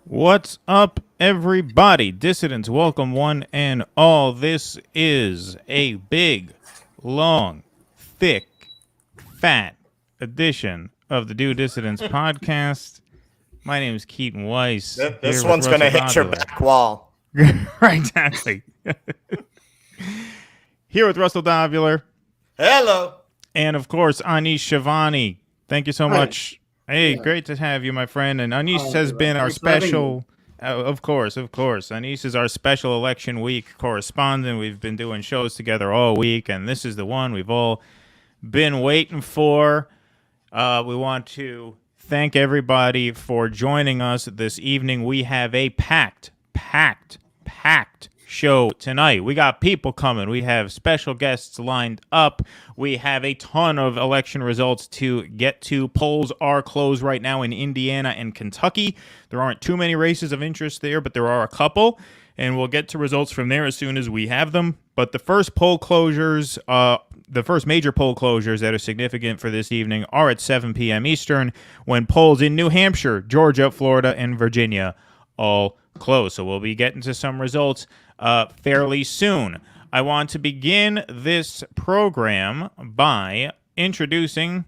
What's up, everybody? Dissidents, welcome one and all. This is a big, long, thick, fat edition of the Do Dissidents podcast. My name is Keaton Weiss. This one's going to hit your back wall. Right, exactly. Here with Russell Dovular. Hello. And, of course, Anish Shivani. Thank you so much. Hey, great to have you, my friend. And Anish has been our special... of course. Anish is our special election week correspondent. We've been doing shows together all week, and this is the one we've all been waiting for. We want to thank everybody for joining us this evening. We have a packed show tonight. We got people coming. We have special guests lined up. We have a ton of election results to get to. Polls are closed right now in Indiana and Kentucky. There aren't too many races of interest there, but there are a couple, and we'll get to results from there as soon as we have them. But the first poll closures, the first major poll closures that are significant for this evening are at 7 p.m. Eastern, when polls in New Hampshire, Georgia, Florida, and Virginia all close. So we'll be getting to some results fairly soon. I want to begin this program by introducing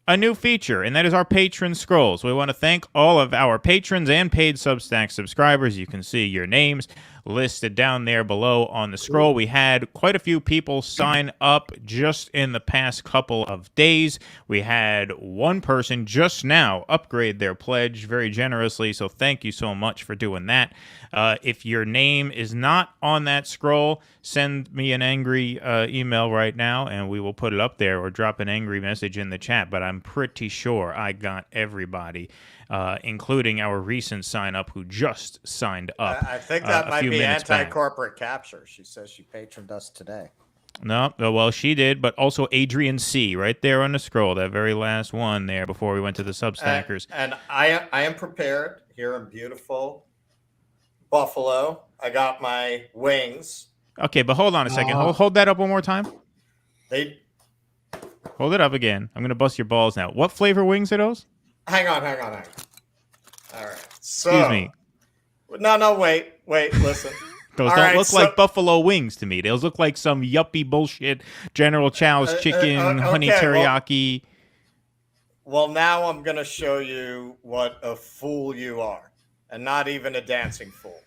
a new feature, and that is our patron scrolls. We want to thank all of our patrons and paid Substack subscribers. You can see your names listed down there below on the scroll. We had quite a few people sign up just in the past couple of days. We had one person just now upgrade their pledge very generously, so thank you so much for doing that. If your name is not on that scroll, send me an angry email right now, and we will put it up there, or drop an angry message in the chat, but I'm pretty sure I got everybody, including our recent sign-up who just signed up. I think that might be anti-corporate capture. She says she patroned us today. No, well, she did, but also Adrian C. right there on the scroll, that very last one there before we went to the Substackers. And I am prepared here in beautiful Buffalo. I got my wings. Okay, but hold on a second. Hold that up one more time. Hold it up again. I'm going to bust your balls now. What flavor wings are those? Hang on. All right. So, excuse me. No, wait, listen. Those don't look like buffalo wings to me. Those look like some yuppie bullshit General Chow's chicken, honey teriyaki. Well, now I'm going to show you what a fool you are, and not even a dancing fool.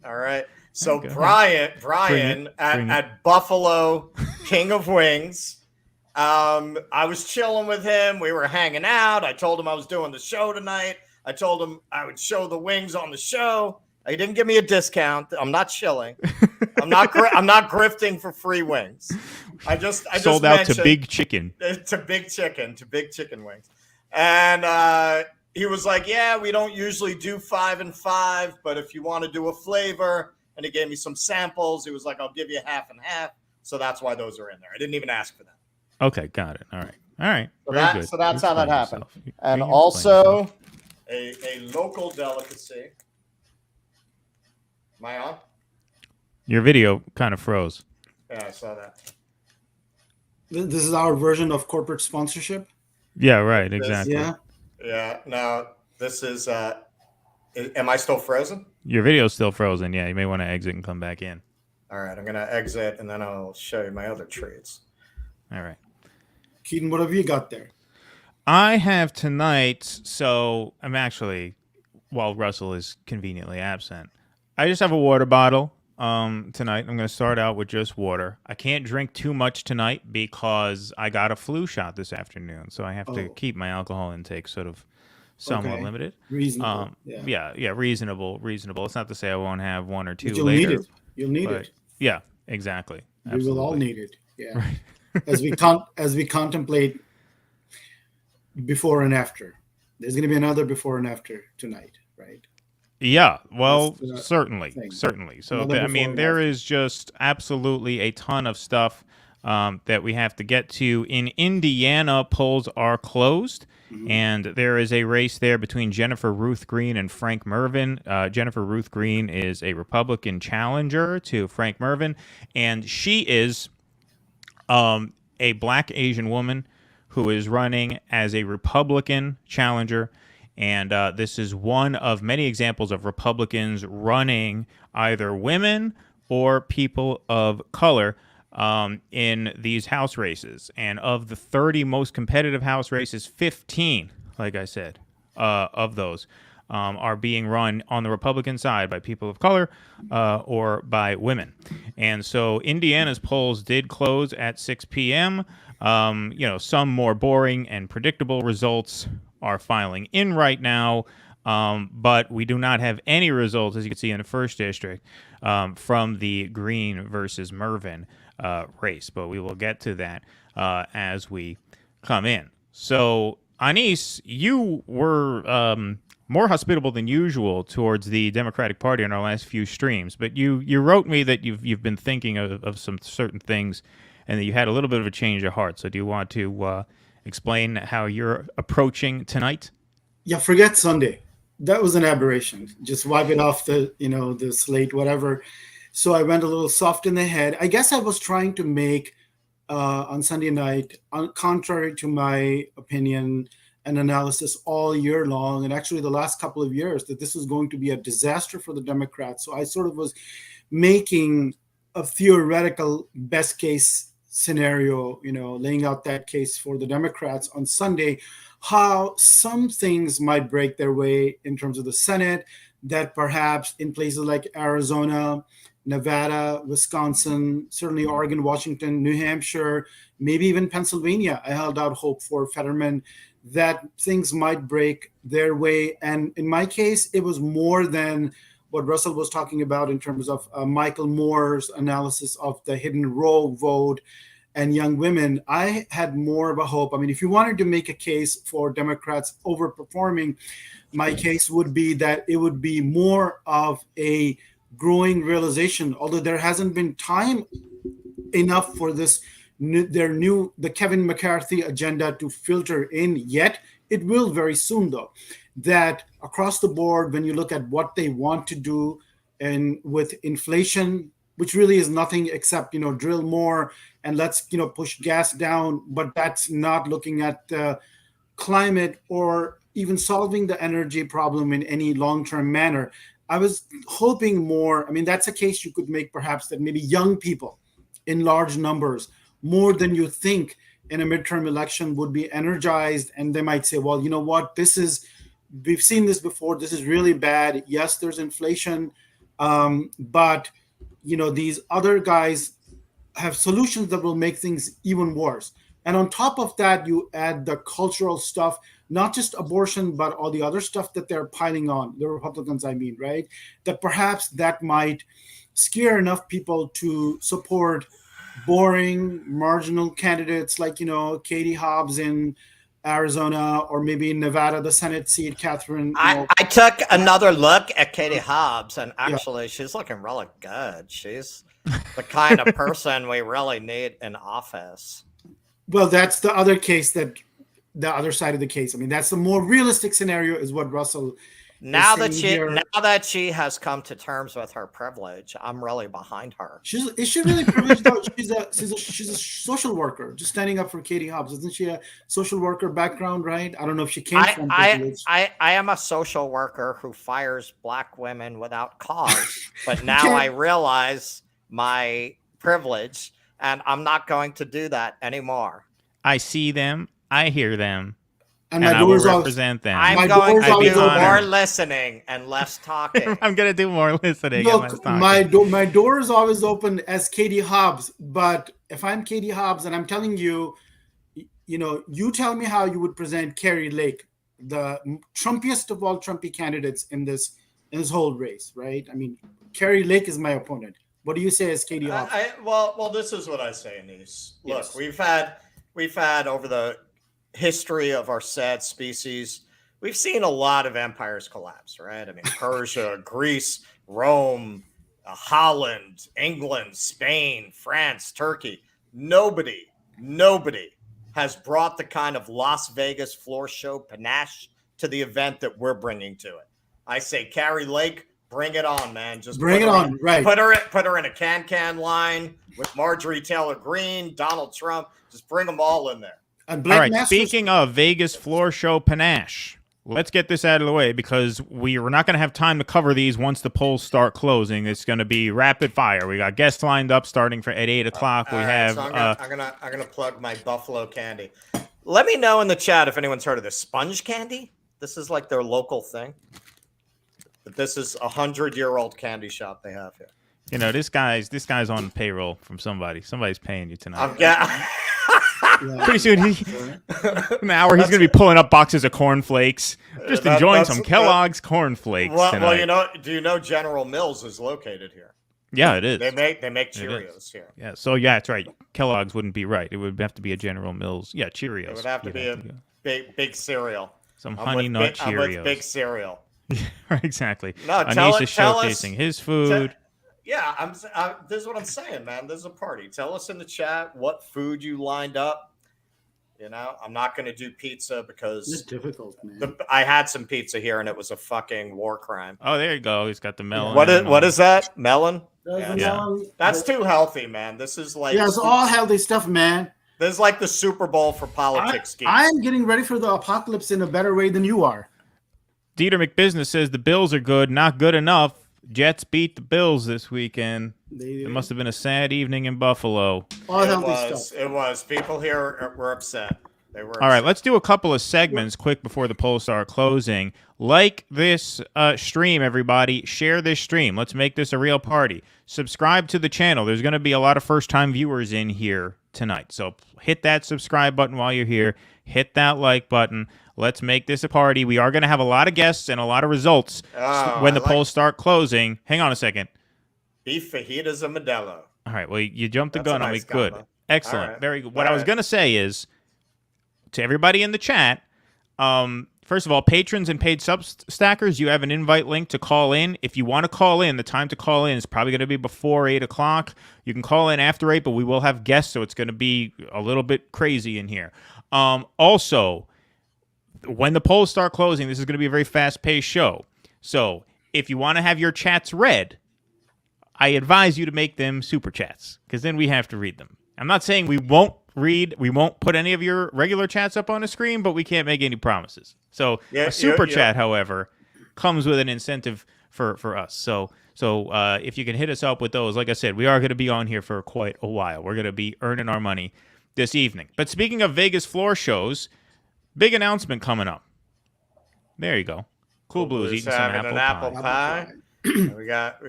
All right. So Brian at Buffalo King of Wings, I was chilling with him. We were hanging out. I told him I was doing the show tonight. I told him I would show the wings on the show. He didn't give me a discount. I'm not chilling. I'm not grifting for free wings. I just sold out to Big Chicken. To Big Chicken wings. And he was like, "Yeah, we don't usually do 5 and 5, but if you want to do a flavor," and he gave me some samples. He was like, "I'll give you half and half." So that's why those are in there. I didn't even ask for that. Okay, got it. All right. So that's how that happened. And also a local delicacy. Am I on? Your video kind of froze. Yeah, I saw that. This is our version of corporate sponsorship? Yeah, right, exactly. Yeah, no, this is, am I still frozen? Your video's still frozen, yeah. You may want to exit and come back in. All right, I'm going to exit, and then I'll show you my other treats. All right. Keaton, what have you got there? I have tonight, so I'm actually, while Russell is conveniently absent, I just have a water bottle tonight. I'm going to start out with just water. I can't drink too much tonight because I got a flu shot this afternoon, so I have to keep my alcohol intake sort of somewhat limited. Reasonable. Yeah, reasonable. It's not to say I won't have one or two you'll later. Need it. You'll need it. Yeah, exactly. We will all need it. Yeah. Right. as we contemplate before and after. There's going to be another before and after tonight, right? Yeah, well, certainly. So, there is just absolutely a ton of stuff that we have to get to. In Indiana, polls are closed, and there is a race there between Jennifer Ruth Green and Frank Mervyn. Jennifer Ruth Green is a Republican challenger to Frank Mervyn, and she is a black Asian woman who is running as a Republican challenger And this is one of many examples of Republicans running either women or people of color in these House races. And of the 30 most competitive House races, 15, like I said, of those are being run on the Republican side by people of color or by women. And so Indiana's polls did close at 6 p.m. Some more boring and predictable results are filing in right now, but we do not have any results, as you can see in the first district, from the Green versus Mervyn race. But we will get to that as we come in. So, Anis, you were more hospitable than usual towards the Democratic Party in our last few streams, but you wrote me that you've been thinking of some certain things and that you had a little bit of a change of heart. So do you want to explain how you're approaching tonight? Yeah, forget Sunday. That was an aberration. Just wipe it off the slate, whatever. So I went a little soft in the head. I guess I was trying to make on Sunday night, contrary to my opinion and analysis all year long, and actually the last couple of years, that this was going to be a disaster for the Democrats. So I sort of was making a theoretical best case scenario, laying out that case for the Democrats on Sunday, how some things might break their way in terms of the Senate, that perhaps in places like Arizona, Nevada, Wisconsin, certainly Oregon, Washington, New Hampshire, maybe even Pennsylvania, I held out hope for Fetterman, that things might break their way. And in my case, it was more than what Russell was talking about in terms of Michael Moore's analysis of the hidden row vote and young women. I had more of a hope. I mean, if you wanted to make a case for Democrats overperforming, my case would be that it would be more of a growing realization, although there hasn't been time enough for the Kevin McCarthy agenda to filter in yet. It will very soon, though, that across the board, when you look at what they want to do, and with inflation, which really is nothing except, drill more and let's, push gas down, but that's not looking at the climate or even solving the energy problem in any long-term manner. I was hoping more. I mean, that's a case you could make perhaps, that maybe young people in large numbers, more than you think in a midterm election, would be energized, and they might say, well, you know what, we've seen this before. This is really bad. Yes, there's inflation, but these other guys have solutions that will make things even worse. And on top of that, you add the cultural stuff, not just abortion, but all the other stuff that they're piling on, the Republicans, I mean, right? That perhaps that might scare enough people to support boring, marginal candidates like, Katie Hobbs in Arizona, or maybe in Nevada, the Senate seat, Catherine. I took another look at Katie Hobbs, and actually she's looking really good. She's the kind of person we really need in office. Well, that's the other case, the other side of the case. I mean, that's the more realistic scenario, is what Russell now that she has come to terms with her privilege, I'm really behind her. Is she really privileged though? She's a social worker, just standing up for Katie Hobbs. Isn't she a social worker background, right? I don't know if she came from privilege. I am a social worker who fires Black women without cause, but now I realize my privilege, and I'm not going to do that anymore. I see them, I hear them, and I will represent them. I'm going to do more listening and less talking. I'm going to do more listening Look, and less talking. My door is always open as Katie Hobbs, but if I'm Katie Hobbs and I'm telling you, you tell me how you would present Carrie Lake, the Trumpiest of all Trumpy candidates in this whole race, right? I mean, Carrie Lake is my opponent. What do you say as Katie Hobbs? Well, this is what I say, Anis. Look, yes. we've had over the history of our sad species, we've seen a lot of empires collapse, right? I mean, Persia, Greece, Rome, Holland, England, Spain, France, Turkey. Nobody has brought the kind of Las Vegas floor show panache to the event that we're bringing to it. I say, Carrie Lake, bring it on, man. Just bring it on, right? Put her in a can line with Marjorie Taylor Green, Donald Trump. Just bring them all in there. All right, speaking of Vegas floor show panache, let's get this out of the way because we're not going to have time to cover these once the polls start closing. It's going to be rapid fire. We got guests lined up starting at 8 o'clock. We have. So I'm gonna plug my Buffalo candy. Let me know in the chat if anyone's heard of this sponge candy. This is like their local thing. But this is 100-year-old candy shop they have here. You know, this guy's on payroll from somebody. Somebody's paying you tonight. Pretty soon, an hour, he's going to be pulling up boxes of cornflakes. Just enjoying some Kellogg's cornflakes tonight. Well, you know, do you know General Mills is located here? Yeah, it is. They make Cheerios here. Yeah, so yeah, that's right. Kellogg's wouldn't be right. It would have to be a General Mills. Yeah, Cheerios. It would have to be a big cereal. Some Honey Nut Cheerios. I'm with big cereal. Exactly. No, Anisha showcasing his food. Yeah, this is what I'm saying, man. This is a party. Tell us in the chat what food you lined up. You know, I'm not going to do pizza because it's difficult, man. I had some pizza here and it was a fucking war crime. Oh, there you go. He's got the melon. What is that? Melon? Yeah. That's too healthy, man. This is like it's all healthy stuff, man. This is like the Super Bowl for politics. I'm getting ready for the apocalypse in a better way than you are. Dieter McBusiness says the Bills are good, not good enough. Jets beat the Bills this weekend. It must have been a sad evening in Buffalo. It was. People here were upset. They were upset. All right, let's do a couple of segments quick before the polls start closing. Like this stream, everybody. Share this stream. Let's make this a real party. Subscribe to the channel. There's going to be a lot of first-time viewers in here tonight. So hit that subscribe button while you're here. Hit that like button. Let's make this a party. We are going to have a lot of guests and a lot of results when the polls start closing. Hang on a second. Beef fajitas and Modelo. All right. Well, you jumped the gun on me. Good. Excellent. Right. Very good. What I was going to say is, to everybody in the chat, first of all, patrons and paid Substackers, you have an invite link to call in. If you want to call in, the time to call in is probably going to be before 8 o'clock. You can call in after 8, but we will have guests, so it's going to be a little bit crazy in here. Also, when the polls start closing, this is going to be a very fast-paced show. So if you want to have your chats read, I advise you to make them super chats, because then we have to read them. I'm not saying we won't put any of your regular chats up on the screen, but we can't make any promises. So a super chat, however, comes with an incentive for us. So if you can hit us up with those, like I said, we are going to be on here for quite a while. We're going to be earning our money this evening. But speaking of Vegas floor shows, big announcement coming up. There you go. Cool Blues eating some apple pie. we got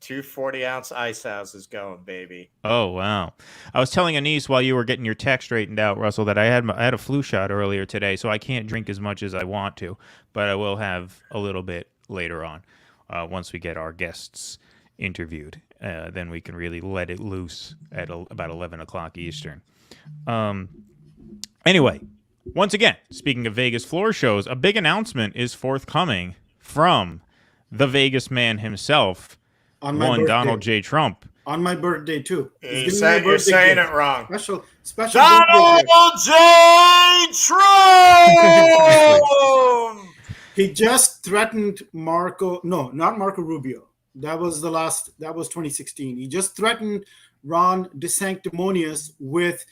2 40-ounce ice houses going, baby. Oh, wow. I was telling Anise while you were getting your tech straightened out, Russell, that I had a flu shot earlier today, so I can't drink as much as I want to, but I will have a little bit later on once we get our guests interviewed. Then we can really let it loose at about 11 o'clock Eastern. Anyway, once again, speaking of Vegas floor shows, a big announcement is forthcoming from the Vegas man himself, Donald J. Trump. On my birthday, too. You're saying it wrong. Special Donald J. Trump! He just threatened not Marco Rubio. That was 2016. He just threatened Ron DeSanctimonious with,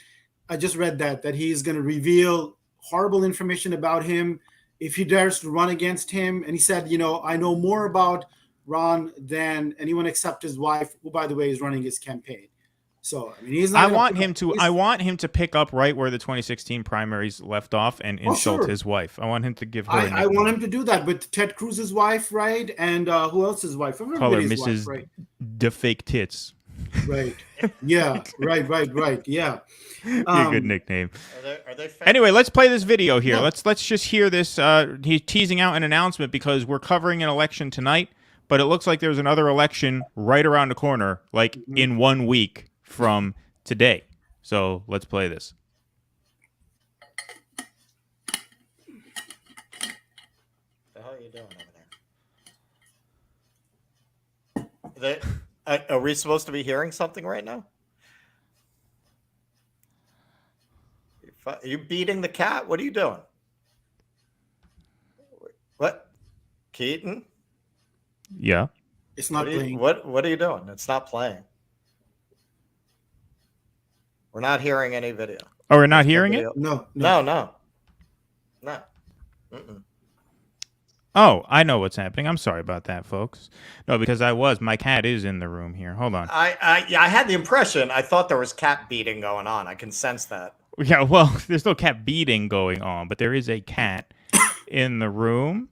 I just read that he's going to reveal horrible information about him if he dares to run against him. And he said, I know more about Ron than anyone except his wife, who, by the way, is running his campaign. So, I mean, he's not. I want him to pick up right where the 2016 primaries left off and insult his wife. I want him to give her. I want him to do that with Ted Cruz's wife, right? And who else's wife? Call her Mrs. Wife, right? DeFake Tits. Right. Yeah. Right. Yeah. A good nickname. Are they anyway, let's play this video here. No. Let's just hear this. He's teasing out an announcement because we're covering an election tonight, but it looks like there's another election right around the corner, like in 1 week from today. So let's play this. What the hell are you doing over there? Are we supposed to be hearing something right now? Are you beating the cat? What are you doing? What? Keaton? Yeah. It's not playing. What are you doing? It's not playing. We're not hearing any video. Oh, we're not hearing it? No. Mm-mm. Oh, I know what's happening. I'm sorry about that, folks. No, because my cat is in the room here. Hold on. I had the impression. I thought there was cat beating going on. I can sense that. Yeah, well, there's no cat beating going on, but there is a cat in the room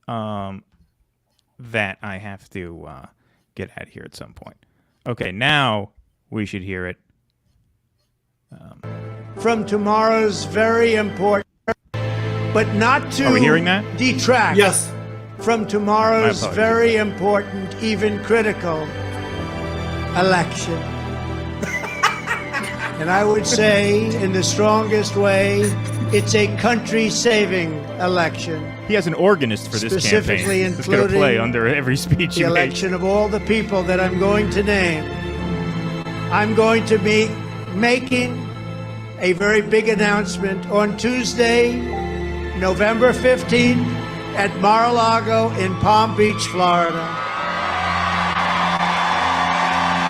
that I have to get out of here at some point. Okay, now we should hear it. From tomorrow's very important, but not to Are we hearing that? detract Yes. from tomorrow's very important, even critical election. And I would say, in the strongest way, it's a country-saving election. He has an organist for this Specifically campaign. It's going to play under every speech The he makes. election of all the people that I'm going to name. I'm going to be making a very big announcement on Tuesday, November 15th at Mar-a-Lago in Palm Beach, Florida.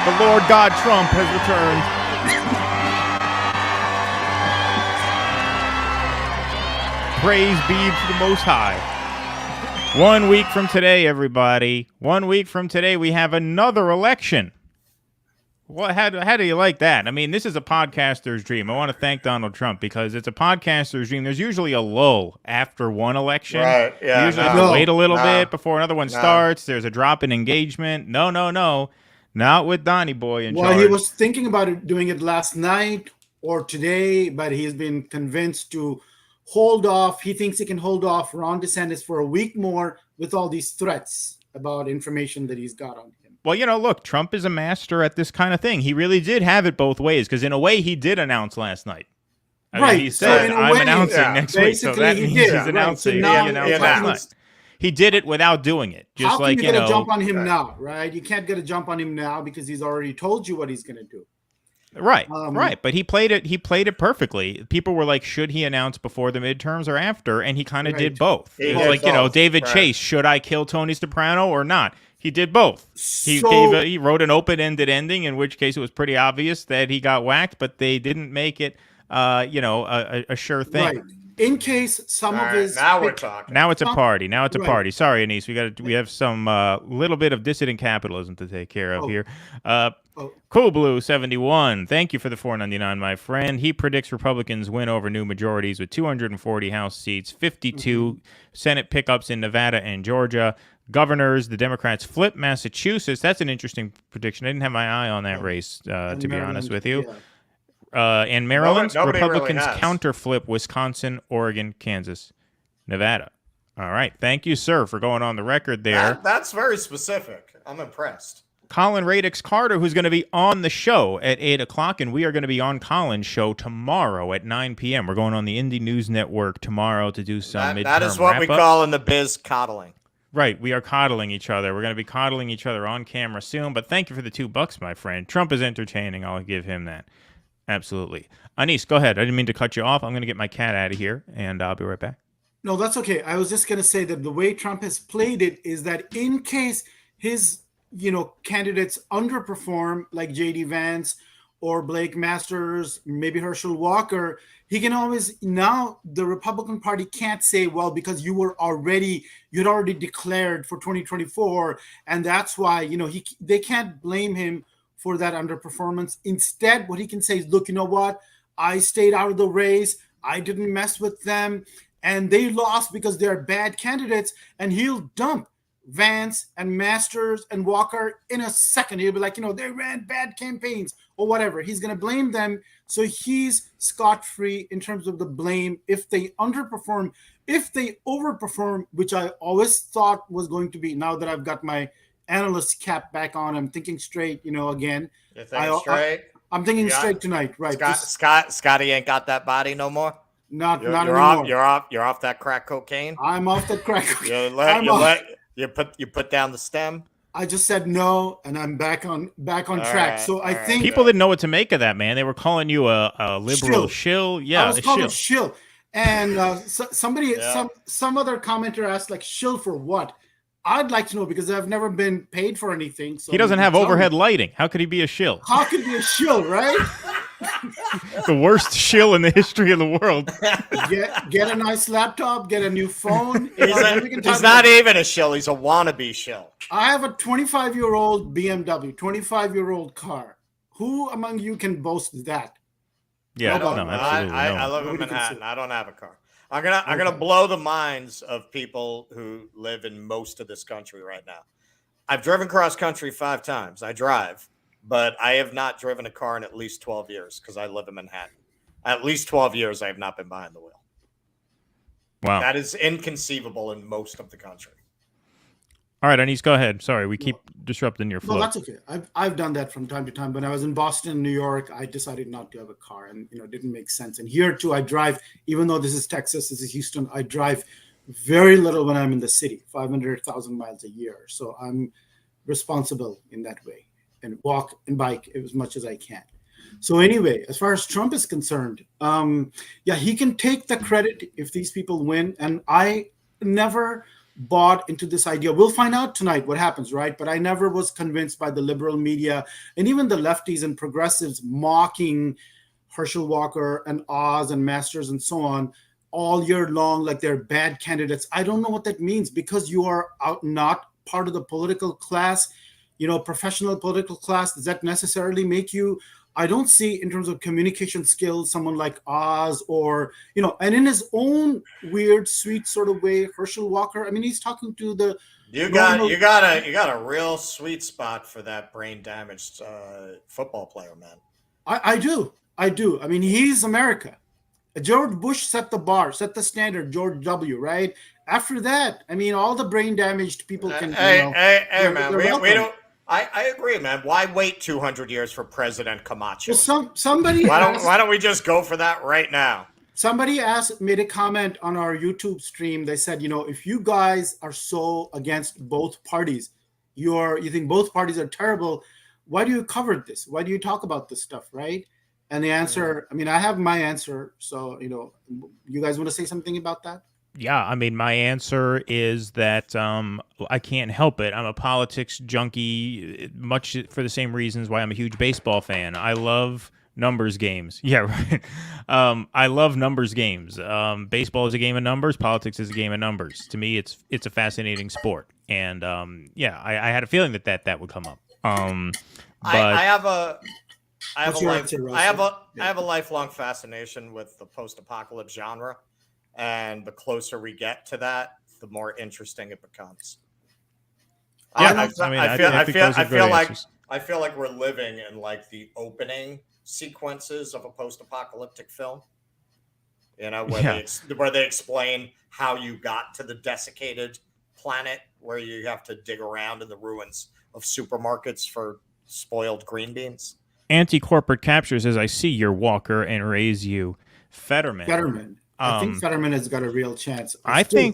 The Lord God Trump has returned. Praise be to the Most High. 1 week from today, everybody. 1 week from today, we have another election. Well, how do you like that? I mean, this is a podcaster's dream. I want to thank Donald Trump because it's a podcaster's dream. There's usually a lull after one election. Right, yeah, You usually have to wait a little bit before another one starts. There's a drop in engagement. No. Not with Donnie Boy in charge. Well, he was thinking about doing it last night or today, but he's been convinced to hold off. He thinks he can hold off Ron DeSantis for a week more with all these threats about information that he's got on him. Well, look, Trump is a master at this kind of thing. He really did have it both ways because in a way he did announce last night. I mean, he said, I'm announcing next week. So that means he's announcing. Right. So he announced last night. He did it without doing it. Just how can like, you get a jump on him now, right? You can't get a jump on him now because he's already told you what he's going to do. Right, right. But he played it perfectly. People were like, should he announce before the midterms or after? And he kind of did both. It was like, David Chase, should I kill Tony Soprano or not? He did both. He wrote an open-ended ending, in which case it was pretty obvious that he got whacked, but they didn't make it, a sure thing. Right. In case some of his now we're talking. Now it's a party. Now it's a party. Sorry, Anise. We have some little bit of dissident capitalism to take care of here. Cool Blue 71. Thank you for the $4.99, my friend. He predicts Republicans win over new majorities with 240 House seats, 52 Senate pickups in Nevada and Georgia. Governors, the Democrats flip Massachusetts. That's an interesting prediction. I didn't have my eye on that race, to be honest with you. In Maryland, Republicans really counterflip Wisconsin, Oregon, Kansas, Nevada. All right. Thank you, sir, for going on the record there. That's very specific. I'm impressed. Colin Radix Carter, who's going to be on the show at 8 o'clock, and we are going to be on Colin's show tomorrow at 9 p.m. We're going on the Indie News Network tomorrow to do some midterm That is what we call in the biz coddling. Right, we are coddling each other. We're going to be coddling each other on camera soon, but thank you for the $2, my friend. Trump is entertaining. I'll give him that. Absolutely. Anise, go ahead. I didn't mean to cut you off. I'm going to get my cat out of here, and I'll be right back. No, that's okay. I was just going to say that the way Trump has played it is that in case his, candidates underperform, like J.D. Vance or Blake Masters, maybe Herschel Walker, he can always, now the Republican Party can't say, well, because you'd already declared for 2024, and that's why, they can't blame him for that underperformance. Instead, what he can say is, look, you know what? I stayed out of the race. I didn't mess with them. And they lost because they're bad candidates. And he'll dump Vance and Masters and Walker in a second. He'll be like, they ran bad campaigns or whatever. He's going to blame them. So he's scot-free in terms of the blame if they underperform. If they overperform, which I always thought was going to be, now that I've got my analyst cap back on, I'm thinking straight, again. You're thinking straight? I'm thinking straight tonight, right? Scotty ain't got that body no more? Not anymore. You're off that crack cocaine? I'm off that crack cocaine. You put down the stem? I just said no, and I'm back on track. So I think people didn't know what to make of that, man. They were calling you a liberal shill. Yeah, I was called a shill. And some other commenter asked, like, shill for what? I'd like to know because I've never been paid for anything. So he doesn't have overhead lighting. How could he be a shill? How could he be a shill, right? The worst shill in the history of the world. Get a nice laptop, get a new phone. He's not even a shill. He's a wannabe shill. I have a 25-year-old BMW, 25-year-old car. Who among you can boast that? Yeah, no, absolutely. I live in Manhattan. I don't have a car. I'm gonna blow the minds of people who live in most of this country right now. I've driven cross country 5 times. I drive, but I have not driven a car in at least 12 years because I live in Manhattan. At least 12 years, I have not been behind the wheel. Wow, that is inconceivable in most of the country. All right, Anis, go ahead. Sorry, we keep disrupting your flow. No, that's okay. I've done that from time to time. When I was in Boston, New York, I decided not to have a car, and it didn't make sense. And here too, I drive. Even though this is Texas, this is Houston, I drive very little when I'm in the city, 500,000 miles a year. So I'm responsible in that way, and walk and bike as much as I can. So anyway, as far as Trump is concerned, he can take the credit if these people win. And I never bought into this idea. We'll find out tonight what happens, right? But I never was convinced by the liberal media and even the lefties and progressives mocking Herschel Walker and Oz and Masters and so on all year long like they're bad candidates. I don't know what that means, because you are not part of the political class, professional political class. Does that necessarily make you? I don't see, in terms of communication skills, someone like Oz or, and in his own weird, sweet sort of way, Herschel Walker. I mean, he's talking to the. You got a real sweet spot for that brain damaged football player, man. I do. I mean, he's America. George Bush set the bar, set the standard. George W. Right after that, I mean, all the brain damaged people can. Hey, man, we don't. I agree, man. Why wait 200 years for President Camacho? Well, somebody. Why don't we just go for that right now? Somebody made a comment on our YouTube stream. They said, if you guys are so against both parties, you think both parties are terrible, why do you cover this? Why do you talk about this stuff, right? And the answer, I mean, I have my answer. So, you guys want to say something about that? Yeah, I mean, my answer is that I can't help it. I'm a politics junkie, much for the same reasons why I'm a huge baseball fan. I love numbers games. Yeah, right. I love numbers games. Baseball is a game of numbers. Politics is a game of numbers. To me, it's a fascinating sport. And I had a feeling that would come up. But I have a lifelong fascination with the post-apocalypse genre. And the closer we get to that, the more interesting it becomes. Yeah, I feel like we're living in like the opening sequences of a post-apocalyptic film. Where they explain how you got to the desiccated planet, where you have to dig around in the ruins of supermarkets for spoiled green beans. Anti-corporate capture says, "I see your Walker and raise you, Fetterman." I think Fetterman has got a real chance. I still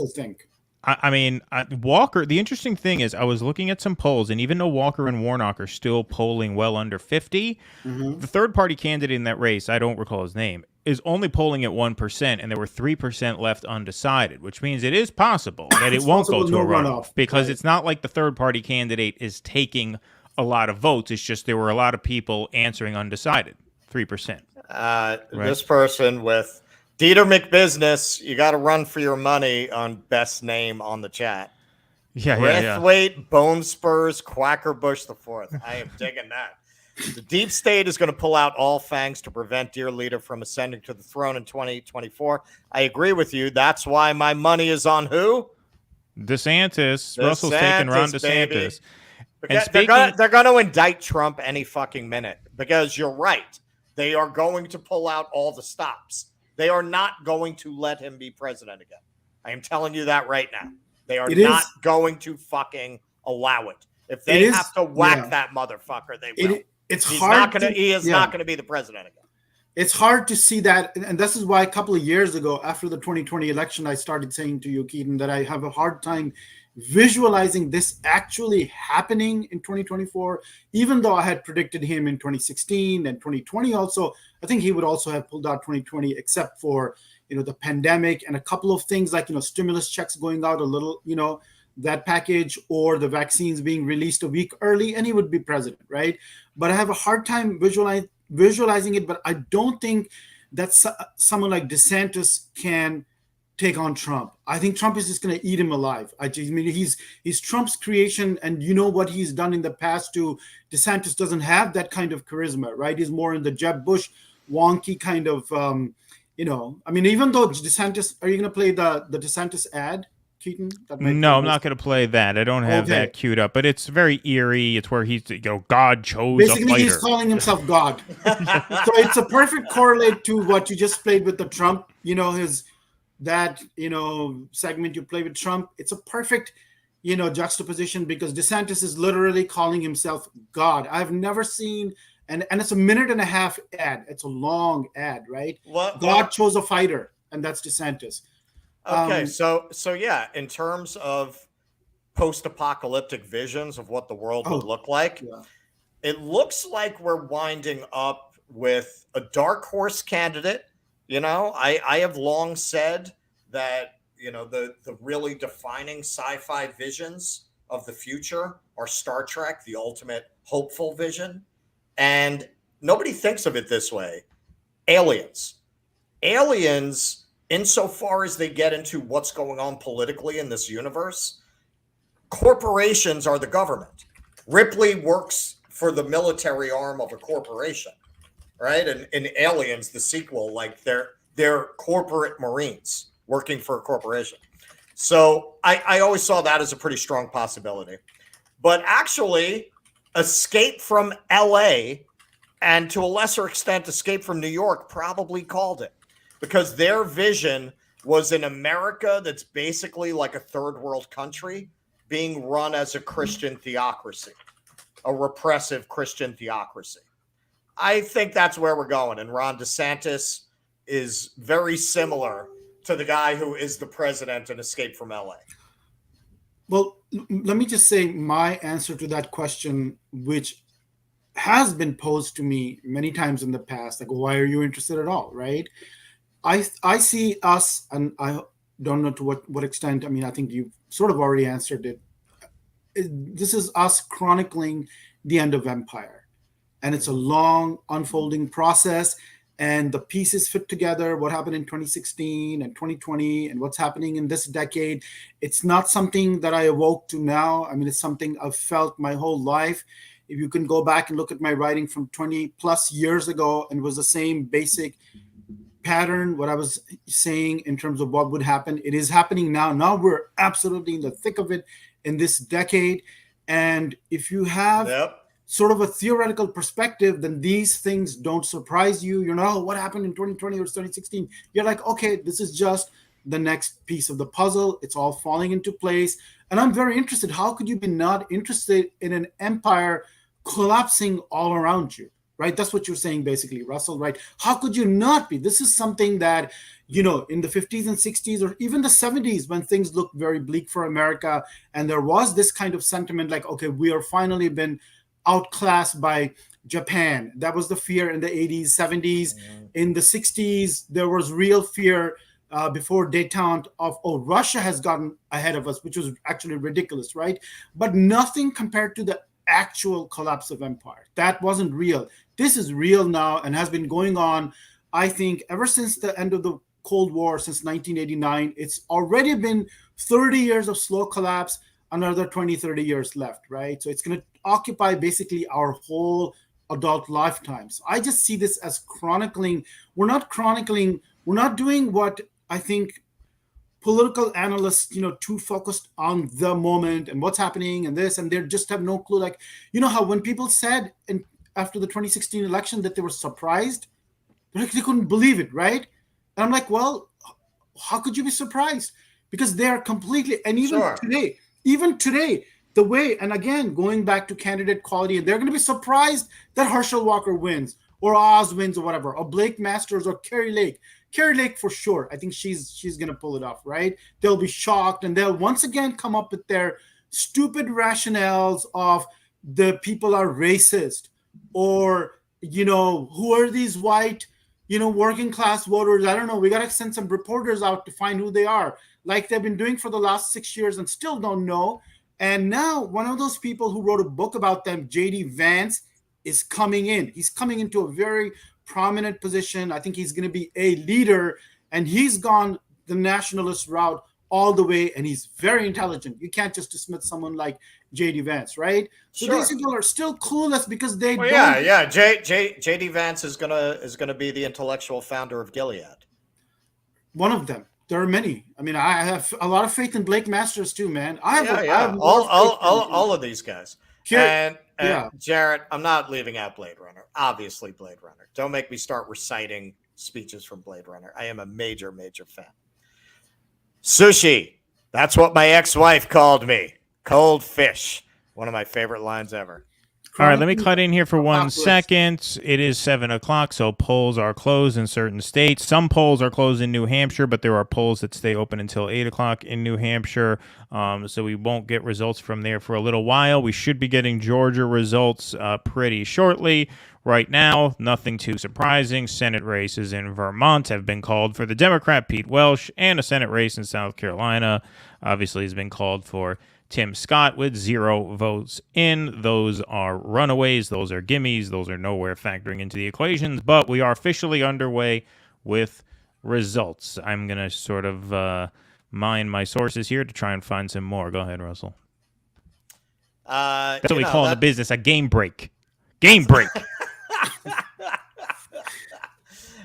think. I mean, Walker, the interesting thing is I was looking at some polls, and even though Walker and Warnock are still polling well under 50, the third-party candidate in that race, I don't recall his name, is only polling at 1%, and there were 3% left undecided, which means it is possible that it won't go to a runoff, because it's not like the third-party candidate is taking a lot of votes. It's just there were a lot of people answering undecided, 3%. Right? This person with Dieter McBusiness, you got to run for your money on best name on the chat. Braithwaite, Bone Spurs, Quackerbush IV. I am digging that. The deep state is going to pull out all fangs to prevent dear leader from ascending to the throne in 2024. I agree with you. That's why my money is on who? DeSantis. Russell's taking Ron DeSantis. They're going to indict Trump any fucking minute, because you're right. They are going to pull out all the stops. They are not going to let him be president again. I am telling you that right now. They are not going to fucking allow it. If they have to whack that motherfucker, they will. He is not going to be the president again. It's hard to see that. And this is why a couple of years ago, after the 2020 election, I started saying to you, Keaton, that I have a hard time visualizing this actually happening in 2024, even though I had predicted him in 2016 and 2020 also. I think he would also have pulled out 2020, except for, the pandemic and a couple of things like, stimulus checks going out a little, that package, or the vaccines being released a week early, and he would be president, right? But I have a hard time visualizing it, but I don't think that someone like DeSantis can take on Trump. I think Trump is just going to eat him alive. I mean, he's Trump's creation, and you know what he's done in the past too. DeSantis doesn't have that kind of charisma, right? He's more in the Jeb Bush wonky kind of, I mean, even though DeSantis, are you going to play the DeSantis ad, Keaton? No, I'm not going to play that. I don't have that queued up, but it's very eerie. It's where he's, God chose basically a fighter. He's calling himself God. So it's a perfect correlate to what you just played with the Trump, segment you play with Trump. It's a perfect, juxtaposition, because DeSantis is literally calling himself God. I've never seen, and it's a 1.5-minute ad. It's a long ad, right? God chose a fighter, and that's DeSantis. Okay, so yeah, in terms of post-apocalyptic visions of what the world would look like, it looks like we're winding up with a dark horse candidate. I have long said that, the really defining sci-fi visions of the future are Star Trek, the ultimate hopeful vision. And nobody thinks of it this way. Aliens, insofar as they get into what's going on politically in this universe, corporations are the government. Ripley works for the military arm of a corporation, right? And in Aliens, the sequel, like they're corporate Marines working for a corporation. So I always saw that as a pretty strong possibility. But actually, Escape from LA, and to a lesser extent, Escape from New York, probably called it, because their vision was an America that's basically like a third world country being run as a Christian theocracy, a repressive Christian theocracy. I think that's where we're going. And Ron DeSantis is very similar to the guy who is the president in Escape from LA. Well, let me just say my answer to that question, which has been posed to me many times in the past, like, why are you interested at all, right? I see us, and I don't know to what extent, I mean, I think you sort of already answered it. This is us chronicling the end of empire. And it's a long unfolding process, and the pieces fit together, what happened in 2016 and 2020 and what's happening in this decade. It's not something that I awoke to now. I mean, it's something I've felt my whole life. If you can go back and look at my writing from 20 plus years ago, and it was the same basic pattern, what I was saying in terms of what would happen. It is happening now. Now we're absolutely in the thick of it in this decade. And if you have sort of a theoretical perspective, then these things don't surprise you. What happened in 2020 or 2016? You're like, okay, this is just the next piece of the puzzle. It's all falling into place. And I'm very interested. How could you be not interested in an empire collapsing all around you? Right? That's what you're saying, basically, Russell, right? How could you not be? This is something that, in the 50s and 60s, or even the 70s, when things looked very bleak for America, and there was this kind of sentiment like, okay, we are finally been outclassed by Japan. That was the fear in the 80s, 70s. In the 60s, there was real fear before détente of, Russia has gotten ahead of us, which was actually ridiculous, right? But nothing compared to the actual collapse of empire. That wasn't real. This is real now and has been going on, I think, ever since the end of the Cold War, since 1989. It's already been 30 years of slow collapse, another 20, 30 years left, right? So it's going to occupy basically our whole adult lifetimes. I just see this as chronicling. We're not doing what I think political analysts, too focused on the moment and what's happening and this, and they just have no clue. Like, how when people said after the 2016 election that they were surprised, they couldn't believe it, right? And I'm like, well, how could you be surprised? Because they are completely, and even today, the way, and again, going back to candidate quality, they're going to be surprised that Herschel Walker wins, or Oz wins, or whatever, or Blake Masters, or Carrie Lake. Carrie Lake for sure. I think she's going to pull it off, right? They'll be shocked, and they'll once again come up with their stupid rationales of the people are racist, or, who are these white, working class voters? I don't know. We got to send some reporters out to find who they are, like they've been doing for the last 6 years and still don't know. And now one of those people who wrote a book about them, J.D. Vance, is coming in. He's coming into a very prominent position. I think he's going to be a leader, and he's gone the nationalist route all the way, and he's very intelligent. You can't just dismiss someone like J.D. Vance, right? So Sure. these people are still clueless because they don't. Yeah. J.D. Vance is gonna be the intellectual founder of Gilead. One of them. There are many. I mean, I have a lot of faith in Blake Masters too, man. I have all of these guys. And yeah. Jarrett, I'm not leaving out Blade Runner. Obviously, Blade Runner. Don't make me start reciting speeches from Blade Runner. I am a major, major fan. Sushi. That's what my ex-wife called me. Cold fish. One of my favorite lines ever. All right, let me cut in here for 1 second. It is 7 o'clock, so polls are closed in certain states. Some polls are closed in New Hampshire, but there are polls that stay open until 8 o'clock in New Hampshire, so we won't get results from there for a little while. We should be getting Georgia results pretty shortly. Right now, nothing too surprising. Senate races in Vermont have been called for the Democrat Pete Welch, and a Senate race in South Carolina obviously has been called for Tim Scott with 0 votes in. Those are runaways. Those are gimmies. Those are nowhere factoring into the equations, but we are officially underway with results. I'm going to sort of mine my sources here to try and find some more. Go ahead, Russell. That's what we call in the business a game break. Game break.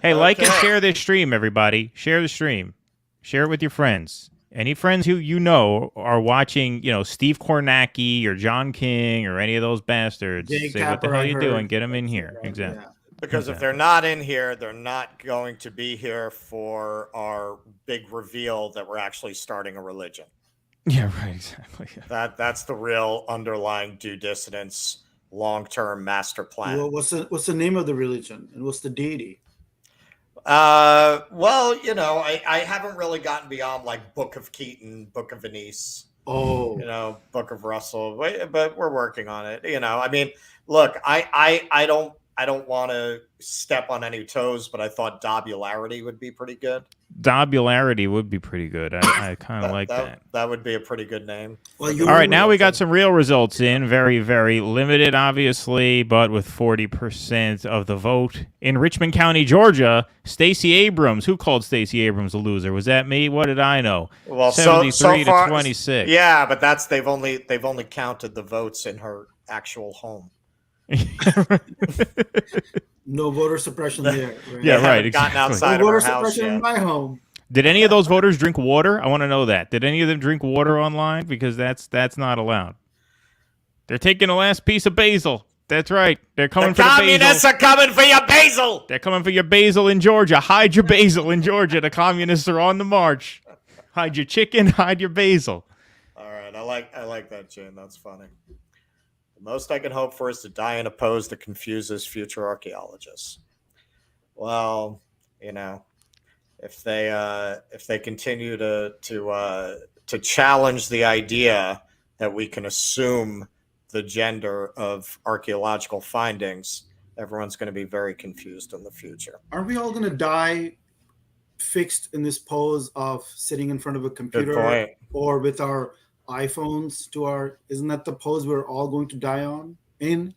Hey, like and share this stream, everybody. Share the stream. Share it with your friends. Any friends who you know are watching, Steve Kornacki or John King or any of those bastards, say, what the hell are you doing? Get them in here. Exactly. Yeah. Because if they're not in here, they're not going to be here for our big reveal that we're actually starting a religion. Yeah, right, exactly. Yeah. That's the real underlying due dissidence long-term master plan. Well, what's the name of the religion and what's the deity? Well, I haven't really gotten beyond like Book of Keaton, Book of Venice, Book of Russell, but we're working on it. I mean, look, I don't want to step on any toes, but I thought Dobularity would be pretty good. Dobularity would be pretty good. I kind of like that. That would be a pretty good name. Well, all right, now we got some real results in. Very, very limited, obviously, but with 40% of the vote. In Richmond County, Georgia, Stacey Abrams. Who called Stacey Abrams a loser? Was that me? What did I know? Well, 73 so far, to 26. Yeah, but they've only counted the votes in her actual home. No voter suppression there. Right? Yeah, right. Exactly. Gotten outside no of voter her house suppression yet. in my home. Did any of those voters drink water? I want to know that. Did any of them drink water online? Because that's not allowed. They're taking the last piece of basil. That's right. They're coming for the basil. The communists are coming for your basil. They're coming for your basil in Georgia. Hide your basil in Georgia. The communists are on the march. Hide your chicken. Hide your basil. All right. I like that, Jane. That's funny. The most I can hope for is to die in a pose that confuses future archaeologists. Well, if they continue to challenge the idea that we can assume the gender of archaeological findings, everyone's going to be very confused in the future. Aren't we all going to die fixed in this pose of sitting in front of a computer or with our iPhones isn't that the pose we're all going to die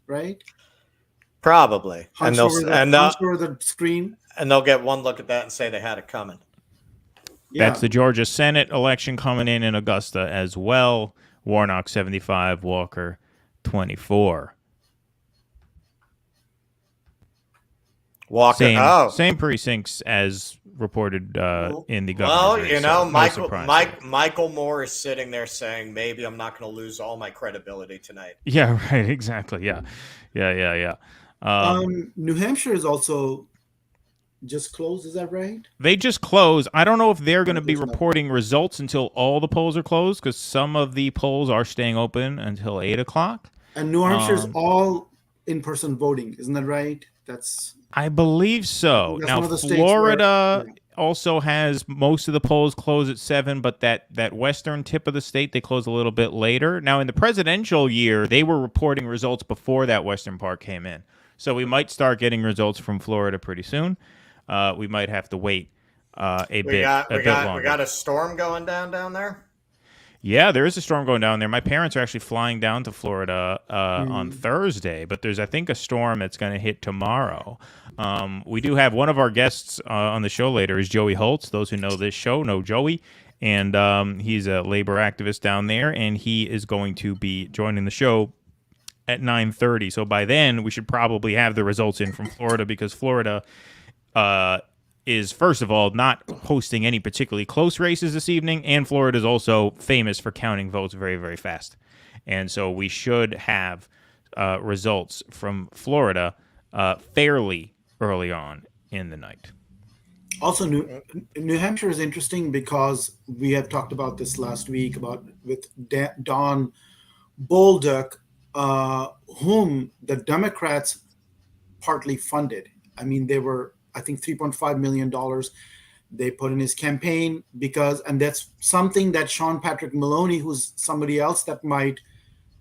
right? Probably. Hunch over the screen. And they'll get one look at that and say they had it coming. Yeah. That's the Georgia Senate election coming in Augusta as well. Warnock 75, Walker 24. Walker, same precincts as reported in the governor's race. Well, Michael Moore is sitting there saying, maybe I'm not going to lose all my credibility tonight. Yeah, right. Exactly. Yeah. New Hampshire is also just closed. Is that right? They just closed. I don't know if they're going to be reporting results until all the polls are closed, because some of the polls are staying open until 8 o'clock. And New Hampshire is all in-person voting. Isn't that right? I believe so. Now, Florida also has most of the polls closed at 7, but that western tip of the state, they close a little bit later. Now, in the presidential year, they were reporting results before that western part came in. So we might start getting results from Florida pretty soon. We might have to wait a bit longer. We got a storm going down there? Yeah, there is a storm going down there. My parents are actually flying down to Florida on Thursday, but there's, I think, a storm that's going to hit tomorrow. We do have one of our guests on the show later is Joey Holtz. Those who know this show know Joey, and he's a labor activist down there, and he is going to be joining the show at 9:30. So by then, we should probably have the results in from Florida, because Florida is, first of all, not hosting any particularly close races this evening, and Florida is also famous for counting votes very, very fast. And so we should have results from Florida fairly early on in the night. Also, New Hampshire is interesting because we have talked about this last week with Don Bolduc, whom the Democrats partly funded. I mean, they were, I think, $3.5 million they put in his campaign and that's something that Sean Patrick Maloney, who's somebody else that might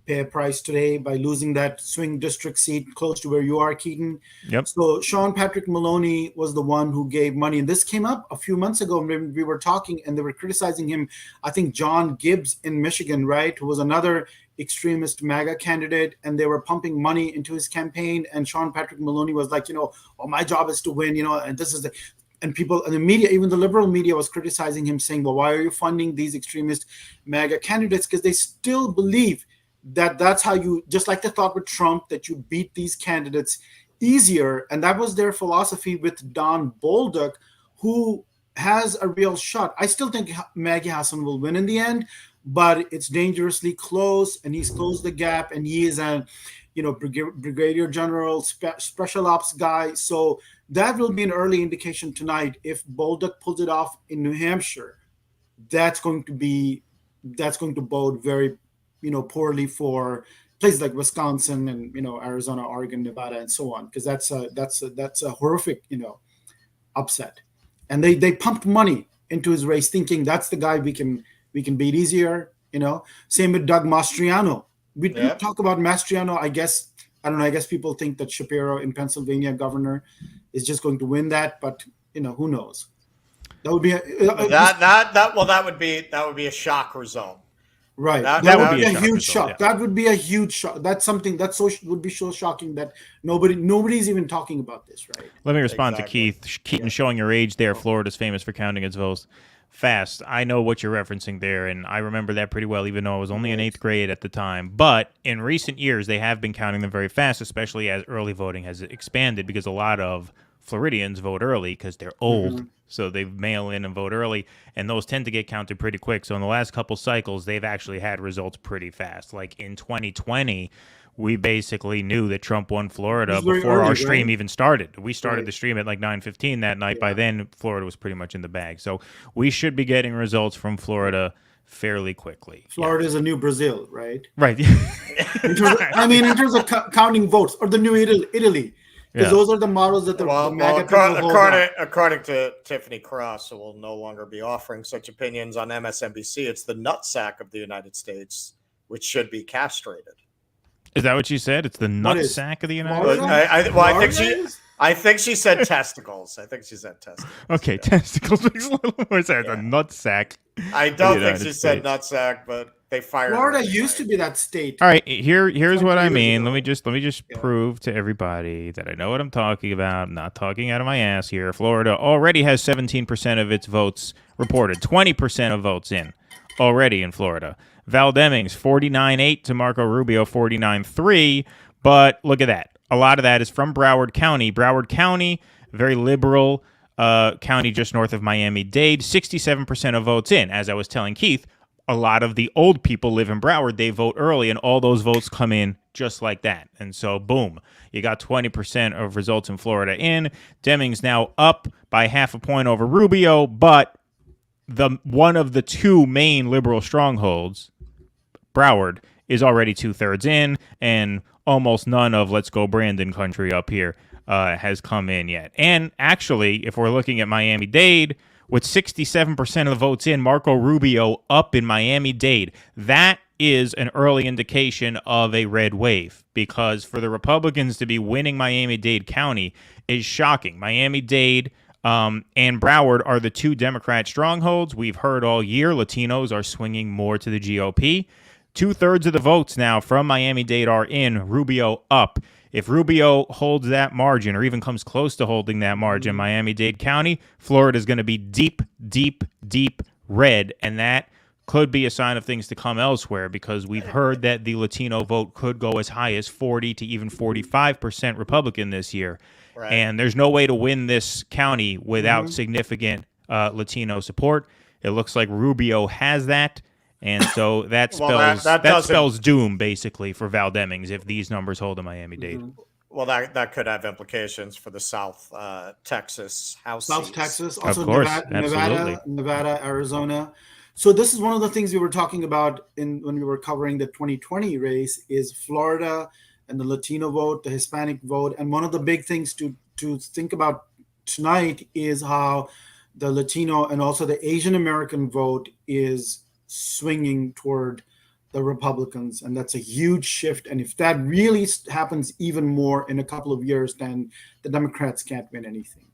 pay a price today by losing that swing district seat close to where you are, Keaton. Yep. So Sean Patrick Maloney was the one who gave money. And this came up a few months ago when we were talking and they were criticizing him. I think John Gibbs in Michigan, right, who was another extremist MAGA candidate, and they were pumping money into his campaign. And Sean Patrick Maloney was like, my job is to win, and this is and people and the media, even the liberal media, was criticizing him, saying, well, why are you funding these extremist MAGA candidates? Because they still believe that's how you, just like they thought with Trump, that you beat these candidates easier. And that was their philosophy with Don Bolduc, who has a real shot. I still think Maggie Hassan will win in the end, but it's dangerously close, and he's closed the gap, and he is a brigadier general, special ops guy. So that will be an early indication tonight. If Bolduc pulls it off in New Hampshire, that's going to bode very poorly for places like Wisconsin and Arizona, Oregon, Nevada, and so on, because that's a horrific upset. And they pumped money into his race, thinking that's the guy we can beat easier. Same with Doug Mastriano. We didn't talk about Mastriano. I guess people think that Shapiro in Pennsylvania, governor, is just going to win that, but who knows? That would be that would be a shock result. Right. That would be a huge shock. Yeah. That would be a huge shock. That's something that would be so shocking that nobody's even talking about this, right? Let me respond to Keith. Keaton, showing your age there. Florida's famous for counting its votes fast. I know what you're referencing there, and I remember that pretty well, even though I was only in 8th grade at the time. But in recent years, they have been counting them very fast, especially as early voting has expanded, because a lot of Floridians vote early because they're old, so they mail in and vote early, and those tend to get counted pretty quick. So in the last couple cycles, they've actually had results pretty fast. Like in 2020, we basically knew that Trump won Florida before our stream even started. We started the stream at like 9:15 that night. By then, Florida was pretty much in the bag. So we should be getting results from Florida fairly quickly. Florida is a new Brazil, right? Right. in terms of counting votes, or the new Italy. Because those are the models that the MAGA people hold. According to Tiffany Cross, who will no longer be offering such opinions on MSNBC, it's the nutsack of the United States, which should be castrated. Is that what you said? It's the nutsack of the United States? I think she said testicles. Okay, testicles makes a little more sense. A nutsack. I don't think she said nutsack, but they fired. Florida used to be that state. All right, here's what I mean. Let me just prove to everybody that I know what I'm talking about. I'm not talking out of my ass here. Florida already has 17% of its votes reported, 20% of votes in already in Florida. Val Demings 49-8 to Marco Rubio 49-3, but look at that. A lot of that is from Broward County. Broward County, very liberal county just north of Miami-Dade, 67% of votes in. As I was telling Keith, a lot of the old people live in Broward. They vote early, and all those votes come in just like that. And so, boom, you got 20% of results in Florida in. Demings now up by 0.5 point over Rubio, but one of the two main liberal strongholds, Broward, is already 2/3 in, and almost none of Let's Go Brandon country up here has come in yet. And actually, if we're looking at Miami-Dade, with 67% of the votes in, Marco Rubio up in Miami-Dade, that is an early indication of a red wave, because for the Republicans to be winning Miami-Dade County is shocking. Miami-Dade and Broward are the two Democrat strongholds. We've heard all year Latinos are swinging more to the GOP. 2/3 of the votes now from Miami-Dade are in, Rubio up. If Rubio holds that margin or even comes close to holding that margin, Miami-Dade County, Florida is going to be deep, deep, deep red, and that could be a sign of things to come elsewhere, because we've heard that the Latino vote could go as high as 40 to even 45% Republican this year. Right. And there's no way to win this county without significant Latino support. It looks like Rubio has that. And so that spells that spells doom, basically, for Val Demings if these numbers hold in Miami-Dade. Well, that could have implications for the South Texas House South seats. Texas, also of course, Nevada, Arizona. So this is one of the things we were talking about when we were covering the 2020 race, is Florida and the Latino vote, the Hispanic vote. And one of the big things to think about tonight is how the Latino and also the Asian American vote is swinging toward the Republicans, and that's a huge shift. And if that really happens even more in a couple of years, then the Democrats can't win anything.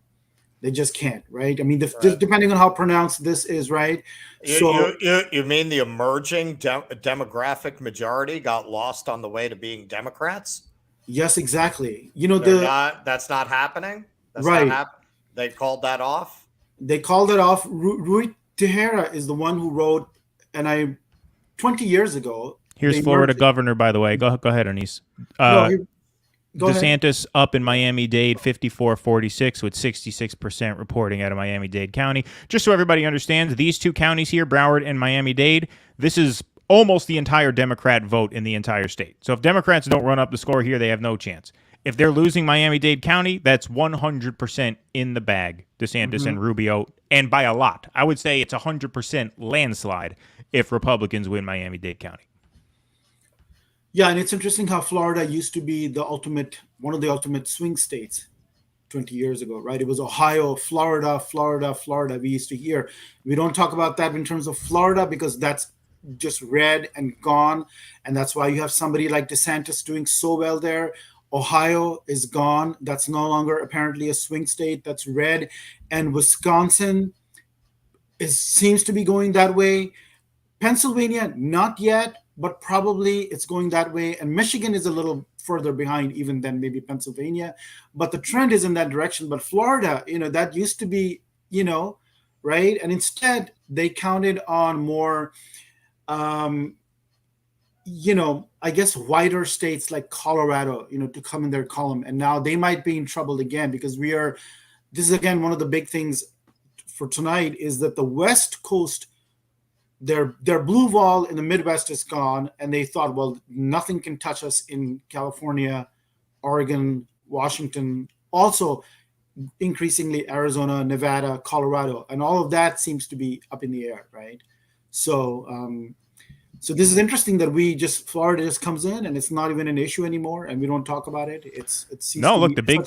They just can't, right? I mean, depending on how pronounced this is, right? You mean the emerging demographic majority got lost on the way to being Democrats? Yes, exactly. That's not happening. That's right. Not they called that off. They called it off. Rui Tejera is the one who wrote. And 20 years ago. Here's Florida governor, by the way. Go ahead, Anise. DeSantis up in Miami-Dade, 54-46, with 66% reporting out of Miami-Dade County. Just so everybody understands, these two counties here, Broward and Miami-Dade, this is almost the entire Democrat vote in the entire state. So if Democrats don't run up the score here, they have no chance. If they're losing Miami-Dade County, that's 100% in the bag, DeSantis and Rubio, and by a lot. I would say it's 100% landslide if Republicans win Miami-Dade County. Yeah, and it's interesting how Florida used to be one of the ultimate swing states 20 years ago, right? It was Ohio, Florida, we used to hear. We don't talk about that in terms of Florida because that's just red and gone, and that's why you have somebody like DeSantis doing so well there. Ohio is gone. That's no longer apparently a swing state. That's red. And Wisconsin seems to be going that way. Pennsylvania, not yet, but probably it's going that way. And Michigan is a little further behind even than maybe Pennsylvania. But the trend is in that direction. But Florida, that used to be, right? And instead, they counted on more I guess wider states like Colorado, to come in their column. And now they might be in trouble again because this is again, one of the big things for tonight is that the West Coast, their blue wall in the Midwest is gone. And they thought, well, nothing can touch us in California, Oregon, Washington, also increasingly Arizona, Nevada, Colorado. And all of that seems to be up in the air, right? So this is interesting that Florida just comes in and it's not even an issue anymore, and we don't talk about it. The big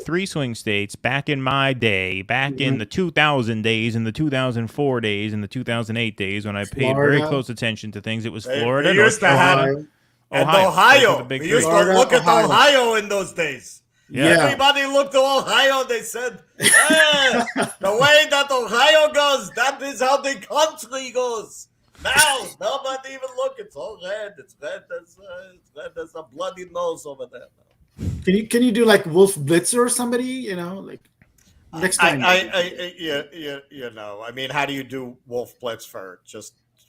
three swing states back in my day, in the 2000 days, in the 2004 days, in the 2008 days, when I paid very close attention to things, it was Florida, Ohio. We used to look at Ohio in those days. Yeah. Everybody looked to Ohio. They said, hey, the way that Ohio goes, that is how the country goes. Now, nobody even look. It's all red. It's red. There's a bloody nose over there. Can you do like Wolf Blitzer or somebody? Next time. I mean, how do you do Wolf Blitzer?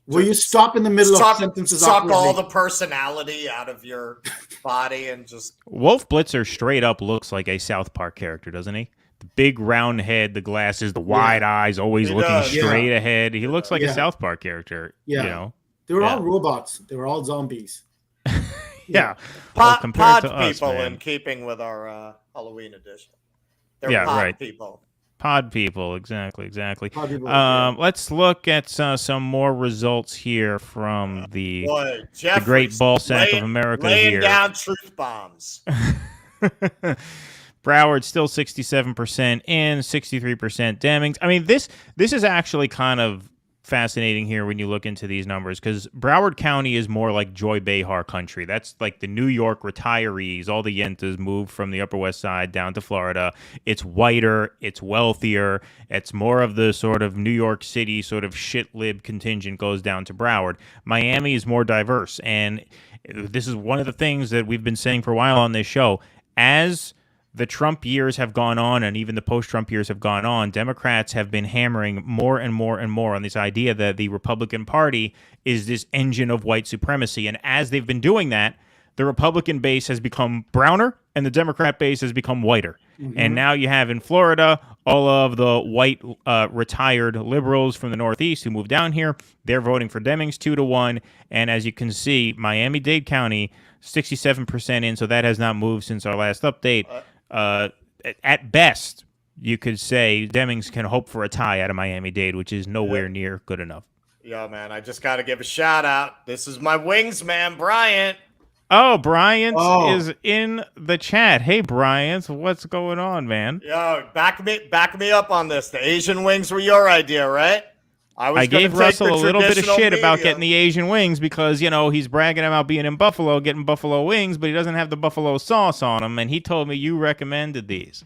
Will you stop in the middle of sentences? Suck all the personality out of your body and just. Wolf Blitzer straight up looks like a South Park character, doesn't he? The big round head, the glasses, the wide eyes, always looking straight ahead. He looks like a South Park character. Yeah. They were all robots. They were all zombies. Pod people in keeping with our Halloween edition. They're pod people. Pod people, exactly. Pod people, let's look at some more results here from the great ball sack of America laying down truth bombs. Broward still 67% in, 63% Demings. I mean, this is actually kind of fascinating here when you look into these numbers, because Broward County is more like Joy Behar country. That's like the New York retirees. All the Yentas moved from the Upper West Side down to Florida. It's whiter. It's wealthier. It's more of the sort of New York City sort of shit-lib contingent goes down to Broward. Miami is more diverse, and this is one of the things that we've been saying for a while on this show. As the Trump years have gone on, and even the post-Trump years have gone on, Democrats have been hammering more and more and more on this idea that the Republican Party is this engine of white supremacy. And as they've been doing that, the Republican base has become browner and the Democrat base has become whiter. Mm-hmm. And now you have in Florida all of the white retired liberals from the Northeast who moved down here. They're voting for Demings 2-1. And as you can see, Miami-Dade County, 67% in, so that has not moved since our last update. At best, you could say Demings can hope for a tie out of Miami-Dade, which is nowhere near good enough. Yo, man, I just got to give a shout out. This is my wings man, Bryant. Oh, Bryant is in the chat. Hey, Bryant, what's going on, man? Yo, back me up on this. The Asian wings were your idea, right? I gave Russell a little bit of shit about getting the Asian wings because, you know, he's bragging about being in Buffalo, getting buffalo wings, but he doesn't have the buffalo sauce on them, and he told me you recommended these.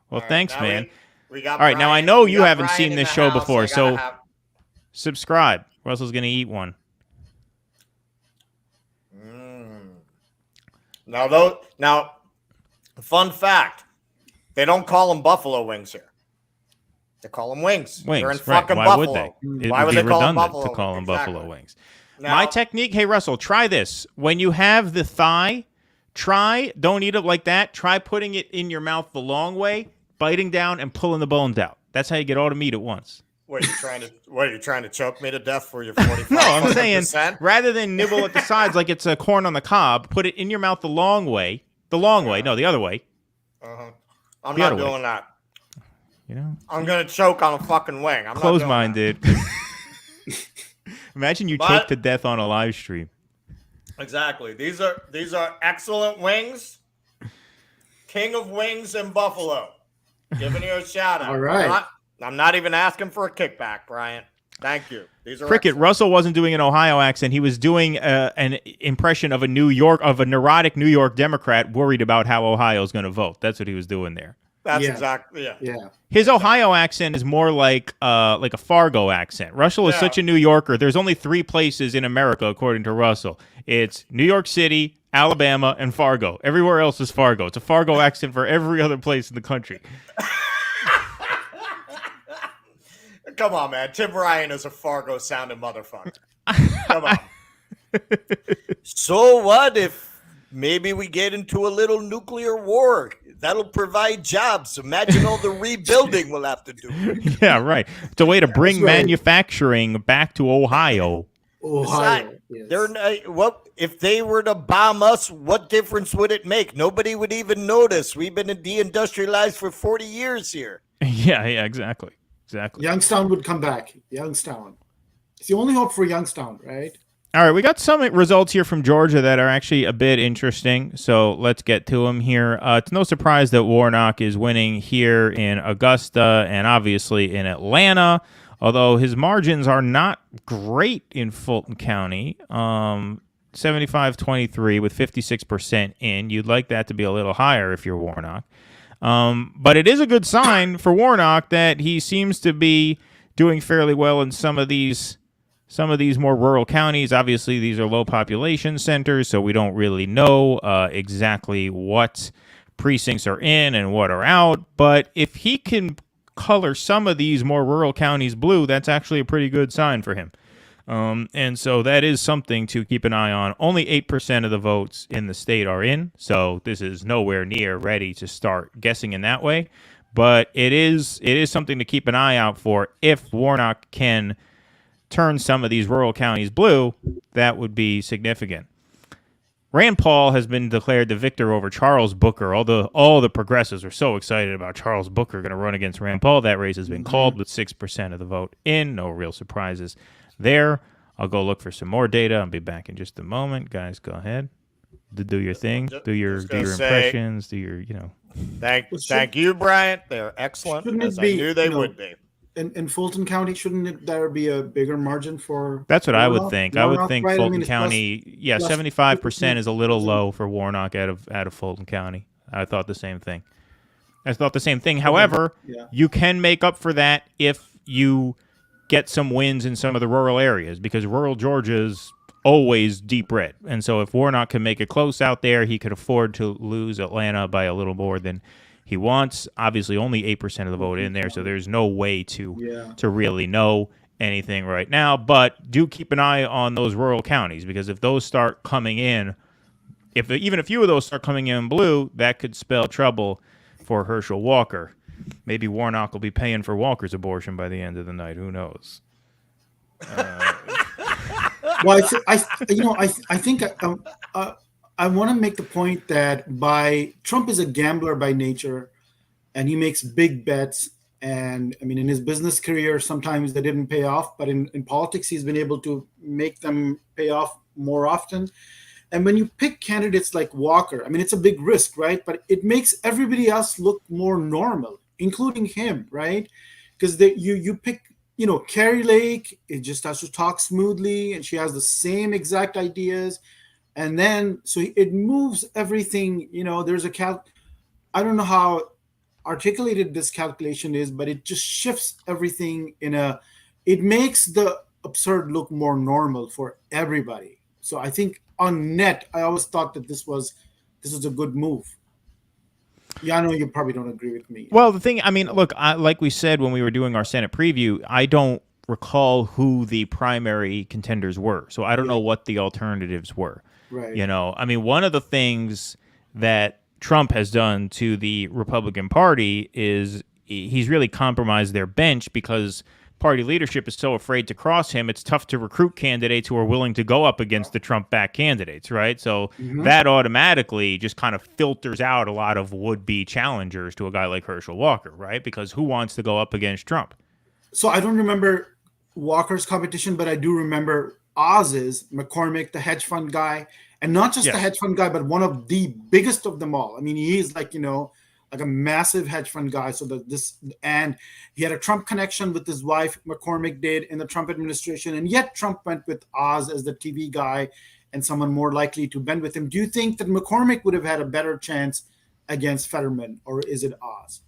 Well, thanks, man. We got all right, now I know you haven't Brian seen this show before, so subscribe. Russell's going to eat one. Now, fun fact, they don't call them buffalo wings here. They call them wings. They're in fucking Why Buffalo. Would they? Why would they call them Buffalo? To call them Buffalo wings. Now, my technique, hey, Russell, try this. When you have the thigh, don't eat it like that. Try putting it in your mouth the long way, biting down and pulling the bones out. That's how you get all the meat at once. What, are you trying to choke me to death for your 45%? No, I'm saying rather than nibble at the sides like it's a corn on the cob, put it in your mouth the long way. The long way. No, the other way. I'm not doing that. You know, I'm gonna choke on a fucking wing. I'm close-minded. Imagine you choke to death on a live stream. Exactly. These are excellent wings. King of wings in Buffalo. Giving you a shout out. All right. I'm not even asking for a kickback, Brian. Thank you. These are Cricket. excellent. Russell wasn't doing an Ohio accent. He was doing an impression of a neurotic New York Democrat worried about how Ohio is going to vote. That's what he was doing there. That's exactly Yeah. His Ohio accent is more like a Fargo accent. Russell is such a New Yorker. There's only 3 places in America, according to Russell. It's New York City, Alabama, and Fargo. Everywhere else is Fargo. It's a Fargo accent for every other place in the country. Come on, man. Tim Ryan is a Fargo-sounding motherfucker. Come on. So what if maybe we get into a little nuclear war? That'll provide jobs. Imagine all the rebuilding we'll have to do. Yeah, right. It's a way to bring manufacturing back to Ohio. Ohio. Yes. What if they were to bomb us? What difference would it make? Nobody would even notice. We've been deindustrialized for 40 years here. Yeah, exactly. Youngstown would come back. Youngstown. It's the only hope for Youngstown, right? All right, we got some results here from Georgia that are actually a bit interesting, so let's get to them here. It's no surprise that Warnock is winning here in Augusta and obviously in Atlanta, although his margins are not great in Fulton County, 75-23 with 56% in. You'd like that to be a little higher if you're Warnock. But it is a good sign for Warnock that he seems to be doing fairly well in some of these more rural counties. Obviously, these are low population centers, so we don't really know exactly what precincts are in and what are out. But if he can color some of these more rural counties blue, that's actually a pretty good sign for him. And so that is something to keep an eye on. Only 8% of the votes in the state are in, so this is nowhere near ready to start guessing in that way. But it is something to keep an eye out for. If Warnock can turn some of these rural counties blue, that would be significant. Rand Paul has been declared the victor over Charles Booker. All the progressives are so excited about Charles Booker going to run against Rand Paul. That race has been called with 6% of the vote in. No real surprises there. I'll go look for some more data. I'll be back in just a moment. Guys, go ahead. Do your thing. Do your impressions. Do your, Thank you, Bryant. They're excellent, as I knew they would be. in Fulton County, shouldn't there be a bigger margin for? That's what I would Warnock? think. I would Warnock, think right? Fulton It's County, plus 75% is a little 2%. low for Warnock out of Fulton County. I thought the same thing. However, Yeah. you can make up for that if you get some wins in some of the rural areas, because rural Georgia is always deep red. And so if Warnock can make it close out there, he could afford to lose Atlanta by a little more than he wants. Obviously, only 8% of the vote in there, so there's no way to really know anything right now. But do keep an eye on those rural counties, because if those start coming in, if even a few of those start coming in blue, that could spell trouble for Herschel Walker. Maybe Warnock will be paying for Walker's abortion by the end of the night. Who knows? Well, I think I want to make the point that Trump is a gambler by nature, and he makes big bets. And I mean, in his business career, sometimes they didn't pay off, but in politics, he's been able to make them pay off more often. And when you pick candidates like Walker, I mean, it's a big risk, right? But it makes everybody else look more normal, including him, right? Because you pick, Carrie Lake, it just has to talk smoothly, and she has the same exact ideas. And then, so it moves everything, there's I don't know how articulated this calculation is, but it just shifts everything it makes the absurd look more normal for everybody. So I think on net, I always thought that this was a good move. Yeah, I know you probably don't agree with me. Well, the thing, I mean, look, like we said when we were doing our Senate preview, I don't recall who the primary contenders were. So I don't know what the alternatives were. Right. I mean, one of the things that Trump has done to the Republican Party is he's really compromised their bench, because party leadership is so afraid to cross him. It's tough to recruit candidates who are willing to go up against the Trump-backed candidates, right? So that automatically just kind of filters out a lot of would-be challengers to a guy like Herschel Walker, right? Because who wants to go up against Trump? So I don't remember Walker's competition, but I do remember Oz's, McCormick, the hedge fund guy, and not just the hedge fund guy, but one of the biggest of them all. I mean, he is like a massive hedge fund guy. And he had a Trump connection with his wife, McCormick did, in the Trump administration. And yet Trump went with Oz as the TV guy and someone more likely to bend with him. Do you think that McCormick would have had a better chance against Fetterman, or is it Oz?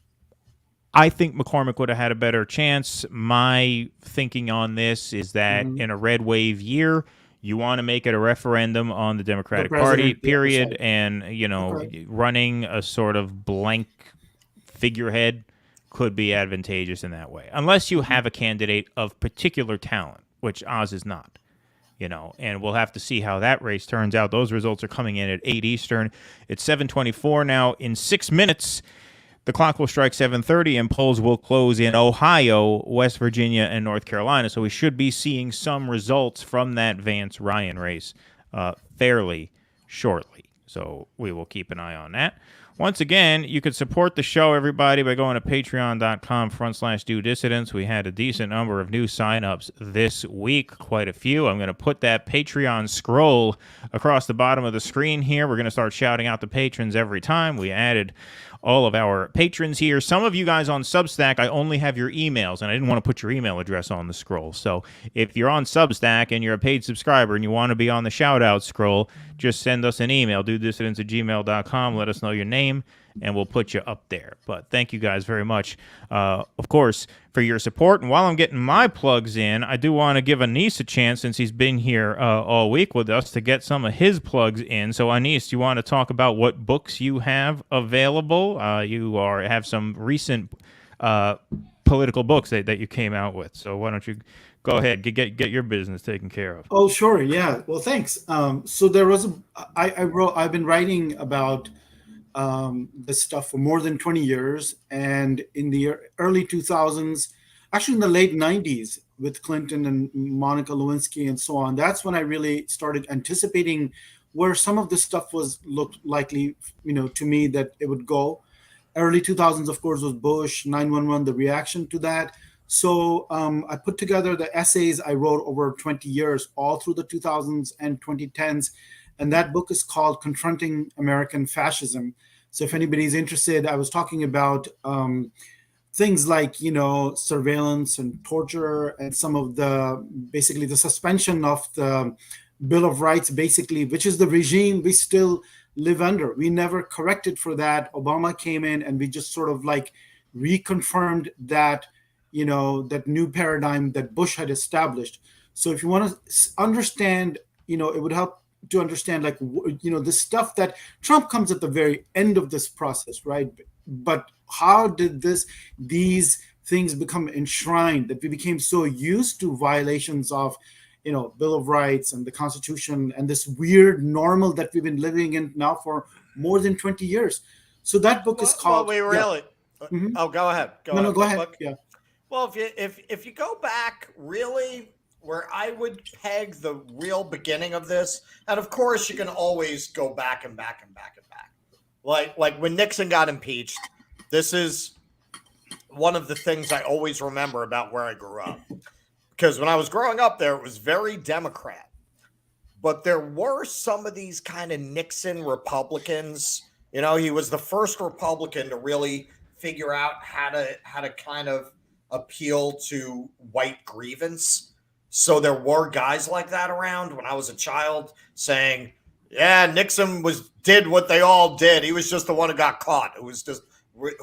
I think McCormick would have had a better chance. My thinking on this is that in a red wave year, you want to make it a referendum on the Democratic Party, period, and, running a sort of blank figurehead could be advantageous in that way, unless you have a candidate of particular talent, which Oz is not, and we'll have to see how that race turns out. Those results are coming in at 8 Eastern. It's 7:24 now. In 6 minutes, the clock will strike 7:30, and polls will close in Ohio, West Virginia, and North Carolina. So we should be seeing some results from that Vance-Ryan race fairly shortly. So we will keep an eye on that. Once again, you could support the show, everybody, by going to patreon.com/DoDissidents. We had a decent number of new signups this week, quite a few. I'm going to put that Patreon scroll across the bottom of the screen here. We're going to start shouting out the patrons every time. We added all of our patrons here. Some of you guys on Substack, I only have your emails, and I didn't want to put your email address on the scroll. So if you're on Substack and you're a paid subscriber and you want to be on the shout-out scroll, just send us an email, dodissidents@gmail.com. Let us know your name, and we'll put you up there. But thank you guys very much, of course, for your support. And while I'm getting my plugs in, I do want to give Anis a chance, since he's been here all week with us, to get some of his plugs in. So, Anis, you want to talk about what books you have available? You have some recent political books that you came out with. So why don't you go ahead, get your business taken care of? Oh, sure. Yeah. Well, thanks. So there was I've been writing about this stuff for more than 20 years. And in the early 2000s, actually in the late 90s with Clinton and Monica Lewinsky and so on, that's when I really started anticipating where some of this stuff looked likely, to me, that it would go. Early 2000s, of course, was Bush, 9/11, the reaction to that. So I put together the essays I wrote over 20 years, all through the 2000s and 2010s. And that book is called Confronting American Fascism. So if anybody's interested, I was talking about things like, surveillance and torture, and some of basically the suspension of the Bill of Rights, basically, which is the regime we still live under. We never corrected for that. Obama came in and we just sort of like reconfirmed that, that new paradigm that Bush had established. So if you want to understand, it would help to understand, like, the stuff that Trump comes at the very end of this process, right? But how did these things become enshrined, that we became so used to violations of, Bill of Rights and the Constitution, and this weird normal that we've been living in now for more than 20 years. So that book is called. Well, we really. Yeah. Mm-hmm. Oh, go ahead. No, go ahead. Yeah. Well, if you go back, really, where I would peg the real beginning of this, and of course you can always go back and back and back and back. Like when Nixon got impeached, this is one of the things I always remember about where I grew up. Because when I was growing up there, it was very Democrat. But there were some of these kind of Nixon Republicans. He was the first Republican to really figure out how to kind of appeal to white grievance. So there were guys like that around when I was a child saying, yeah, Nixon did what they all did. He was just the one who got caught. Who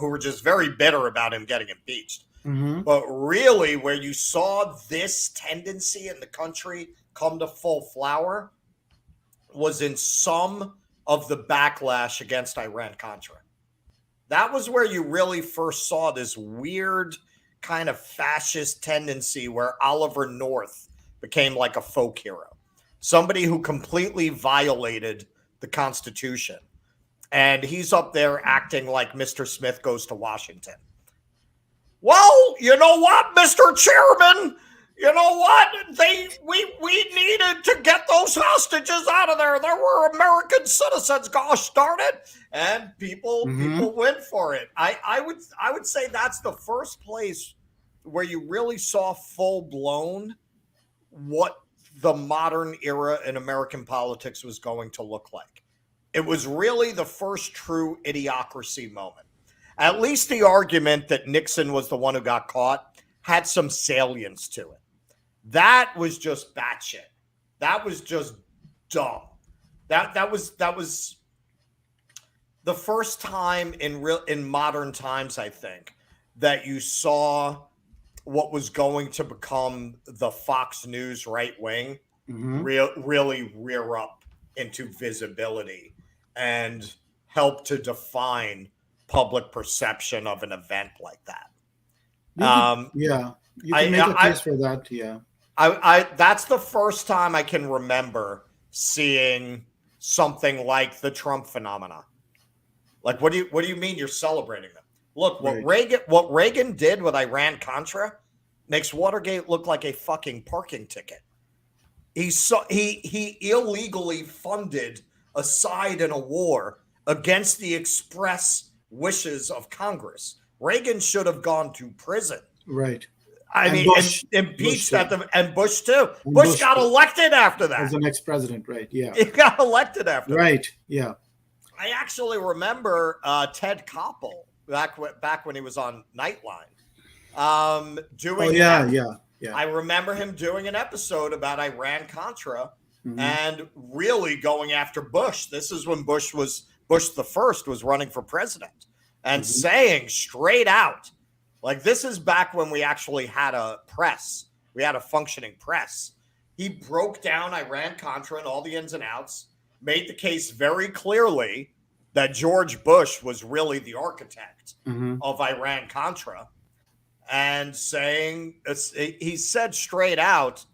were just very bitter about him getting impeached. Mm-hmm. But really, where you saw this tendency in the country come to full flower was in some of the backlash against Iran-Contra. That was where you really first saw this weird kind of fascist tendency where Oliver North became like a folk hero, somebody who completely violated the Constitution. And he's up there acting like Mr. Smith Goes to Washington. Well, you know what, Mr. Chairman? You know what? We needed to get those hostages out of there. There were American citizens, gosh darn it. And people went for it. I would say that's the first place where you really saw full blown what the modern era in American politics was going to look like. It was really the first true idiocracy moment. At least the argument that Nixon was the one who got caught had some salience to it. That was just batshit. That was just dumb. That was the first time in modern times, I think, that you saw what was going to become the Fox News right wing really rear up into visibility and help to define public perception of an event like that. You can make a case for that. Yeah, I that's the first time I can remember seeing something like the Trump phenomena. Like, what do you mean you're celebrating them? Look, what Reagan did with Iran-Contra makes Watergate look like a fucking parking ticket. He illegally funded a side in a war against the express wishes of Congress. Reagan should have gone to prison. Right. I mean, impeached at them, and Bush too. Bush got elected after that. As the next president, right? Yeah. He got elected after that. Right. Yeah. I actually remember Ted Koppel back when he was on Nightline. Doing Yeah. I remember him doing an episode about Iran-Contra and really going after Bush. This is when Bush the first was running for president and saying straight out, like, this is back when we actually had a press. We had a functioning press. He broke down Iran-Contra and all the ins and outs, made the case very clearly that George Bush was really the architect of Iran-Contra, and he said straight out,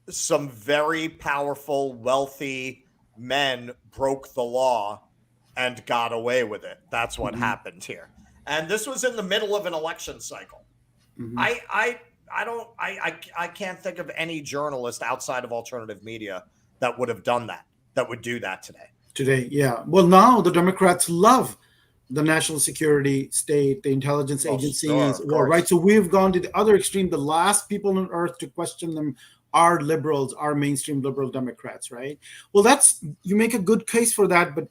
some very powerful, wealthy men broke the law and got away with it. That's what happened here. And this was in the middle of an election cycle. I can't think of any journalist outside of alternative media that would have done that would do that today. Yeah. Well, now the Democrats love the national security state, the intelligence agencies, right? So we've gone to the other extreme. The last people on earth to question them are liberals, are mainstream liberal Democrats, right? Well, you make a good case for that. But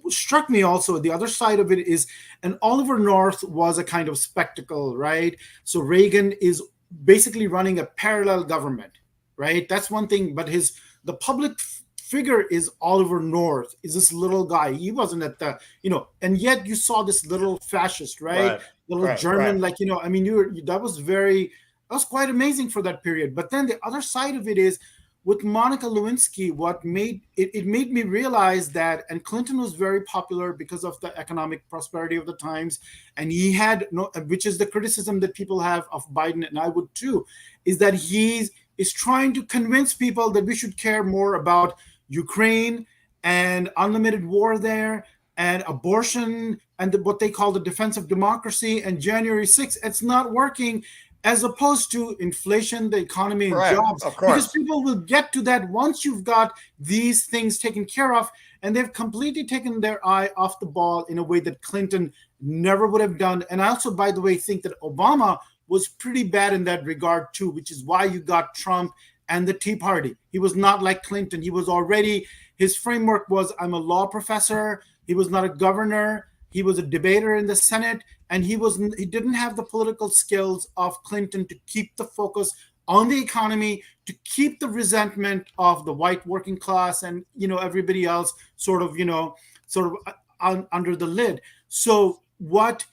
struck me also, the other side of it is, and Oliver North was a kind of spectacle, right? So Reagan is basically running a parallel government, right? That's one thing. But the public figure is Oliver North, is this little guy. He wasn't at the, and yet you saw this little fascist, right? Little German, like, I mean, that was quite amazing for that period. But then the other side of it is, with Monica Lewinsky, what made me realize that, and Clinton was very popular because of the economic prosperity of the times, and he had which is the criticism that people have of Biden, and I would too, is that he is trying to convince people that we should care more about Ukraine and unlimited war there, and abortion, and what they call the defense of democracy, and January 6th. It's not working. As opposed to inflation, the economy, and jobs. Of course. Because people will get to that once you've got these things taken care of, and they've completely taken their eye off the ball in a way that Clinton never would have done. And I also, by the way, think that Obama was pretty bad in that regard too, which is why you got Trump and the Tea Party. He was not like Clinton. He was already, his framework was, I'm a law professor. He was not a governor. He was a debater in the Senate, and he didn't have the political skills of Clinton to keep the focus on the economy, to keep the resentment of the white working class and everybody else sort of under the lid. So what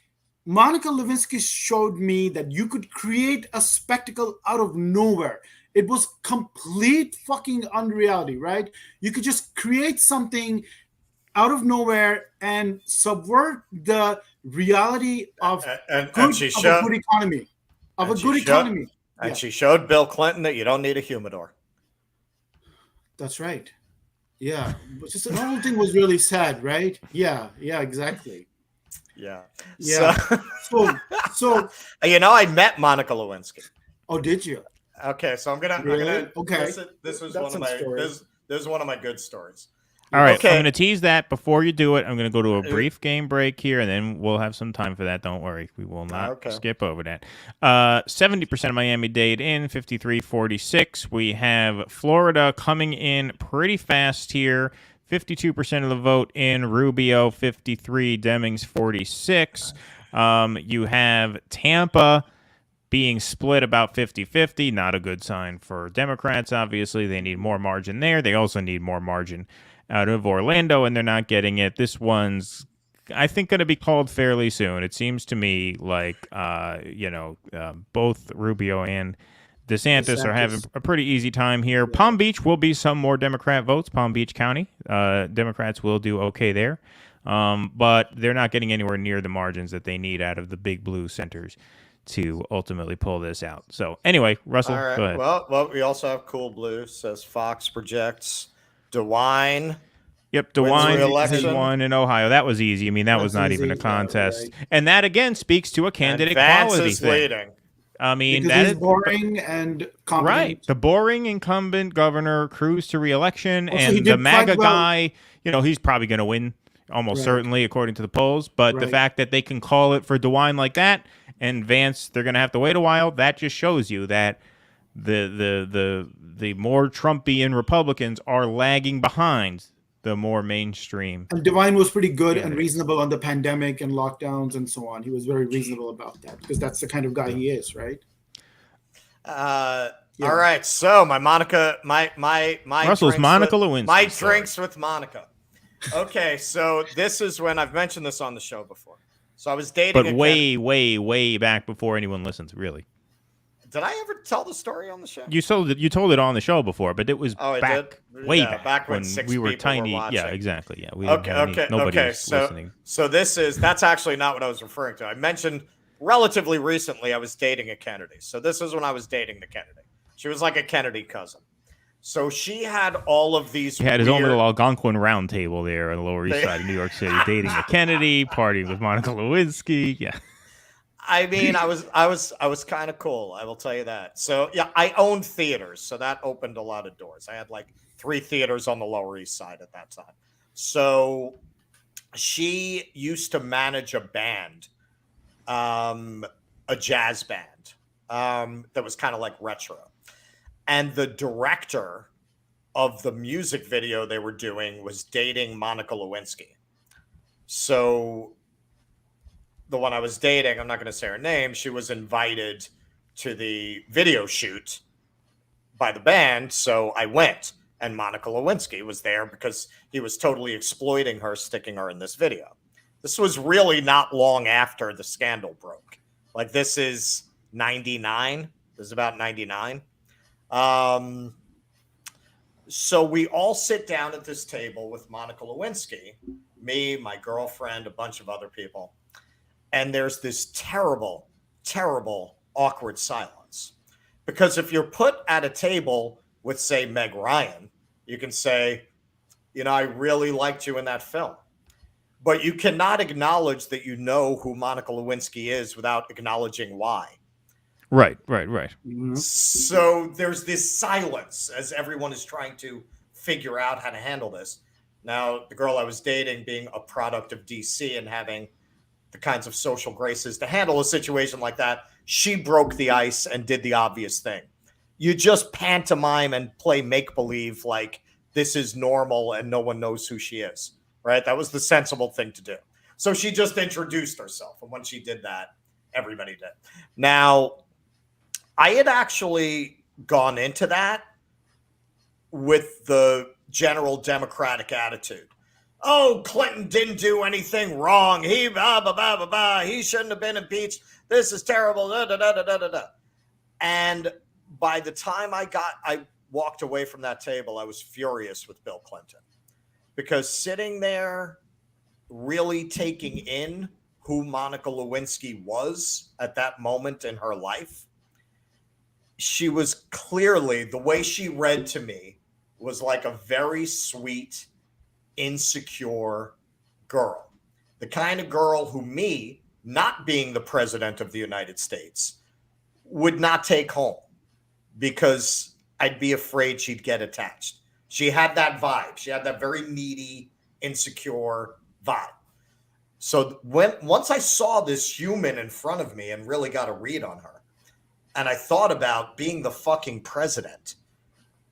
Monica Lewinsky showed me, that you could create a spectacle out of nowhere. It was complete fucking unreality, right? You could just create something out of nowhere and subvert the reality of a good economy. And she showed Bill Clinton that you don't need a humidor. That's right. Yeah. But just the whole thing was really sad, right? Yeah, exactly. Yeah. So I met Monica Lewinsky. Oh, did you? Okay, so I'm gonna okay. This was one of my good stories. All right, okay. I'm going to tease that before you do it. I'm going to go to a brief game break here, and then we'll have some time for that. Don't worry. We will not skip over that. 70% of Miami-Dade in, 53-46. We have Florida coming in pretty fast here. 52% of the vote in, Rubio 53, Demings 46. You have Tampa being split about 50-50. Not a good sign for Democrats, obviously. They need more margin there. They also need more margin out of Orlando, and they're not getting it. This one's, I think, going to be called fairly soon. It seems to me like, both Rubio and DeSantis are having a pretty easy time here. Yeah. Palm Beach will be some more Democrat votes. Palm Beach County, Democrats will do okay there, but they're not getting anywhere near the margins that they need out of the big blue centers to ultimately pull this out. So anyway, Russell, all right. Go ahead. Well, we also have Cool Blue, says Fox projects DeWine. Yep, DeWine has won in Ohio. That was easy. I mean, that was not even a contest. Right. And that, again, speaks to a candidate quality thing. Leading. I mean, because he's boring and competent. Right. The boring incumbent governor cruised to re-election, and the MAGA guy, he's probably going to win almost certainly, according to the polls. But the fact that they can call it for DeWine like that, and Vance, they're going to have to wait a while, that just shows you that the more Trumpian Republicans are lagging behind the more mainstream. And DeWine was pretty good and reasonable on the pandemic and lockdowns and so on. He was very reasonable about that because that's the kind of guy he is, right? All right. So my Russell's drinks Monica Lewinsky. My drinks with Monica. Okay, so this is when I've mentioned this on the show before. So I was dating, but way back before anyone listens, really. Did I ever tell the story on the show? You told it on the show before, but it was back when we were tiny. Yeah, exactly. Yeah, we nobody was listening. So that's actually not what I was referring to. I mentioned relatively recently I was dating a Kennedy. So this is when I was dating the Kennedy. She was like a Kennedy cousin. So she had all of these. He had his own little Algonquin round table there on the Lower East Side of New York City, dating a Kennedy, partying with Monica Lewinsky. Yeah. I mean, I was kind of cool, I will tell you that. So yeah, I owned theaters, so that opened a lot of doors. I had like 3 theaters on the Lower East Side at that time. So she used to manage a band, a jazz band, that was kind of like retro. And the director of the music video they were doing was dating Monica Lewinsky. So the one I was dating, I'm not going to say her name, she was invited to the video shoot by the band. So I went, and Monica Lewinsky was there because he was totally exploiting her, sticking her in this video. This was really not long after the scandal broke. Like, this is 99. This is about 99. So we all sit down at this table with Monica Lewinsky, me, my girlfriend, a bunch of other people. And there's this terrible, terrible, awkward silence. Because if you're put at a table with, say, Meg Ryan, you can say, you know, I really liked you in that film. But you cannot acknowledge that you know who Monica Lewinsky is without acknowledging why. Right. Mm-hmm. So there's this silence as everyone is trying to figure out how to handle this. Now, the girl I was dating, being a product of DC and having the kinds of social graces to handle a situation like that, she broke the ice and did the obvious thing. You just pantomime and play make-believe like this is normal and no one knows who she is, right? That was the sensible thing to do. So she just introduced herself. And when she did that, everybody did. Now, I had actually gone into that with the general Democratic attitude. Oh, Clinton didn't do anything wrong. He blah, blah, blah, blah, blah. He shouldn't have been impeached. This is terrible. Da, da, da, da, da, da. And by the time I walked away from that table, I was furious with Bill Clinton, because sitting there really taking in who Monica Lewinsky was at that moment in her life, she was clearly, the way she read to me was like a very sweet, insecure girl. The kind of girl who me, not being the president of the United States, would not take home because I'd be afraid she'd get attached. She had that vibe. She had that very needy, insecure vibe. So once I saw this human in front of me and really got a read on her, and I thought about being the fucking president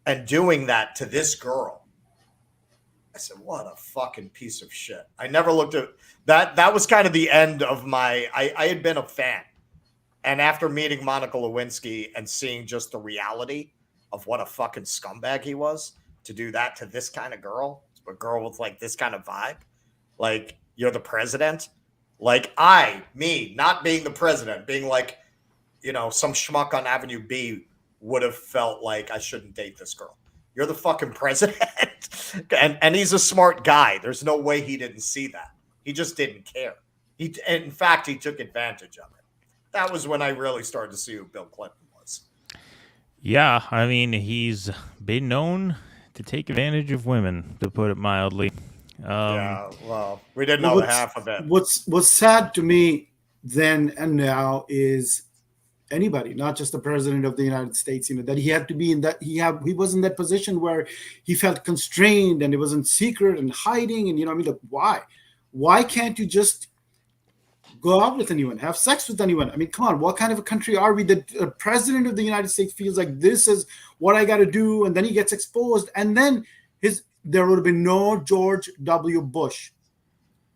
and doing that to this girl, I said, what a fucking piece of shit. I never looked at that. That was kind of the end of my, I had been a fan. And after meeting Monica Lewinsky and seeing just the reality of what a fucking scumbag he was, to do that to this kind of girl, a girl with like this kind of vibe, like, you're the president. Like, me not being the president, being like, you know, some schmuck on Avenue B would have felt like I shouldn't date this girl. You're the fucking president. and he's a smart guy. There's no way he didn't see that. He just didn't care. In fact, he took advantage of it. That was when I really started to see who Bill Clinton was. Yeah, I mean, he's been known to take advantage of women, to put it mildly. Yeah, well, we didn't know half of it. What's sad to me then and now is anybody, not just the president of the United States, you know, that he had to be in that, he was in that position where he felt constrained and it was in secret and hiding. And, you know, I mean, like, why can't you just go out with anyone, have sex with anyone? I mean, come on, what kind of a country are we that the president of the United States feels like this is what I got to do? And then he gets exposed. And then there would have been no George W. Bush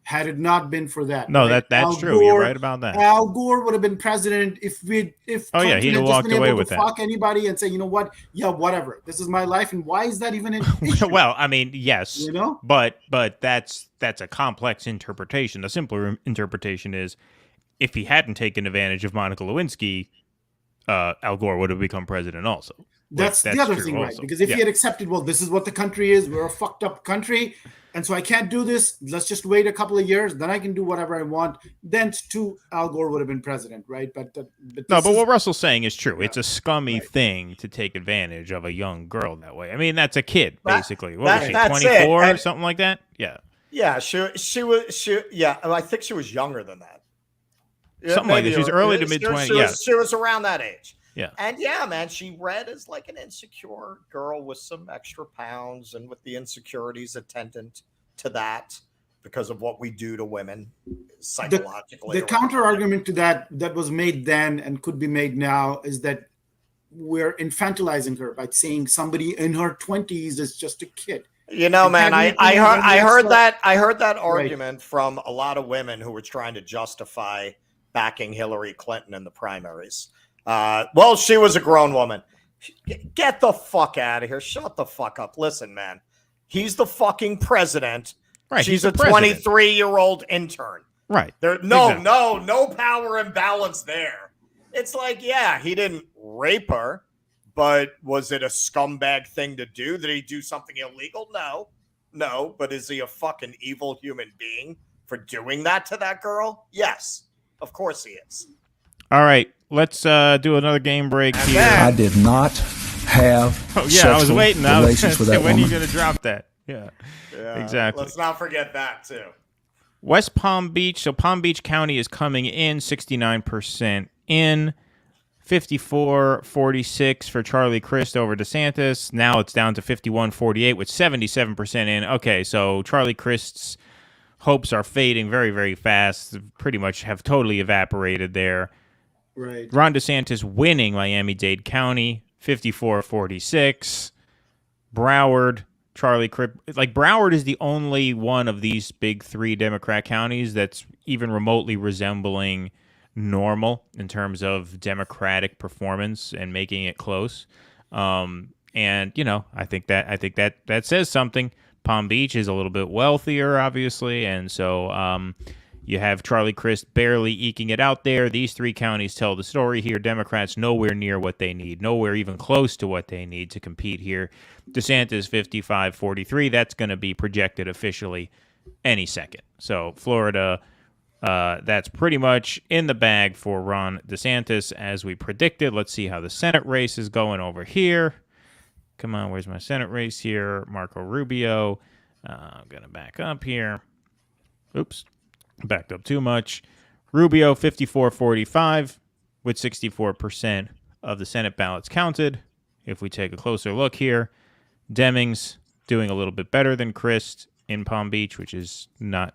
had it not been for that. No, right? that's true. You're right about that. Al Gore would have been president if he'd have just walked been away able with to that. fuck anybody and say, you know what? Yeah, whatever. This is my life, and why is that even an issue? Well, I mean, yes, You know? but that's a complex interpretation. The simpler interpretation is, if he hadn't taken advantage of Monica Lewinsky, Al Gore would have become president also. That's the other thing, right? Because if he had accepted, well, this is what the country is, we're a fucked up country, and so I can't do this, let's just wait a couple of years, then I can do whatever I want, then too, Al Gore would have been president, right? But what Russell's saying is true. Yeah. It's a scummy thing to take advantage of a young girl that way. I mean, that's a kid, basically. What was she, 24 or something like that? Yeah. Yeah, she was, yeah, I think she was younger than that. Something like that. She's early to mid-20s. Yeah. She was around that age. Yeah. And yeah, man, she read as like an insecure girl with some extra pounds and with the insecurities attendant to that because of what we do to women psychologically. The counter argument to that was made then and could be made now is that we're infantilizing her by saying somebody in her 20s is just a kid. You know, man, I heard that argument from a lot of women who were trying to justify backing Hillary Clinton in the primaries. Well, she was a grown woman. Get the fuck out of here. Shut the fuck up. Listen, man. He's the fucking president. Right. She's a 23-year-old intern. Right. No power imbalance there. It's like, yeah, he didn't rape her, but was it a scumbag thing to do? Did he do something illegal? No. But is he a fucking evil human being for doing that to that girl? Yes. Of course he is. All right. Let's do another game break And here. then- I did not have I was waiting. I was relations with say, that when are woman. you going to drop that? Yeah, exactly. Let's not forget that, too. West Palm Beach. So Palm Beach County is coming in 69% in, 54-46 for Charlie Crist over DeSantis. Now it's down to 51-48 with 77% in. Okay, so Charlie Crist's hopes are fading very, very fast. Pretty much have totally evaporated there. Right. Ron DeSantis winning Miami-Dade County, 54-46. Broward, Charlie Crist. Like, Broward is the only one of these big three Democrat counties that's even remotely resembling normal in terms of Democratic performance and making it close. And, you know, I think that says something. Palm Beach is a little bit wealthier, obviously, and so you have Charlie Crist barely eking it out there. These three counties tell the story here. Democrats nowhere near what they need, nowhere even close to what they need to compete here. DeSantis 55-43. That's going to be projected officially any second. So Florida, that's pretty much in the bag for Ron DeSantis as we predicted. Let's see how the Senate race is going over here. Come on, where's my Senate race here? Marco Rubio. I'm going to back up here. Oops, backed up too much. Rubio, 54-45, with 64% of the Senate ballots counted. If we take a closer look here, Demings doing a little bit better than Crist in Palm Beach, which is not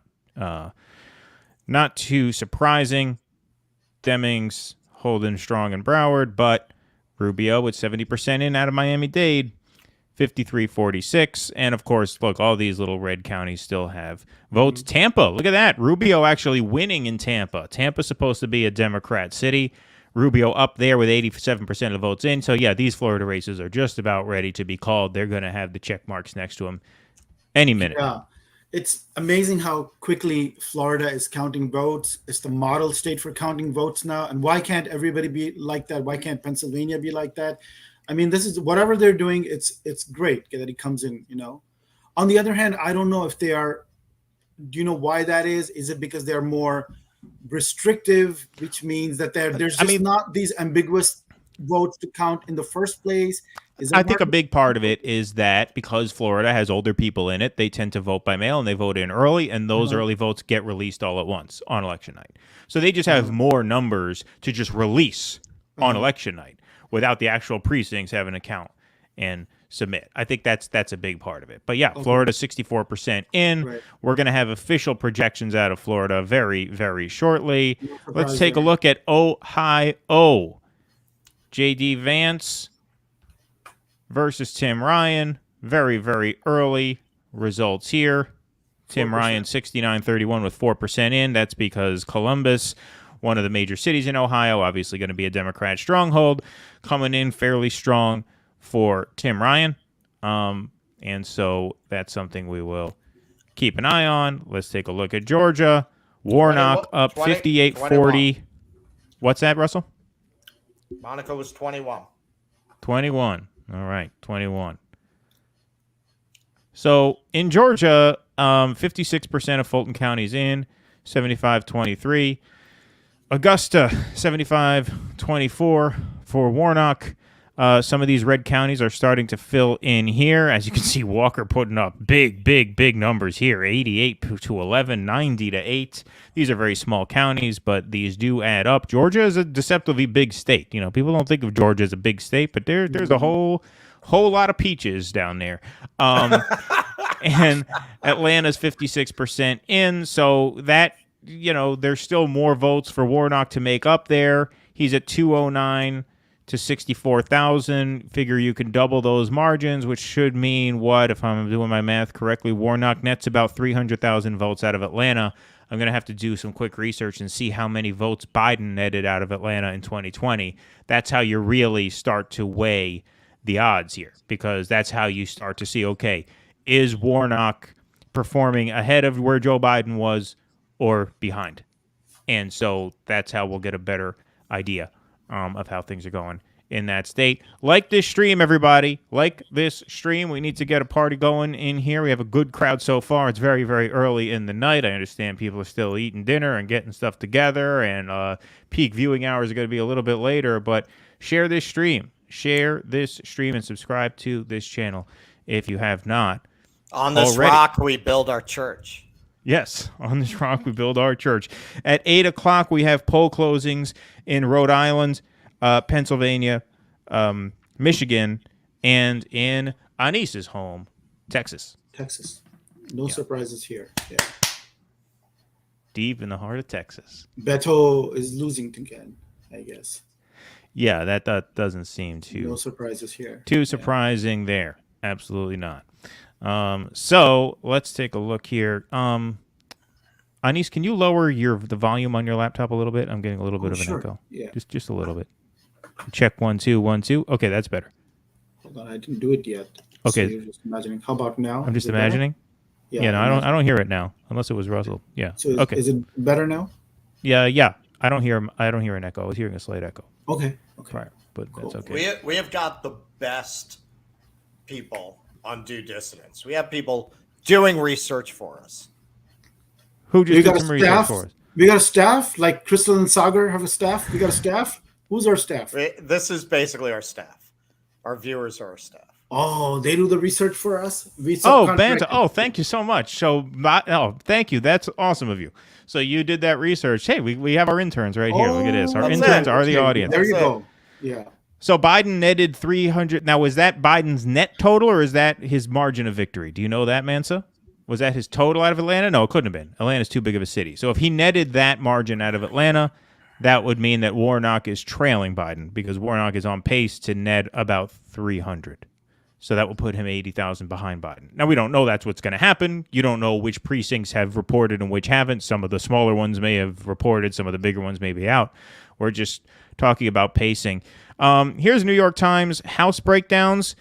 too surprising. Demings holding strong in Broward, but Rubio with 70% in out of Miami-Dade, 53-46. And, of course, look, all these little red counties still have votes. Tampa, look at that. Rubio actually winning in Tampa. Tampa's supposed to be a Democrat city. Rubio up there with 87% of the votes in. So, yeah, these Florida races are just about ready to be called. They're going to have the check marks next to them any minute. Yeah. It's amazing how quickly Florida is counting votes. It's the model state for counting votes now. And why can't everybody be like that? Why can't Pennsylvania be like that? I mean, this is whatever they're doing. It's great that it comes in, you know. On the other hand, I don't know if they are. Do you know why that is? Is it because they're more restrictive, which means that there's just not these ambiguous votes to count in the first place? I think a big part of it is that because Florida has older people in it, they tend to vote by mail and they vote in early, and those early votes get released all at once on election night. So they just have more numbers to just release on election night without the actual precincts having to count and submit. I think that's a big part of it. But yeah, Florida 64% in. Right. We're going to have official projections out of Florida very, very shortly. Let's take a look at Ohio. J.D. Vance versus Tim Ryan. Very, very early results here. 4%. Tim Ryan 69-31 with 4% in. That's because Columbus, one of the major cities in Ohio, obviously going to be a Democrat stronghold, coming in fairly strong for Tim Ryan. And so that's something we will keep an eye on. Let's take a look at Georgia. Warnock up 58-40. What's that, Russell? Monica was 21. 21. All right, 21. So in Georgia, 56% of Fulton County's in, 75-23. Augusta, 75-24 for Warnock. Some of these red counties are starting to fill in here. As you can see, Walker putting up big numbers here. 88-11, 90-8. These are very small counties, but these do add up. Georgia is a deceptively big state. You know, people don't think of Georgia as a big state, but there's a whole lot of peaches down there. And Atlanta's 56% in, so that, you know, there's still more votes for Warnock to make up there. He's at 209 to 64,000. Figure you can double those margins, which should mean what, if I'm doing my math correctly? Warnock nets about 300,000 votes out of Atlanta. I'm going to have to do some quick research and see how many votes Biden netted out of Atlanta in 2020. That's how you really start to weigh the odds here, because that's how you start to see, okay, is Warnock performing ahead of where Joe Biden was or behind? And so that's how we'll get a better idea of how things are going in that state. Like this stream, everybody. Like this stream. We need to get a party going in here. We have a good crowd so far. It's very, very early in the night. I understand people are still eating dinner and getting stuff together, and peak viewing hours are going to be a little bit later, but share this stream. Share this stream and subscribe to this channel if you have not. On this rock, we build our church. Yes, on this rock, we build our church. At 8 o'clock, we have poll closings in Rhode Island, Pennsylvania, Michigan, and in Anis's home, Texas. Texas. No surprises here. Yeah. Deep in the heart of Texas. Beto is losing again, I guess. Yeah, that doesn't seem no surprises here. Too surprising there. Absolutely not. So let's take a look here. Anis, can you lower the volume on your laptop a little bit? I'm getting a little bit of an echo. Yeah. Just a little bit. Check 1 2 1 2. Okay, that's better. Hold on, I didn't do it yet. Okay. So you're just imagining. How about now? I'm just imagining. Better? Yeah, no, I don't hear it now, unless it was Russell. Yeah. So okay. Is it better now? Yeah. I don't hear an echo. I was hearing a slight echo. Okay. Right, but cool. That's okay. We have got the best people on Due Dissidence. We have people doing research for us. Who just did some research for us? We got a staff, like Crystal and Sagar have a staff. We got a staff. Who's our staff? This is basically our staff. Our viewers are our staff. Oh, they do the research for us? Banta. Oh, thank you so much. So, thank you. That's awesome of you. So you did that research. Hey, we have our interns right here. Look at this. Our interns are the audience. There you go. Yeah. So Biden netted 300. Now, was that Biden's net total, or is that his margin of victory? Do you know that, Mansa? Was that his total out of Atlanta? No, it couldn't have been. Atlanta's too big of a city. So if he netted that margin out of Atlanta, that would mean that Warnock is trailing Biden, because Warnock is on pace to net about 300. So that will put him 80,000 behind Biden. Now, we don't know that's what's going to happen. You don't know which precincts have reported and which haven't. Some of the smaller ones may have reported. Some of the bigger ones may be out. We're just talking about pacing. Here's New York Times House breakdowns.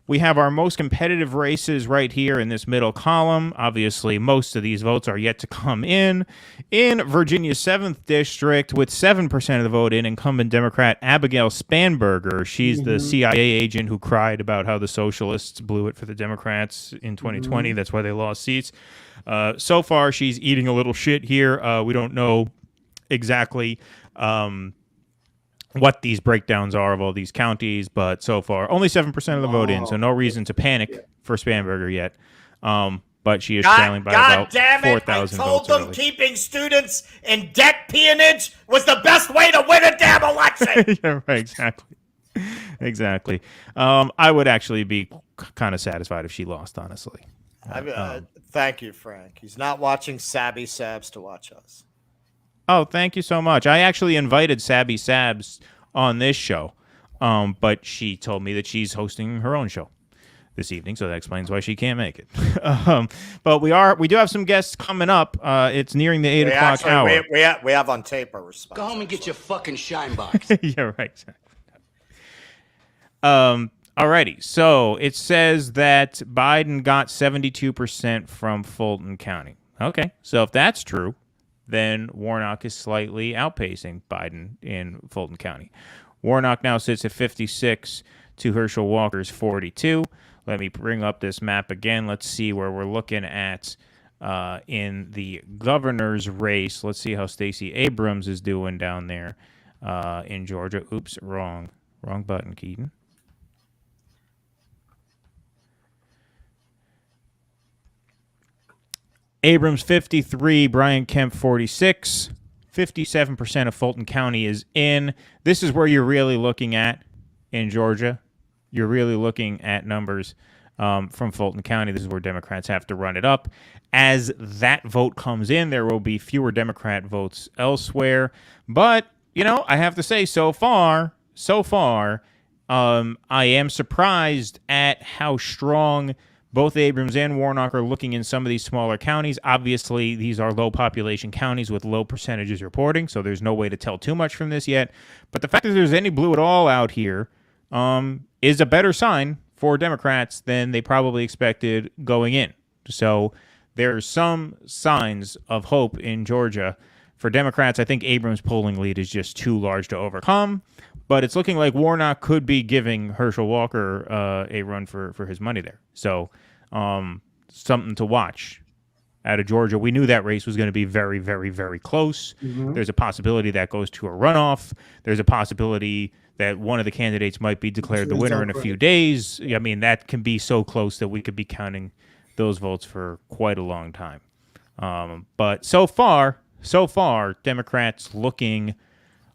We have our most competitive races right here in this middle column. Obviously, most of these votes are yet to come in. In Virginia's 7th District, with 7% of the vote in, incumbent Democrat Abigail Spanberger. She's the CIA agent who cried about how the socialists blew it for the Democrats in 2020. That's why they lost seats. So far, she's eating a little shit here. We don't know exactly what these breakdowns are of all these counties, but so far only 7% of the vote in, so no reason to panic for Spanberger yet. But she is trailing by about 4,000 votes. I told them keeping students in debt peonage was the best way to win a damn election. Yeah, right, exactly. I would actually be kind of satisfied if she lost, honestly. Thank you, Frank. He's not watching Sabby Sabs to watch us. Oh, thank you so much. I actually invited Sabby Sabs on this show, but she told me that she's hosting her own show this evening, so that explains why she can't make it. But we do have some guests coming up. It's nearing the 8 o'clock hour. We have on tape our response. Go home and get your fucking shine box. Yeah, right. Alrighty, so it says that Biden got 72% from Fulton County. Okay, so if that's true, then Warnock is slightly outpacing Biden in Fulton County. Warnock now sits at 56 to Herschel Walker's 42. Let me bring up this map again. Let's see where we're looking at in the governor's race. Let's see how Stacey Abrams is doing down there in Georgia. Oops, wrong button, Keaton. Abrams 53, Brian Kemp 46, 57% of Fulton County is in. This is where you're really looking at in Georgia. You're really looking at numbers from Fulton County. This is where Democrats have to run it up. As that vote comes in, there will be fewer Democrat votes elsewhere. But, I have to say, so far, so far, I am surprised at how strong both Abrams and Warnock are looking in some of these smaller counties. Obviously, these are low population counties with low percentages reporting, so there's no way to tell too much from this yet. But the fact that there's any blue at all out here is a better sign for Democrats than they probably expected going in. So there's some signs of hope in Georgia. For Democrats, I think Abrams' polling lead is just too large to overcome. But it's looking like Warnock could be giving Herschel Walker a run for his money there. So something to watch out of Georgia. We knew that race was going to be very, very, very close. Mm-hmm. There's a possibility that goes to a runoff. There's a possibility that one of the candidates might be declared the winner in a few days. I mean, that can be so close that we could be counting those votes for quite a long time. But so far, Democrats looking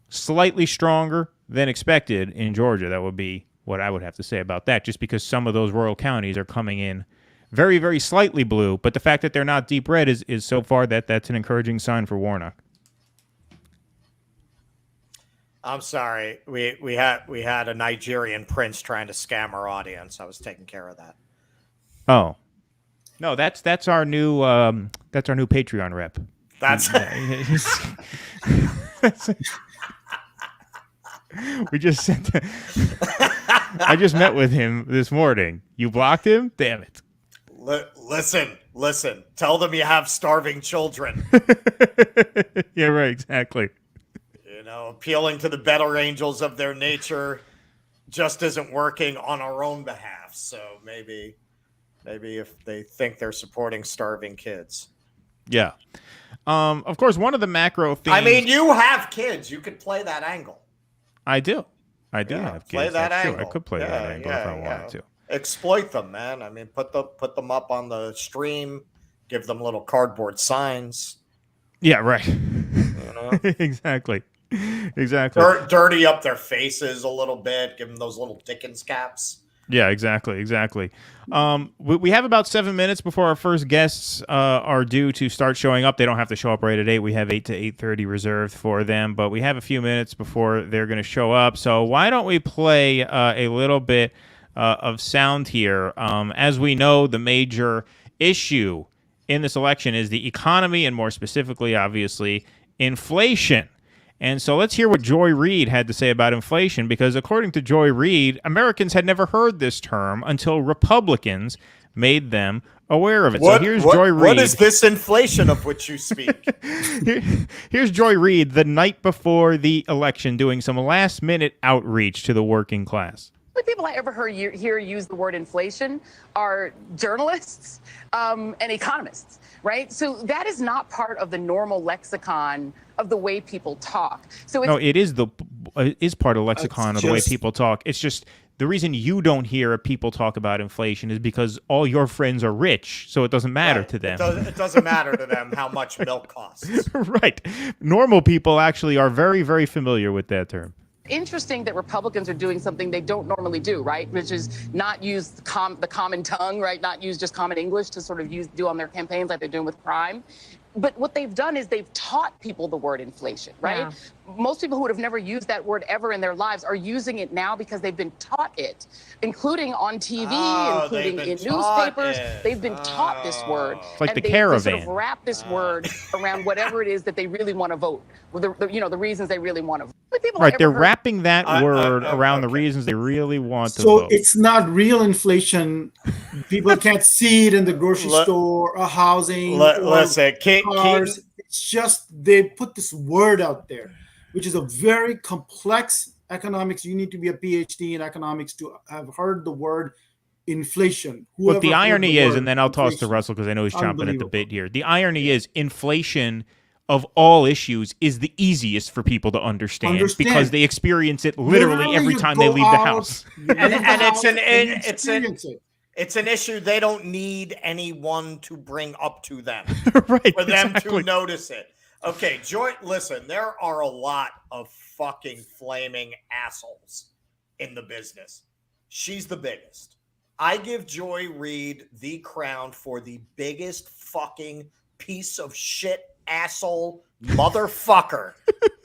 slightly stronger than expected in Georgia. That would be what I would have to say about that, just because some of those rural counties are coming in very, very slightly blue. But the fact that they're not deep red is so far that's an encouraging sign for Warnock. I'm sorry. We had a Nigerian prince trying to scam our audience. I was taking care of that. Oh. No, that's our new Patreon rep. That's we just sent. I just met with him this morning. You blocked him? Damn it! Listen. Tell them you have starving children. Yeah, right. Exactly. You know, appealing to the better angels of their nature just isn't working on our own behalf. So maybe if they think they're supporting starving kids. Yeah. Of course, one of the macro things. I mean, you have kids. You could play that angle. I do have kids. Play that angle. True. I could play that angle if I wanted to. Exploit them, man. I mean, put them up on the stream. Give them little cardboard signs. Yeah, right. You know? Exactly. Dirty up their faces a little bit. Give them those little Dickens caps. Yeah, exactly. We have about 7 minutes before our first guests are due to start showing up. They don't have to show up right at 8. We have 8 to 8:30 reserved for them, but we have a few minutes before they're going to show up. So why don't we play a little bit of sound here? As we know, the major issue in this election is the economy, and more specifically, obviously, inflation. And so let's hear what Joy Reid had to say about inflation, because according to Joy Reid, Americans had never heard this term until Republicans made them aware of it. So here's Joy Reid. What is this inflation of which you speak? Here's Joy Reid the night before the election doing some last-minute outreach to the working class. The people I ever hear use the word inflation are journalists and economists, right? So that is not part of the normal lexicon of the way people talk. So it is part of the lexicon of the way people talk. It's just the reason you don't hear people talk about inflation is because all your friends are rich, so it doesn't matter to them. It doesn't matter to them how much milk costs. Right. Normal people actually are very, very familiar with that term. Interesting that Republicans are doing something they don't normally do, right? Which is not use the common tongue, right? Not use just common English to sort of do on their campaigns like they're doing with crime. But what they've done is they've taught people the word inflation, right? Yeah. Most people who would have never used that word ever in their lives are using it now because they've been taught it, including on TV, including in newspapers. They've been taught this word. It's like and the they caravan. sort of wrap this word around whatever it is that they really want to vote, the reasons they really want to vote. Right, they're wrapping that word around the reasons they really want to vote. So it's not real inflation. People can't see it in the grocery store or housing listen, cars. It's just they put this word out there, which is a very complex economics. You need to be a PhD in economics to have heard the word inflation. What the irony is, and then I'll toss to Russell because I know he's chomping at the bit here. The irony is inflation of all issues is the easiest for people to understand because they experience it literally every time they leave the house. It's an issue they don't need anyone to bring up to them right, for them to notice it. Okay, Joy, listen, there are a lot of fucking flaming assholes in the business. She's the biggest. I give Joy Reid the crown for the biggest fucking piece of shit asshole motherfucker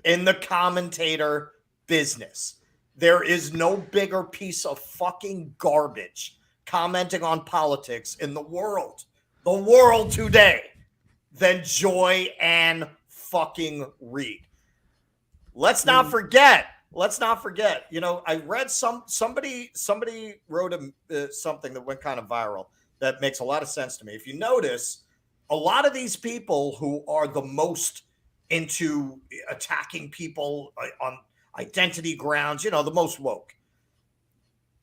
in the commentator business. There is no bigger piece of fucking garbage commenting on politics in the world today, than Joy Ann fucking Reid. Let's not forget. You know, I read somebody wrote something that went kind of viral that makes a lot of sense to me. If you notice, a lot of these people who are the most into attacking people on identity grounds, you know, the most woke,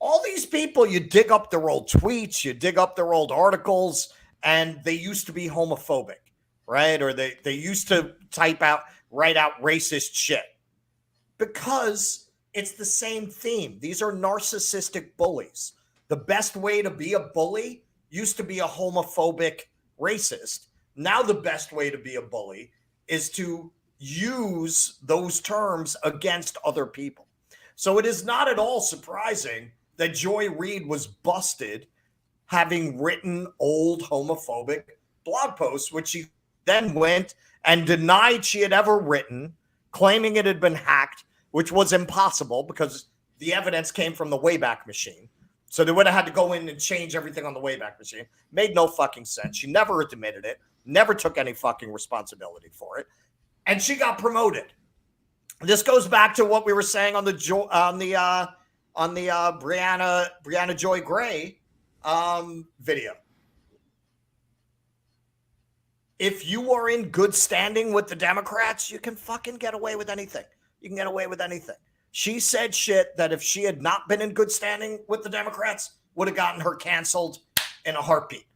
all these people, you dig up their old tweets, you dig up their old articles, and they used to be homophobic, right? Or they used to write out racist shit, because it's the same theme. These are narcissistic bullies. The best way to be a bully used to be a homophobic racist. Now the best way to be a bully is to use those terms against other people. So it is not at all surprising that Joy Reid was busted having written old homophobic blog posts, which she then went and denied she had ever written, claiming it had been hacked, which was impossible because the evidence came from the Wayback Machine. So they would have had to go in and change everything on the Wayback Machine. Made no fucking sense. She never admitted it, never took any fucking responsibility for it. And she got promoted. This goes back to what we were saying on the Brianna Joy Gray video. If you are in good standing with the Democrats, you can fucking get away with anything. You can get away with anything. She said shit that if she had not been in good standing with the Democrats, would have gotten her canceled in a heartbeat.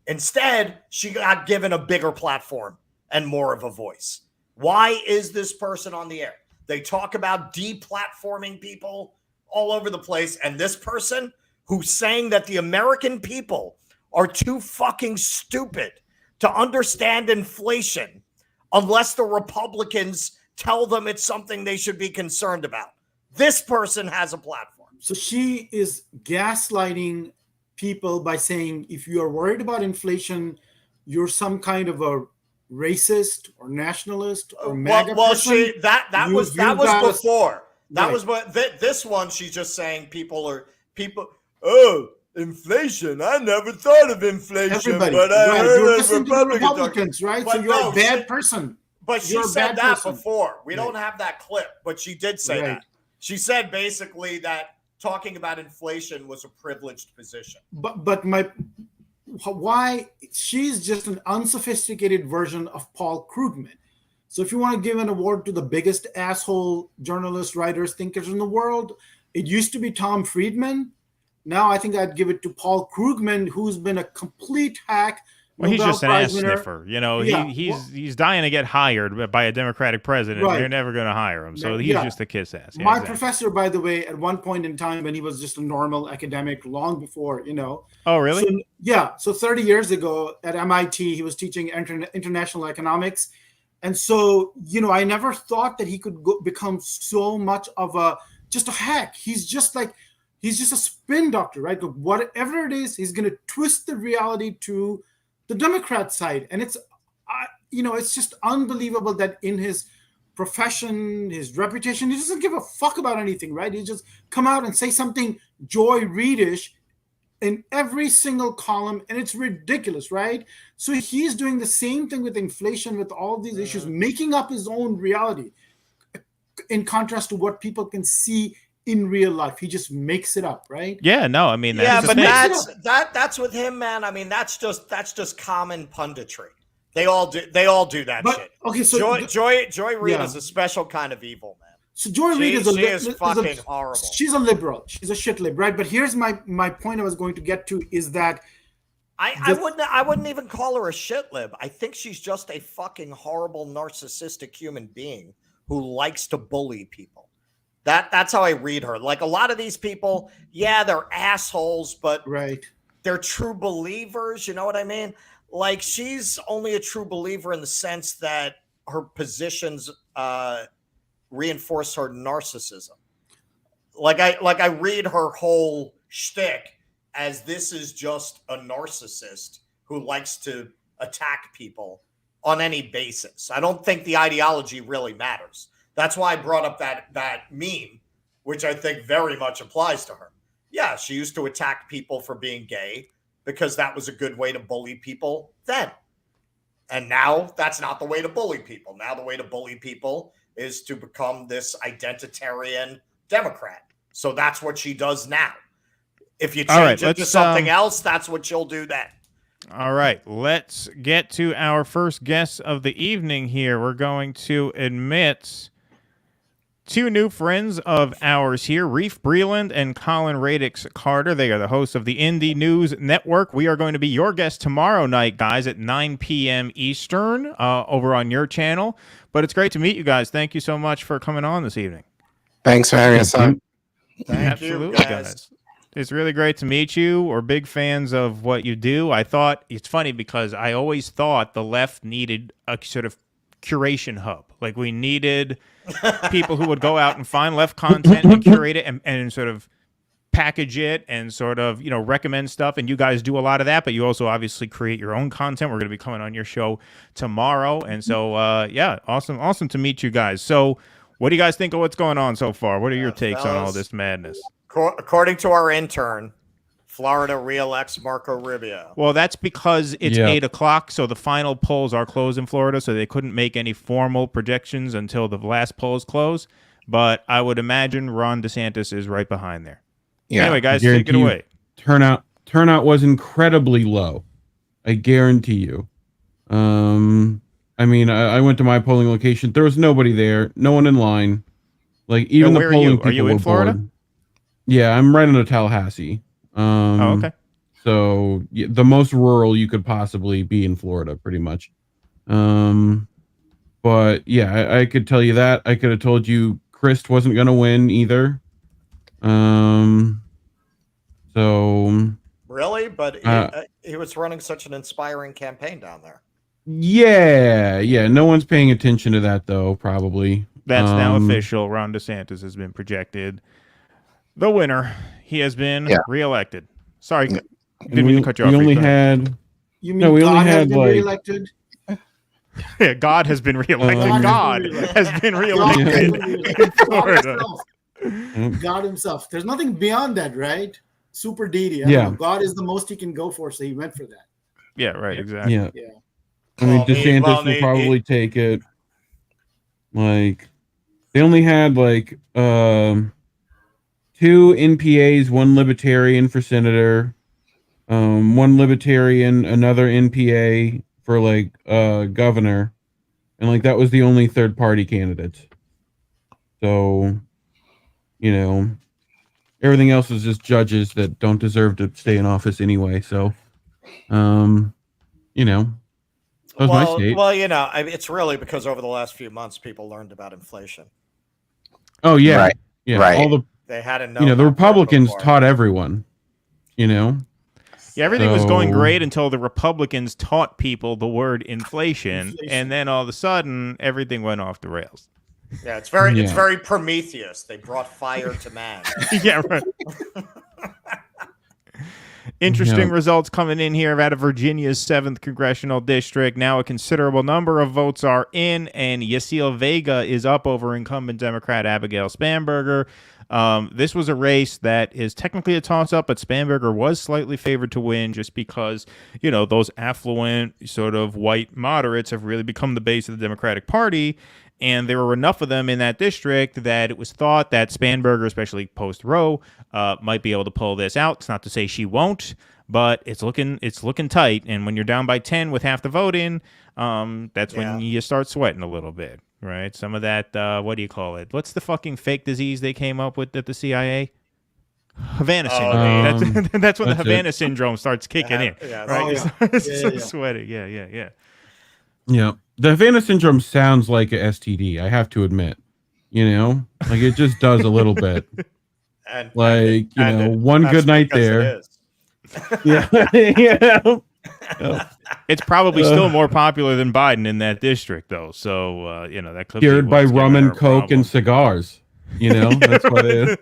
Instead, she got given a bigger platform and more of a voice. Why is this person on the air? They talk about deplatforming people all over the place. And this person who's saying that the American people are too fucking stupid to understand inflation unless the Republicans tell them it's something they should be concerned about. This person has a platform. So she is gaslighting people by saying, if you are worried about inflation, you're some kind of a racist or nationalist or MAGA person. That was before. That was what this one. She's just saying people. Oh, inflation! I never thought of inflation, Everybody, but I heard of Republicans, right? But so you're a bad person. But she said that before. We don't have that clip, but she did say that. She said basically that talking about inflation was a privileged position. But why she's just an unsophisticated version of Paul Krugman. So if you want to give an award to the biggest asshole journalists, writers, thinkers in the world, it used to be Tom Friedman. Now I think I'd give it to Paul Krugman, who's been a complete hack. Well, he's just an ass sniffer. You know, he's dying to get hired by a Democratic president. Right. They're never going to hire him. So he's just a kiss ass. Yeah, My professor, by the way, at one point in time when he was just a normal academic, long before, you know. Oh, really? So 30 years ago at MIT, he was teaching international economics. And so, you know, I never thought that he could become so much of just a hack. He's just a spin doctor, right? Whatever it is, he's going to twist the reality to the Democrat side. And it's just unbelievable that in his profession, his reputation, he doesn't give a fuck about anything, right? He just come out and say something Joy Reid-ish in every single column, and it's ridiculous, right? So he's doing the same thing with inflation, with all these issues, making up his own reality in contrast to what people can see in real life. He just makes it up, right? Yeah, no, I mean, but that's with him, man. I mean, that's just common punditry. They all do that shit. Okay, so Joy Reid is a special kind of evil, man. So Joy Reid is fucking horrible. She's a liberal. She's a shit lib, right? But here's my point I was going to get to is that I wouldn't even call her a shit lib. I think she's just a fucking horrible, narcissistic human being who likes to bully people. That's how I read her. Like a lot of these people, yeah, they're assholes, but they're true believers. You know what I mean? Like she's only a true believer in the sense that her positions reinforce her narcissism. Like I read her whole shtick as this is just a narcissist who likes to attack people on any basis. I don't think the ideology really matters. That's why I brought up that meme which I think very much applies to her. Yeah, she used to attack people for being gay because that was a good way to bully people then. And now that's not the way to bully people. Now the way to bully people is to become this identitarian Democrat. So that's what she does now. If you change it to something else, that's what she'll do then. All right, let's get to our first guest of the evening here. We're going to admit two new friends of ours here, Reef Breland and Colin Radix Carter. They are the hosts of the Indie News Network. We are going to be your guest tomorrow night, guys, at 9 p.m. Eastern over on your channel. But it's great to meet you guys. Thank you so much for coming on this evening. Thanks for having us on. Thank you, guys. It's really great to meet you. We're big fans of what you do. I thought it's funny because I always thought the left needed a sort of curation hub. Like we needed people who would go out and find left content and curate it and sort of package it and sort of, recommend stuff. And you guys do a lot of that, but you also obviously create your own content. We're going to be coming on your show tomorrow. And so, awesome to meet you guys. So what do you guys think of what's going on so far? What are your takes on all this madness? According to our intern, Florida reelects Marco Rubio. Well, that's because it's 8 o'clock, so the final polls are closed in Florida, so they couldn't make any formal projections until the last polls close. But I would imagine Ron DeSantis is right behind there. Yeah. Anyway, guys, take it away. Turnout was incredibly low. I guarantee you. I went to my polling location. There was nobody there. No one in line. Like even the polling people. Are you in Florida? Bored. Yeah, I'm right into Tallahassee. Okay. So the most rural you could possibly be in Florida, pretty much. But yeah, I could tell you that. I could have told you Christ wasn't going to win either. So really, but he was running such an inspiring campaign down there. Yeah. No one's paying attention to that though. Probably. That's now official. Ron DeSantis has been projected the winner. He has been reelected. Sorry, didn't mean to cut you off. You mean God has been reelected? Yeah, God has been reelected. God has been reelected in Florida. God himself. There's nothing beyond that, right? Super deity. God is the most he can go for, so he went for that. Yeah, right, exactly. Yeah. I mean, DeSantis will probably take it. Like, they only had two NPAs, one libertarian for senator, one libertarian, another NPA for governor, and that was the only third party candidates. So, everything else is just judges that don't deserve to stay in office anyway. So, that was my state. Well, it's really because over the last few months, people learned about inflation. Oh yeah, right. Yeah, right. They hadn't known. The Republicans taught everyone. Yeah, everything was going great until the Republicans taught people the word inflation, and then all of a sudden, everything went off the rails. Yeah, it's very Prometheus. They brought fire to man. Yeah, right. Interesting results coming in here out of Virginia's 7th congressional district. Now a considerable number of votes are in, and Yasiel Vega is up over incumbent Democrat Abigail Spanberger. This was a race that is technically a toss-up, but Spanberger was slightly favored to win just because, those affluent sort of white moderates have really become the base of the Democratic Party. And there were enough of them in that district that it was thought that Spanberger, especially post-Roe, might be able to pull this out. It's not to say she won't, but it's looking tight. And when you're down by 10 with half the vote in, that's when you start sweating a little bit, right? Some of that, what do you call it? What's the fucking fake disease they came up with at the CIA? Havana syndrome. That's when the Havana syndrome starts kicking in, right? Sweating. Yeah. Yeah. The Havana syndrome sounds like a STD, I have to admit. It just does a little bit. One good night there. Yeah. It's probably still more popular than Biden in that district, though. So, that could cured be by rum and coke problem. and cigars. That's what it is.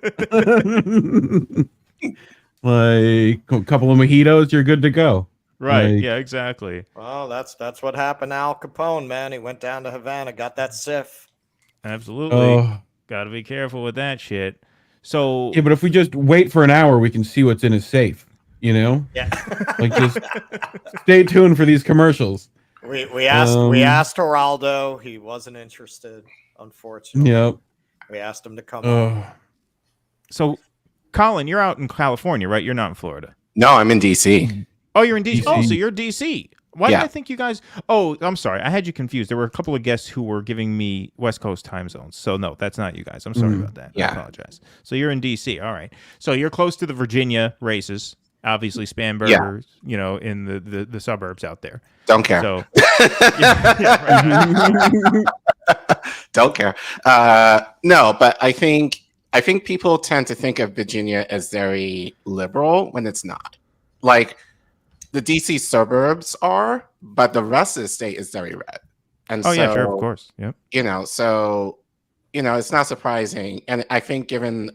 A couple of mojitos, you're good to go. Right. Yeah, exactly. Well, that's what happened to Al Capone, man. He went down to Havana, got that sif. Absolutely. Got to be careful with that shit. So yeah, but if we just wait for an hour, we can see what's in his safe. You know, Yeah. like just stay tuned for these commercials. We asked Geraldo. He wasn't interested, unfortunately. Yep. We asked him to come on. So, Colin, you're out in California, right? You're not in Florida. No, I'm in DC. Oh, you're in DC. Oh, so you're DC. Why did I think you guys? Oh, I'm sorry. I had you confused. There were a couple of guests who were giving me West Coast time zones. So no, that's not you guys. I'm sorry about that. Yeah. I apologize. So you're in DC. All right. So you're close to the Virginia races. Obviously, Spanberger, you know, in the suburbs out there. Don't care. So, don't care. No, but I think people tend to think of Virginia as very liberal when it's not. Like the DC suburbs are, but the rest of the state is very red. And yeah, sure, of course. Yep. You know, so it's not surprising. And I think given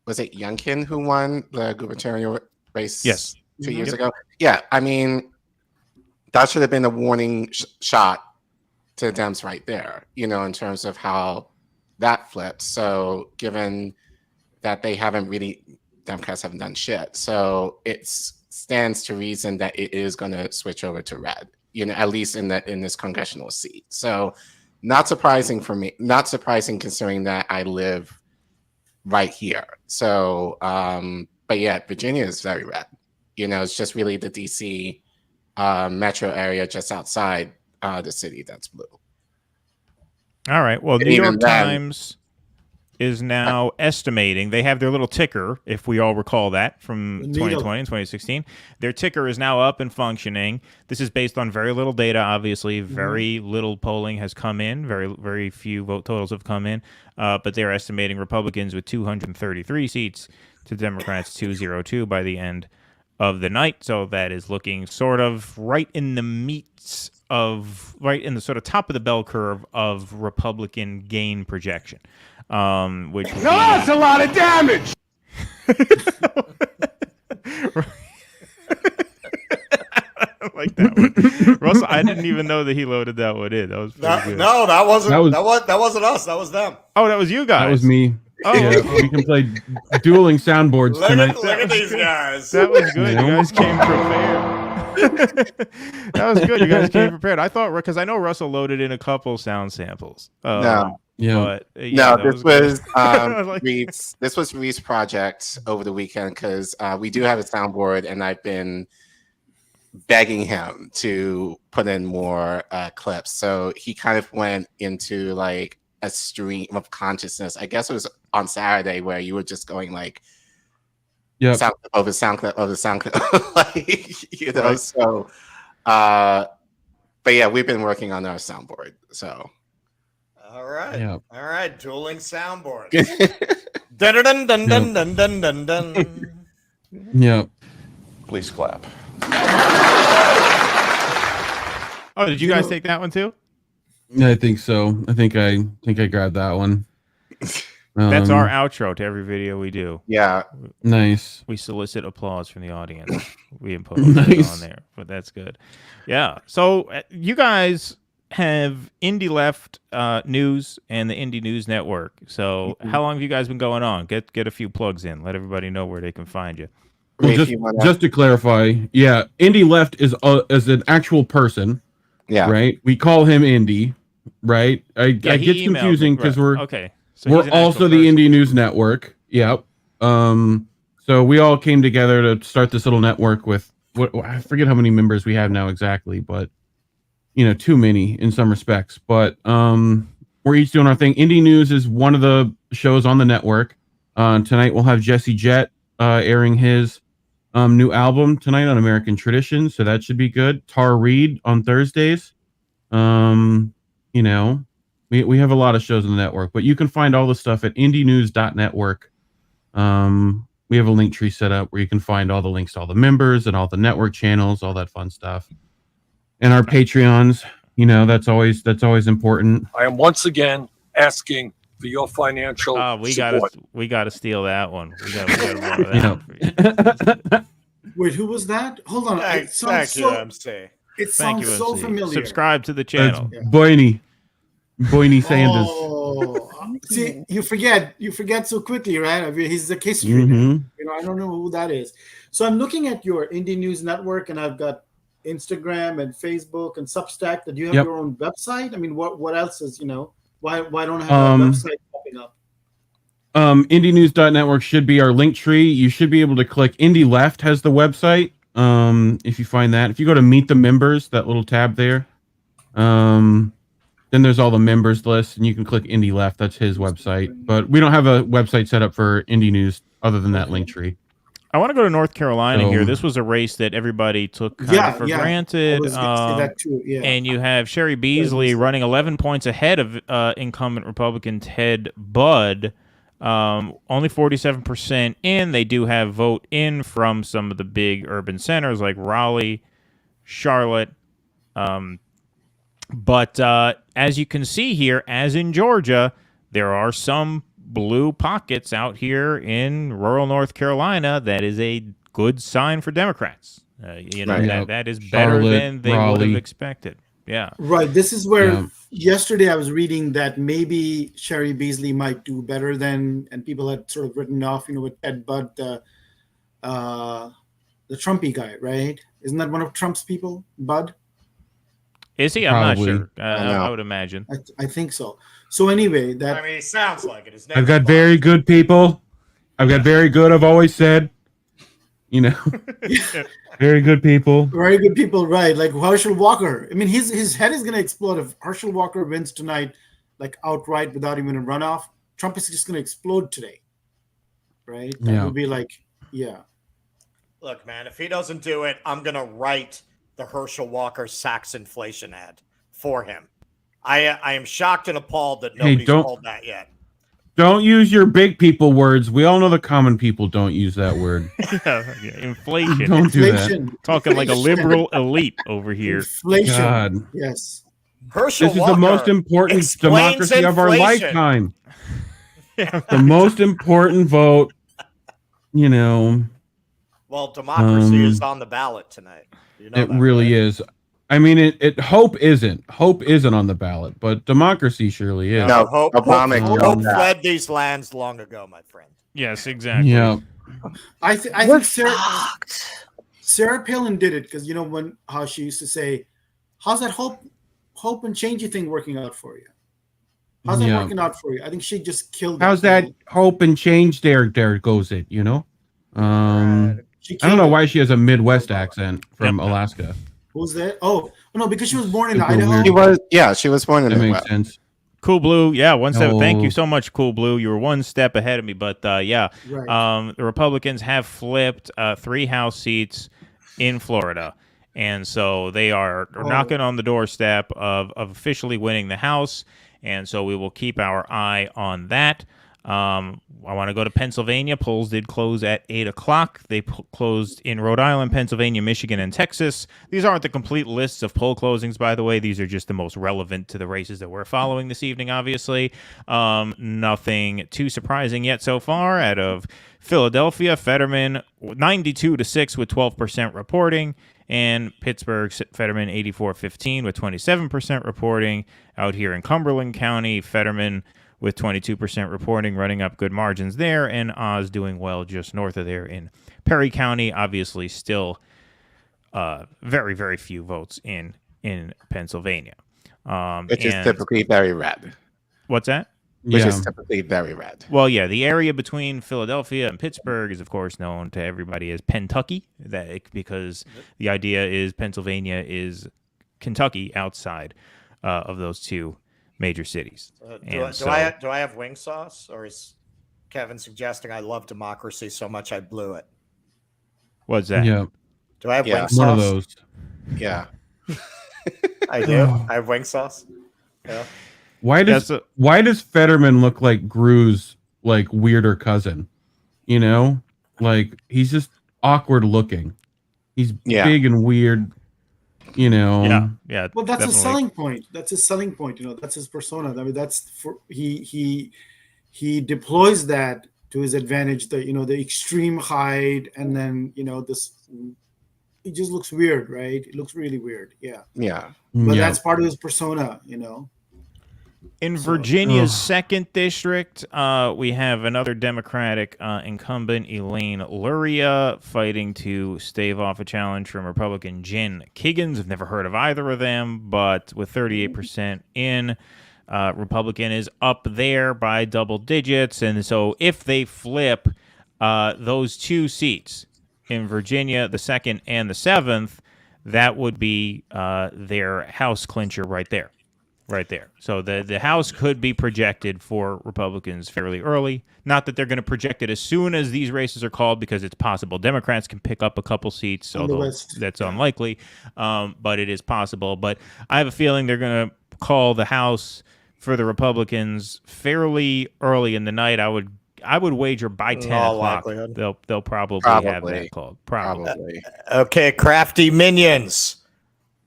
was it Youngkin who won the gubernatorial race 2 years ago? Yeah, I mean, that should have been a warning shot to the Dems right there, you know, in terms of how that flipped. So given that Democrats haven't done shit. So it stands to reason that it is going to switch over to red, you know, at least in this congressional seat. So not surprising for me, not surprising considering that I live right here. So, but yeah, Virginia is very red. You know, it's just really the DC metro area just outside the city that's blue. All right. Well, New York Times is now estimating. They have their little ticker, if we all recall that from 2020 and 2016. Their ticker is now up and functioning. This is based on very little data, obviously. Very little polling has come in. Very, very few vote totals have come in. But they're estimating Republicans with 233 seats to Democrats 202 by the end of the night. So that is looking sort of right in the right in the sort of top of the bell curve of Republican gain projection. Which that's a lot of damage. I like that one. Russell, I didn't even know that he loaded that one in. That was pretty good. No, that wasn't us. That was them. Oh, that was you guys. That was me. Oh, yeah, we can play dueling soundboards tonight. Look at these guys. That was good. You guys came prepared. That was good. You guys came prepared. I thought, because I know Russell loaded in a couple sound samples. No. Yeah. But, this was this was Reese's project over the weekend because we do have a soundboard, and I've been begging him to put in more clips. So he kind of went into like a stream of consciousness. I guess it was on Saturday where you were just going like, sound clip over sound clip over sound clip, like, you know. Right. So, but yeah, we've been working on our soundboard. So. All right. Yep. All right. Dueling soundboards. Dun dun dun dun dun dun dun dun. Yep. Please clap. Oh, did you guys take that one too? I think so. I think I grabbed that one. That's our outro to every video we do. Yeah. Nice. We solicit applause from the audience. We impose it on there, but that's good. Yeah. So you guys have Indie Left News and the Indie News Network. So how long have you guys been going on? Get a few plugs in. Let everybody know where they can find you. Well, just to clarify, yeah, Indie Left is an actual person. Yeah. Right. We call him Indie. Right. I get confusing because we're also the Indie News Network. Yep. So we all came together to start this little network with I forget how many members we have now exactly, but you know, too many in some respects. But we're each doing our thing. Indie News is one of the shows on the network. Tonight we'll have Jesse Jett airing his new album tonight on American Tradition, so that should be good. Tara Reid on Thursdays. You know, we have a lot of shows on the network, but you can find all the stuff at indienews.network. We have a link tree set up where you can find all the links to all the members and all the network channels, all that fun stuff. And our Patreons, you know, that's always important. I am once again asking for your financial support. We gotta steal that one. We gotta borrow that one. Wait, who was that? Hold on. Thank you, MC. It sounds familiar. Subscribe to the channel. Boyne Sanders. Oh, See, you forget so quickly, right? I mean, he's a history. Mhm. You know, I don't know who that is. So I'm looking at your Indie News Network, and I've got Instagram and Facebook and Substack. Do you have Yep. your own website? I mean, what else is, why don't I have that website popping up? IndieNews.network should be our link tree. You should be able to click Indie Left has the website. If you find that, if you go to Meet the Members, that little tab there, then there's all the members list, and you can click Indie Left. That's his website. But we don't have a website set up for Indie News other than that link tree. I want to go to North Carolina here. This was a race that everybody took kind of for granted. I was gonna say that too. Yeah. And you have Sherry Beasley running 11 points ahead of incumbent Republican Ted Budd. Only 47% in. They do have vote in from some of the big urban centers like Raleigh, Charlotte. But as you can see here, as in Georgia, there are some blue pockets out here in rural North Carolina. That is a good sign for Democrats. That is better than they would have expected. Yeah. Right. This is where yesterday I was reading that maybe Sherry Beasley might do better than, and people had sort of written off, with Ted Budd, the Trumpy guy, right? Isn't that one of Trump's people, Budd? Is he? I'm not sure. I would imagine. I think so. So anyway, he sounds like it. His name I've got very good people. I've got very good. I've always said, very good people. Very good people, right? Like Herschel Walker. I mean, his head is going to explode if Herschel Walker wins tonight, like outright without even a runoff. Trump is just going to explode today, right? That would be like, Look, man, if he doesn't do it, I'm going to write the Herschel Walker Sachs inflation ad for him. I am shocked and appalled that nobody's called that yet. Don't use your big people words. We all know the common people don't use that word. Inflation. Don't do that. Talking like a liberal elite over here. Inflation. God. Yes. Herschel This is Walker the most important democracy of our lifetime. The most important vote, Well, democracy is on the ballot tonight. It really is. I mean, hope isn't on the ballot, but democracy surely is. No, hope fled these lands long ago, my friend. Yes, exactly. Yeah. I think Sarah Palin did it because how she used to say, "How's that hope and changey thing working out for you? How's that working out for you?" I think she just killed. How's that hope and change? There goes it. I don't know why she has a Midwest accent from Alaska. Who's that? Oh no, because she was born in Idaho. She was born in That makes sense. Cool Blue, one step. Thank you so much, Cool Blue. You were one step ahead of me, but Right. the Republicans have flipped 3 House seats in Florida, and so they are knocking on the doorstep of officially winning the House, and so we will keep our eye on that. I want to go to Pennsylvania. Polls did close at 8 o'clock. They closed in Rhode Island, Pennsylvania, Michigan, and Texas. These aren't the complete lists of poll closings, by the way. These are just the most relevant to the races that we're following this evening, obviously. Nothing too surprising yet so far. Out of Philadelphia, Fetterman 92-6 with 12% reporting. And Pittsburgh, Fetterman 84-15 with 27% reporting. Out here in Cumberland County, Fetterman with 22% reporting, running up good margins there, and Oz doing well just north of there in Perry County. Obviously, still very, very few votes in Pennsylvania. Which is typically very red. What's that? Which is typically very red. Well, the area between Philadelphia and Pittsburgh is, of course, known to everybody as Pentucky, because the idea is Pennsylvania is Kentucky outside of those two major cities. Do I have wing sauce, or is Kevin suggesting I love democracy so much I blew it? What's that? Yeah. Do I have wing sauce? One of those. Yeah. I do. I have wing sauce. Yeah. Why does Fetterman look like Gru's weirder cousin? He's just awkward looking. He's big and weird. Yeah. Well, that's a selling point. That's his selling point. That's his persona. I mean, he deploys that to his advantage. The extreme height, and then this. It just looks weird, right? It looks really weird. Yeah. Yeah. But that's part of his persona. In Virginia's second district, we have another Democratic incumbent, Elaine Luria, fighting to stave off a challenge from Republican Jen Kiggins. I've never heard of either of them, but with 38% in, Republican is up there by double digits. And so if they flip those two seats in Virginia, the second and the seventh, that would be their House clincher right there. Right there. So the House could be projected for Republicans fairly early. Not that they're going to project it as soon as these races are called, because it's possible Democrats can pick up a couple seats, although that's unlikely. But it is possible. But I have a feeling they're going to call the House for the Republicans fairly early in the night. I would wager by 10 o'clock they'll probably have that called. Probably. Okay, crafty minions.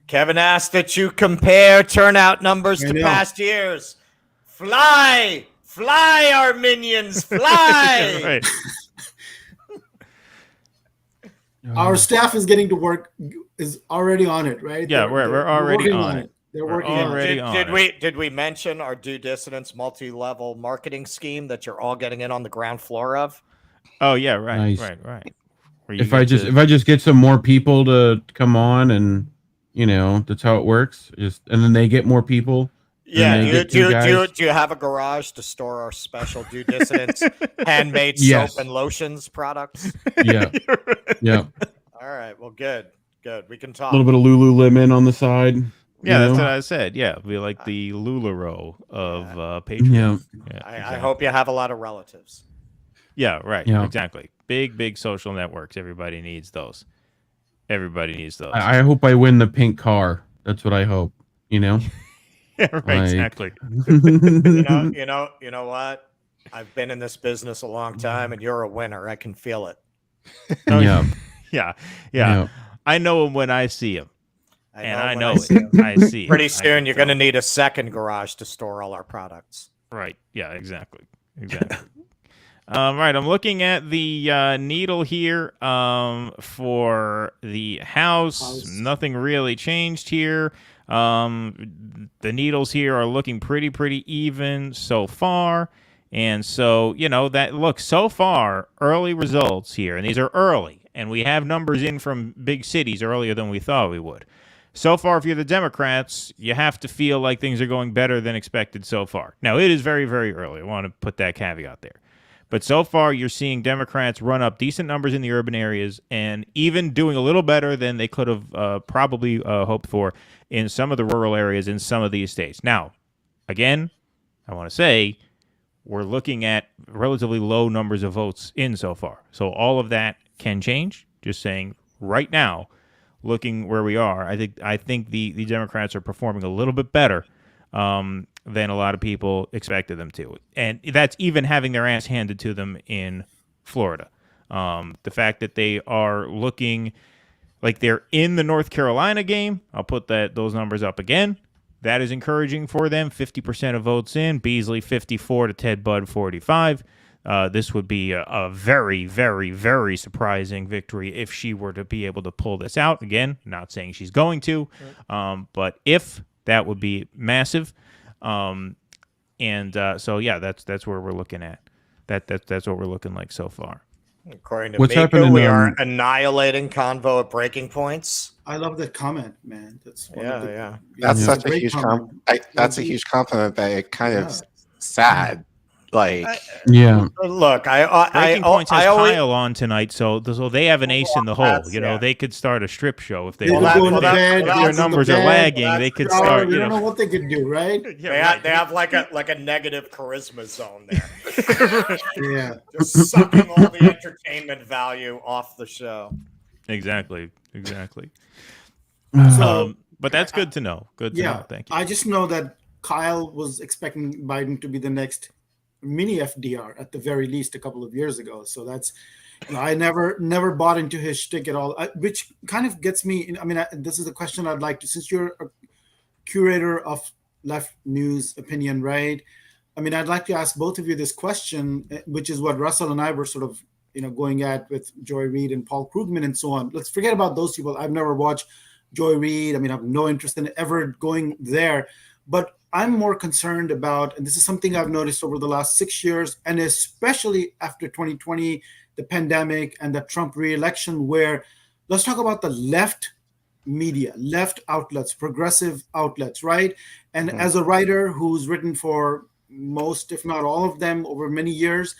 Kevin asked that you compare turnout numbers to past years. Fly, our minions, fly. Right. Our staff is getting to work, is already on it, right? Yeah, we're already on it. They're working on it. Did we mention our due dissidence multi-level marketing scheme that you're all getting in on the ground floor of? Oh yeah, right, Nice. right. If I just get some more people to come on, and that's how it works. And then they get more people. Yeah. Do you have a garage to store our special due dissidence handmade soap and lotions products? Yeah. Yeah. All right. Well, good. We can talk. A little bit of Lululemon on the side. Yeah, that's what I said. Yeah, it'll be like the LuLaRoe of Patreon. Yeah. I hope you have a lot of relatives. Yeah, right. Yeah. Exactly. Big social networks. Everybody needs those. I hope I win the pink car. That's what I hope. Yeah, right. Exactly. You know what? I've been in this business a long time, and you're a winner. I can feel it. Yeah. I know him when I see him. I know it. I see. Pretty soon, you're going to need a second garage to store all our products. Right. Yeah. Exactly. Right. I'm looking at the needle here for the House. Nothing really changed here. The needles here are looking pretty even so far. And so, that looks so far, early results here. And these are early. And we have numbers in from big cities earlier than we thought we would. So far, if you're the Democrats, you have to feel like things are going better than expected so far. Now, it is very, very early. I want to put that caveat there. But so far, you're seeing Democrats run up decent numbers in the urban areas and even doing a little better than they could have probably hoped for in some of the rural areas in some of these states. Now, again, I want to say we're looking at relatively low numbers of votes in so far. So all of that can change. Just saying right now, looking where we are, I think the Democrats are performing a little bit better than a lot of people expected them to. And that's even having their ass handed to them in Florida. The fact that they are looking like they're in the North Carolina game, I'll put those numbers up again. That is encouraging for them. 50% of votes in. Beasley 54 to Ted Budd 45. This would be a very, very, very surprising victory if she were to be able to pull this out. Again, not saying she's going to, but if, that would be massive. So yeah, that's where we're looking at. That's what we're looking like so far. According to Mika, we are annihilating convo at breaking points. I love that comment, man. That's That's such a huge compliment. That's a huge compliment. That it kind of sad. Look, Breaking Points has Kyle on tonight, so they have an ace in the hole. They could start a strip show if they want. If their numbers are lagging, they could start. We don't know what they could do, right? They have like a negative charisma zone there. Just sucking all the entertainment value off the show. Exactly. So, but that's good to know. Good to know. Thank you. I just know that Kyle was expecting Biden to be the next mini FDR at the very least a couple of years ago. So that's, I never bought into his shtick at all, which kind of gets me. This is a question I'd like to, since you're a curator of left news opinion, right? I'd like to ask both of you this question, which is what Russell and I were sort of, going at with Joy Reid and Paul Krugman and so on. Let's forget about those people. I've never watched Joy Reid. I have no interest in ever going there. But I'm more concerned about, and this is something I've noticed over the last 6 years, and especially after 2020, the pandemic and the Trump re-election, where let's talk about the left media, left outlets, progressive outlets, right? And as a writer who's written for most, if not all of them over many years,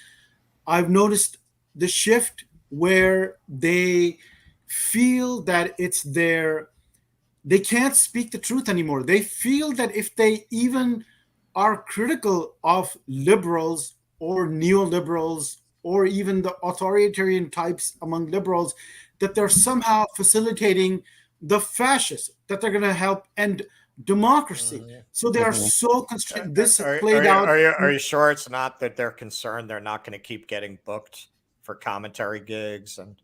I've noticed the shift where they feel that they can't speak the truth anymore. They feel that if they even are critical of liberals or neoliberals or even the authoritarian types among liberals, that they're somehow facilitating the fascists, that they're going to help end democracy. So they are so constrained. This played out. Are you sure it's not that they're concerned they're not going to keep getting booked for commentary gigs and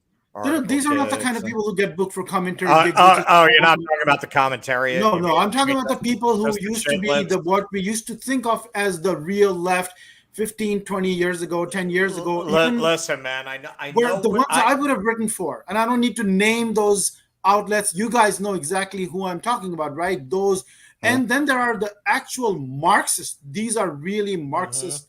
these are not the kind of people who get booked for commentary gigs. You're not talking about the commentary. No, I'm talking about the people who used to be what we used to think of as the real left 15, 20 years ago, 10 years ago. Listen, man, I know the ones I would have written for, and I don't need to name those outlets. You guys know exactly who I'm talking about, right? Those, and then there are the actual Marxists. These are really Marxist,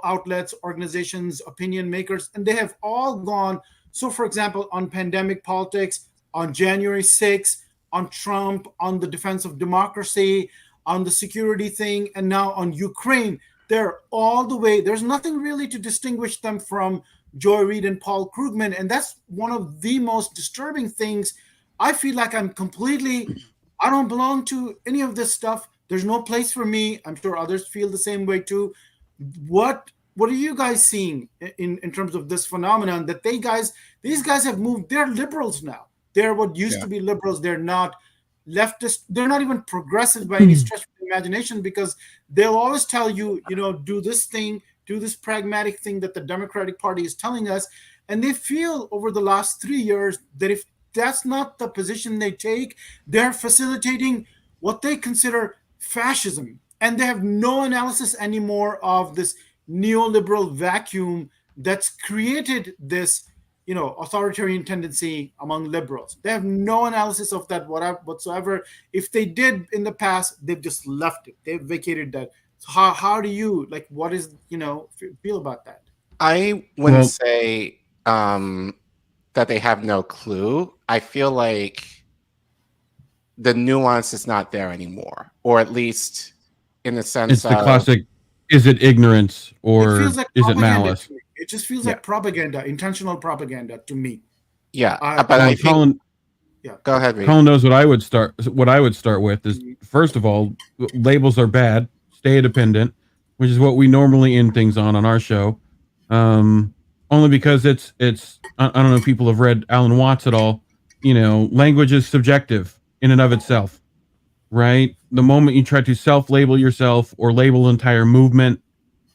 outlets, organizations, opinion makers, and they have all gone. So, for example, on pandemic politics, on January 6th, on Trump, on the defense of democracy, on the security thing, and now on Ukraine, they're all the way. There's nothing really to distinguish them from Joy Reid and Paul Krugman. And that's one of the most disturbing things. I feel like I don't belong to any of this stuff. There's no place for me. I'm sure others feel the same way too. What are you guys seeing in terms of this phenomenon that these guys have moved? They're liberals now. They're what used to be liberals. They're not leftist. They're not even progressive by any stretch of the imagination, because they'll always tell you, do this thing, do this pragmatic thing that the Democratic Party is telling us. And they feel over the last 3 years that if that's not the position they take, they're facilitating what they consider fascism. And they have no analysis anymore of this neoliberal vacuum that's created this, authoritarian tendency among liberals. They have no analysis of that whatsoever. If they did in the past, they've just left it. They've vacated that. So how do you feel about that? I wouldn't say that they have no clue. I feel like the nuance is not there anymore, or at least in the sense it's the classic, is it ignorance or like is it malice? It just feels like propaganda, intentional propaganda to me. Yeah, but I think Colin, go ahead, Reed. Colin knows what I would start with is, first of all, labels are bad. Stay independent, which is what we normally end things on our show. Only because it's I don't know if people have read Alan Watts at all. Language is subjective in and of itself, right? The moment you try to self-label yourself or label an entire movement,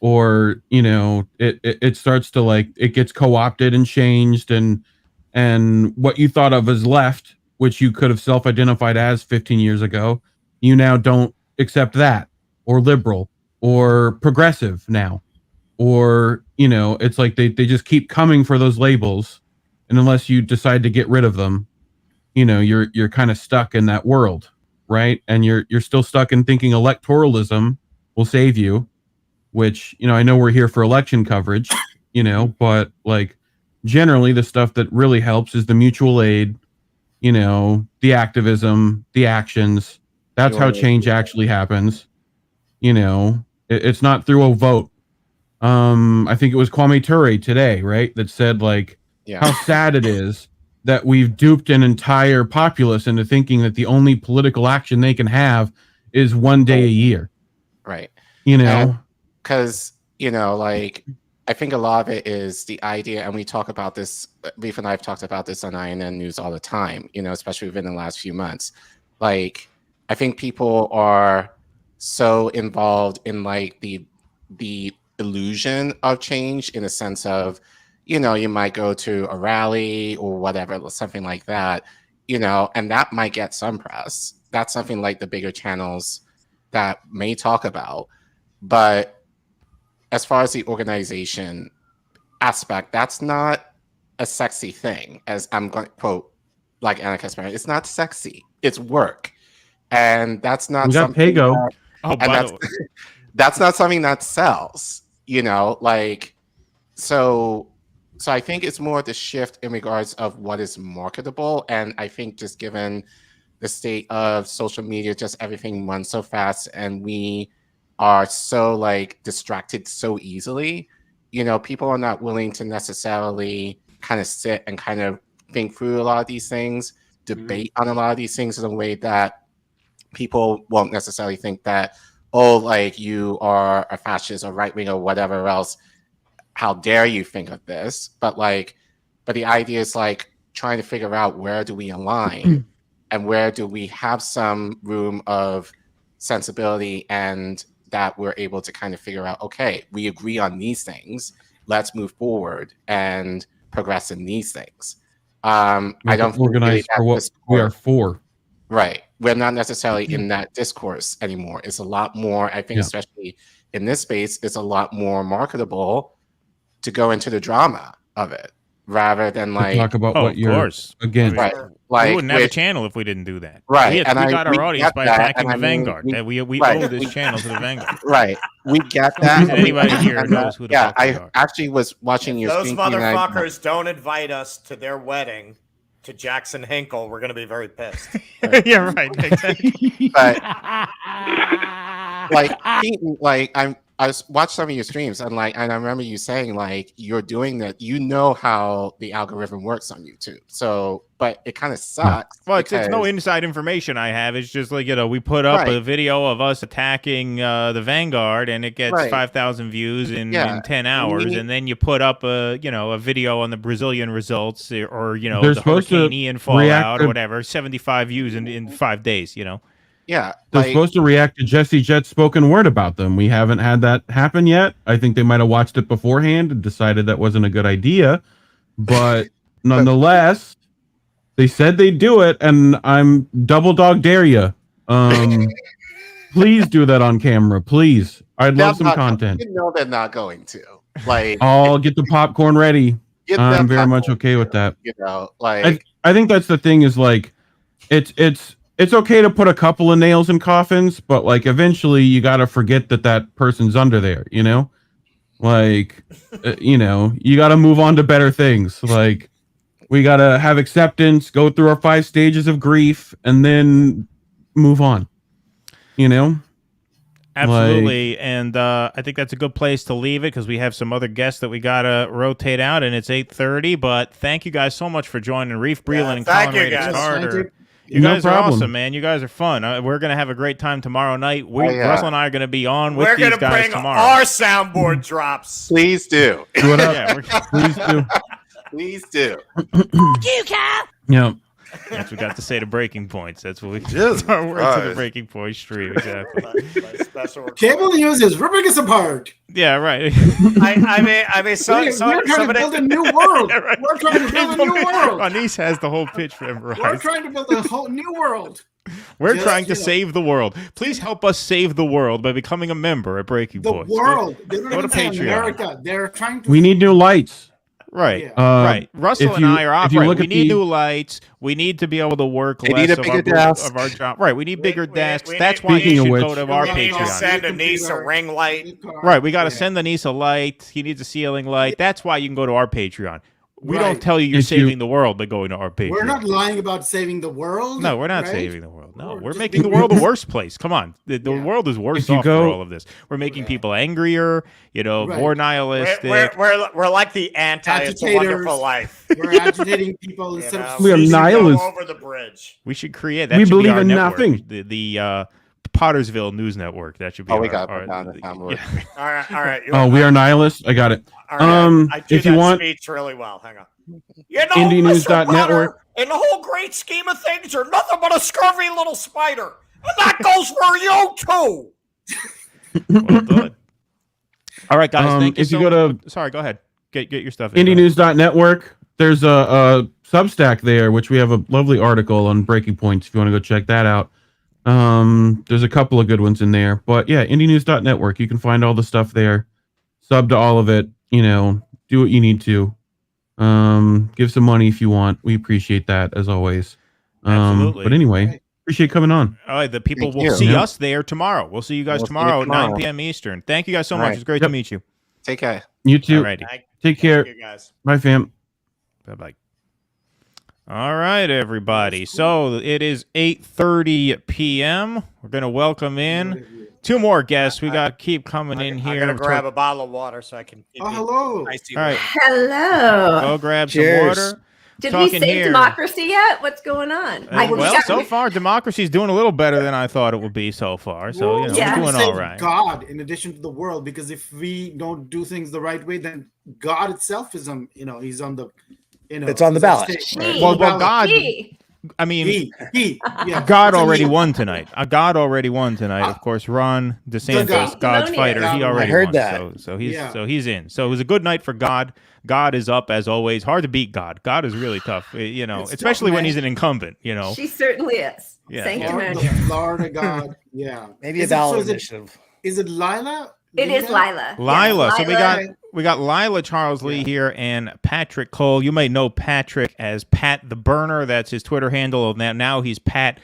or it starts to it gets co-opted and changed, and what you thought of as left, which you could have self-identified as 15 years ago, you now don't accept that, or liberal, or progressive now, or it's like they just keep coming for those labels, and unless you decide to get rid of them, you're kind of stuck in that world, right? And you're still stuck in thinking electoralism will save you, which I know we're here for election coverage, but generally the stuff that really helps is the mutual aid, the activism, the actions. That's how change actually happens. It's not through a vote. I think it was Kwame Ture today, right, that said how sad it is that we've duped an entire populace into thinking that the only political action they can have is one day a year. Right. Because, I think a lot of it is the idea, and we talk about this, Leaf and I have talked about this on INN News all the time, especially within the last few months. I think people are so involved in the illusion of change, in a sense of, you might go to a rally or whatever, something like that, and that might get some press. That's something like the bigger channels that may talk about. But as far as the organization aspect, that's not a sexy thing. As I'm going to quote, Anna Kasparian, it's not sexy. It's work. And that's not we got something Pago. that, Oh, and that's not something that sells, you know, like, so I think it's more the shift in regards of what is marketable. And I think just given the state of social media, just everything runs so fast and we are so like distracted so easily, you know, people are not willing to necessarily kind of sit and kind of think through a lot of these things, debate on a lot of these things in a way that people won't necessarily think that, oh, like you are a fascist or right wing or whatever else. How dare you think of this? But the idea is like trying to figure out where do we align and where do we have some room of sensibility and that we're able to kind of figure out, okay, we agree on these things. Let's move forward and progress in these things. I don't organize for what we are for. Right. We're not necessarily in that discourse anymore. It's a lot more, I think, especially in this space, it's a lot more marketable to go into the drama of it rather than like talk about what you're against. Right. Like, we wouldn't have a channel if we didn't do that. Right. We got our audience by attacking the Vanguard. We owe this channel to the Vanguard. Right. We get that. Anybody here knows who the fuck they are. I actually was watching your those motherfuckers don't invite us to their wedding to Jackson Hinkle, we're going to be very pissed. Right? Yeah, right. Exactly. But like I watched some of your streams and I remember you saying like you're doing that, you know how the algorithm works on YouTube. So, but it kind of sucks. Well, it's no inside information I have. It's just like, you know, we put up a video of us attacking the Vanguard and it gets 5,000 views in 10 hours. And then you put up a video on the Brazilian results or, you know, the Hurricane Ian fallout or whatever, 75 views in 5 days, you know. Yeah, they're supposed to react to Jesse Jet's spoken word about them. We haven't had that happen yet. I think they might have watched it beforehand and decided that wasn't a good idea. But nonetheless, they said they'd do it, and I'm double dog dare you. Please do that on camera, please. I'd love some content. You know they're not going to. Like, I'll get the popcorn ready. I'm very much okay with that. You know, like I think that's the thing is like, it's okay to put a couple of nails in coffins, but like eventually you got to forget that person's under there, you know? Like, you know, you got to move on to better things. Like, we got to have acceptance, go through our 5 stages of grief, and then move on, you know? Absolutely. And I think that's a good place to leave it because we have some other guests that we got to rotate out, and it's 8:30. But thank you guys so much for joining. Reef Breland and Colin Radix Carter. You guys are awesome, man. You guys are fun. We're going to have a great time tomorrow night. Russell and I are going to be on with these guys tomorrow. Our soundboard drops. Please do. Do it up. Please do. Please do. You Cal. Yeah. That's what we got to say to breaking points. That's what we just our words to the breaking point stream. Exactly. Cable news is ripping us apart. Yeah, right. I mean, we're trying to build a new world. Yeah, right. We're trying to build a new world. Anise has the whole pitch memorized. We're trying to build a whole new world. We're trying to save the world. Please help us save the world by becoming a member at Breaking Points. The world. Go to Patreon. America. They're trying to. We need new lights. Right, right. Russell and I are operating. We need new lights. We need to be able to work less of our job. Right, we need bigger desks. That's why you should go to our Patreon. We need to send Anise a ring light. Right, we got to send Anise a light. He needs a ceiling light. That's why you can go to our Patreon. We don't tell you you're saving the world by going to our Patreon. We're not lying about saving the world. No, we're not saving the world. No, we're making the world a worse place. Come on. The world is worse off for all of this. We're making people angrier, more nihilistic. We're like the It's a Wonderful Life. We're agitating people instead of we are nihilists. Over the bridge. We should create that. We should believe be our in network. nothing. The Pottersville News Network. That should be we got it down. All right. Oh, we are nihilists. I got it. All right. I do if you that want speech really well. Hang on. IndieNews.network. In the whole great scheme of things, you're nothing but a scurvy little spider. And that goes for you, too. Well done. All right, guys. Thank you if you go to... Sorry, go ahead. Get your stuff. IndieNews.network. There's a Substack there, which we have a lovely article on Breaking Points if you want to go check that out. There's a couple of good ones in there. But yeah, IndieNews.network. You can find all the stuff there. Sub to all of it. Do what you need to. Give some money if you want. We appreciate that as always. Absolutely. But anyway, Appreciate coming on. All right, the people Thank will you. see us there tomorrow. We'll see you guys We'll see you tomorrow, tomorrow. 9 p.m. Eastern. Thank you guys so All much. right. It's great Yep. to meet you. Take care. You too. Alrighty. Take care. Thank you guys. Bye, fam. Bye-bye. All right, everybody. So it is 8:30 p.m. We're going to welcome in 2 more guests. We got to keep coming in here. I'm gonna grab a bottle of water so I can. Oh, hello. Nice to All right, Hello. go grab Cheers. some water. Did Talking we save here. democracy yet? What's going on? Well, so far, democracy's doing a little better than I thought it would be so far. So, you know, Yeah. we're doing all right. God, in addition to the world, because if we don't do things the right way, then God itself is on. He's on the. It's on the ballot. Well, God. I mean, God already won tonight. God already won tonight. Of course, Ron DeSantis, God's fighter, he already heard won. that. So he's in. So it was a good night for God. God is up as always. Hard to beat God. God is really tough. Especially when he's an incumbent. She certainly is. Yeah. Sanctimonious. Florida God. Yeah. Maybe a ballot initiative. Is it Lila? It is Lila. Lila. Yes, So Lila. we got Lila Charles Lee here and Patrick Cole. You may know Patrick as Pat the Burner. That's his Twitter handle. Now he's Pat,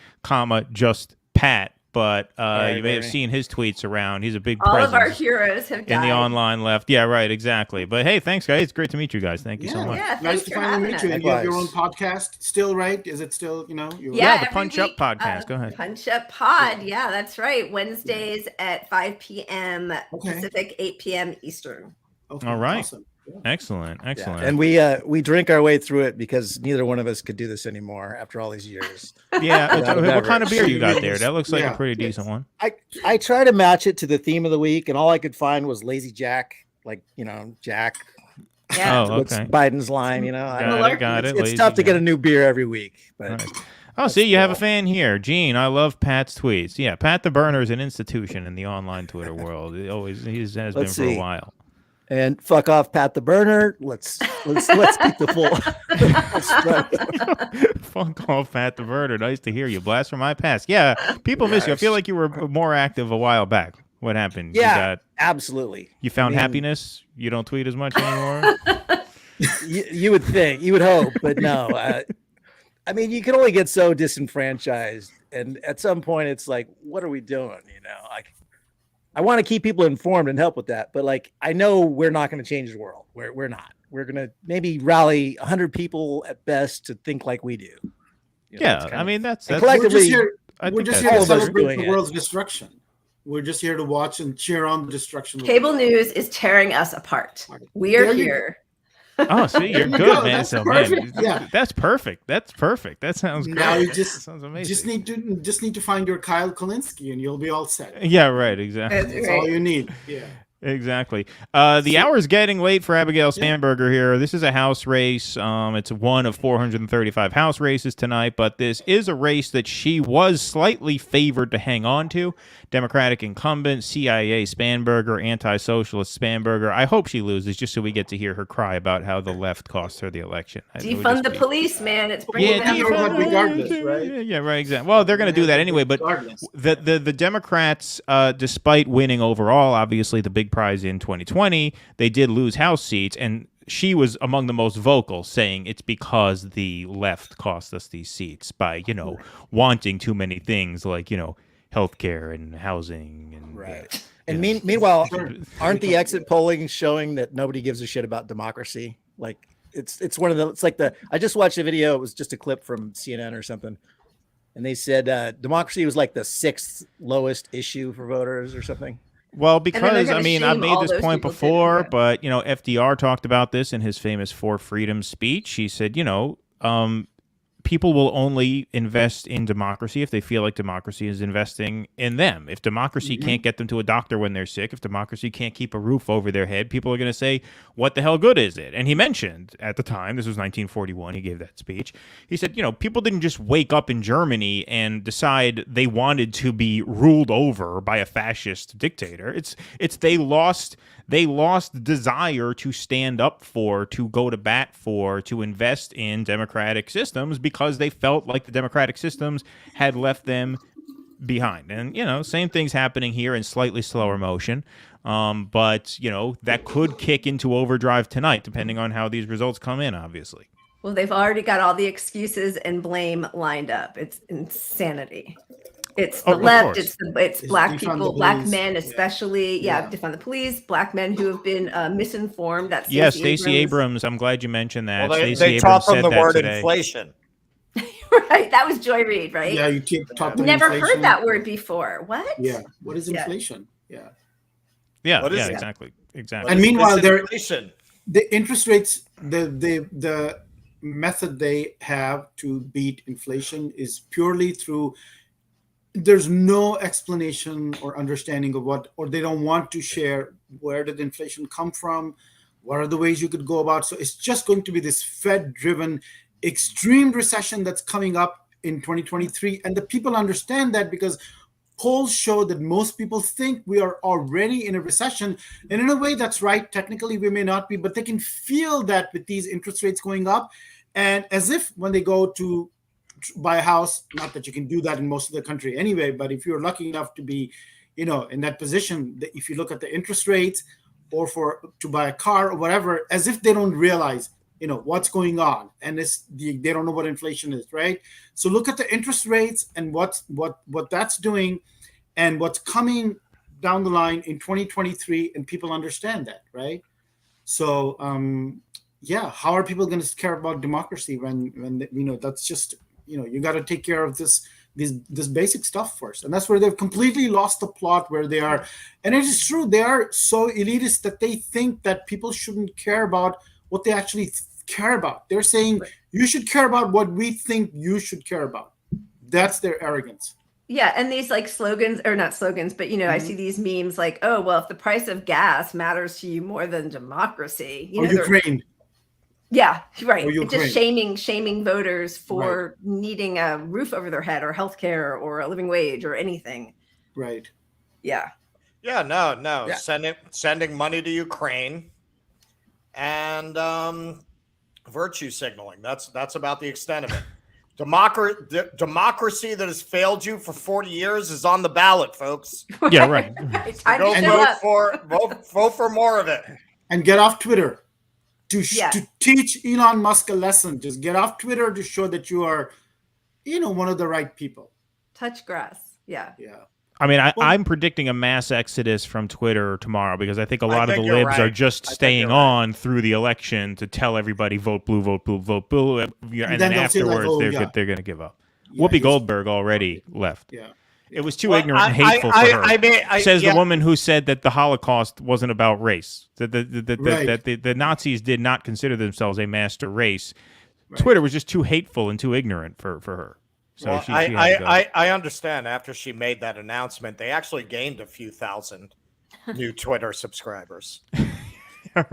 just Pat. But you may have seen his tweets around. He's a big All presence of our heroes have died. in the online left. Yeah, right, exactly. But hey, thanks, guys. It's great to meet you guys. Thank you so much. Yeah, Nice thanks to for finally having meet us. you. And you have your own podcast still, right? Is it still, Yeah, the every Punch Up week, podcast. Go ahead. Punch Up Pod. Yeah, that's right. Wednesdays at 5 p.m. Pacific, 8 p.m. Eastern. Okay, All right. awesome. Excellent. Yeah. And we drink our way through it because neither one of us could do this anymore after all these years. Yeah. Without a What kind beverage. of beer you got there? That looks like a pretty decent one. I try to match it to the theme of the week, and all I could find was Lazy Jack, Jack. Yeah. Oh, What's okay. Biden's line, Got it. It's Lazy tough to get Jack. a new beer every week. But Right. Oh, see, you have a fan here. Gene, I love Pat's tweets. Yeah, Pat the Burner is an institution in the online Twitter world. He has been Let's for a see. while. And fuck off, Pat the Burner. Let's keep the full. Fuck off, Pat the Burner. Nice to hear you. Blast from my past. Yeah, people miss you. I feel like you were more active a while back. What happened? Yeah, absolutely. You found happiness? You don't tweet as much anymore? You would think, you would hope, but no. I mean, you can only get so disenfranchised, and at some point, it's like, what are we doing? I want to keep people informed and help with that, but I know we're not going to change the world. We're not. We're going to maybe rally 100 people at best to think like we do. I mean, that's collectively. We're just here to celebrate the world's destruction. We're just here to watch and cheer on the destruction. Cable news is tearing us apart. We are here. Oh, see, you're good, man. So, man, yeah, that's perfect. That's perfect. That sounds great. Now you that sounds amazing. Just need to find your Kyle Kalinske, and you'll be all set. Yeah, right. Exactly. That's all you need. Yeah. Exactly. The hour is getting late for Abigail Spanberger here. This is a House race. It's one of 435 House races tonight, but this is a race that she was slightly favored to hang on to. Democratic incumbent, CIA Spanberger, anti-socialist Spanberger. I hope she loses just so we get to hear her cry about how the left cost her the election. Defund the police, man. It's bringing down regardless, right? Yeah, right. Exactly. Well, they're going to do that anyway, but the Democrats, despite winning overall, obviously the big prize in 2020, they did lose House seats, and she was among the most vocal, saying it's because the left cost us these seats by, wanting too many things like, healthcare and housing and right. And meanwhile, aren't the exit polling showing that nobody gives a shit about democracy? It's one of the. It's like I just watched a video. It was just a clip from CNN or something, and they said democracy was like the 6th lowest issue for voters or something. Well, because, I've made this point before, but, FDR talked about this in his famous For Freedom speech. He said, people will only invest in democracy if they feel like democracy is investing in them. If democracy can't get them to a doctor when they're sick, if democracy can't keep a roof over their head, people are going to say, what the hell good is it? And he mentioned at the time, this was 1941, he gave that speech. He said, people didn't just wake up in Germany and decide they wanted to be ruled over by a fascist dictator. It's they lost desire to stand up for, to go to bat for, to invest in democratic systems because they felt like the democratic systems had left them behind. And, same thing's happening here in slightly slower motion. But, that could kick into overdrive tonight, depending on how these results come in, obviously. Well, they've already got all the excuses and blame lined up. It's insanity. It's the left. It's black people, black men, especially. Yeah, defund the police. Black men who have been misinformed. That's Stacey Abrams. I'm glad you mentioned that. Well, they taught them the word inflation. Right, that was Joy Reid, right? Yeah, you taught them never inflation. heard that word before. What? Yeah, what is inflation? Yeah, exactly. And meanwhile, the interest rates, the method they have to beat inflation is purely through. There's no explanation or understanding of or they don't want to share where did inflation come from, what are the ways you could go about. So it's just going to be this Fed-driven extreme recession that's coming up in 2023. And the people understand that because polls show that most people think we are already in a recession. And in a way, that's right. Technically, we may not be, but they can feel that with these interest rates going up. And as if when they go to buy a house, not that you can do that in most of the country anyway, but if you're lucky enough to be, in that position, if you look at the interest rates or to buy a car or whatever, as if they don't realize, what's going on, and they don't know what inflation is, right? So look at the interest rates and what that's doing, and what's coming down the line in 2023, and people understand that, right? So how are people going to care about democracy when that's just you got to take care of this basic stuff first, and that's where they've completely lost the plot where they are. And it is true, they are so elitist that they think that people shouldn't care about what they actually care about. They're saying you should care about what we think you should care about. That's their arrogance. Yeah, and these slogans, or not slogans, but I see these memes like, oh well, if the price of gas matters to you more than democracy, Ukraine. Yeah, right. Just shaming voters for needing a roof over their head or healthcare or a living wage or anything. Right. Yeah. Yeah, no. Yeah. Sending money to Ukraine and virtue signaling. That's about the extent of it. Democracy that has failed you for 40 years is on the ballot, folks. Yeah, right. Vote for more of it. And get off Twitter. To teach Elon Musk a lesson. Just get off Twitter to show that you are, one of the right people. Touch grass. Yeah. I mean, I'm predicting a mass exodus from Twitter tomorrow because I think a lot of the libs are just staying on through the election to tell everybody vote blue, vote blue, vote blue, and then afterwards they're going to give up. Whoopi Goldberg already left. Yeah. It was too ignorant and hateful for her. Says the woman who said that the Holocaust wasn't about race. That the Nazis did not consider themselves a master race. Right. Twitter was just too hateful and too ignorant for her. So she I understand. After she made that announcement, they actually gained a few thousand new Twitter subscribers.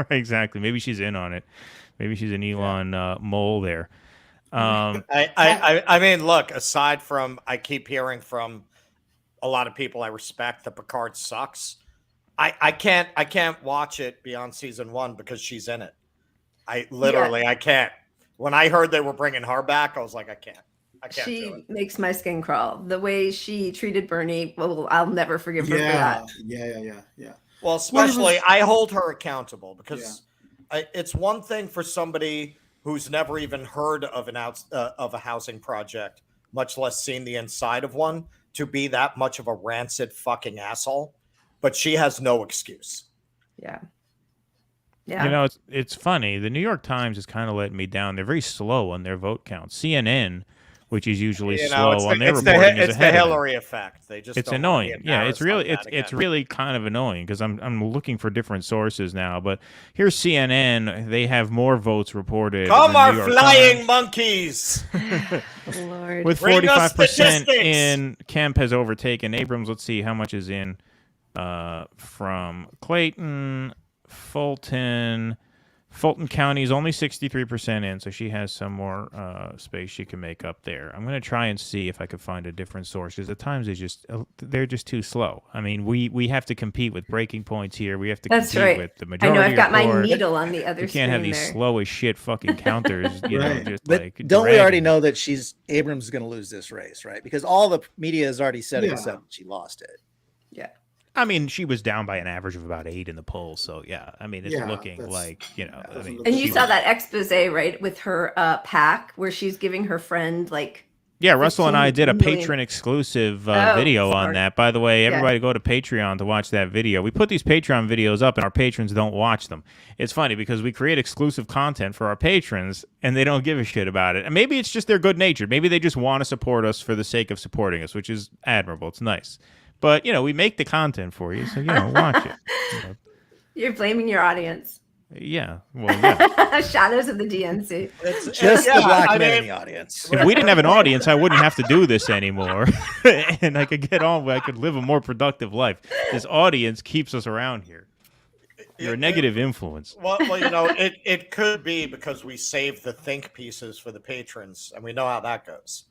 Exactly. Maybe she's in on it. Maybe she's an Elon mole there. I mean, look. Aside from, I keep hearing from a lot of people I respect that Picard sucks. I can't watch it beyond season 1 because she's in it. I can't. When I heard they were bringing her back, I was like, I can't. She makes my skin crawl. The way she treated Bernie, well, I'll never forgive her for that. Yeah. Well, especially I hold her accountable because it's one thing for somebody who's never even heard of of a housing project, much less seen the inside of one, to be that much of a rancid fucking asshole. But she has no excuse. Yeah. It's funny. The New York Times is kind of letting me down. They're very slow on their vote count. CNN, which is usually slow on their reporting, is ahead of it. It's the Hillary effect. It's annoying. Yeah, it's really kind of annoying because I'm looking for different sources now. But here's CNN. They have more votes reported. Come our flying monkeys. Lord. With 45% in, Kemp has overtaken Abrams. Let's see how much is in from Clayton. Fulton County is only 63% in, so she has some more space she can make up there. I'm going to try and see if I could find a different source because at times they're just too slow. I mean, we have to compete with breaking points here. We have to compete with the majority. I know I've got my needle on the other. We can't have these slow as shit fucking counters. Don't we already know that Abrams is going to lose this race, right? Because all the media has already said it except she lost it. Yeah. I mean, she was down by an average of about 8 in the polls. So, yeah, I mean, it's looking like, I mean. And you saw that expose, right, with her PAC, where she's giving her friend, like, yeah, Russell and I did a patron exclusive video on that. By the way, everybody go to Patreon to watch that video. We put these Patreon videos up and our patrons don't watch them. It's funny because we create exclusive content for our patrons and they don't give a shit about it. And maybe it's just they're good natured. Maybe they just want to support us for the sake of supporting us, which is admirable. It's nice. But, we make the content for you, so, watch it. You're blaming your audience. Yeah, well, yeah. Shadows of the DNC. It's just the black man in the audience. If we didn't have an audience, I wouldn't have to do this anymore, and I could get on. I could live a more productive life. This audience keeps us around here. You're a negative influence. Well, it could be because we save the think pieces for the patrons, and we know how that goes.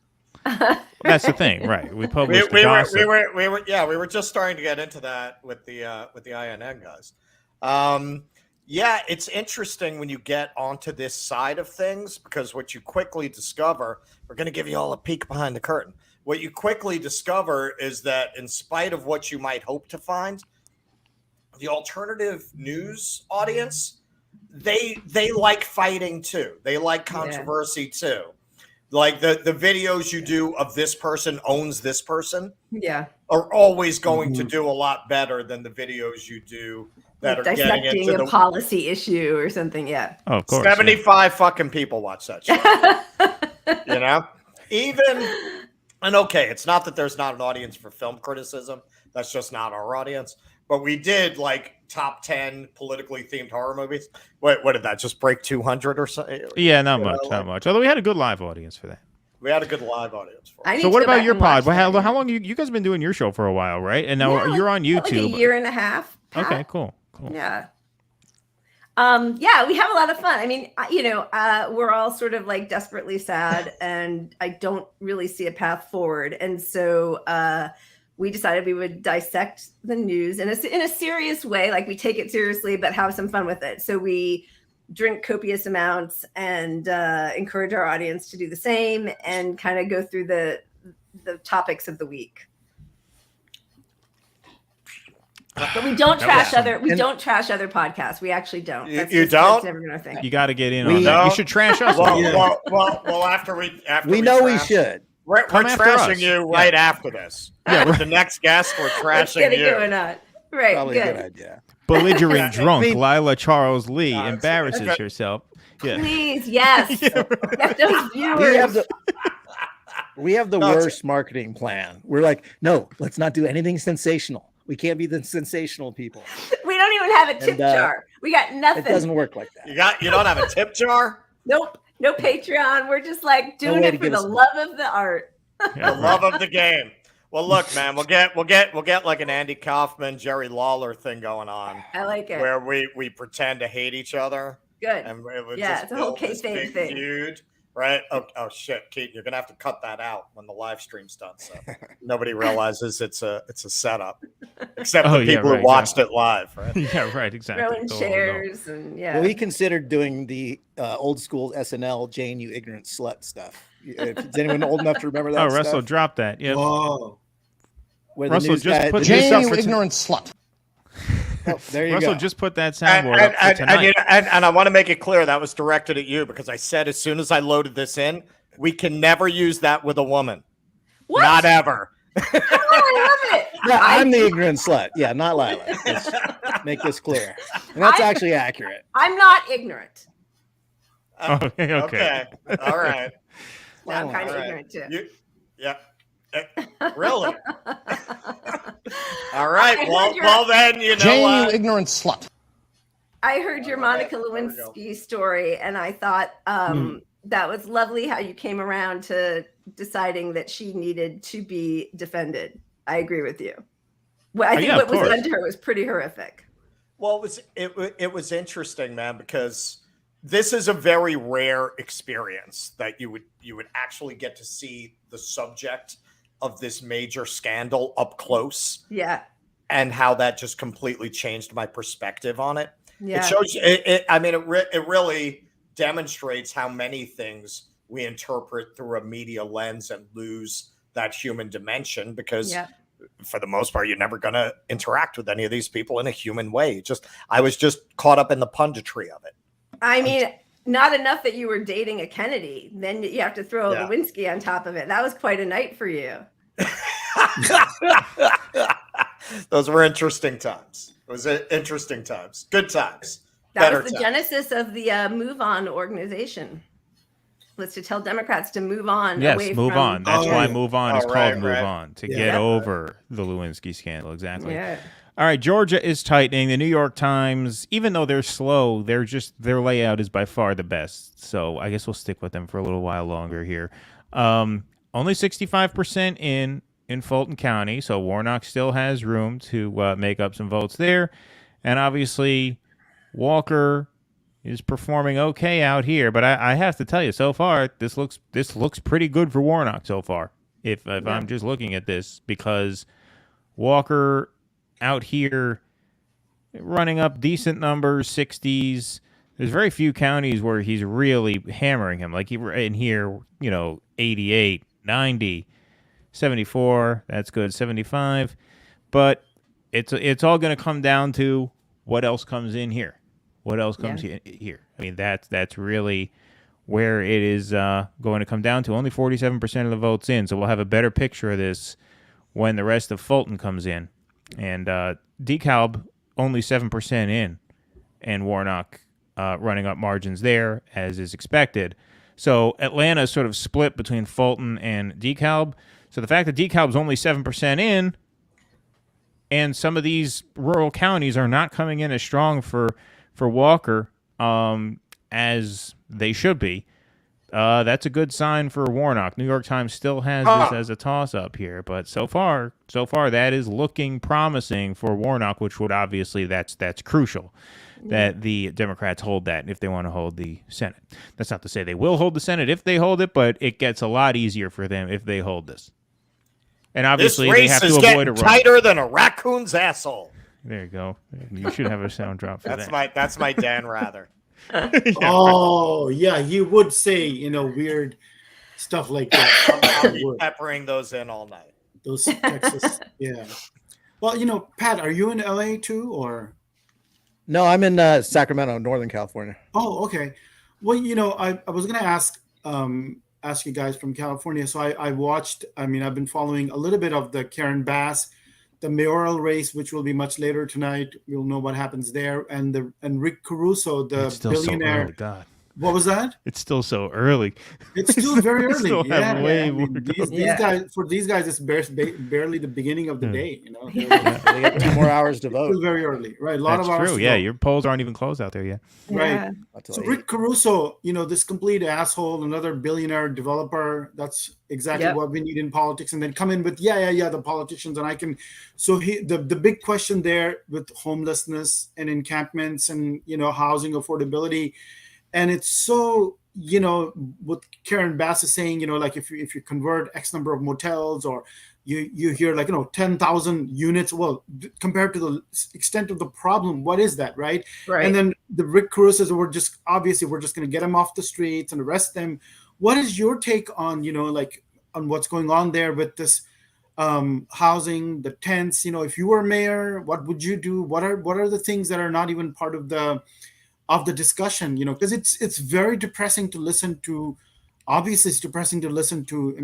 That's the thing, right? We published we were just starting to get into that with the INN guys. Yeah, it's interesting when you get onto this side of things, because what you quickly discover, we're going to give you all a peek behind the curtain. What you quickly discover is that in spite of what you might hope to find, the alternative news audience, they like fighting too. They like controversy too. Like the videos you do of this person owns this person are always going to do a lot better than the videos you do that are getting into a policy issue or something. Yeah. Oh, of course. 75 fucking people watch that show. And okay, it's not that there's not an audience for film criticism. That's just not our audience. But we did like top 10 politically themed horror movies. What did that just break 200 or something? Yeah, not much. Although we had a good live audience for that. We had a good live audience for it. So what about your pod? How long you guys have been doing your show for a while, right? And now you're on YouTube. Like a year and a half. Okay, cool. Yeah. We have a lot of fun. I mean, we're all sort of like desperately sad and I don't really see a path forward. And so we decided we would dissect the news in a serious way. Like we take it seriously, but have some fun with it. So we drink copious amounts and encourage our audience to do the same and kind of go through the topics of the week. But we don't trash other podcasts. We actually don't. You don't? That's never gonna think. You got to get in on that. You should trash us. Well, after we know trash, we should. We're trashing you right after this. Yeah, the next guest, we're trashing you. Going on. Right. Probably good. A good idea. Belligerent drunk Lila Charles Lee embarrasses herself. Yeah. Please, yes. Get those viewers. We have the worst marketing plan. We're like, no, let's not do anything sensational. We can't be the sensational people. We don't even have a tip jar. We got nothing. It doesn't work like that. You don't have a tip jar? Nope. No Patreon. We're just like doing it for the love of the art. The love of the game. Well, look, man, we'll get like an Andy Kaufman, Jerry Lawler thing going on. I like it. Where we pretend to hate each other. Good. And it's a whole kayfabe thing. Feud. Right? Oh shit, Keith, you're gonna have to cut that out when the live stream's done. So nobody realizes it's a setup, except the people who watched it live. Right? Yeah, right, exactly. Throwing chairs and Well, we considered doing the old school SNL Jane, you ignorant slut stuff. Is anyone old enough to remember that? Russell dropped that. Yeah. Whoa. Russell just put Jane, you ignorant slut. Oh, there you Russell go. just put that soundboard up for tonight. And I want to make it clear that was directed at you because I said as soon as I loaded this in, we can never use that with a woman. What? Not ever. I love it. No, I'm the ignorant slut. Yeah, not Lila. Let's make this clear. And that's actually accurate. I'm not ignorant. Okay. All right. I'm kind of ignorant too. Really? All right. Well, then, Jane, you ignorant slut. I heard your Monica Lewinsky story, and I thought that was lovely how you came around to deciding that she needed to be defended. I agree with you. Well, I think what was done to her was pretty horrific. Well, it was interesting, man, because this is a very rare experience that you would actually get to see the subject of this major scandal up close. Yeah. And how that just completely changed my perspective on it. Yeah. It shows it really demonstrates how many things we interpret through a media lens and lose that human dimension because for the most part, you're never going to interact with any of these people in a human way. I was just caught up in the punditry of it. I mean, not enough that you were dating a Kennedy. Then you have to throw Lewinsky on top of it. That was quite a night for you. Those were interesting times. It was interesting times. Good times. That was the genesis of the Move On organization. Was to tell Democrats to move on. Yes, away move from, on. That's why Move On is called Move On, to get over the Lewinsky scandal. Exactly. Yeah. All right, Georgia is tightening. The New York Times, even though they're slow, their layout is by far the best. So I guess we'll stick with them for a little while longer here. Only 65% in Fulton County, so Warnock still has room to make up some votes there. And obviously, Walker is performing okay out here, but I have to tell you, so far this looks pretty good for Warnock so far. If I'm just looking at this, because Walker out here running up decent numbers, 60s. There's very few counties where he's really hammering him. Like in here, 88, 90, 74. That's good, 75. But it's all going to come down to what else comes in here. What else comes here? I mean, that's really where it is going to come down to. Only 47% of the votes in, so we'll have a better picture of this when the rest of Fulton comes in. And DeKalb only 7% in, and Warnock running up margins there, as is expected. So Atlanta is sort of split between Fulton and DeKalb. So the fact that DeKalb's only 7% in, and some of these rural counties are not coming in as strong for Walker as they should be, that's a good sign for Warnock. New York Times still has this as a toss-up here, but so far that is looking promising for Warnock, which would obviously that's crucial that the Democrats hold that if they want to hold the Senate. That's not to say they will hold the Senate if they hold it, but it gets a lot easier for them if they hold this. And obviously they have to avoid a run. Tighter than a raccoon's asshole. There you go. You should have a sound drop for that. That's my Dan Rather. Oh yeah, you would say weird stuff like that. I'll be peppering those in all night. Those Texas, yeah. Well, Pat, are you in LA too, or? No, I'm in Sacramento, Northern California. Oh, okay. Well, I was gonna ask you guys from California. So I watched. I've been following a little bit of the Karen Bass, the mayoral race, which will be much later tonight. We'll know what happens there. And Rick Caruso, the billionaire. So God. What was that? It's still so early. It's still very early. These guys, it's barely the beginning of the day. They got 2 more hours to vote. Still very early, right? A lot of hours. True. Yeah, your polls aren't even closed out there yet. Right. So Rick Caruso, this complete asshole, another billionaire developer. That's exactly what we need in politics. And then come in with the politicians, and I can. So the big question there with homelessness and encampments and housing affordability. And it's so, what Karen Bass is saying, like if you convert X number of motels, or you hear 10,000 units, well, compared to the extent of the problem, what is that, right? And then the Rick Caruso says, we're just going to get them off the streets and arrest them. What is your take on, on what's going on there with this housing, the tents? If you were mayor, what would you do? What are the things that are not even part of the discussion, because it's very depressing to listen to. Obviously, it's depressing to listen to.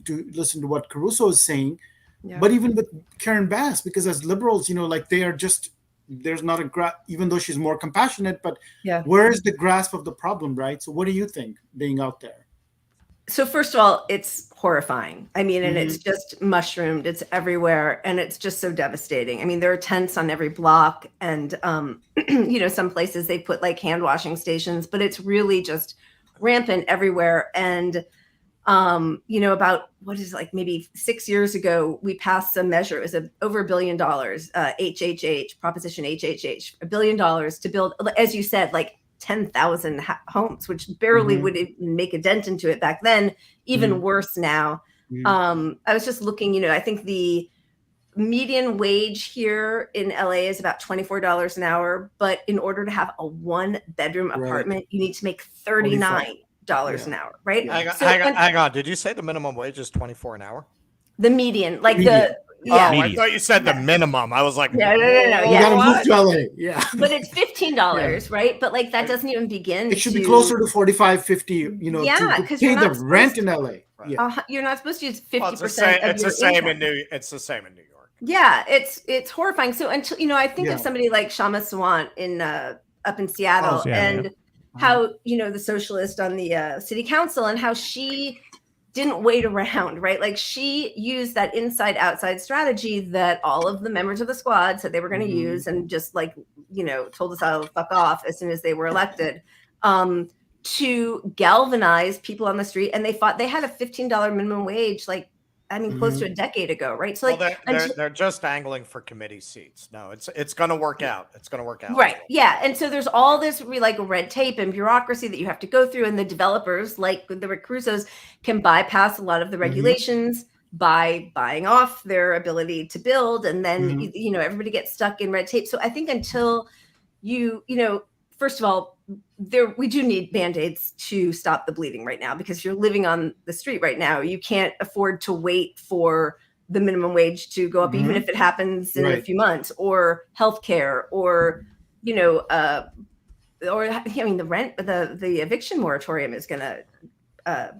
To listen to what Caruso is saying, but even with Karen Bass, because as liberals, they are just, there's not even though she's more compassionate, but where is the grasp of the problem, right? So, what do you think being out there? So first of all, it's horrifying. And it's just mushroomed. It's everywhere. And it's just so devastating. There are tents on every block. And, some places they put hand washing stations, but it's really just rampant everywhere. And, about maybe 6 years ago, we passed some measure. It was over $1 billion, HHH, Proposition HHH, $1 billion to build, as you said, 10,000 homes, which barely would make a dent into it back then. Even worse now. I was just looking, I think the median wage here in LA is about $24 an hour, but in order to have a 1-bedroom apartment, you need to make $39 an hour, right? Hang on. Did you say the minimum wage is $24 an hour? The median, Yeah. Oh, I thought you said the minimum. I was like, no. You gotta move to LA. Yeah. But it's $15, right? But like that doesn't even begin. It should be closer to 45, 50, you know, Yeah, to because pay the rent in LA. Right. Yeah. You're not supposed to use 50% Well, it's the same of your income. It's the same in New York. Yeah, it's horrifying. So until I think of somebody like Shama Sawant in up in Seattle, and how the socialist on the city council, and how she didn't wait around, right? Like she used that inside outside strategy that all of the members of the squad said they were going to use, and just like told us how to fuck off as soon as they were elected, to galvanize people on the street. And they had a $15 minimum wage, like close to a decade ago, right? So like they're just angling for committee seats. No, it's going to work out. It's going to work out. Right. Yeah. And so there's all this like red tape and bureaucracy that you have to go through, and the developers, like the Rick Caruso's, can bypass a lot of the regulations by buying off their ability to build, and then everybody gets stuck in red tape. So I think until first of all, we do need band-aids to stop the bleeding right now, because you're living on the street right now. You can't afford to wait for the minimum wage to go up, even if it happens in a few months, or healthcare, or the rent, the eviction moratorium is going to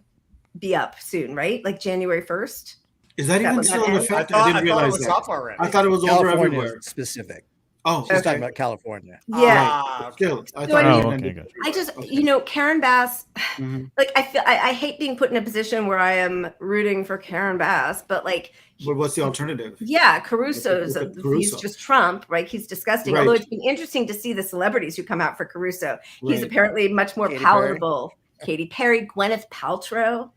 be up soon, right? Like January 1st. Is that even still in effect? I didn't realize that. I thought it was over everywhere. Specific. Oh, she's talking about California. Yeah. I just, Karen Bass, like I hate being put in a position where I am rooting for Karen Bass, but like, but what's the alternative? Yeah, Caruso's. He's just Trump, right? He's disgusting. Right. Although it's been interesting to see the celebrities who come out for Caruso. He's apparently much more palatable. Katy Perry, Gwyneth Paltrow,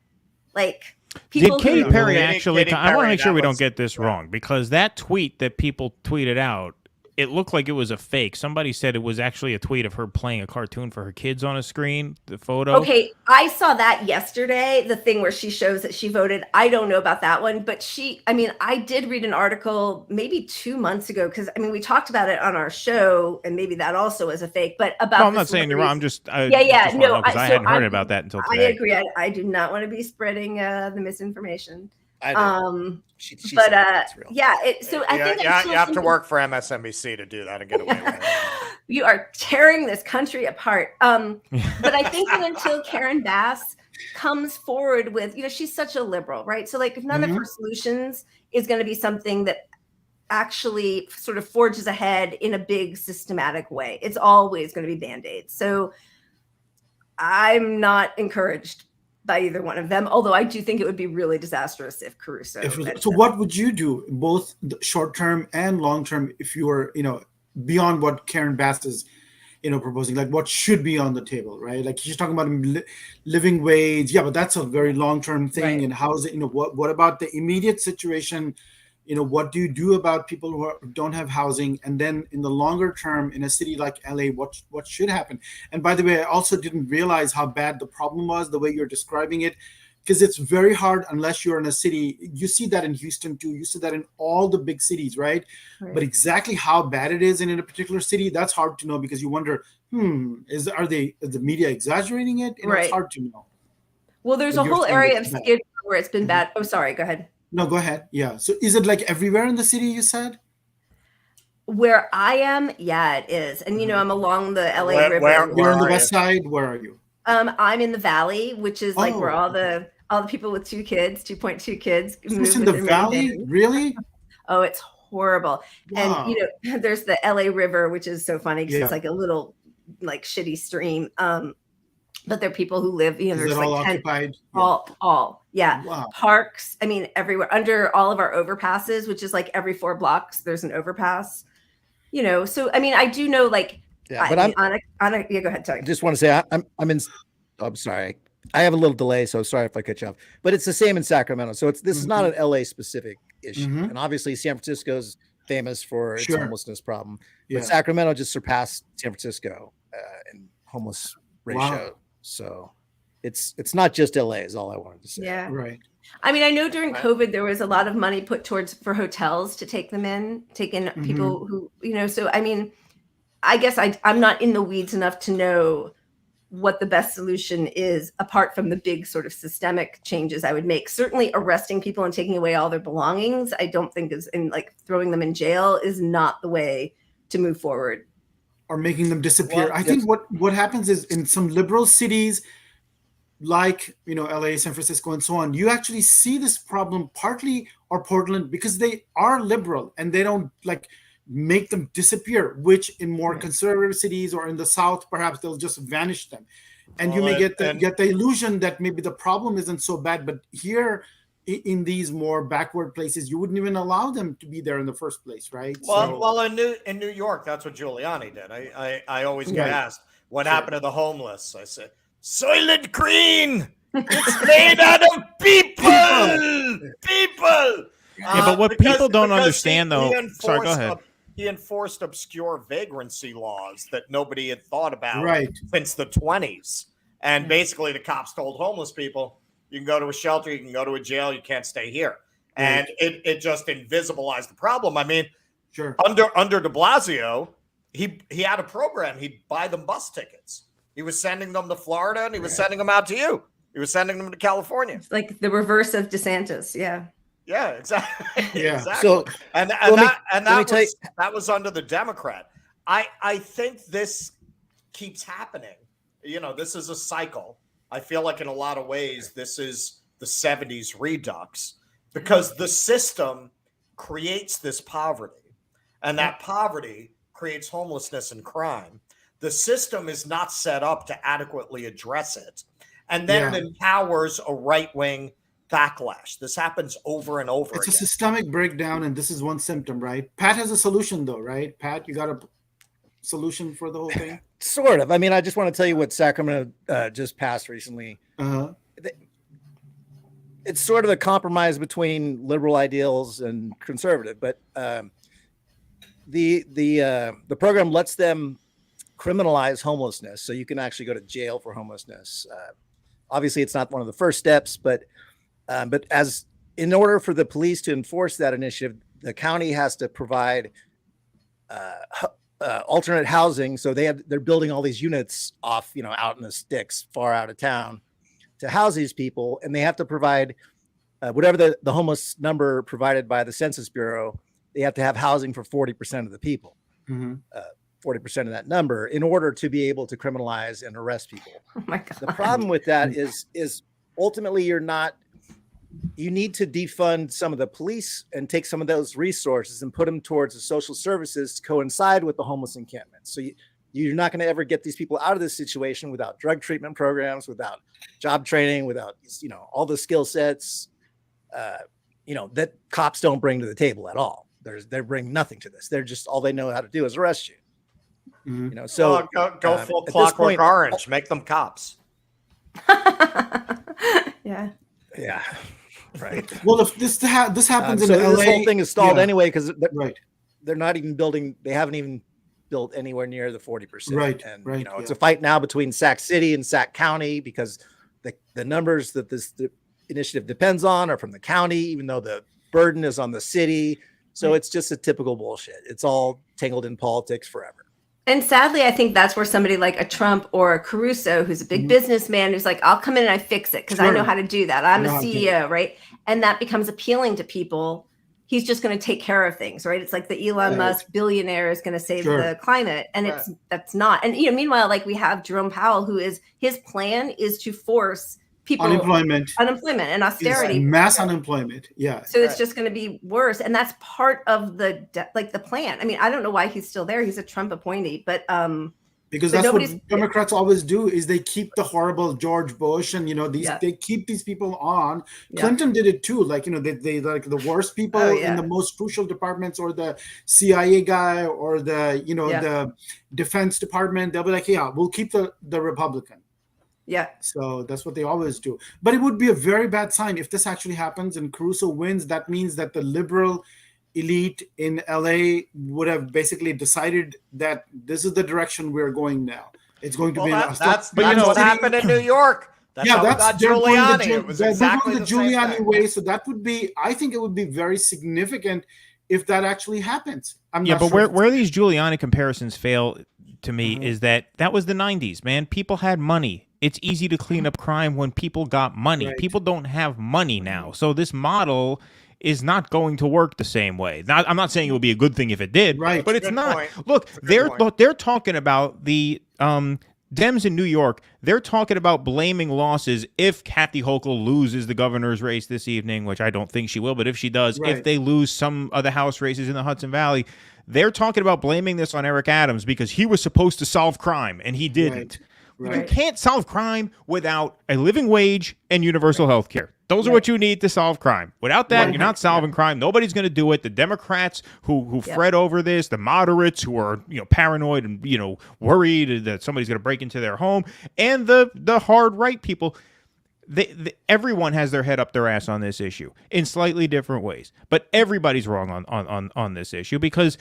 like. Did Katy Perry actually? I want to make sure we don't get this wrong, because that tweet that people tweeted out, it looked like it was a fake. Somebody said it was actually a tweet of her playing a cartoon for her kids on a screen, the photo. Okay, I saw that yesterday, the thing where she shows that she voted. I don't know about that one, but I did read an article maybe 2 months ago, because we talked about it on our show, and maybe that also is a fake, but about. No, I'm not saying you're wrong. I'm just, I hadn't heard about that until today. I agree. I do not want to be spreading the misinformation. I do. So I think you have to work for MSNBC to do that and get away with it. You are tearing this country apart. But I think that until Karen Bass comes forward with, she's such a liberal, right? So like, if none of her solutions is going to be something that actually sort of forges ahead in a big systematic way, it's always going to be Band-Aids. So I'm not encouraged by either one of them, although I do think it would be really disastrous if Caruso. So what would you do, both short term and long term, if you were, beyond what Karen Bass is, proposing? Like, what should be on the table, right? Like, she's talking about living wage, but that's a very long term thing. Right. And how is it? What about the immediate situation? What do you do about people who don't have housing? And then in the longer term, in a city like LA, what should happen? And by the way, I also didn't realize how bad the problem was, the way you're describing it, because it's very hard unless you're in a city. You see that in Houston too. You see that in all the big cities, right? But exactly how bad it is in a particular city, that's hard to know, because you wonder, is the media exaggerating it? It's hard to know. Well, there's a whole area of Skid Row where it's been bad. Oh, sorry, go ahead. No, go ahead. Yeah. So is it like everywhere in the city, you said? Where I am, yeah, it is. And, I'm along the LA River. You're on the west side. Where are you? I'm in the Valley, which is like where all the people with 2.2 kids move. It's in the Valley? Really? Oh, it's horrible. Wow. And, there's the LA River, which is so funny because it's like a little like shitty stream. But there are people who live, there's like all 10, occupied? All. Wow. Parks. Everywhere, under all of our overpasses, which is like every 4 blocks, there's an overpass, so, I do know, like, but go ahead. Sorry. I just want to say I'm sorry. I have a little delay, so sorry if I cut you off, but it's the same in Sacramento. So this is not an LA specific issue. And obviously San Francisco's famous for its homelessness problem, but Sacramento just surpassed San Francisco in homeless ratio. Wow. So it's not just LA is all I wanted to say. Yeah. Right. I know during COVID, there was a lot of money put for hotels to take in people who, so, I guess I'm not in the weeds enough to know what the best solution is, apart from the big sort of systemic changes I would make. Certainly arresting people and taking away all their belongings, I don't think is, and like throwing them in jail is not the way to move forward. Or making them disappear. I think what happens is in some liberal cities, like, you know, LA, San Francisco, and so on, you actually see this problem partly, or Portland, because they are liberal and they don't like make them disappear, which in more conservative cities or in the South, perhaps they'll just vanish them. And you may get the illusion that maybe the problem isn't so bad, but here in these more backward places, you wouldn't even allow them to be there in the first place, right? Well, in New York, that's what Giuliani did. I always get asked, what happened to the homeless? I said, Soylent Green. It's made out of people. Yeah, but what people don't understand, though. Sorry, go ahead. He enforced obscure vagrancy laws that nobody had thought about since the 20s. And basically, the cops told homeless people, you can go to a shelter, you can go to a jail, you can't stay here. And it just invisibilized the problem. I mean, under de Blasio, he had a program. He'd buy them bus tickets. He was sending them to Florida, and he was sending them out to you. He was sending them to California. It's like the reverse of DeSantis. Yeah, exactly. Yeah. Exactly. So, that was under the Democrat. I think this keeps happening. You know, this is a cycle. I feel like in a lot of ways, this is the 70s redux, because the system creates this poverty, and that poverty creates homelessness and crime. The system is not set up to adequately address it, and then it empowers a right-wing backlash. This happens over and over again. It's a systemic breakdown, and this is one symptom, right? Pat has a solution, though, right? Pat, you got a solution for the whole thing? Sort of. I mean, I just want to tell you what Sacramento just passed recently. It's sort of a compromise between liberal ideals and conservative, but the program lets them criminalize homelessness, so you can actually go to jail for homelessness. Obviously, it's not one of the first steps, but as in order for the police to enforce that initiative, the county has to provide alternate housing. So they're building all these units off, out in the sticks, far out of town, to house these people, and they have to provide whatever the homeless number provided by the Census Bureau. They have to have housing for 40% of the people. 40% of that number in order to be able to criminalize and arrest people. Oh my God. The problem with that is ultimately you need to defund some of the police and take some of those resources and put them towards the social services to coincide with the homeless encampment. So you're not going to ever get these people out of this situation without drug treatment programs, without job training, without, all the skill sets, that cops don't bring to the table at all. They bring nothing to this. They're just, all they know how to do is arrest you. So go full Clockwork Orange, make them cops. Yeah. Right. Well, if this happens in LA, this whole thing is stalled anyway, because they're not even building. They haven't even built anywhere near the 40%. Right. And it's a fight now between Sac City and Sac County, because the numbers that the initiative depends on are from the county, even though the burden is on the city. So it's just a typical bullshit. It's all tangled in politics forever. And sadly, I think that's where somebody like a Trump or a Caruso, who's a big businessman, who's like, I'll come in and I fix it because I know how to do that. I'm a CEO, right? And that becomes appealing to people. He's just going to take care of things, right? It's like the Elon Musk billionaire is going to save the climate. And that's not. And, meanwhile, like we have Jerome Powell, his plan is to force people unemployment and austerity, mass unemployment. Yeah. So it's just going to be worse. And that's part of the plan. I mean, I don't know why he's still there. He's a Trump appointee, but because that's what Democrats always do, is they keep the horrible George Bush and they keep these people on. Clinton did it too. Like, they like the worst people in the most crucial departments, or the CIA guy, or the Defense Department. They'll be like, we'll keep the Republican. Yeah. So that's what they always do. But it would be a very bad sign if this actually happens and Caruso wins. That means that the liberal elite in LA would have basically decided that this is the direction we're going now. It's going to be that's what happened in New York. That's Giuliani. It was exactly the Giuliani way. So that would be, I think it would be very significant if that actually happens. But where these Giuliani comparisons fail to me is that was the 90s, man. People had money. It's easy to clean up crime when people got money. Right. People don't have money now. So this model is not going to work the same way. Now, I'm not saying it would be a good thing if it did, Right. but it's Good not. point. Look, Good point. they're talking about the Dems in New York. They're talking about blaming losses if Kathy Hochul loses the governor's race this evening, which I don't think she will, but if she does, Right. if they lose some of the House races in the Hudson Valley, they're talking about blaming this on Eric Adams because he was supposed to solve crime and he didn't. Right. You can't solve crime without a living wage and universal health care. Those are what you need to solve crime. Without that, you're not solving crime. Nobody's going to do it. The Democrats who fret over this, the moderates who are paranoid and worried that somebody's going to break into their home, and the hard right people. Everyone has their head up their ass on this issue in slightly different ways, but everybody's wrong on this issue because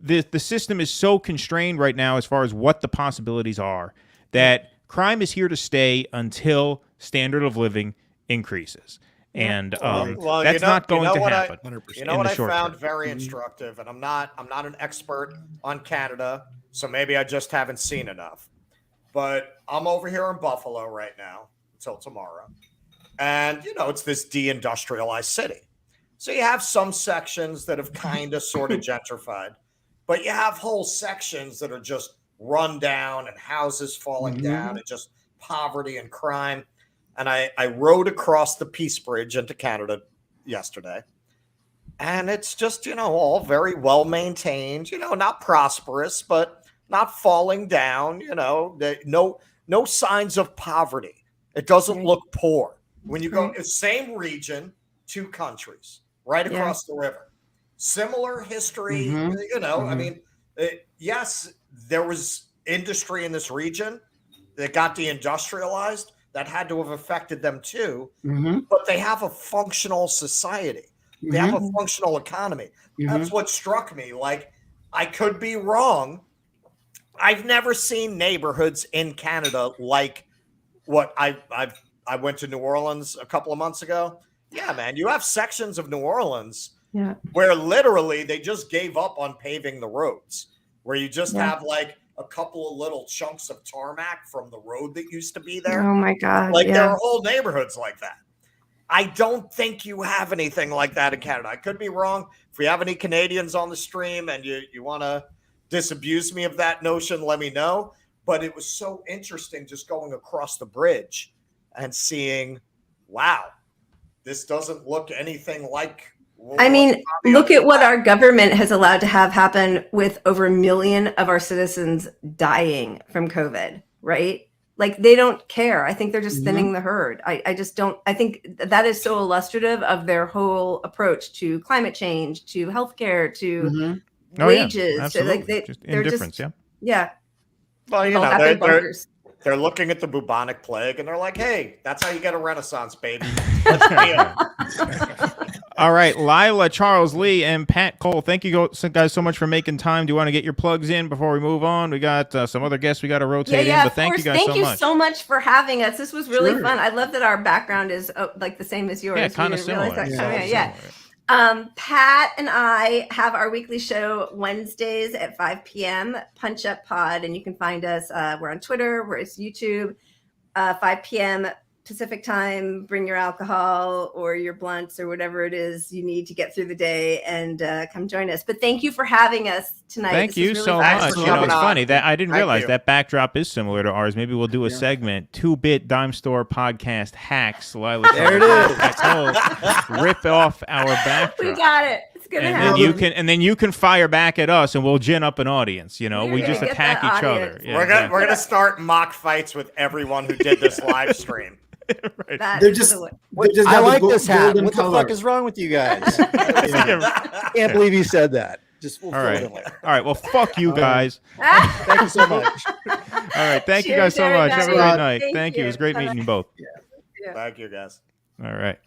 the system is so constrained right now as far as what the possibilities are that crime is here to stay until standard of living increases, and that's not going to happen. You know what I found very instructive, and I'm not an expert on Canada, so maybe I just haven't seen enough. But I'm over here in Buffalo right now until tomorrow, and it's this deindustrialized city. So you have some sections that have kind of sort of gentrified, but you have whole sections that are just run down and houses falling down and just poverty and crime. And I rode across the Peace Bridge into Canada yesterday, and it's just, all very well maintained, not prosperous, but not falling down, no signs of poverty. It doesn't look poor. When you go, same region, two countries, right across the river. Similar history, I mean, yes, there was industry in this region that got deindustrialized. That had to have affected them too, but they have a functional society. They have a functional economy. That's what struck me. Like, I could be wrong. I've never seen neighborhoods in Canada like what I went to New Orleans a couple of months ago. Yeah, man, you have sections of New Orleans where literally they just gave up on paving the roads, where you just have like a couple of little chunks of tarmac from the road that used to be there. Oh my God. Like there are whole neighborhoods like that. I don't think you have anything like that in Canada. I could be wrong. If we have any Canadians on the stream and you want to disabuse me of that notion, let me know. But it was so interesting just going across the bridge and seeing, wow, this doesn't look anything like. I mean, look at what our government has allowed to have happen with over 1 million of our citizens dying from COVID, right? Like, they don't care. I think they're just thinning the herd. I just don't. I think that is so illustrative of their whole approach to climate change, to healthcare, to wages. So, like, they're indifference. just, yeah. Well, they're looking at the bubonic plague and they're like, hey, that's how you get a renaissance, baby. All right, Lila, Charles Lee, and Pat Cole, thank you guys so much for making time. Do you want to get your plugs in before we move on? We got some other guests we got to rotate in, but thank you guys so much. Thank you so much for having us. This was really fun. I love that our background is like the same as yours. Yeah, kind of similar. Pat and I have our weekly show Wednesdays at 5 p.m. Punch Up Pod, and you can find us. We're on Twitter. We're at YouTube. 5 p.m. Pacific time. Bring your alcohol or your blunts or whatever it is you need to get through the day, and come join us. But thank you for having us tonight. Thank you so much. You know, it's funny that I didn't realize that backdrop is similar to ours. Maybe we'll do a segment, 2-Bit Dime Store Podcast Hacks. Lila, there it is. Rip off our backdrop. We got it. It's gonna happen. And then you can fire back at us, and we'll gin up an audience. You know, we just attack each other. Yeah, we're gonna start mock fights with everyone who did this live stream. Right. I like this hat. What the fuck is wrong with you guys? Can't believe you said that. All right. Well, fuck you guys. Thank you so much. All right. Thank you guys so much. Have a great night. Thank you. It was great meeting you both. Yeah. Thank you, guys. All right.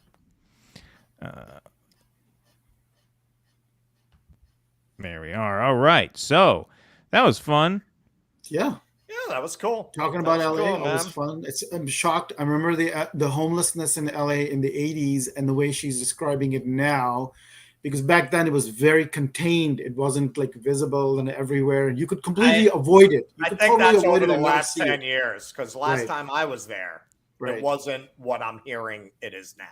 There we are. All right. So that was fun. Yeah. Yeah, that was cool. Talking about LA, it was fun. I'm shocked. I remember the homelessness in LA in the 80s and the way she's describing it now. because back then it was very contained. It wasn't like visible and everywhere, and you could completely avoid it. I think that's over the last 10 years, because last time I was there, it wasn't what I'm hearing it is now.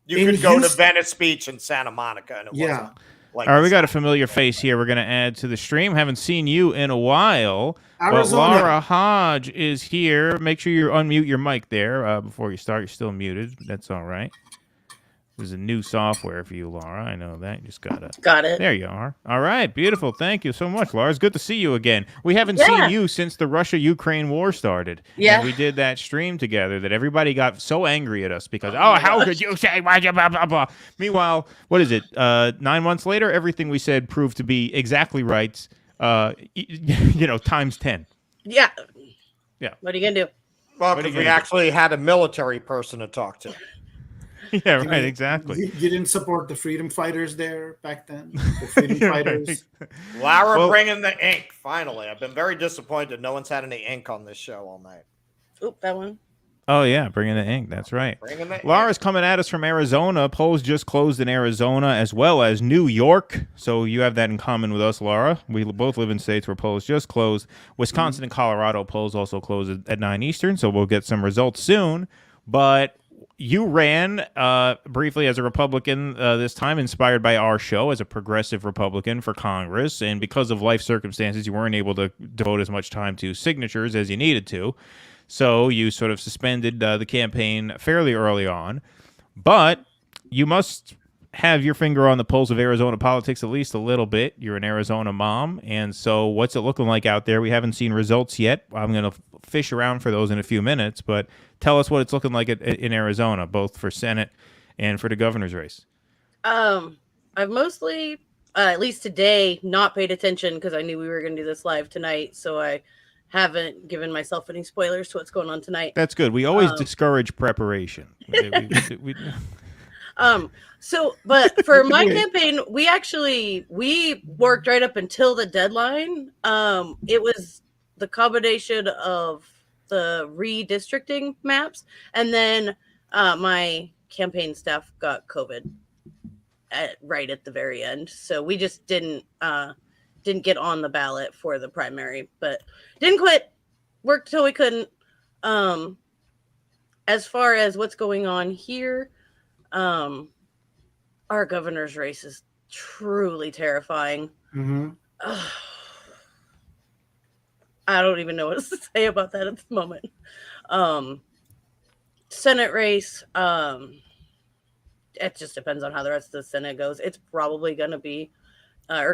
You could go to Venice Beach and Santa Monica, and it wasn't. Like all right, we got a familiar face here. We're going to add to the stream. Haven't seen you in a while. Arizona. But Laura Hodge is here. Make sure you unmute your mic there before you start. You're still muted. That's all right. There's a new software for you, Laura. I know that. You just got it. There you are. All right. Beautiful. Thank you so much, Laura. It's good to see you again. We haven't seen you since the Russia-Ukraine war started. Yeah. And we did that stream together that everybody got so angry at us because, how could you say blah, blah, blah, blah. Meanwhile, what is it? 9 months later, everything we said proved to be exactly right, times 10. Yeah. Yeah. What are you going to do? Well, because we actually had a military person to talk to. Yeah, right, exactly. You didn't support the freedom fighters there back then? The freedom fighters? Laura bringing the ink, finally. I've been very disappointed no one's had any ink on this show all night. Oop, that one. Oh, yeah, bringing the ink. That's right. Laura's ink. Coming at us from Arizona. Polls just closed in Arizona as well as New York. So you have that in common with us, Laura. We both live in states where polls just closed. Wisconsin and Colorado polls also closed at 9 Eastern, so we'll get some results soon. But you ran briefly as a Republican this time, inspired by our show as a progressive Republican for Congress. And because of life circumstances, you weren't able to devote as much time to signatures as you needed to. So you sort of suspended the campaign fairly early on. But you must have your finger on the pulse of Arizona politics at least a little bit. You're an Arizona mom. And so what's it looking like out there? We haven't seen results yet. I'm going to fish around for those in a few minutes. But tell us what it's looking like in Arizona, both for Senate and for the governor's race. I've mostly, at least today, not paid attention because I knew we were going to do this live tonight. So I haven't given myself any spoilers to what's going on tonight. That's good. We always discourage preparation. But for my campaign, we worked right up until the deadline. It was the combination of the redistricting maps, and then my campaign staff got COVID right at the very end. So we just didn't get on the ballot for the primary, but didn't quit. Worked till we couldn't. As far as what's going on here, our governor's race is truly terrifying. Mm-hmm. I don't even know what to say about that at the moment. Senate race, it just depends on how the rest of the Senate goes. It's probably going to be,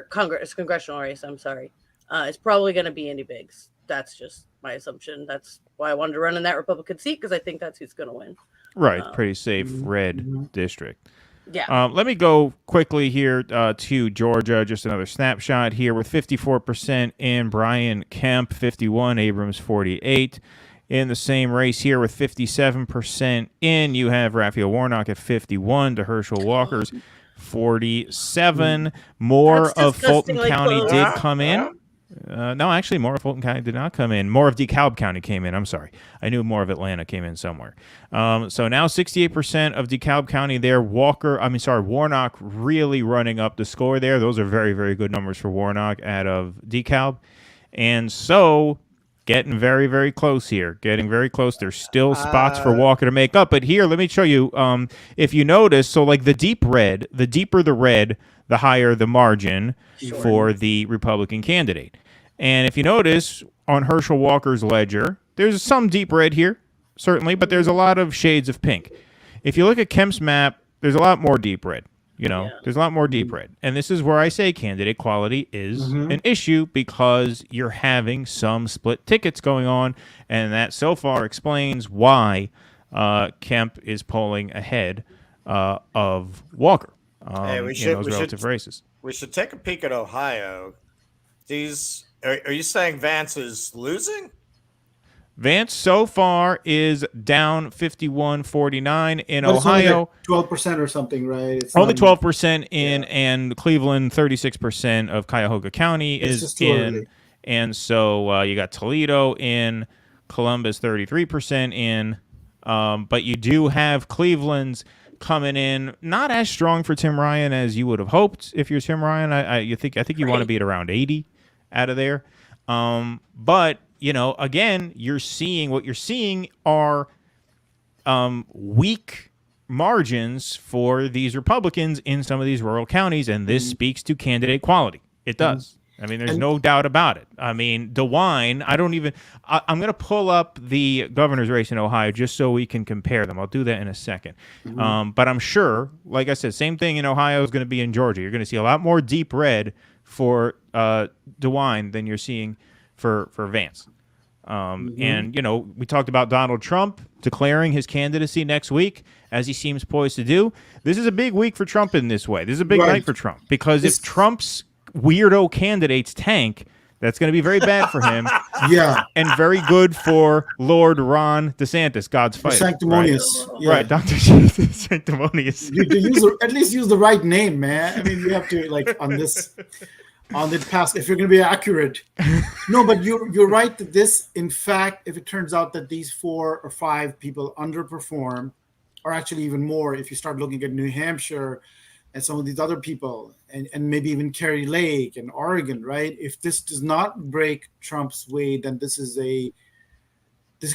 congressional race, I'm sorry. It's probably going to be Andy Biggs. That's just my assumption. That's why I wanted to run in that Republican seat, because I think that's who's going to win. Right, pretty safe red district. Yeah. Let me go quickly here to Georgia. Just another snapshot here with 54% in Brian Kemp, 51, Abrams 48. In the same race here with 57% in, you have Raphael Warnock at 51 to Herschel Walker's 47. More of Fulton County did come in. No, actually, more of Fulton County did not come in. More of DeKalb County came in. I'm sorry. I knew more of Atlanta came in somewhere. So now 68% of DeKalb County there. Warnock really running up the score there. Those are very, very good numbers for Warnock out of DeKalb. And so getting very, very close here. Getting very close. There's still spots for Walker to make up. But here, let me show you. If you notice, so like the deep red, the deeper the red, the higher the margin for the Republican candidate. And if you notice on Herschel Walker's ledger, there's some deep red here, certainly, but there's a lot of shades of pink. If you look at Kemp's map, there's a lot more deep red. There's a lot more deep red. And this is where I say candidate quality is an issue, because you're having some split tickets going on, and that so far explains why Kemp is polling ahead of Walker. We should take a peek at Ohio. Are you saying Vance is losing? Vance so far is down 51-49 in Ohio. 12% or something, right? It's only 12% in, and Cleveland, 36% of Cuyahoga County is in. And so you got Toledo in, Columbus, 33% in. But you do have Cleveland's coming in not as strong for Tim Ryan as you would have hoped if you're Tim Ryan. I think you want to be at around 80 out of there. But again, you're seeing are weak margins for these Republicans in some of these rural counties, and this speaks to candidate quality. It does. I mean, there's no doubt about it. I mean, DeWine, I'm going to pull up the governor's race in Ohio just so we can compare them. I'll do that in a second. But I'm sure, like I said, same thing in Ohio is going to be in Georgia. You're going to see a lot more deep red for DeWine than you're seeing for Vance. And, we talked about Donald Trump declaring his candidacy next week, as he seems poised to do. This is a big week for Trump in this way. This is a big night for Trump, because if Trump's weirdo candidates tank, that's going to be very bad for him. And very good for Lord Ron DeSantis, God's fighter. Sanctimonious. Right, Dr. Sanctimonious. At least use the right name, man. I mean, you have to, on the past, if you're going to be accurate. No, but you're right that this, in fact, if it turns out that these 4 or 5 people underperform, or actually even more, if you start looking at New Hampshire and some of these other people, and maybe even Kerry Lake and Oregon, right? If this does not break Trump's way, then this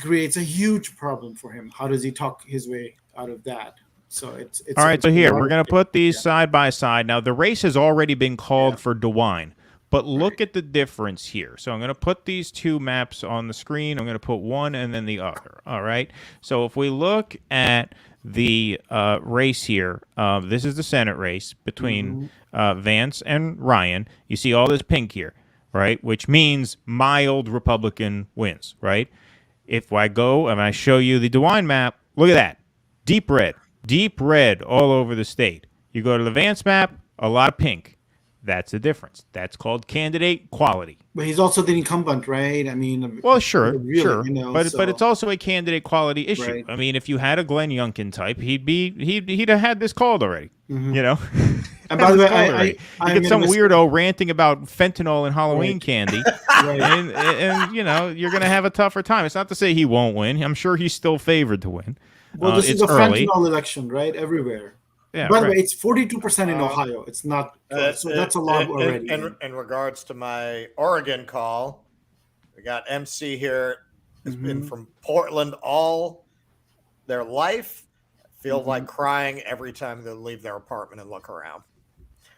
creates a huge problem for him. How does he talk his way out of that? So it's all right. So here we're going to put these side by side. Now the race has already been called for DeWine, but look at the difference here. So I'm going to put these two maps on the screen. I'm going to put one and then the other. All right. So if we look at the race here, this is the Senate race between Vance and Ryan. You see all this pink here, right? Which means mild Republican wins, right? If I go and I show you the DeWine map, look at that. Deep red all over the state. You go to the Vance map, a lot of pink. That's the difference. That's called candidate quality. But he's also the incumbent, right? I mean, well, sure. But it's also a candidate quality issue. Right. I mean, if you had a Glenn Youngkin type, he'd have had this called already. You know. And by the way, you get some weirdo ranting about fentanyl and Halloween candy, and you're going to have a tougher time. It's not to say he won't win. I'm sure he's still favored to win. Well, this is a fentanyl election, right? Everywhere. Yeah, by the way, it's 42% in Ohio. It's not, so that's a lot already. In regards to my Oregon call, we got MC here, has been from Portland all their life. Feels like crying every time they leave their apartment and look around.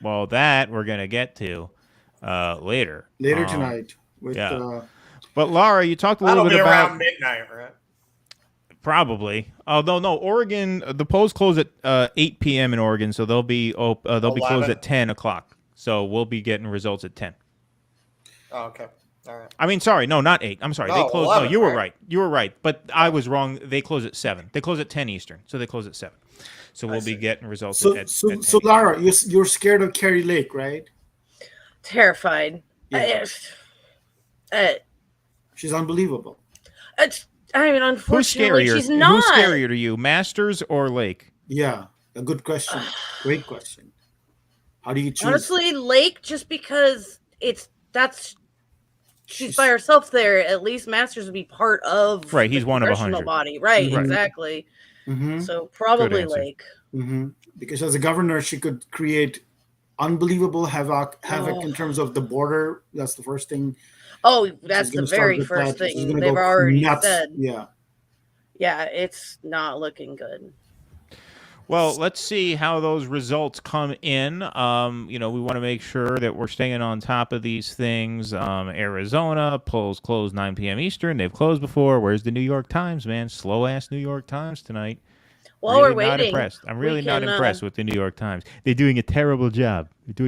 Well, that we're going to get to later. Later tonight. But Laura, you talked a little bit about around midnight, right? Probably. Although no, Oregon, the polls close at 8 p.m. in Oregon, so they'll be closed at 10 o'clock. So we'll be getting results at 10. Oh, okay. All right. I mean, sorry, no, not 8. I'm sorry. They close. 11, no, you were right. You were right. But I was wrong. They close at 7. They close at 10 Eastern. So they close at 7. So we'll be getting results at 10. So Lara, you're scared of Kerry Lake, right? Terrified. Yeah. She's unbelievable. I mean, unfortunately, she's not. Who's scarier to you, Masters or Lake? Yeah, a good question. Great question. How do you choose? Honestly, Lake, just because she's by herself there. At least Masters would be part of He's one of 100 body. Right, exactly. So probably Lake. Because as a governor, she could create unbelievable havoc in terms of the border. That's the first thing. Oh, that's the very first thing they've already said. Yeah, it's not looking good. Well, let's see how those results come in. We want to make sure that we're staying on top of these things. Arizona polls close 9 p.m. Eastern. They've closed before. Where's the New York Times, man? Slow ass New York Times tonight. Well, we're waiting. Not impressed. I'm really not impressed with the New York Times. They're doing a terrible job. They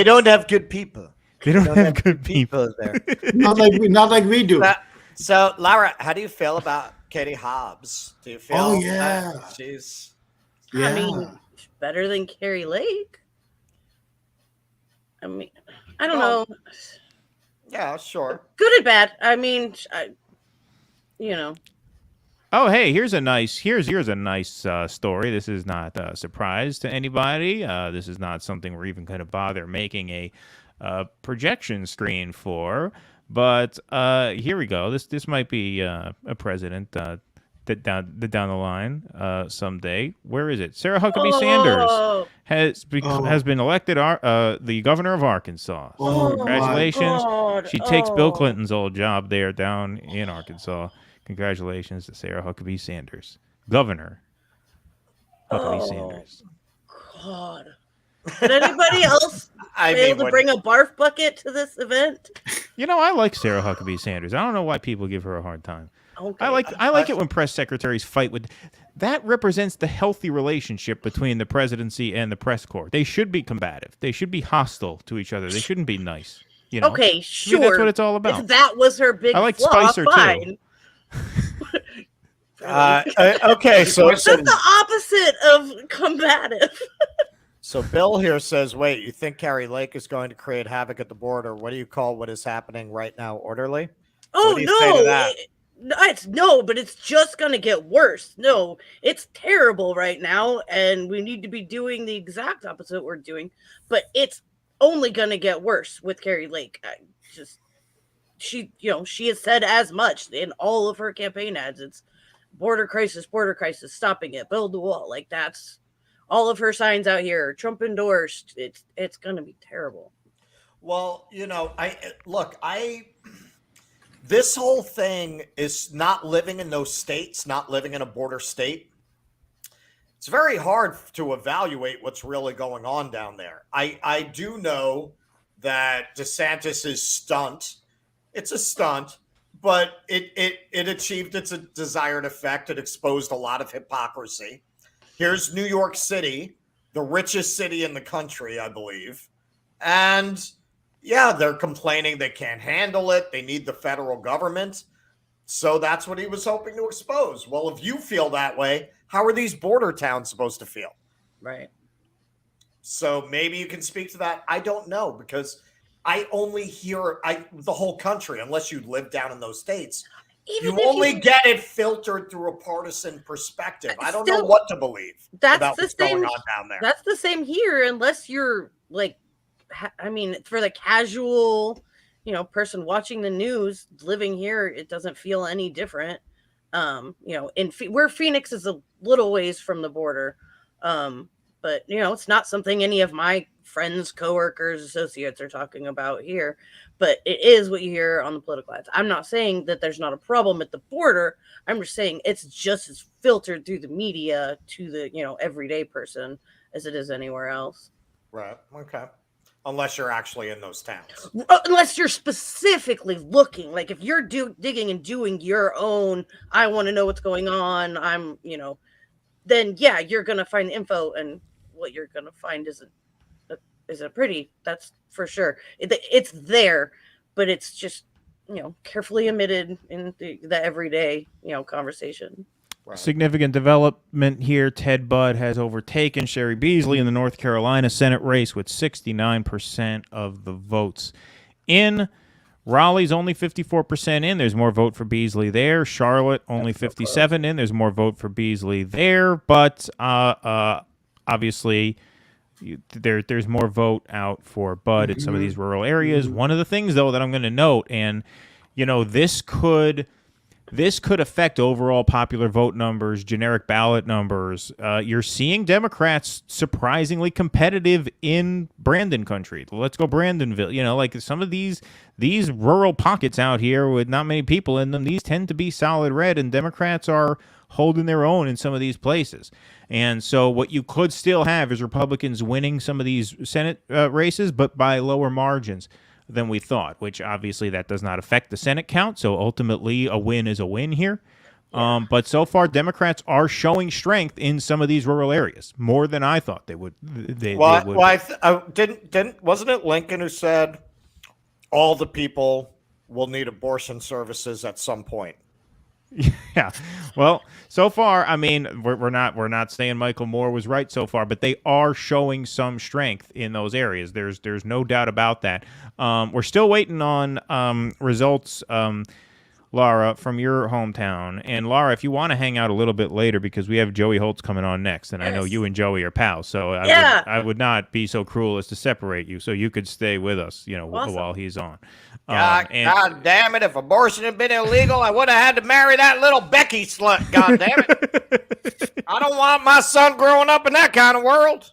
don't have good people. They don't have good people there. not like we do. So, Laura, how do you feel about Katie Hobbs? Do you feel? Oh yeah, she's. Yeah. I mean, better than Kerry Lake. I mean, I don't know. Yeah, sure. Good and bad. I mean, Oh, hey, here's a nice story. This is not a surprise to anybody. This is not something we're even going to bother making a projection screen for. But here we go. This might be a president down the line someday. Where is it? Sarah Huckabee Sanders has been elected the governor of Arkansas. So congratulations. She takes Bill Clinton's old job there down in Arkansas. Congratulations to Sarah Huckabee Sanders, Governor Huckabee Sanders. God. Did anybody else fail to bring a barf bucket to this event? You know, I like Sarah Huckabee Sanders. I don't know why people give her a hard time. Okay. I like it when press secretaries fight with. That represents the healthy relationship between the presidency and the press corps. They should be combative. They should be hostile to each other. They shouldn't be nice. You know? Okay, sure. I mean, that's what it's all about. If that was her big I like flaw, Spicer fine. too. Okay, so that's the opposite of combative. So Bill here says, wait, you think Kari Lake is going to create havoc at the border? What do you call what is happening right now orderly? Oh, no, but it's just going to get worse. No, it's terrible right now, and we need to be doing the exact opposite we're doing, but it's only going to get worse with Kari Lake. She has said as much in all of her campaign ads. It's border crisis, stopping it, build the wall. Like, that's all of her signs out here. Trump endorsed. It's going to be terrible. Well, this whole thing is not living in those states, not living in a border state. It's very hard to evaluate what's really going on down there. I do know that DeSantis' stunt, it's a stunt, but it achieved its desired effect. It exposed a lot of hypocrisy. Here's New York City, the richest city in the country, I believe. And yeah, they're complaining they can't handle it. They need the federal government. So that's what he was hoping to expose. Well, if you feel that way, how are these border towns supposed to feel? Right. So maybe you can speak to that. I don't know, because I only hear the whole country, unless you live down in those states. You only get it filtered through a partisan perspective. I don't know what to believe about what's going on down there. That's the same here, unless you're like, I mean, for the casual, person watching the news, living here, it doesn't feel any different. Where Phoenix is a little ways from the border, but it's not something any of my friends, coworkers, associates are talking about here. But it is what you hear on the political ads. I'm not saying that there's not a problem at the border. I'm just saying it's just as filtered through the media to the everyday person as it is anywhere else. Right. Okay. Unless you're actually in those towns. Unless you're specifically looking, like if you're digging and doing your own, I want to know what's going on. Then yeah, you're going to find info, and what you're going to find isn't pretty. That's for sure. It's there, but it's just, carefully omitted in the everyday, conversation. Right. Significant development here. Ted Budd has overtaken Sherry Beasley in the North Carolina Senate race with 69% of the votes in. Raleigh's only 54% in. There's more vote for Beasley there. Charlotte only 57 in. There's more vote for Beasley there. But obviously, there's more vote out for Budd in some of these rural areas. One of the things, though, that I'm going to note, and this could affect overall popular vote numbers, generic ballot numbers. You're seeing Democrats surprisingly competitive in Brandon country. Let's go Brandonville. Like some of these rural pockets out here with not many people in them, these tend to be solid red, and Democrats are holding their own in some of these places. And so what you could still have is Republicans winning some of these Senate races, but by lower margins than we thought, which obviously that does not affect the Senate count. So ultimately a win is a win here. Yeah. But so far Democrats are showing strength in some of these rural areas more than I thought they would. Wasn't it Lincoln who said all the people will need abortion services at some point? Yeah. Well, so far, I mean, we're not saying Michael Moore was right so far, but they are showing some strength in those areas. There's no doubt about that. We're still waiting on results. Laura, from your hometown. And Laura, if you want to hang out a little bit later, because we have Joey Holtz coming on next, and I know you and Joey are pals, so I would not be so cruel as to separate you, so you could stay with us, while he's on. God damn it! If abortion had been illegal, I would have had to marry that little Becky slut. God damn it! I don't want my son growing up in that kind of world.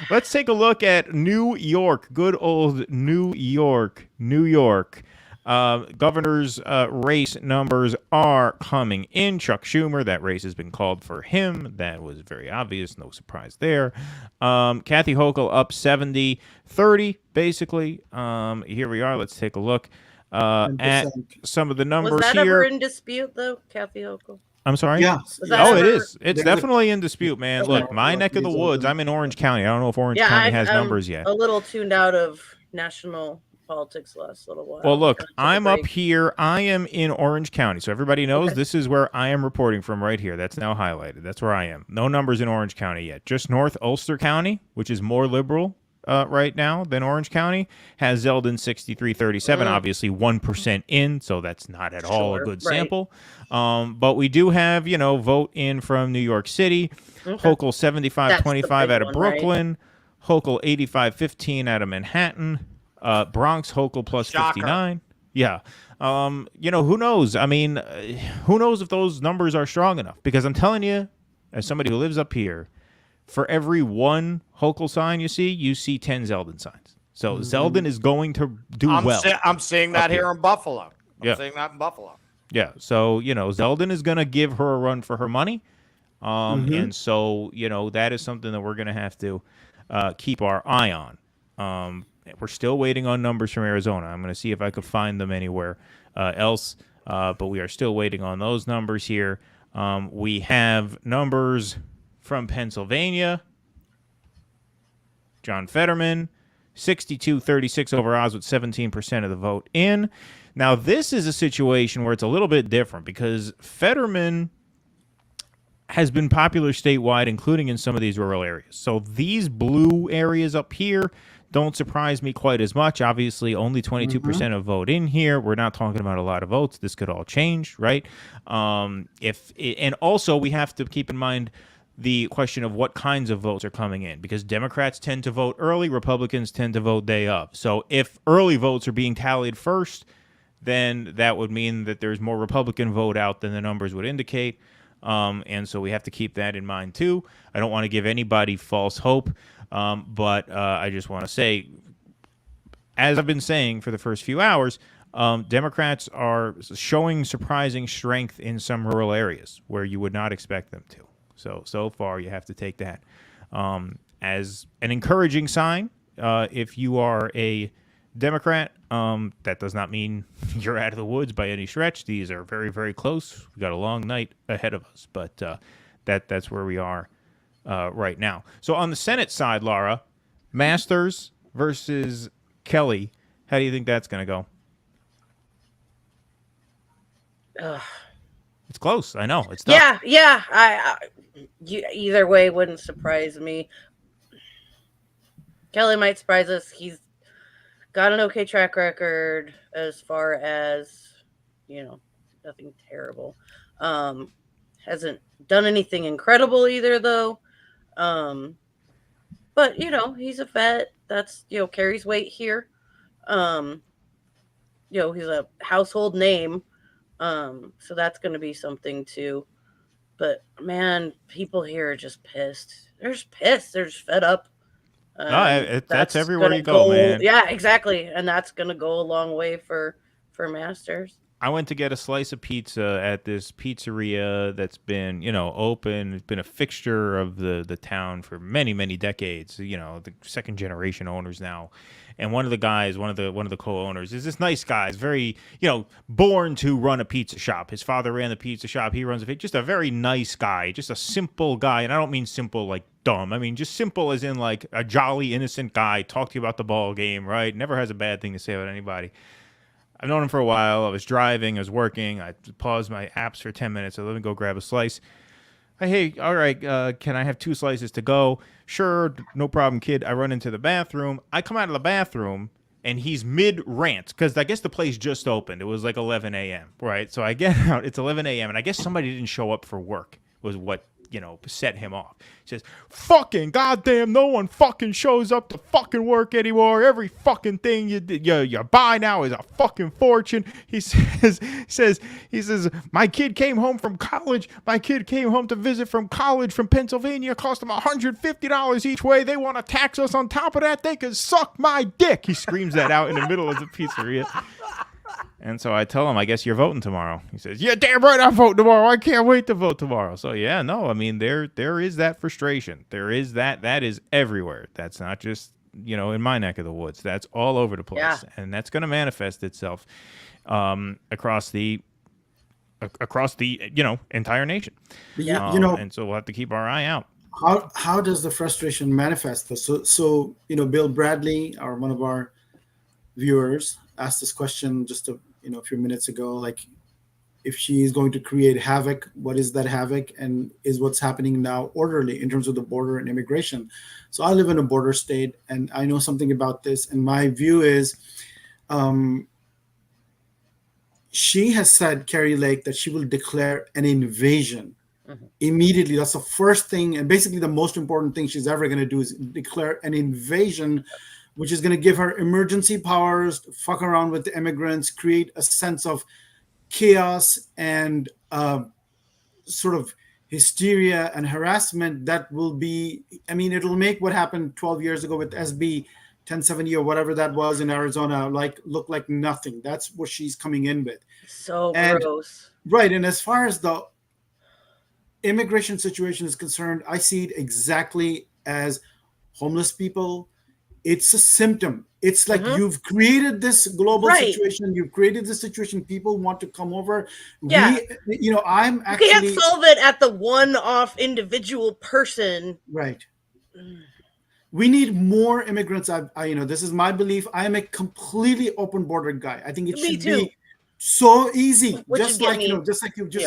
Let's take a look at New York. Good old New York. Governor's race numbers are coming in. Chuck Schumer, that race has been called for him. That was very obvious. No surprise there. Kathy Hochul up 70-30, basically. Here we are. Let's take a look at some of the numbers here. Was that ever in dispute, though, Kathy Hochul? I'm sorry? Yeah. It is. It's definitely in dispute, man. Look, my neck of the woods, I'm in Orange County. I don't know if Orange County has numbers yet. A little tuned out of national politics the last little while. Well, look, I'm up here. I am in Orange County. So everybody knows this is where I am reporting from right here. That's now highlighted. That's where I am. No numbers in Orange County yet. Just North Ulster County, which is more liberal right now than Orange County, has Zeldin 63-37, obviously 1% in, so that's not at all a good sample. But we do have, vote in from New York City. Hochul 75-25 out of Brooklyn. Right? Hochul 85-15 out of Manhattan. Bronx Hochul plus 59. Yeah. Who knows? I mean, who knows if those numbers are strong enough? Because I'm telling you, as somebody who lives up here, for every one Hochul sign you see 10 Zeldin signs. So Zeldin is going to do well. I'm seeing that here in Buffalo. I'm seeing that in Buffalo. Yeah. So, Zeldin is going to give her a run for her money. And so, that is something that we're going to have to keep our eye on. We're still waiting on numbers from Arizona. I'm going to see if I could find them anywhere else. But we are still waiting on those numbers here. We have numbers from Pennsylvania. John Fetterman, 62-36 over Oz with 17% of the vote in. Now, this is a situation where it's a little bit different because Fetterman has been popular statewide, including in some of these rural areas. So these blue areas up here don't surprise me quite as much. Obviously, only 22% of vote in here. We're not talking about a lot of votes. This could all change, right? And also, we have to keep in mind the question of what kinds of votes are coming in, because Democrats tend to vote early, Republicans tend to vote day of. So if early votes are being tallied first, then that would mean that there's more Republican vote out than the numbers would indicate. And so we have to keep that in mind, too. I don't want to give anybody false hope, but I just want to say, as I've been saying for the first few hours, Democrats are showing surprising strength in some rural areas where you would not expect them to. So far, you have to take that as an encouraging sign. If you are a Democrat, that does not mean you're out of the woods by any stretch. These are very, very close. We've got a long night ahead of us, but that's where we are right now. So on the Senate side, Laura, Masters versus Kelly, how do you think that's going to go? It's close. I know. It's tough. Yeah. Either way wouldn't surprise me. Kelly might surprise us. He's got an okay track record as far as, nothing terrible. Hasn't done anything incredible either, though. But, he's a vet. That's, carries weight here. He's a household name. So that's going to be something, too. But, man, people here are just pissed. They're just pissed. They're just fed up. That's everywhere you go, man. Yeah, exactly. And that's going to go a long way for Masters. I went to get a slice of pizza at this pizzeria that's been, open. It's been a fixture of the town for many, many decades. The second generation owners now. And one of the guys, one of the co-owners, is this nice guy. He's very, born to run a pizza shop. His father ran the pizza shop. He runs just a very nice guy, just a simple guy. And I don't mean simple like dumb. I mean just simple as in like a jolly, innocent guy. Talk to you about the ball game, right? Never has a bad thing to say about anybody. I've known him for a while. I was driving. I was working. I paused my apps for 10 minutes. So let me go grab a slice. Hey, all right, can I have 2 slices to go? Sure, no problem, kid. I run into the bathroom. I come out of the bathroom, and he's mid rant because I guess the place just opened. It was like 11 a.m. right? So I get out. It's 11 a.m. and I guess somebody didn't show up for work. Was what set him off. He says, "Fucking goddamn, no one fucking shows up to fucking work anymore. Every fucking thing you buy now is a fucking fortune." He says, "My kid came home from college. My kid came home to visit from college from Pennsylvania. It cost them $150 each way. They want to tax us on top of that. They could suck my dick." He screams that out in the middle of the pizzeria. And so I tell him, "I guess you're voting tomorrow." He says, "Yeah, damn right I'm voting tomorrow. I can't wait to vote tomorrow." So yeah, no, I mean, there is that frustration. There is that is everywhere. That's not just, in my neck of the woods. That's all over the place. Yeah. And that's going to manifest itself across the entire nation. Yeah. And so we'll have to keep our eye out. How does the frustration manifest? So Bill Bradley, one of our viewers, asked this question just a few minutes ago, like, if she is going to create havoc, what is that havoc, and is what's happening now orderly in terms of the border and immigration? So I live in a border state, and I know something about this, and my view is she has said, Carrie Lake, that she will declare an invasion immediately. That's the first thing, and basically the most important thing she's ever going to do is declare an invasion, which is going to give her emergency powers, fuck around with the immigrants, create a sense of chaos and sort of hysteria and harassment that will be, it'll make what happened 12 years ago with SB 1070 or whatever that was in Arizona, look like nothing. That's what she's coming in with. So gross. Right. And as far as the immigration situation is concerned, I see it exactly as homeless people. It's a symptom. It's like you've created this global situation. You've created this situation. People want to come over. Yeah. I'm actually... You can't solve it at the one-off individual person. Right. We need more immigrants. This is my belief. I am a completely open border guy. I think it should be so easy. Just like you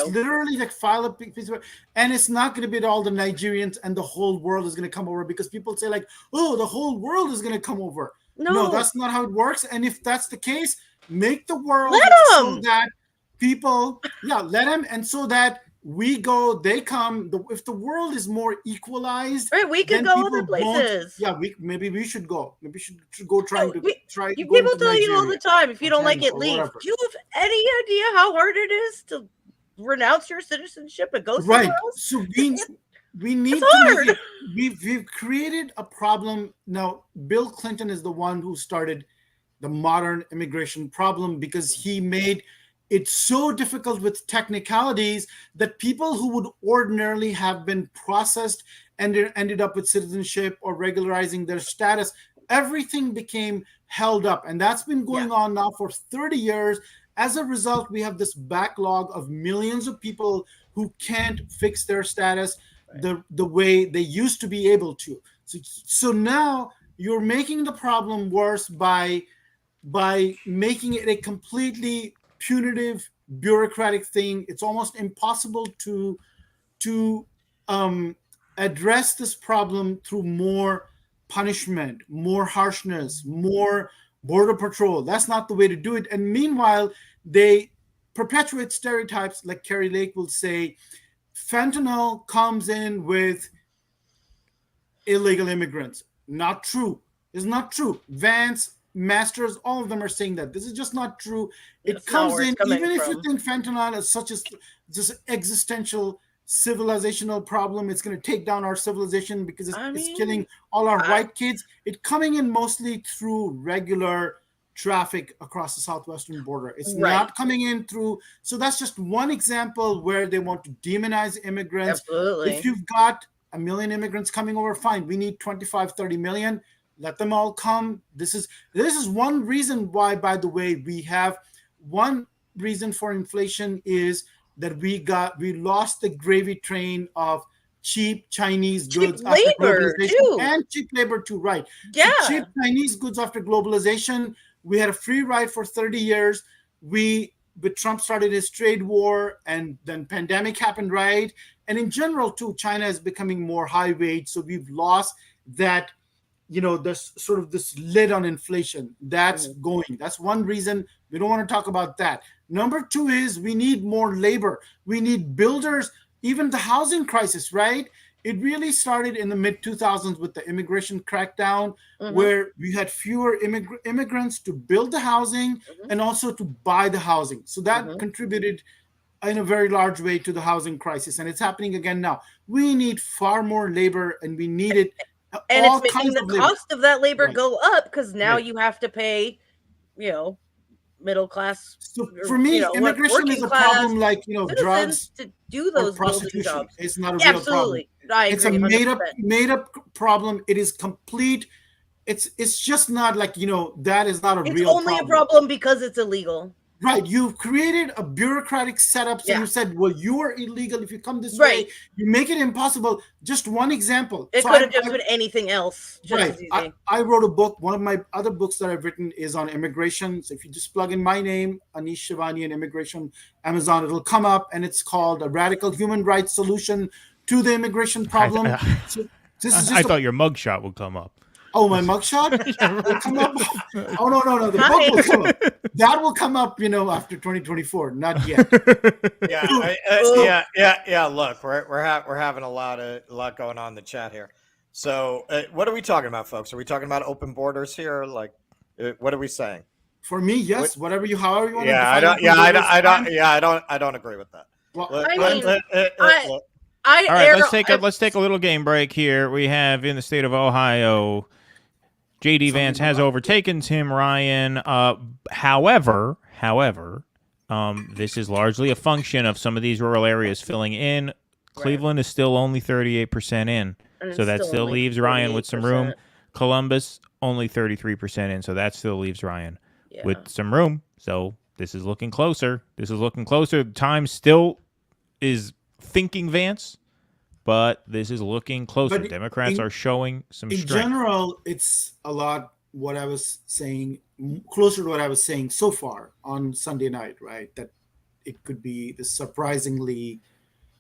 literally file a piece of, and it's not going to be at all the Nigerians and the whole world is going to come over, because people say oh, the whole world is going to come over. No, that's not how it works. And if that's the case, make the world so that people, let them, and so that we go, they come. If the world is more equalized, right? We could go other places. Maybe we should go. Maybe we should go try. People tell you all the time, if you don't like it, leave. Do you have any idea how hard it is to renounce your citizenship and go somewhere else? So we need to make it, we've created a problem. Now, Bill Clinton is the one who started the modern immigration problem, because he made it's so difficult with technicalities that people who would ordinarily have been processed and ended up with citizenship or regularizing their status, everything became held up. And that's been going on now for 30 years. As a result, we have this backlog of millions of people who can't fix their status the way they used to be able to. So now you're making the problem worse by making it a completely punitive, bureaucratic thing. It's almost impossible to address this problem through more punishment, more harshness, more border patrol. That's not the way to do it. And meanwhile, they perpetuate stereotypes, like Carrie Lake will say, fentanyl comes in with illegal immigrants. Not true. It's not true. Vance, Masters, all of them are saying that. This is just not true. It comes in, even if you think fentanyl is such as this existential civilizational problem, it's going to take down our civilization because it's killing all our white kids. It's coming in mostly through regular traffic across the southwestern border. It's not coming in through. So that's just one example where they want to demonize immigrants. Absolutely. If you've got 1 million immigrants coming over, fine. We need 25, 30 million. Let them all come. This is one reason why, by the way, we have one reason for inflation is that we lost the gravy train of cheap Chinese goods after globalization, and cheap labor too, right? Yeah. So cheap Chinese goods after globalization. We had a free ride for 30 years. But Trump started his trade war, and then pandemic happened, right? And in general, too, China is becoming more high wage. So we've lost that there's sort of this lid on inflation that's going. That's one reason we don't want to talk about that. Number two is we need more labor. We need builders. Even the housing crisis, right? It really started in the mid 2000s with the immigration crackdown, where we had fewer immigrants to build the housing and also to buy the housing. So that contributed in a very large way to the housing crisis, and it's happening again now. We need far more labor, and we need it. And it's making the cost of that labor go up because now you have to pay, middle class. So for me, immigration is a problem like drugs to do those prostitution. Jobs. It's not a real problem. It's a made up problem. It is complete. It's just not like that is not a real problem. It's only a problem because it's illegal. Right. You've created a bureaucratic setup. So you said, well, you are illegal if you come this way. You make it impossible. Just one example. It could have just been anything else. Just as easy. I wrote a book. One of my other books that I've written is on immigration. So if you just plug in my name, Anish Shivani, and immigration, Amazon, it'll come up, and it's called A Radical Human Rights Solution to the Immigration Problem. So this is I thought your mugshot would come up. Oh, my mugshot will come up. Oh no, the book will come up. That will come up, after 2024. Not yet. Yeah. Look, we're having a lot going on in the chat here. So, what are we talking about, folks? Are we talking about open borders here? Like, what are we saying? For me, yes. However you want to. I don't agree with that. Well, all right, let's take a little game break here. We have in the state of Ohio, J.D. Vance has overtaken Tim Ryan. However, this is largely a function of some of these rural areas filling in. Cleveland is still only 38% in, so that still leaves Ryan with some room. Columbus only 33% in, so that still leaves Ryan with some room. So this is looking closer. Time still is thinking Vance, but this is looking closer. Democrats are showing some strength. In general, it's a lot what I was saying, closer to what I was saying so far on Sunday night, right? That it could be the surprisingly...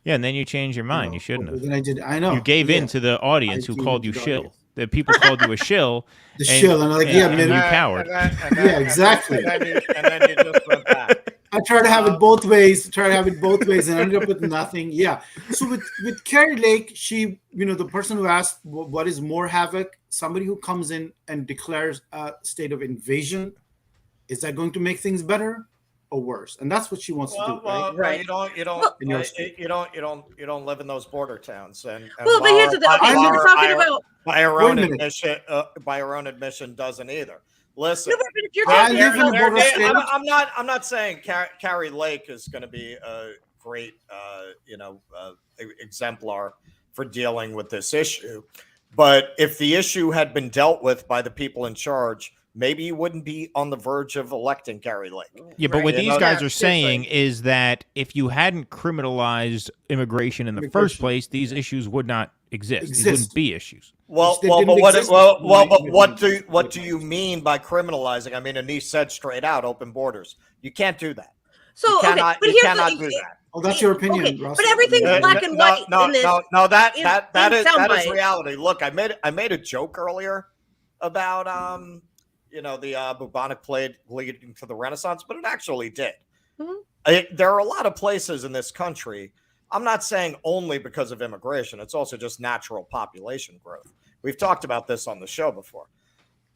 Yeah, and then you changed your mind. You shouldn't have. I know. You gave in to the audience who called you shill. The people called you a shill. Shill, and like, and you coward. Yeah, exactly. And then you just went back. I tried to have it both ways, and ended up with nothing. Yeah. So with Carrie Lake, she, the person who asked what is more havoc, somebody who comes in and declares a state of invasion, is that going to make things better or worse? And that's what she wants to do, right? You don't live in those border towns, and well, but here's the thing. Okay, so we're talking about by her own admission, doesn't either. Listen, no, if you're I'm not saying Carrie Lake is going to be a great, exemplar for dealing with this issue. But if the issue had been dealt with by the people in charge, maybe you wouldn't be on the verge of electing Carrie Lake. Yeah, but what these guys are saying is that if you hadn't criminalized immigration in the first place, these issues would not exist. These wouldn't be issues. But what do you mean by criminalizing? I mean, Anish said straight out, open borders. You can't do that. So you cannot do that. Oh, that's your opinion, okay, Russ. But everything's black and white in this. No, that is reality. Look, I made a joke earlier about the bubonic plague leading to the Renaissance, but it actually did. There are a lot of places in this country. I'm not saying only because of immigration. It's also just natural population growth. We've talked about this on the show before.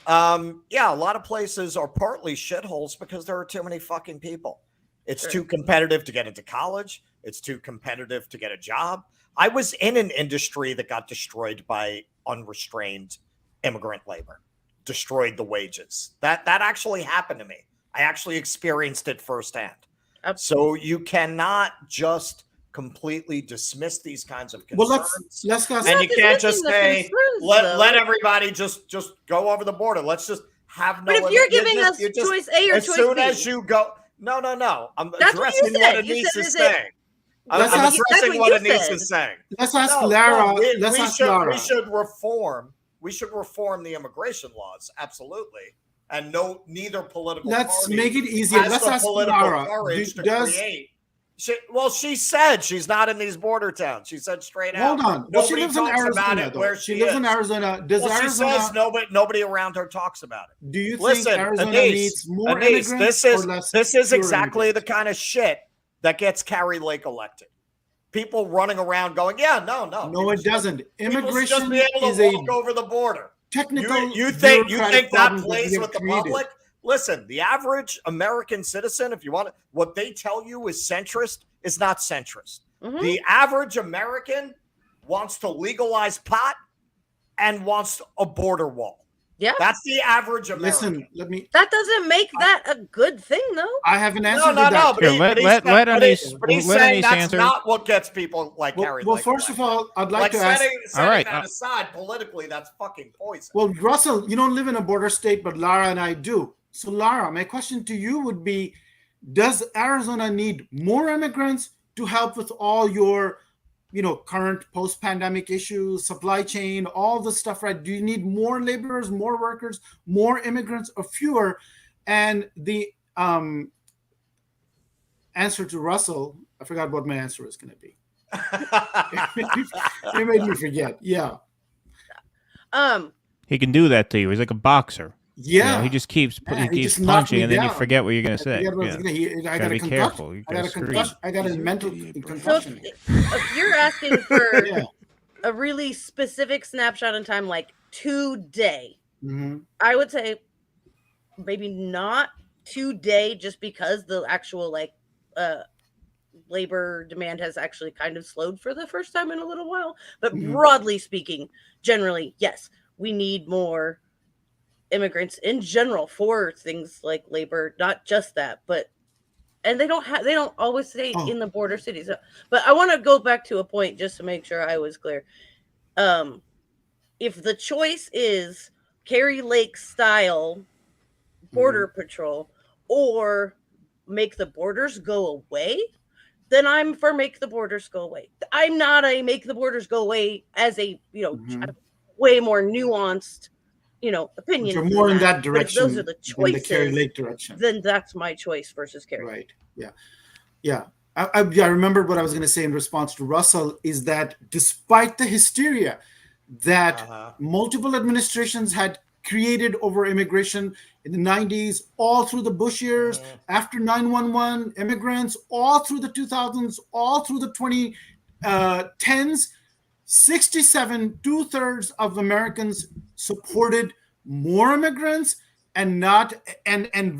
A lot of places are partly shitholes because there are too many fucking people. It's too competitive to get into college. It's too competitive to get a job. I was in an industry that got destroyed by unrestrained immigrant labor, destroyed the wages. That actually happened to me. I actually experienced it firsthand. So you cannot just completely dismiss these kinds of concerns. Well, let's and you can't just say let everybody just go over the border. Let's just have no. But if you're giving us choice A or choice B, as soon as you go, no. I'm addressing what Anish is saying. I'm addressing what Anish is saying. Let's ask Lara. We should reform. We should reform the immigration laws, absolutely. And neither political Let's party make it easier. has Let's the ask political Lara. courage to create She said she's not in these border towns. She said straight out. Hold on. Nobody she lives talks in Arizona, about it where she lives in Arizona. Does Arizona? She says nobody around her talks about it. Do you think Arizona needs more immigrants or less? This is exactly the kind of shit that gets Carrie Lake elected. People running around going, no, it doesn't. Immigration just be able to walk over the border. Technical. You think that plays with the public? Listen, the average American citizen, if you want what they tell you is centrist, is not centrist. The average American wants to legalize pot and wants a border wall. Yeah, that's the average American. Listen, that doesn't make that a good thing, though. I have an answer to that. No. But he's saying that's answer. not what gets people like Carrie. Well, first of all, I'd like to ask. Setting that aside politically, that's fucking poison. Well, Russell, you don't live in a border state, but Lara and I do. So, Lara, my question to you would be: does Arizona need more immigrants to help with all your current post-pandemic issues, supply chain, all the stuff, right? Do you need more laborers, more workers, more immigrants, or fewer? And the answer to Russell, I forgot what my answer is going to be. It made me forget. Yeah. He can do that to you. He's like a boxer. Yeah. He just keeps punching, and then you forget what you're going to say. I got to be careful. I got a mental concussion. So if you're asking for a really specific snapshot in time, like today, I would say maybe not today, just because the actual labor demand has actually kind of slowed for the first time in a little while. But broadly speaking, generally, yes, we need more immigrants in general for things like labor, not just that, and they don't always stay in the border cities. But I want to go back to a point just to make sure I was clear. If the choice is Carrie Lake style border patrol or make the borders go away, then I'm for make the borders go away. I'm not a make the borders go away as a way more nuanced opinion. You're more in that direction. Those are the choices. The Carrie Lake direction. Then that's my choice versus Carrie. Right. Yeah. I remember what I was going to say in response to Russell is that despite the hysteria that multiple administrations had created over immigration in the 90s, all through the Bush years, after 9/11, immigrants, all through the 2000s, all through the 2010s, 67, 2/3 of Americans supported more immigrants and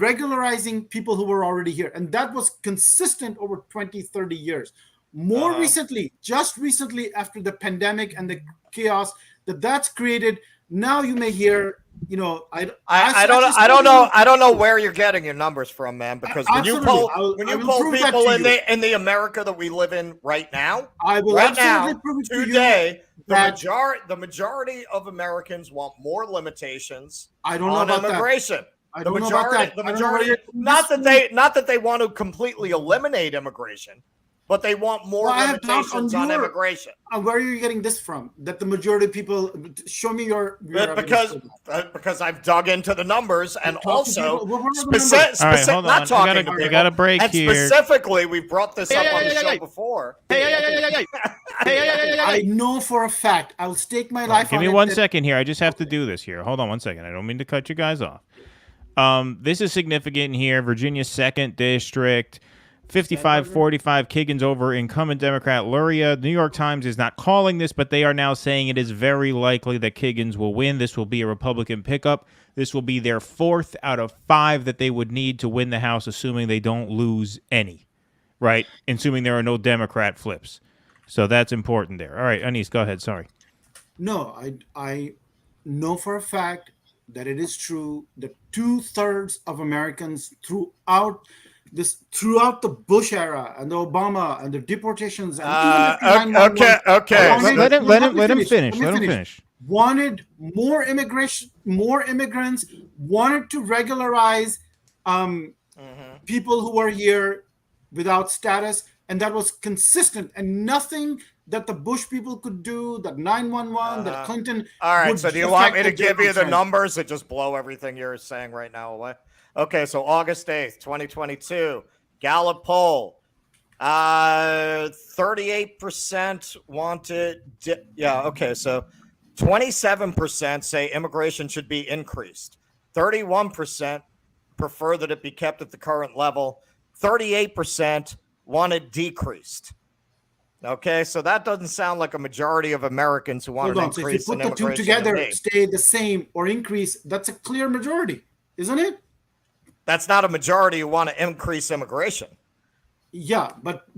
regularizing people who were already here. And that was consistent over 20, 30 years. More recently, just recently after the pandemic and the chaos that's created, now you may hear, I don't know where you're getting your numbers from, man, because when you poll people in the America that we live in right now, today, the majority of Americans want more limitations on immigration. The majority, not that they want to completely eliminate immigration, but they want more limitations on immigration. Where are you getting this from? That the majority of people show me your because I've dug into the numbers and also not talking to people. We got a break here. Specifically, we brought this up on the show before. I know for a fact. I'll stake my life. Give me 1 second here. I just have to do this here. Hold on 1 second. I don't mean to cut you guys off. This is significant here. Virginia's 2nd District. 55-45 Kiggins over incumbent Democrat Luria. The New York Times is not calling this, but they are now saying it is very likely that Kiggins will win. This will be a Republican pickup. This will be their 4th out of 5 that they would need to win the House, assuming they don't lose any, right? Assuming there are no Democrat flips. So that's important there. All right, Anis, go ahead. Sorry. No, I know for a fact that it is true that 2/3 of Americans throughout the Bush era and the Obama and the deportations and let him finish. Wanted more immigrants, wanted to regularize people who were here without status, and that was consistent, and nothing that the Bush people could do, that 9/11, that Clinton. All right, so do you want me to give you the numbers that just blow everything you're saying right now away? Okay, so August 8th, 2022, Gallup poll. 38% wanted. Yeah. Okay. So 27% say immigration should be increased. 31% prefer that it be kept at the current level. 38% want it decreased. Okay, so that doesn't sound like a majority of Americans who want an increase in immigration. So if you put the two together, stay the same or increase, that's a clear majority, isn't it? That's not a majority who want to increase immigration. Yeah, but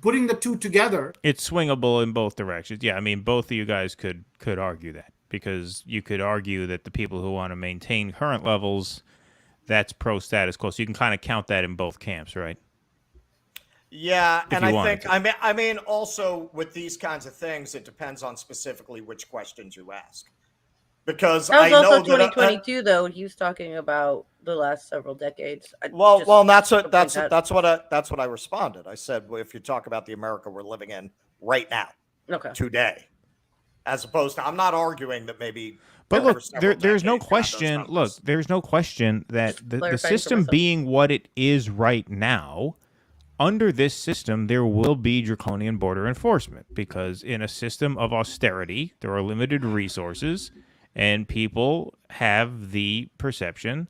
putting the two together, it's swingable in both directions. Yeah, I mean, both of you guys could argue that, because you could argue that the people who want to maintain current levels, that's pro status quo. So you can kind of count that in both camps, right? Yeah, and I think I mean also with these kinds of things, it depends on specifically which questions you ask. Because that was I also know 2022 though. He was talking about the last several decades. Well, that's what I responded. I said, well, if you talk about the America we're living in right now, today, as opposed to, I'm not arguing that maybe. But look, there's no question. Look, there's no question that the system being what it is right now. Under this system, there will be draconian border enforcement, because in a system of austerity, there are limited resources, and people have the perception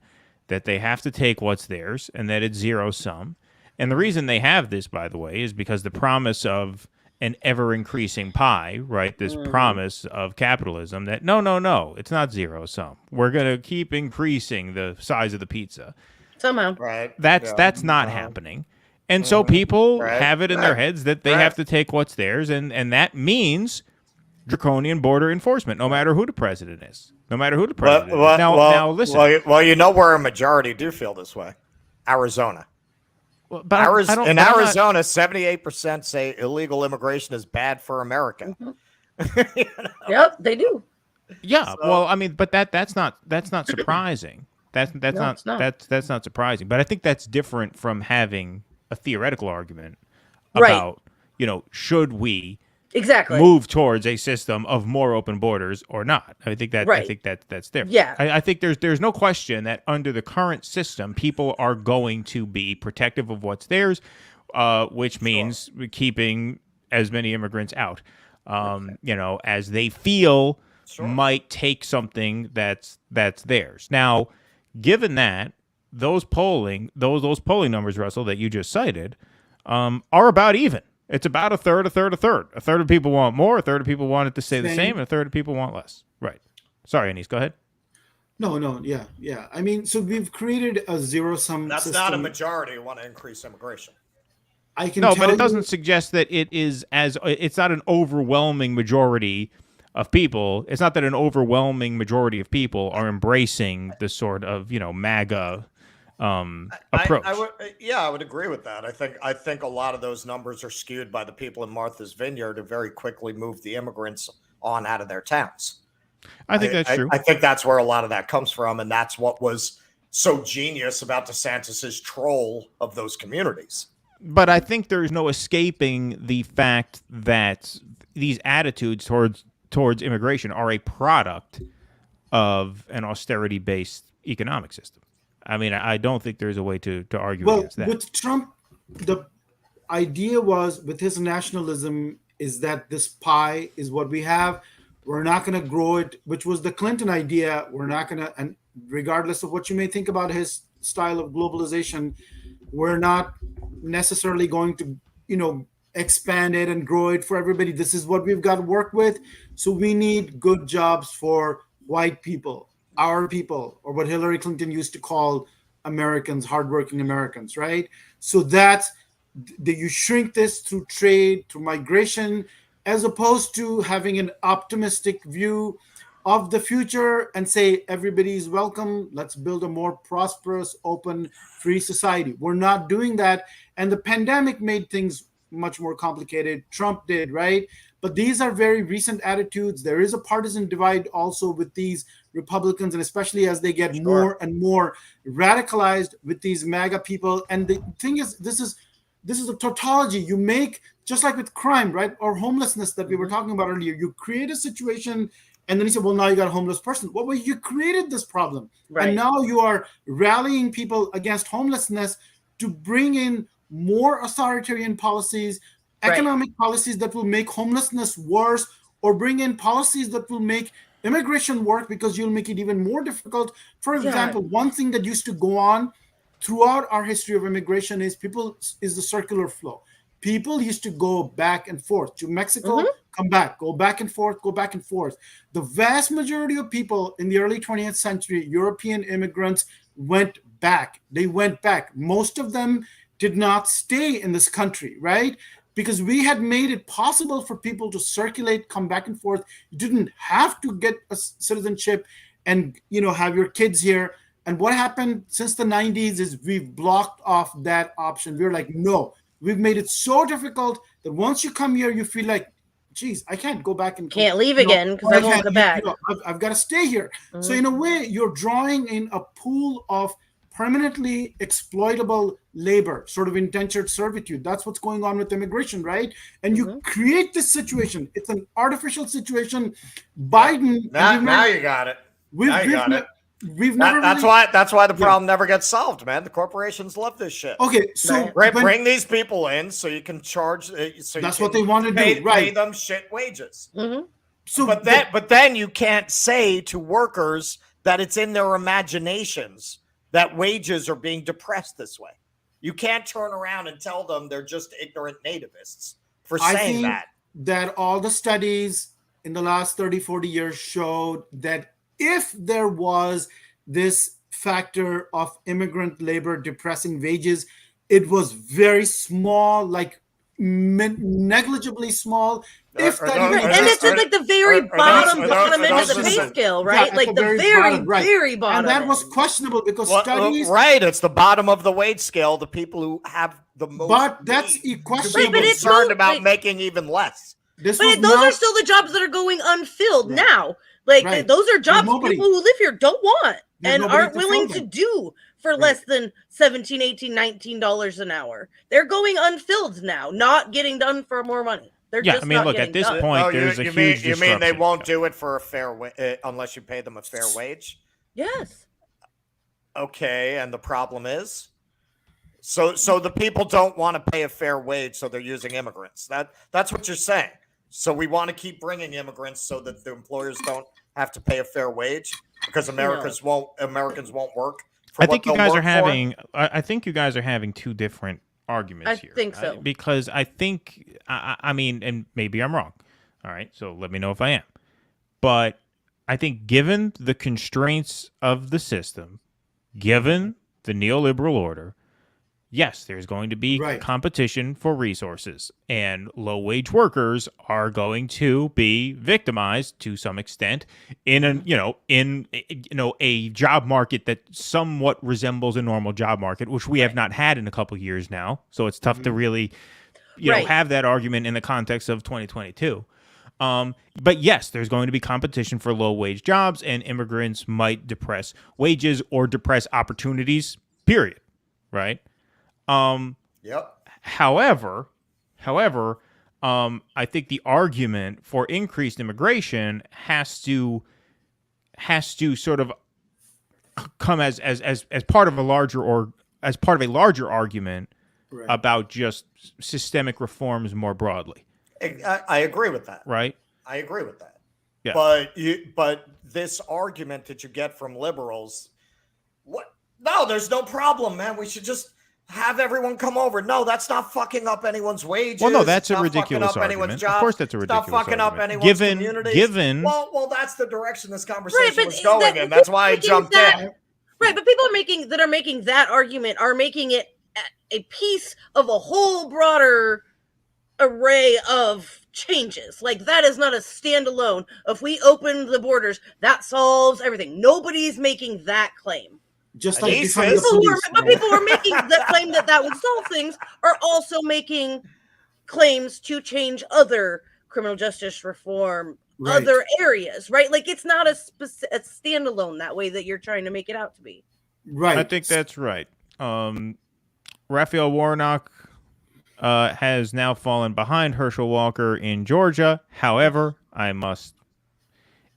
that they have to take what's theirs and that it's zero sum. And the reason they have this, by the way, is because the promise of an ever-increasing pie, right, this promise of capitalism that, no, it's not zero sum. We're going to keep increasing the size of the pizza. Somehow. Right. That's not happening. And so people have it in their heads that they have to take what's theirs, and that means draconian border enforcement, no matter who the president is. No matter who the president is. Now, listen. Well, you know where a majority do feel this way? Arizona. Well, in Arizona, 78% say illegal immigration is bad for America. Mm-hmm. Yep, they do. Yeah, so, well, I mean, but that's not surprising. That's not surprising. But I think that's different from having a theoretical argument about, should we move towards a system of more open borders or not? I think that's different. Yeah. I think there's no question that under the current system, people are going to be protective of what's theirs, which means keeping as many immigrants out, as they feel might take something that's theirs. Now, given that, those polling numbers, Russell, that you just cited, are about even. It's about a third, a third, a third. A third of people want more, a third of people want it to stay the same, and a third of people want less. Right. Sorry, Anis, go ahead. No, yeah. I mean, so we've created a zero-sum That's system. not a majority who want to increase immigration. But it doesn't suggest that it is it's not an overwhelming majority of people. It's not that an overwhelming majority of people are embracing this sort of, MAGA approach. I would agree with that. I think a lot of those numbers are skewed by the people in Martha's Vineyard to very quickly move the immigrants on out of their towns. I think that's true. I think that's where a lot of that comes from, and that's what was so genius about DeSantis's troll of those communities. But I think there's no escaping the fact that these attitudes towards immigration are a product of an austerity-based economic system. I mean, I don't think there's a way to argue against that. With Trump, the idea was, with his nationalism, is that this pie is what we have. We're not going to grow it, which was the Clinton idea. We're not going to, and regardless of what you may think about his style of globalization, we're not necessarily going to, expand it and grow it for everybody. This is what we've got to work with. So we need good jobs for white people, our people, or what Hillary Clinton used to call Americans, hardworking Americans, right? So that's you shrink this through trade, through migration, as opposed to having an optimistic view of the future and say everybody's welcome. Let's build a more prosperous, open, free society. We're not doing that. And the pandemic made things much more complicated. Trump did, right? But these are very recent attitudes. There is a partisan divide also with these Republicans, and especially as they get more and more radicalized with these MAGA people. And the thing is, this is a tautology you make, just like with crime, right? Or homelessness that we were talking about earlier. You create a situation, and then you say, well, now you got a homeless person. Well, you created this problem. Right. And now you are rallying people against homelessness to bring in more authoritarian policies, economic policies that will make homelessness worse, or bring in policies that will make immigration work because you'll make it even more difficult. For example, one thing that used to go on throughout our history of immigration is the circular flow. People used to go back and forth to Mexico, come back, go back and forth, go back and forth. The vast majority of people in the early 20th century, European immigrants, went back. They went back. Most of them did not stay in this country, right? Because we had made it possible for people to circulate, come back and forth. You didn't have to get a citizenship and, have your kids here. And what happened since the 90s is we've blocked off that option. We're like, no, we've made it so difficult that once you come here, you feel like, geez, I can't go back and can't leave again because I won't come back. I've got to stay here. So in a way, you're drawing in a pool of permanently exploitable labor, sort of indentured servitude. That's what's going on with immigration, right? And you create this situation. It's an artificial situation. Biden. Now you got it. We've never. That's why the problem never gets solved, man. The corporations love this shit. Okay, so bring these people in so you can charge. So that's what they want to do, right? Pay them shit wages. So, but then you can't say to workers that it's in their imaginations that wages are being depressed this way. You can't turn around and tell them they're just ignorant nativists for saying that. That all the studies in the last 30, 40 years showed that if there was this factor of immigrant labor depressing wages, it was very small, like negligibly small. And it's just like the very bottom end of the pay scale, right? Like the very bottom. And that was questionable because studies. Right, it's the bottom of the wage scale. The people who have the most. But that's questionable. But it's concerned about making even less. Those are still the jobs that are going unfilled now. Like those are jobs people who live here don't want and aren't willing to do for less than $17, $18, $19 an hour. They're going unfilled now, not getting done for more money. They're just not look, at this point, there's a huge You mean they won't do it for a fair unless you pay them a fair wage? Yes. Okay, and the problem is? So the people don't want to pay a fair wage, so they're using immigrants. That's what you're saying. So we want to keep bringing immigrants so that the employers don't have to pay a fair wage because Americans won't work. I think you guys are having two different arguments here. I think so. Because I think, I mean, and maybe I'm wrong. All right, so let me know if I am. But I think given the constraints of the system, given the neoliberal order, yes, there's going to be competition for resources, and low-wage workers are going to be victimized to some extent in a job market that somewhat resembles a normal job market, which we have not had in a couple years now. So it's tough to really, have that argument in the context of 2022. But yes, there's going to be competition for low-wage jobs, and immigrants might depress wages or depress opportunities. Period. Right. However, I think the argument for increased immigration has to sort of come as part of a larger argument about just systemic reforms more broadly. I agree with that. Right. I agree with that. Yeah. But this argument that you get from liberals, what? No, there's no problem, man. We should just have everyone come over. No, that's not fucking up anyone's wages. Well, no, that's a ridiculous argument. Of course, that's a ridiculous argument. Not fucking up anyone's communities. Well, that's the direction this conversation was going in. That's why I jumped in. Right, but people are making that argument are making it a piece of a whole broader array of changes. Like that is not a standalone. If we open the borders, that solves everything. Nobody's making that claim. Just like people who are making the claim that would solve things are also making claims to change other criminal justice reform, other areas, right? Like it's not a standalone that way that you're trying to make it out to be. Right. I think that's right. Raphael Warnock has now fallen behind Herschel Walker in Georgia. However, I must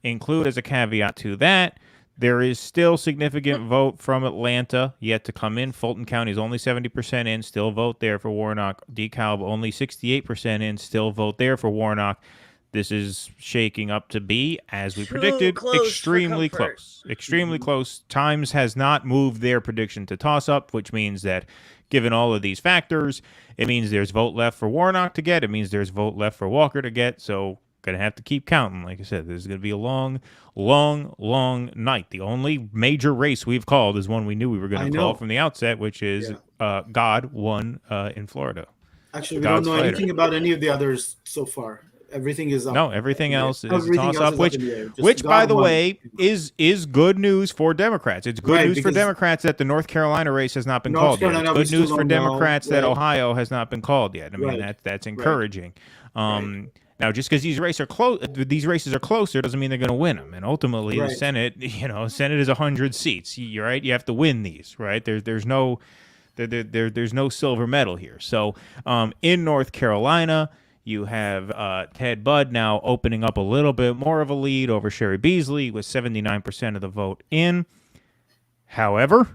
include as a caveat to that There is still significant vote from Atlanta yet to come in. Fulton County is only 70% in, still vote there for Warnock. DeKalb only 68% in, still vote there for Warnock. This is shaking up to be, as we predicted, extremely close. Extremely close. Times has not moved their prediction to toss-up, which means that given all of these factors, it means there's vote left for Warnock to get. It means there's vote left for Walker to get. So going to have to keep counting. Like I said, this is going to be a long, long, long night. The only major race we've called is one we knew we were going to call from the outset, which is God won in Florida. Actually, we don't know anything about any of the others so far. Everything is up. No, everything else is a toss-up, which by the way, is good news for Democrats. It's good news for Democrats that the North Carolina race has not been called yet. It's good news for Democrats that Ohio has not been called yet. I mean, that's encouraging. Now, just because these races are closer doesn't mean they're going to win them. And ultimately, the Senate, Senate is 100 seats. You're right. You have to win these, right? There's no silver medal here. So, in North Carolina, you have Ted Budd now opening up a little bit more of a lead over Sherry Beasley with 79% of the vote in. However,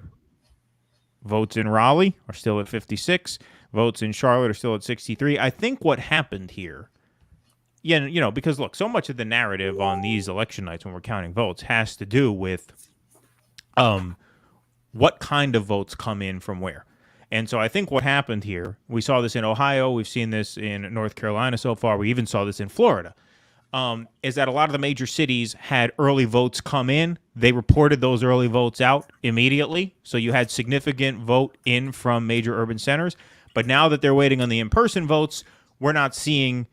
votes in Raleigh are still at 56. Votes in Charlotte are still at 63. I think what happened here, because look, so much of the narrative on these election nights when we're counting votes has to do with what kind of votes come in from where. And so I think what happened here, we saw this in Ohio, we've seen this in North Carolina so far, we even saw this in Florida, is that a lot of the major cities had early votes come in. They reported those early votes out immediately. So you had significant vote in from major urban centers. But now that they're waiting on the in-person votes, we're not seeing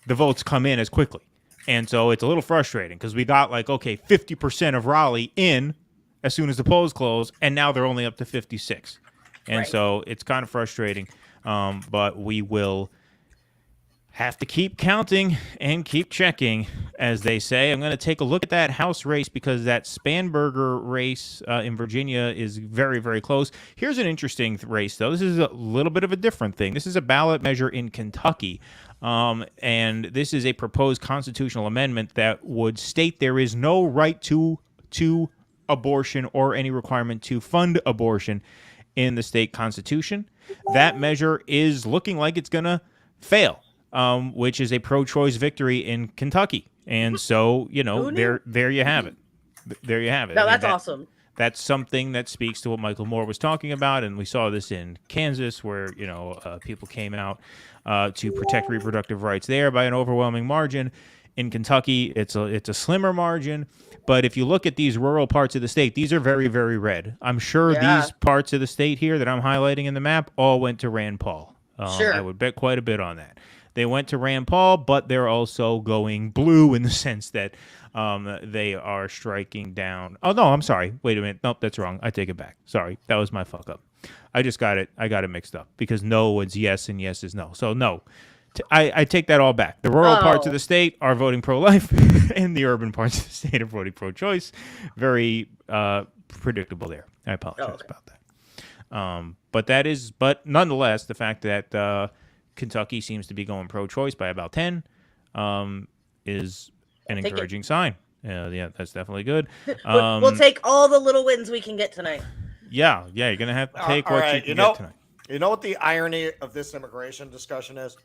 the votes come in as quickly. And so it's a little frustrating because we got 50% of Raleigh in as soon as the polls close, and now they're only up to 56. And so it's kind of frustrating, but we will have to keep counting and keep checking, as they say. I'm going to take a look at that House race because that Spanberger race in Virginia is very, very close. Here's an interesting race, though. This is a little bit of a different thing. This is a ballot measure in Kentucky, and this is a proposed constitutional amendment that would state there is no right to abortion or any requirement to fund abortion in the state constitution. That measure is looking like it's going to fail, which is a pro-choice victory in Kentucky. And so, there you have it. There you have it. No, that's awesome. That's something that speaks to what Michael Moore was talking about, and we saw this in Kansas where, people came out to protect reproductive rights there by an overwhelming margin. In Kentucky, it's a slimmer margin. But if you look at these rural parts of the state, these are very, very red. I'm sure these parts of the state here that I'm highlighting in the map all went to Rand Paul. I would bet quite a bit on that. They went to Rand Paul, but they're also going blue in the sense that they are striking down. Oh, no, I'm sorry. Wait a minute. Nope, that's wrong. I take it back. Sorry. That was my fuck up. I got it mixed up because no is yes and yes is no. So no. I take that all back. The rural parts of the state are voting pro-life, and the urban parts of the state are voting pro-choice. Very predictable there. I apologize about that. But nonetheless, the fact that Kentucky seems to be going pro-choice by about 10 is an encouraging sign. Yeah, that's definitely good. We'll take all the little wins we can get tonight. Yeah, you're gonna have to take what you can get tonight. You know what the irony of this immigration discussion is?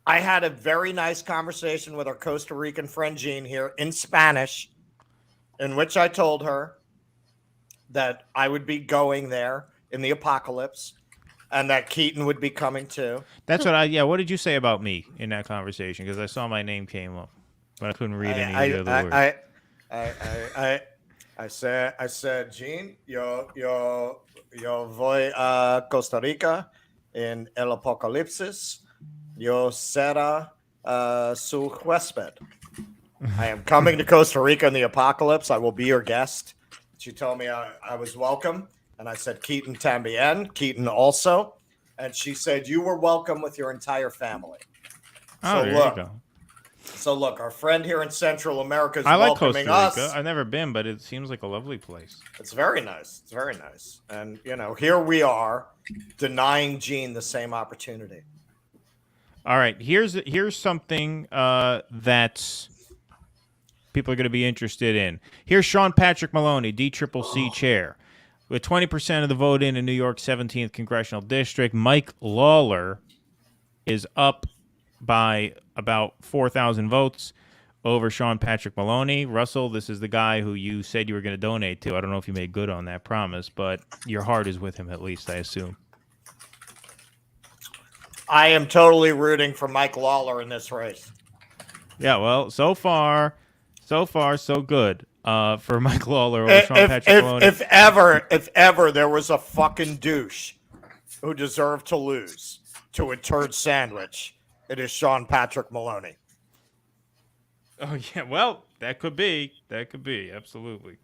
I had a very nice conversation with our Costa Rican friend Jean here in Spanish, in which I told her that I would be going there in the apocalypse and that Keaton would be coming too. That's what what did you say about me in that conversation? Because I saw my name came up, but I couldn't read any of the other words. I said, Jean, yo voy a Costa Rica en el apocalipsis. Yo será su huésped. I am coming to Costa Rica in the apocalypse. I will be your guest. She told me I was welcome. And I said, Keaton también. Keaton also. And she said, you were welcome with your entire family. Oh, there you go. So look, our friend here in Central America is welcoming us. I like Costa Rica. Us. I've never been, but it seems like a lovely place. It's very nice. It's very nice. And, here we are denying Jean the same opportunity. All right, here's something that's people are going to be interested in. Here's Sean Patrick Maloney, DCCC chair. With 20% of the vote in New York's 17th congressional district, Mike Lawler is up by about 4,000 votes over Sean Patrick Maloney. Russell, this is the guy who you said you were going to donate to. I don't know if you made good on that promise, but your heart is with him at least, I assume. I am totally rooting for Mike Lawler in this race. Yeah, well, so far, so good for Mike Lawler over Sean Patrick Maloney. If ever there was a fucking douche who deserved to lose to a turd sandwich, it is Sean Patrick Maloney. Oh, yeah, well, that could be, absolutely.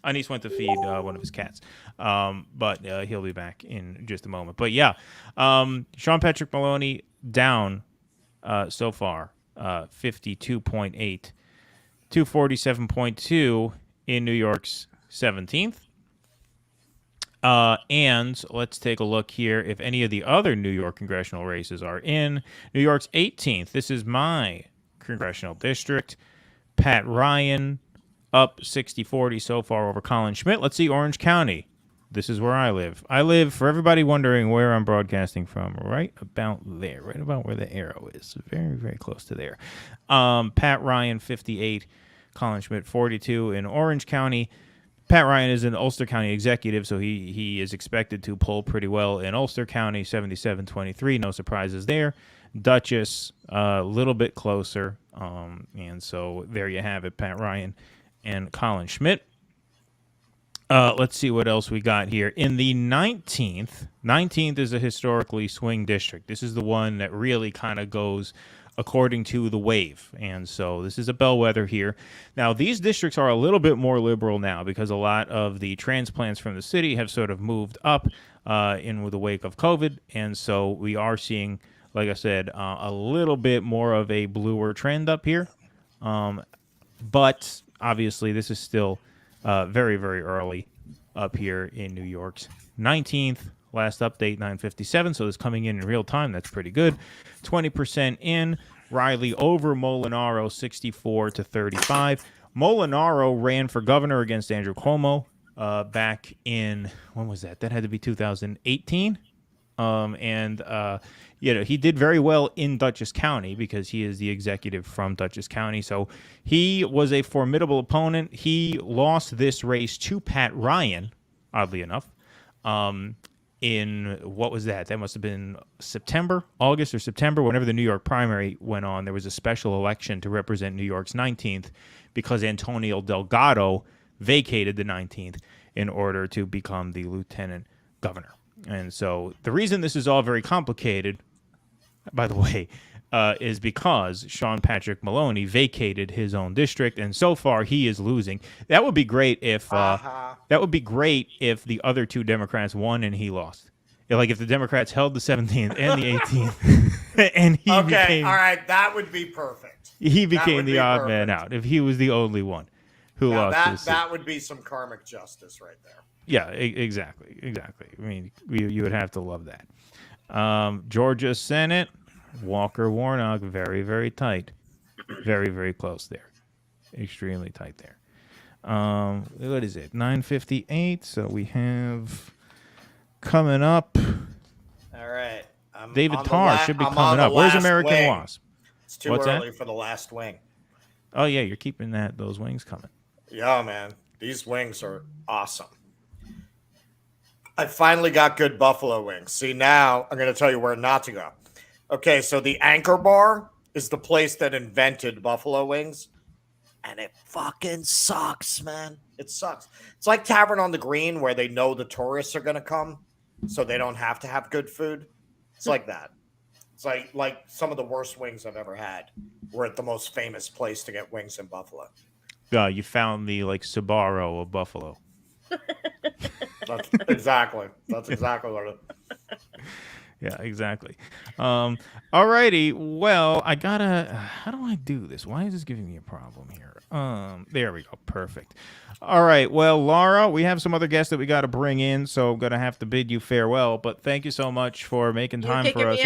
Anis went to feed one of his cats, but he'll be back in just a moment. But yeah, Sean Patrick Maloney down so far, 52.8 to 47.2 in New York's 17th. And let's take a look here if any of the other New York congressional races are in. New York's 18th. This is my congressional district. Pat Ryan up 60-40 so far over Colin Schmidt. Let's see Orange County. This is where I live. I live, for everybody wondering where I'm broadcasting from, right about there, right about where the arrow is. Very, very close to there. Pat Ryan, 58. Colin Schmidt, 42 in Orange County. Pat Ryan is an Ulster County executive, so he is expected to poll pretty well in Ulster County, 77-23. No surprises there. Dutchess, a little bit closer. And so there you have it, Pat Ryan and Colin Schmidt. Let's see what else we got here. In the 19th is a historically swing district. This is the one that really kind of goes according to the wave. And so this is a bellwether here. Now, these districts are a little bit more liberal now because a lot of the transplants from the city have sort of moved up in with the wake of COVID. And so we are seeing, like I said, a little bit more of a bluer trend up here. But obviously, this is still very, very early up here in New York's 19th. Last update, 9:57, so it's coming in real time. That's pretty good. 20% in. Riley over Molinaro, 64-35. Molinaro ran for governor against Andrew Cuomo back in, when was that? That had to be 2018. He did very well in Dutchess County because he is the executive from Dutchess County. So he was a formidable opponent. He lost this race to Pat Ryan, oddly enough. In what was that? That must have been August or September, whenever the New York primary went on. There was a special election to represent New York's 19th because Antonio Delgado vacated the 19th in order to become the lieutenant governor. And so the reason this is all very complicated, by the way, is because Sean Patrick Maloney vacated his own district, and so far he is losing. That would be great if the other two Democrats won and he lost. Like if the Democrats held the 17th and the 18th, and he became, all right, that would be perfect. He became the odd man out if he was the only one who lost. That would be some karmic justice right there. Yeah, exactly. I mean, you would have to love that. Georgia Senate. Walker Warnock, very, very tight. Very, very close there. Extremely tight there. What is it? 9:58. So we have coming up. All right. David Tarr should be coming up. Where's American wing. Wasp? It's too early for the last wing. Oh, yeah. You're keeping those wings coming. Yeah, man. These wings are awesome. I finally got good buffalo wings. See, now I'm going to tell you where not to go. Okay, so the Anchor Bar is the place that invented buffalo wings, and it fucking sucks, man. It sucks. It's like Tavern on the Green where they know the tourists are going to come, so they don't have to have good food. It's like that. It's like some of the worst wings I've ever had. We're at the most famous place to get wings in Buffalo. You found the Sbarro of Buffalo. That's exactly what it is. Yeah, exactly. All righty. Well, I gotta. How do I do this? Why is this giving me a problem here? There we go. Perfect. All right. Well, Laura, we have some other guests that we got to bring in, so I'm gonna have to bid you farewell. But thank you so much for making time for us.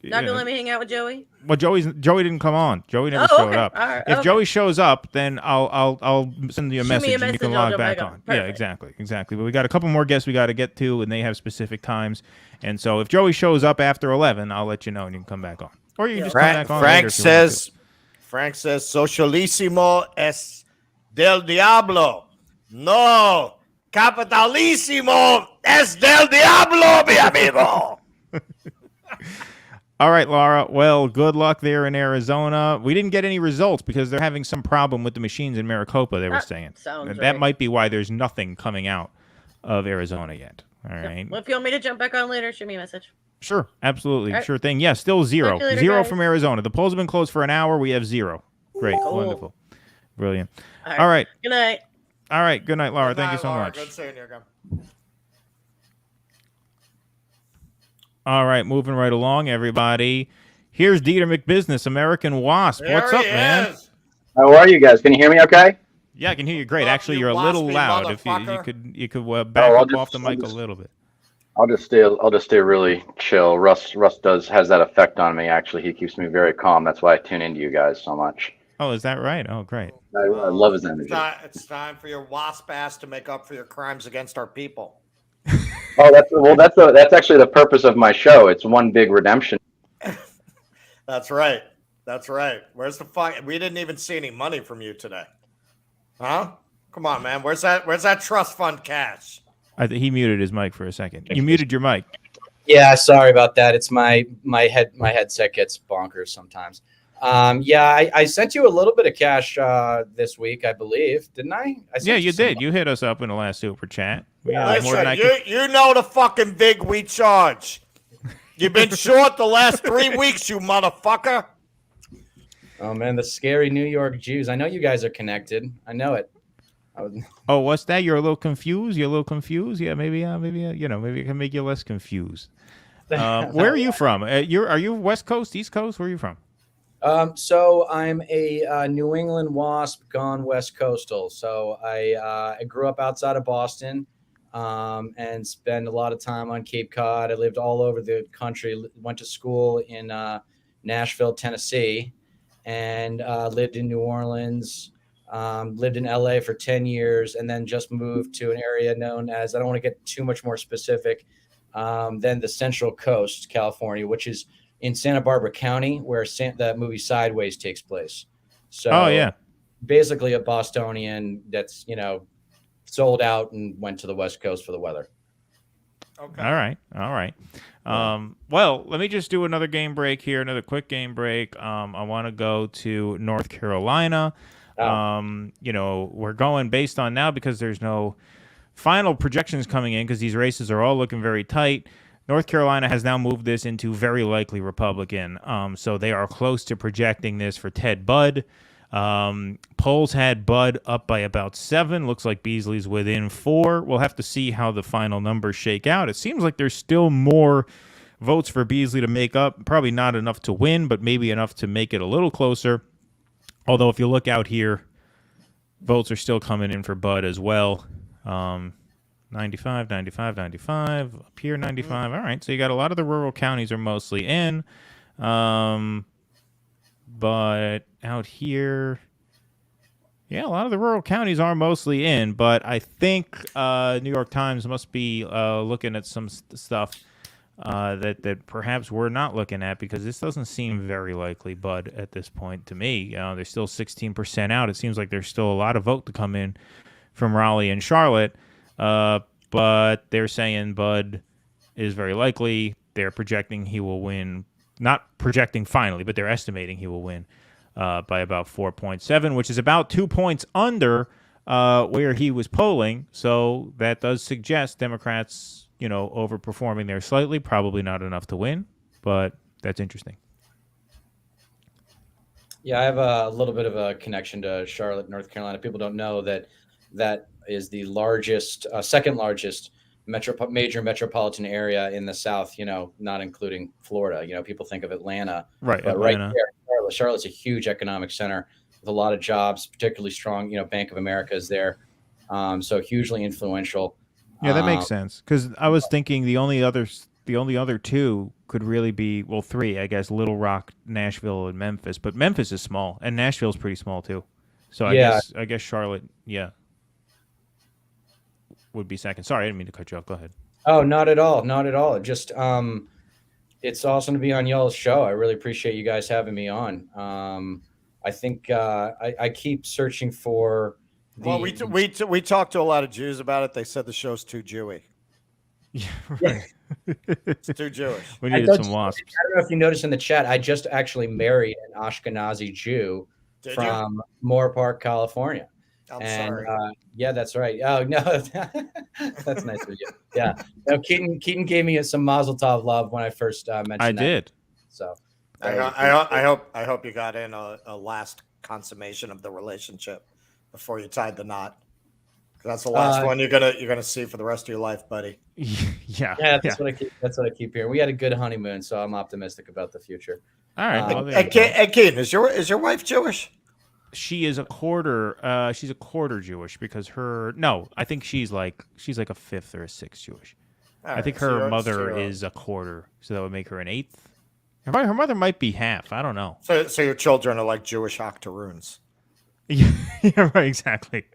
Not gonna let me hang out with Joey? Well, Joey didn't come on. Joey never showed up. All right, if Joey shows up, then I'll send you a message and you can log back on. Perfect. Yeah, exactly. But we got a couple more guests we got to get to, and they have specific times. And so if Joey shows up after 11, I'll let you know, and you can come back on. Or you can just come back on. Frank says, socialísimo es del diablo. No, capitalísimo es del diablo, mi amigo. All right, Laura. Well, good luck there in Arizona. We didn't get any results because they're having some problem with the machines in Maricopa, they were saying. That might be why there's nothing coming out of Arizona yet. All right. Well, if you want me to jump back on later, shoot me a message. Sure, absolutely. Right. Sure thing. Yeah, still zero. Later, Zero guys. from Arizona. The polls have been closed for an hour. We have zero. Great. Cool. Wonderful. Brilliant. All right. Good night. All right. Good night, Laura. Good Thank night, you so Laura. much. Good seeing you again. All right, moving right along, everybody. Here's Dieter McBusiness, American Wasp. What's up, man? How are you guys? Can you hear me okay? Yeah, I can hear you great. Actually, you're a little loud. If you could back off the mic a little bit. I'll just stay really chill. Russ has that effect on me. Actually, he keeps me very calm. That's why I tune into you guys so much. Oh, is that right? Oh, great. I love his energy. It's time for your wasp ass to make up for your crimes against our people. Oh, that's actually the purpose of my show. It's one big redemption. That's right. Where's the fuck? We didn't even see any money from you today. Huh? Come on, man. Where's that trust fund cash? He muted his mic for a second. You muted your mic. Yeah, sorry about that. It's my headset gets bonkers sometimes. I sent you a little bit of cash this week, I believe, didn't I? Yeah, you did. You hit us up in the last super chat. Listen, you know the fucking vig we charge. You've been short the last 3 weeks, you motherfucker. Oh man, the scary New York Jews. I know you guys are connected. I know it. Oh, what's that? You're a little confused. Yeah, maybe it can make you less confused. Where are you from? Are you West Coast, East Coast? Where are you from? So I'm a New England Wasp gone West Coastal. So I grew up outside of Boston and spent a lot of time on Cape Cod. I lived all over the country. Went to school in Nashville, Tennessee, and lived in New Orleans. Lived in LA for 10 years and then just moved to an area known as, I don't want to get too much more specific, than the Central Coast, California, which is in Santa Barbara County, where the movie Sideways takes place. So basically a Bostonian that's, sold out and went to the West Coast for the weather. Okay. All right. Well, let me just do another quick game break. I want to go to North Carolina. We're going based on now because there's no final projections coming in because these races are all looking very tight. North Carolina has now moved this into very likely Republican. So they are close to projecting this for Ted Budd. Polls had Budd up by about 7. Looks like Beasley's within 4. We'll have to see how the final numbers shake out. It seems like there's still more votes for Beasley to make up. Probably not enough to win, but maybe enough to make it a little closer. Although if you look out here, votes are still coming in for Budd as well. 95, 95, 95. Up here, 95. All right, so you got a lot of the rural counties are mostly in. But out here, a lot of the rural counties are mostly in. But I think New York Times must be looking at some stuff that perhaps we're not looking at because this doesn't seem very likely, Bud, at this point to me. They're still 16% out. It seems like there's still a lot of vote to come in from Raleigh and Charlotte, but they're saying Bud is very likely. They're projecting he will win, not projecting finally, but they're estimating he will win by about 4.7, which is about 2 points under where he was polling. So that does suggest Democrats overperforming there slightly, probably not enough to win, but that's interesting. Yeah, I have a little bit of a connection to Charlotte, North Carolina. People don't know that is the largest, second largest major metropolitan area in the South, not including Florida. People think of Atlanta. Right, but Atlanta. Right there, Charlotte's a huge economic center with a lot of jobs, particularly strong, Bank of America is there. So hugely influential. Yeah, that makes sense. Because I was thinking the only other the only other two could really be, well, three, I guess, Little Rock, Nashville, and Memphis. But Memphis is small, and Nashville's pretty small too. So I guess Charlotte, would be second. Sorry, I didn't mean to cut you off. Go ahead. Oh, not at all. Not at all. Just it's awesome to be on y'all's show. I really appreciate you guys having me on. I think I keep searching for. Well, we talked to a lot of Jews about it. They said the show's too Jewy. Yeah, right. It's too Jewish. We needed some wasps. I don't know if you noticed in the chat, I just actually married an Ashkenazi Jew from Moore Park, California. I'm sorry. Yeah, that's right. Oh no, that's nice of you. Yeah, no, Keaton gave me some Mazel Tov love when I first mentioned. I did. So I hope you got in a last consummation of the relationship before you tied the knot. That's the last one you're gonna see for the rest of your life, buddy. Yeah. That's what I keep hearing. We had a good honeymoon, so I'm optimistic about the future. All right. And Keaton, is your wife Jewish? She is a quarter. She's a quarter Jewish because I think she's like a fifth or a sixth Jewish. I think her mother is a quarter, so that would make her an eighth. Her mother might be half. I don't know. So your children are like Jewish octoroons. Yeah, right, exactly.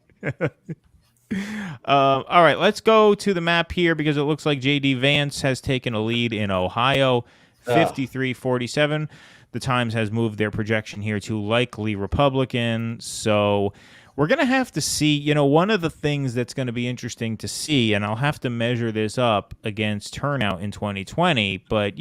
All right, let's go to the map here because it looks like J.D. Vance has taken a lead in Ohio, 53-47. The Times has moved their projection here to likely Republican. So we're going to have to see, one of the things that's going to be interesting to see, and I'll have to measure this up against turnout in 2020, but,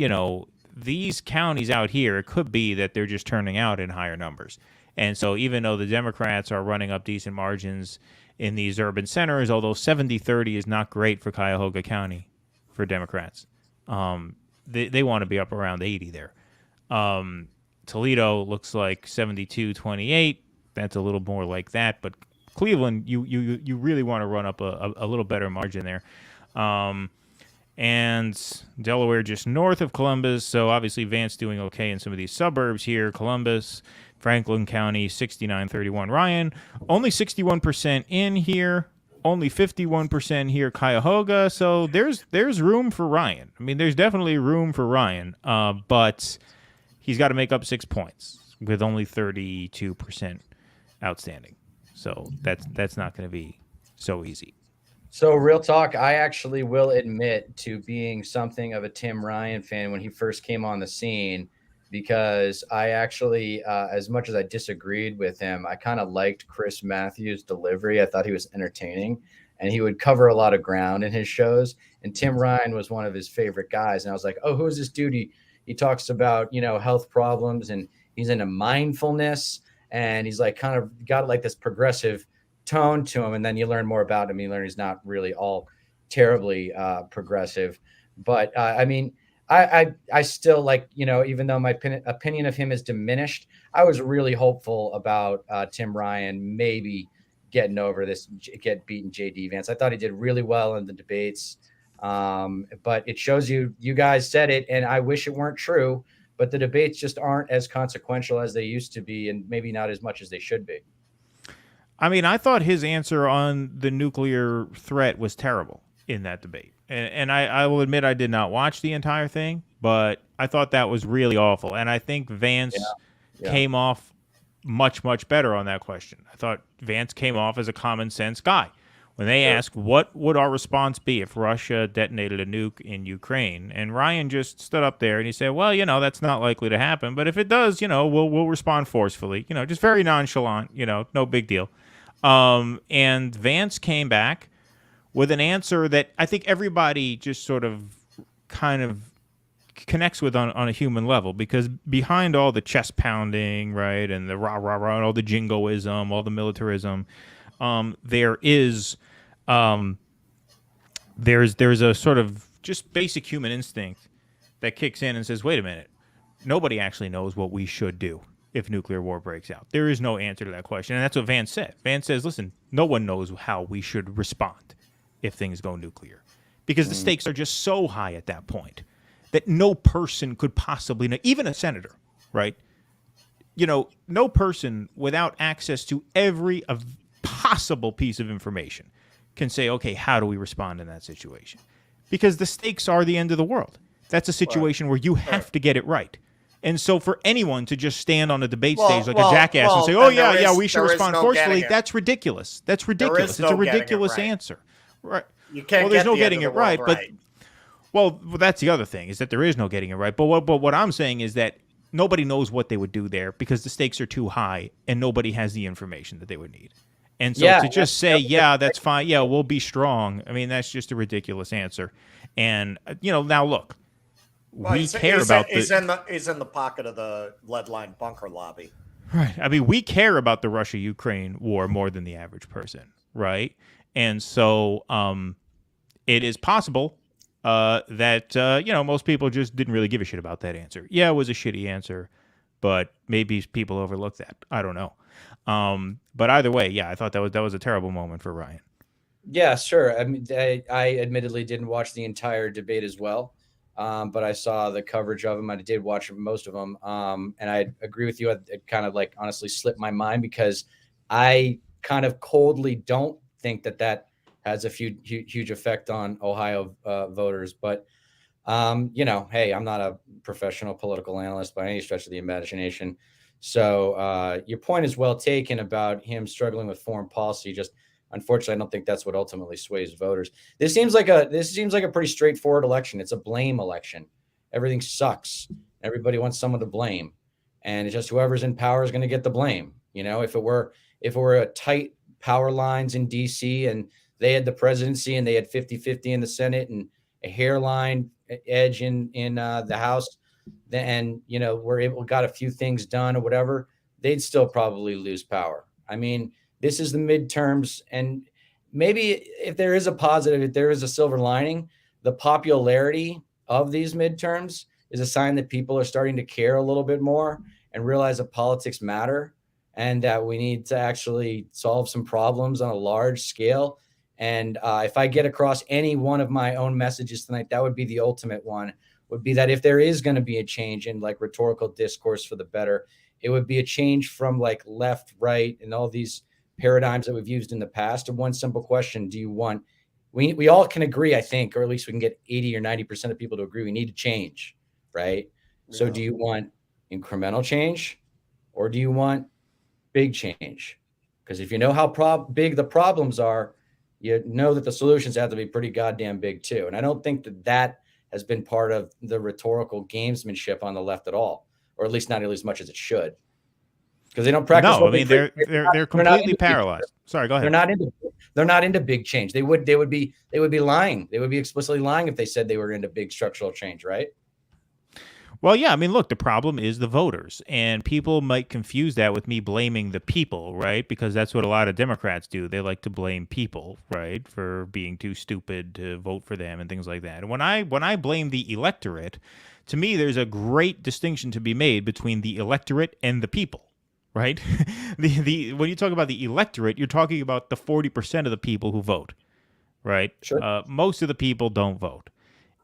these counties out here, it could be that they're just turning out in higher numbers. And so even though the Democrats are running up decent margins in these urban centers, although 70-30 is not great for Cuyahoga County for Democrats. They want to be up around 80 there. Toledo looks like 72-28. That's a little more like that. But Cleveland, you really want to run up a little better margin there. And Delaware just north of Columbus. So obviously Vance doing okay in some of these suburbs here. Columbus, Franklin County, 69-31. Ryan, only 61% in here. Only 51% here, Cuyahoga. So there's room for Ryan. I mean, there's definitely room for Ryan. But he's got to make up 6 points with only 32% outstanding. So that's not going to be so easy. So real talk, I actually will admit to being something of a Tim Ryan fan when he first came on the scene, because I actually, as much as I disagreed with him, I kind of liked Chris Matthews' delivery. I thought he was entertaining, and he would cover a lot of ground in his shows. And Tim Ryan was one of his favorite guys. And I was like, oh, who is this dude? He talks about, health problems, and he's into mindfulness, and he's like kind of got like this progressive tone to him. And then you learn more about him. You learn he's not really all terribly progressive. But I mean, I still like, even though my opinion of him is diminished, I was really hopeful about Tim Ryan maybe getting over this, get beaten J.D. Vance. I thought he did really well in the debates. But it shows you guys said it, and I wish it weren't true, but the debates just aren't as consequential as they used to be, and maybe not as much as they should be. I mean, I thought his answer on the nuclear threat was terrible in that debate. And I will admit I did not watch the entire thing, but I thought that was really awful. And I think Vance came off much, much better on that question. I thought Vance came off as a common sense guy. When they asked, what would our response be if Russia detonated a nuke in Ukraine? And Ryan just stood up there and he said, well, that's not likely to happen. But if it does, we'll respond forcefully, just very nonchalant, no big deal. And Vance came back with an answer that I think everybody just sort of kind of connects with on a human level, because behind all the chest pounding, right, and the rah, rah, rah, and all the jingoism, all the militarism, there's a sort of just basic human instinct that kicks in and says, wait a minute, nobody actually knows what we should do if nuclear war breaks out. There is no answer to that question. And that's what Vance said. Vance says, listen, no one knows how we should respond if things go nuclear, because the stakes are just so high at that point that no person could possibly know, even a senator, right? No person without access to every possible piece of information can say, okay, how do we respond in that situation? Because the stakes are the end of the world. That's a situation where you have to get it right. And so for anyone to just stand on a debate stage like a jackass and say, oh, yeah, we should respond forcefully, that's ridiculous. That's ridiculous. It's a ridiculous answer. Right. You can't there's no the getting it right. But well, that's the other thing, is that there is no getting it right. But what I'm saying is that nobody knows what they would do there because the stakes are too high and nobody has the information that they would need. And so to just say, that's fine, we'll be strong, I mean, that's just a ridiculous answer. And, now look, we care about he's in the pocket of the lead-lined bunker lobby. Right. I mean, we care about the Russia-Ukraine war more than the average person, right? And so it is possible that, most people just didn't really give a shit about that answer. Yeah, it was a shitty answer, but maybe people overlooked that. I don't know. But either way, I thought that was a terrible moment for Ryan. Yeah, sure. I mean, I admittedly didn't watch the entire debate as well. But I saw the coverage of them. I did watch most of them. And I agree with you. It kind of honestly slipped my mind because I kind of coldly don't think that has a huge effect on Ohio voters. But, hey, I'm not a professional political analyst by any stretch of the imagination. So your point is well taken about him struggling with foreign policy. Just unfortunately, I don't think that's what ultimately sways voters. This seems like a pretty straightforward election. It's a blame election. Everything sucks. Everybody wants someone to blame, and it's just whoever's in power is going to get the blame. If it were a tight power lines in D.C. and they had the presidency and they had 50-50 in the Senate and a hairline edge in the House, then got a few things done or whatever, they'd still probably lose power. I mean, this is the midterms, and maybe if there is a positive, if there is a silver lining, the popularity of these midterms is a sign that people are starting to care a little bit more and realize that politics matter and that we need to actually solve some problems on a large scale. And if I get across any one of my own messages tonight, that would be the ultimate one, would be that if there is going to be a change in rhetorical discourse for the better, it would be a change from left, right, and all these paradigms that we've used in the past. And one simple question: do you want? We all can agree, I think, or at least we can get 80 or 90% of people to agree we need to change, right? Yeah. So, do you want incremental change, or do you want big change? Because if you know how big the problems are, you know that the solutions have to be pretty goddamn big too. And I don't think that has been part of the rhetorical gamesmanship on the left at all, or at least not as much as it should. Because they don't practice. No, I mean they're completely paralyzed. Sorry, go ahead. They're not into big change. They would be lying. They would be explicitly lying if they said they were into big structural change, right? Well, yeah. I mean, look, the problem is the voters, and people might confuse that with me blaming the people, right? Because that's what a lot of Democrats do. They like to blame people, right, for being too stupid to vote for them and things like that. And when I blame the electorate, to me, there's a great distinction to be made between the electorate and the people. Right? When you talk about the electorate, you're talking about the 40% of the people who vote, right? Sure. Most of the people don't vote.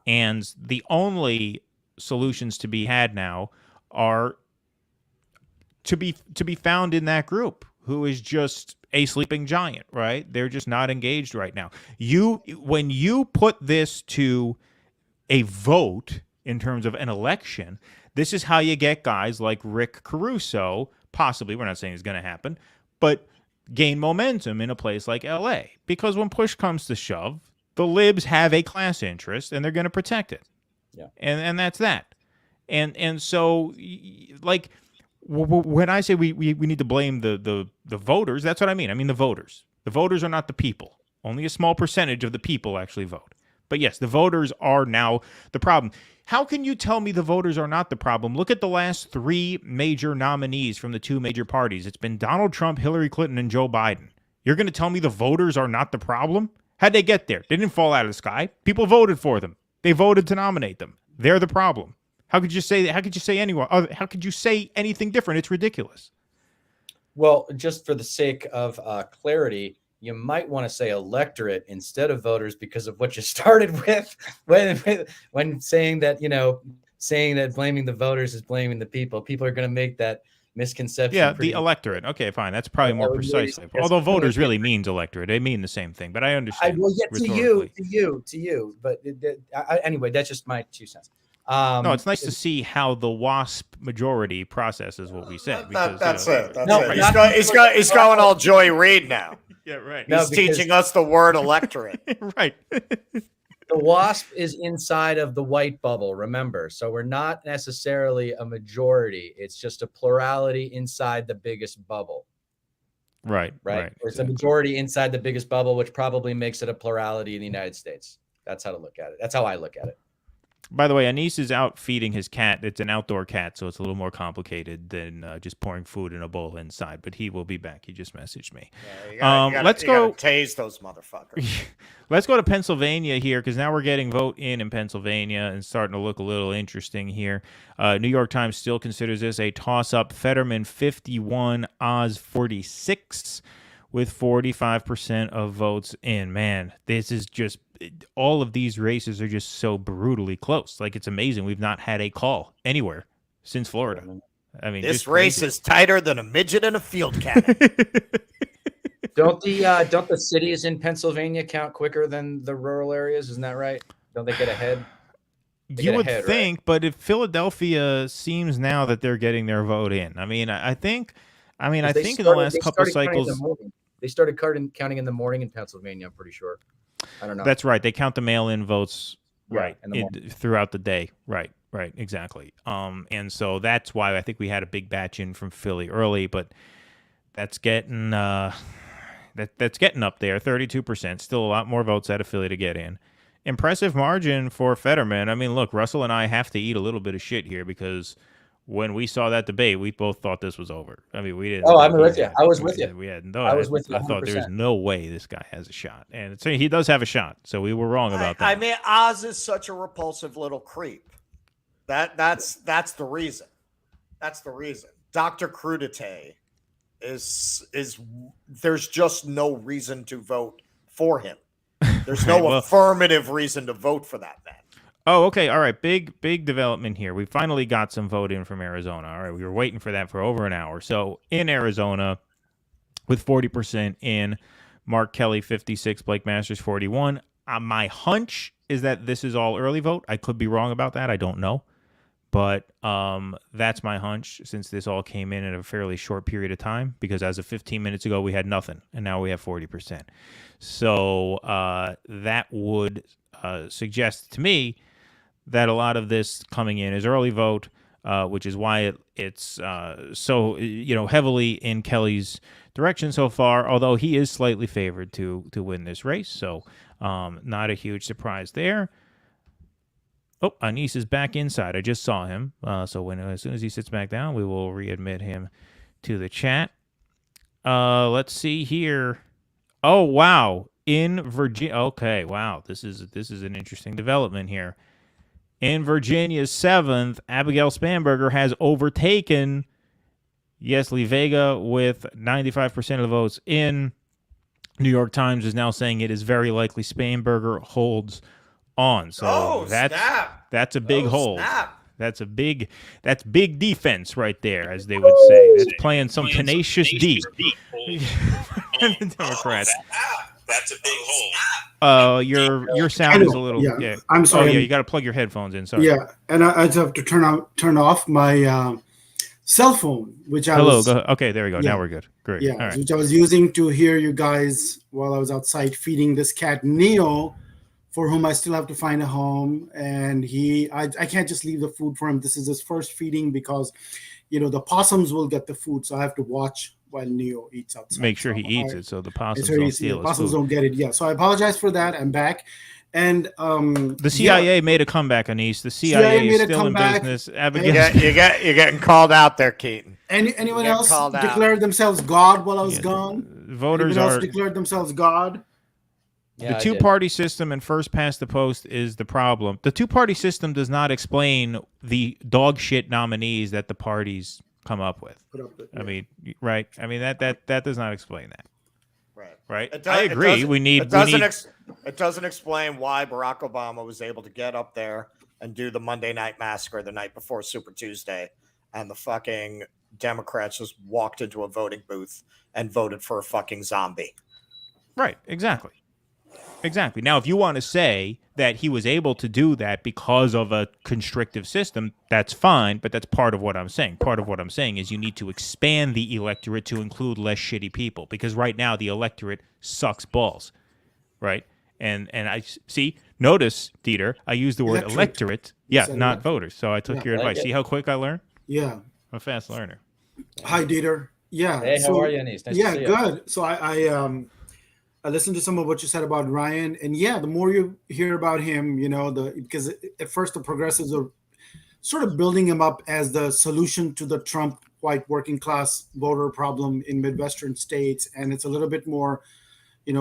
And the only solutions to be had now are to be found in that group who is just a sleeping giant, right? They're just not engaged right now. When you put this to a vote in terms of an election, this is how you get guys like Rick Caruso, possibly, we're not saying it's going to happen, but gain momentum in a place like LA. Because when push comes to shove, the libs have a class interest and they're going to protect it. Yeah. And that's that. And so, when I say we need to blame the voters, that's what I mean. I mean the voters. The voters are not the people. Only a small percentage of the people actually vote. But yes, the voters are now the problem. How can you tell me the voters are not the problem? Look at the last three major nominees from the two major parties. It's been Donald Trump, Hillary Clinton, and Joe Biden. You're going to tell me the voters are not the problem? How'd they get there? They didn't fall out of the sky. People voted for them. They voted to nominate them. They're the problem. How could you say that? How could you say how could you say anything different? It's ridiculous. Well, just for the sake of clarity, you might want to say electorate instead of voters because of what you started with when saying that blaming the voters is blaming the people. People are going to make that misconception. Yeah, the electorate. Okay, fine. That's probably more precise. Although voters really means electorate. They mean the same thing, but I understand. Well, yeah, to you. But anyway, that's just my 2 cents. No, it's nice to see how the WASP majority processes what we said. Because, that's it. That's No, it. He's going all Joy Reid now. Yeah, right. He's teaching us the word electorate. Right. The WASP is inside of the white bubble, remember. So we're not necessarily a majority. It's just a plurality inside the biggest bubble. Right. It's a majority inside the biggest bubble, which probably makes it a plurality in the United States. That's how to look at it. That's how I look at it. By the way, Anis is out feeding his cat. It's an outdoor cat, so it's a little more complicated than just pouring food in a bowl inside. But he will be back. He just messaged me. Yeah, let's go tase those motherfuckers. Let's go to Pennsylvania here, because now we're getting vote in Pennsylvania and starting to look a little interesting here. New York Times still considers this a toss-up. Fetterman 51, Oz 46, with 45% of votes in. Man, this is just... all of these races are just so brutally close. Like, it's amazing we've not had a call anywhere since Florida. I mean, this race is tighter than a midget in a field cannon. Don't the cities in Pennsylvania count quicker than the rural areas? Isn't that right? Don't they get ahead? You would think, right? But if Philadelphia seems now that they're getting their vote in. I mean, I think in the last couple cycles they started counting in the morning in Pennsylvania. I'm pretty sure. I don't know. That's right. They count the mail-in votes throughout the day. Right, exactly. And so that's why I think we had a big batch in from Philly early, but that's getting that's getting up there. 32%, still a lot more votes out of Philly to get in. Impressive margin for Fetterman. I mean, look, Russell and I have to eat a little bit of shit here, because when we saw that debate, we both thought this was over. I mean, we didn't. Oh, I'm with you. I was with you. We had no. I was with you. 100%. I thought there's no way this guy has a shot, and so he does have a shot. So we were wrong about that. I mean, Oz is such a repulsive little creep. That's the reason. That's the reason. Dr. Crudité is there's just no reason to vote for him. There's no affirmative reason to vote for that man. Oh, okay. All right. Big development here. We finally got some vote in from Arizona. All right. We were waiting for that for over an hour. So in Arizona, with 40% in, Mark Kelly 56, Blake Masters 41. My hunch is that this is all early vote. I could be wrong about that. I don't know. But that's my hunch, since this all came in a fairly short period of time, because as of 15 minutes ago, we had nothing, and now we have 40%. So that would suggest to me that a lot of this coming in is early vote, which is why it's so heavily in Kelly's direction so far, although he is slightly favored to win this race. So not a huge surprise there. Oh, Anis is back inside. I just saw him. So as soon as he sits back down, we will readmit him to the chat. Let's see here. Oh, wow. In Virginia. Okay, wow. This is an interesting development here. In Virginia's 7th, Abigail Spanberger has overtaken Yesli Vega with 95% of the votes in. New York Times is now saying it is very likely Spanberger holds on. So that's a big hold. That's big defense right there, as they would say. That's playing some tenacious D. The Democrats. That's a big hole. Your sound is a little. Yeah. I'm sorry. Oh yeah, you got to plug your headphones in. Sorry. Yeah, and I just have to turn off my cell phone, which I was. Hello. Okay, there we go. Yeah. Now we're good. Great. Yeah, right. Which I was using to hear you guys while I was outside feeding this cat Neo, for whom I still have to find a home, and I can't just leave the food for him. This is his first feeding because, the possums will get the food, so I have to watch while Neo eats outside. Make sure he eats it so the possums don't steal it. Possums don't get it. Yeah, so I apologize for that. I'm back. And the CIA made a comeback, Anis. The CIA is still in business. Abigail, you're getting called out there, Keaton. Anyone else declared themselves God while I was gone? Voters declared themselves God. Yeah, the two-party system and first past the post is the problem. The two-party system does not explain the dog shit nominees that the parties come up with. I mean, right? I mean that does not explain that. Right. I agree. It doesn't explain why Barack Obama was able to get up there and do the Monday Night Massacre the night before Super Tuesday, and the fucking Democrats just walked into a voting booth and voted for a fucking zombie. Right. Exactly. Now, if you want to say that he was able to do that because of a constrictive system, that's fine, but that's part of what I'm saying. Part of what I'm saying is you need to expand the electorate to include less shitty people, because right now the electorate sucks balls, right? And I see, notice, Dieter, I use the word electorate, not voters. So I took your advice. See how quick I learn? Yeah. I'm a fast learner. Hi, Dieter. Yeah. Hey, how are you, Anis? Nice to see you. Good. So I listened to some of what you said about Ryan, and the more you hear about him, because at first the progressives are sort of building him up as the solution to the Trump white working class voter problem in Midwestern states, and it's a little bit more,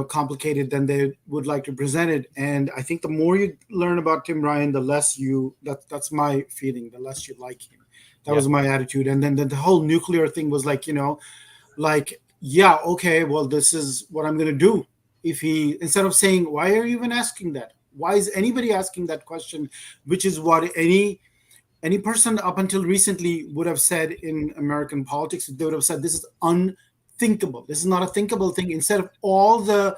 complicated than they would like to present it. And I think the more you learn about Tim Ryan, the less that's my feeling, the less you like him. That was my attitude. And then the whole nuclear thing was like, okay, well, this is what I'm going to do. If he, instead of saying, why are you even asking that? Why is anybody asking that question? Which is what any person up until recently would have said in American politics. They would have said, this is unthinkable. This is not a thinkable thing. Instead of all the,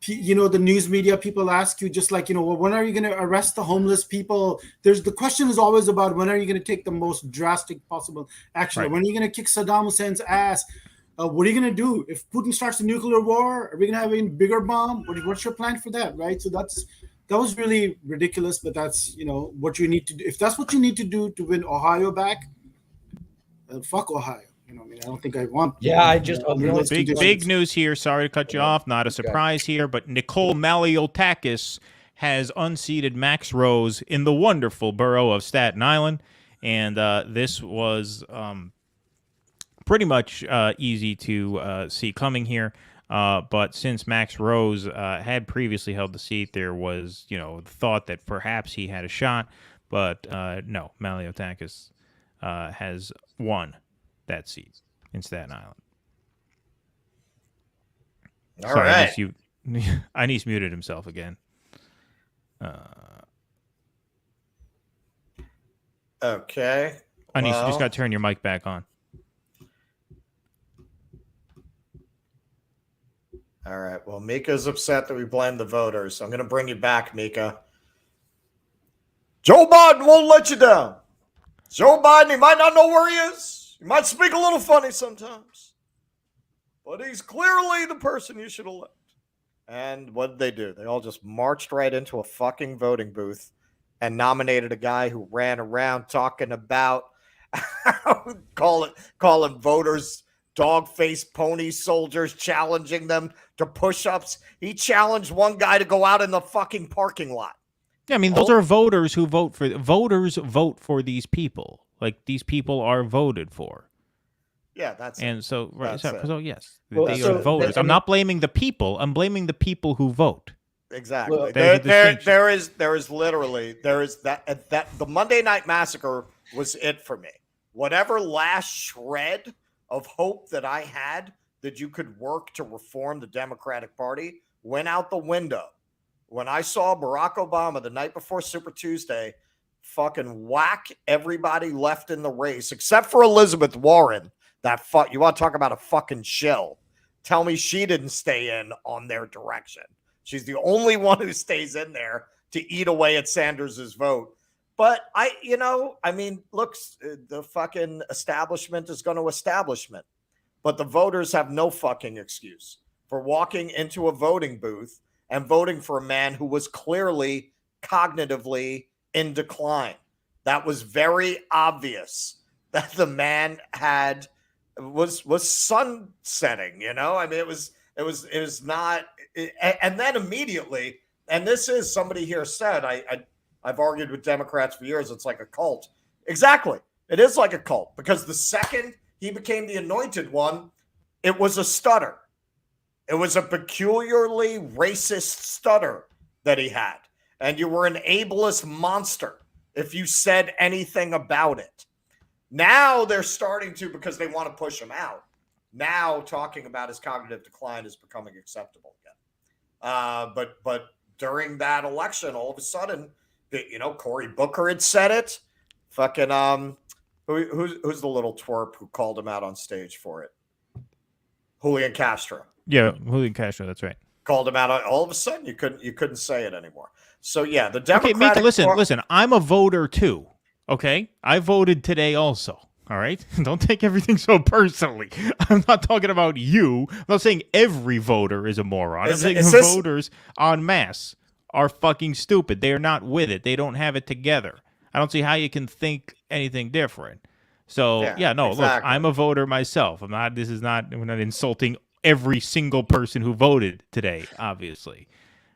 the news media people ask you, just like, well, when are you going to arrest the homeless people? The question is always about, when are you going to take the most drastic possible action? Right. When are you going to kick Saddam Hussein's ass? What are you going to do if Putin starts a nuclear war? Are we going to have a bigger bomb? What's your plan for that? Right. So that was really ridiculous, but that's, what you need to do. If that's what you need to do to win Ohio back, fuck Ohio. I don't think I want. Yeah, I just big news here. Sorry to cut you off. Not a surprise here, but Nicole Maliotakis has unseated Max Rose in the wonderful borough of Staten Island, and this was pretty much easy to see coming here. But since Max Rose had previously held the seat, there was thought that perhaps he had a shot, but no, Maliotakis has won that seat in Staten Island. All right. Anis muted himself again. Okay. Anis, you just got to turn your mic back on. All right. Well, Mika's upset that we blame the voters. So I'm going to bring you back, Mika. Joe Biden won't let you down. Joe Biden, he might not know where he is. He might speak a little funny sometimes. But he's clearly the person you should elect. And what did they do? They all just marched right into a fucking voting booth and nominated a guy who ran around talking about calling voters dog-faced pony soldiers, threatening them to push-ups. He challenged one guy to go out in the fucking parking lot. Yeah, I mean, those are voters who vote for these people. Like, these people are voted for. Yeah, that's and it. so right. So yes, Well, they are voters. I'm not blaming the people. I'm blaming the people who vote. Exactly. Well, there is that the Monday Night Massacre was it for me. Whatever last shred of hope that I had that you could work to reform the Democratic Party went out the window when I saw Barack Obama the night before Super Tuesday fucking whack everybody left in the race except for Elizabeth Warren. You want to talk about a fucking shill? Tell me she didn't stay in on their direction. She's the only one who stays in there to eat away at Sanders's vote. But look, the fucking establishment is going to establishment. But the voters have no fucking excuse for walking into a voting booth and voting for a man who was clearly cognitively in decline. That was very obvious that the man was sunsetting, it was not. And then immediately, and this is somebody here said, I've argued with Democrats for years. It's like a cult. Exactly. It is like a cult because the second he became the anointed one, it was a stutter. It was a peculiarly racist stutter that he had. And you were an ableist monster if you said anything about it. Now they're starting to, because they want to push him out. Now talking about his cognitive decline is becoming acceptable again. But during that election, all of a sudden, Cory Booker had said it. Fucking who's the little twerp who called him out on stage for it? Julian Castro. Yeah, Julian Castro. That's right. Called him out. All of a sudden, you couldn't say it anymore. So yeah, the Democratic. Okay, Mika, listen. I'm a voter too. Okay, I voted today also. All right, don't take everything so personally. I'm not talking about you. I'm not saying every voter is a moron. I'm saying voters en masse are fucking stupid. They are not with it. They don't have it together. I don't see how you can think anything different. So exactly. Look, I'm a voter myself. I'm not. We're not insulting every single person who voted today, obviously,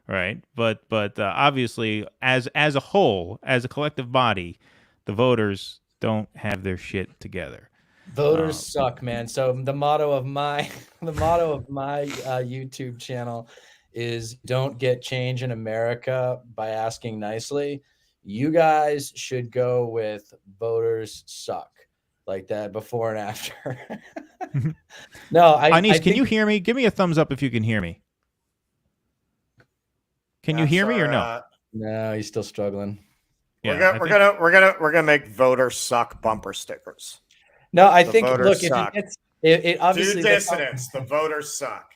right? But obviously, as a whole, as a collective body, the voters don't have their shit together. Voters suck, man. So the motto of my YouTube channel is "Don't get change in America by asking nicely." You guys should go with "Voters suck," like that, before and after. No, Anis, can you hear me? Give me a thumbs up if you can hear me. Can you hear me or no? No, he's still struggling. Yeah, we're gonna make "Voters suck" bumper stickers. No, I think look, it obviously dissidents, the voters suck.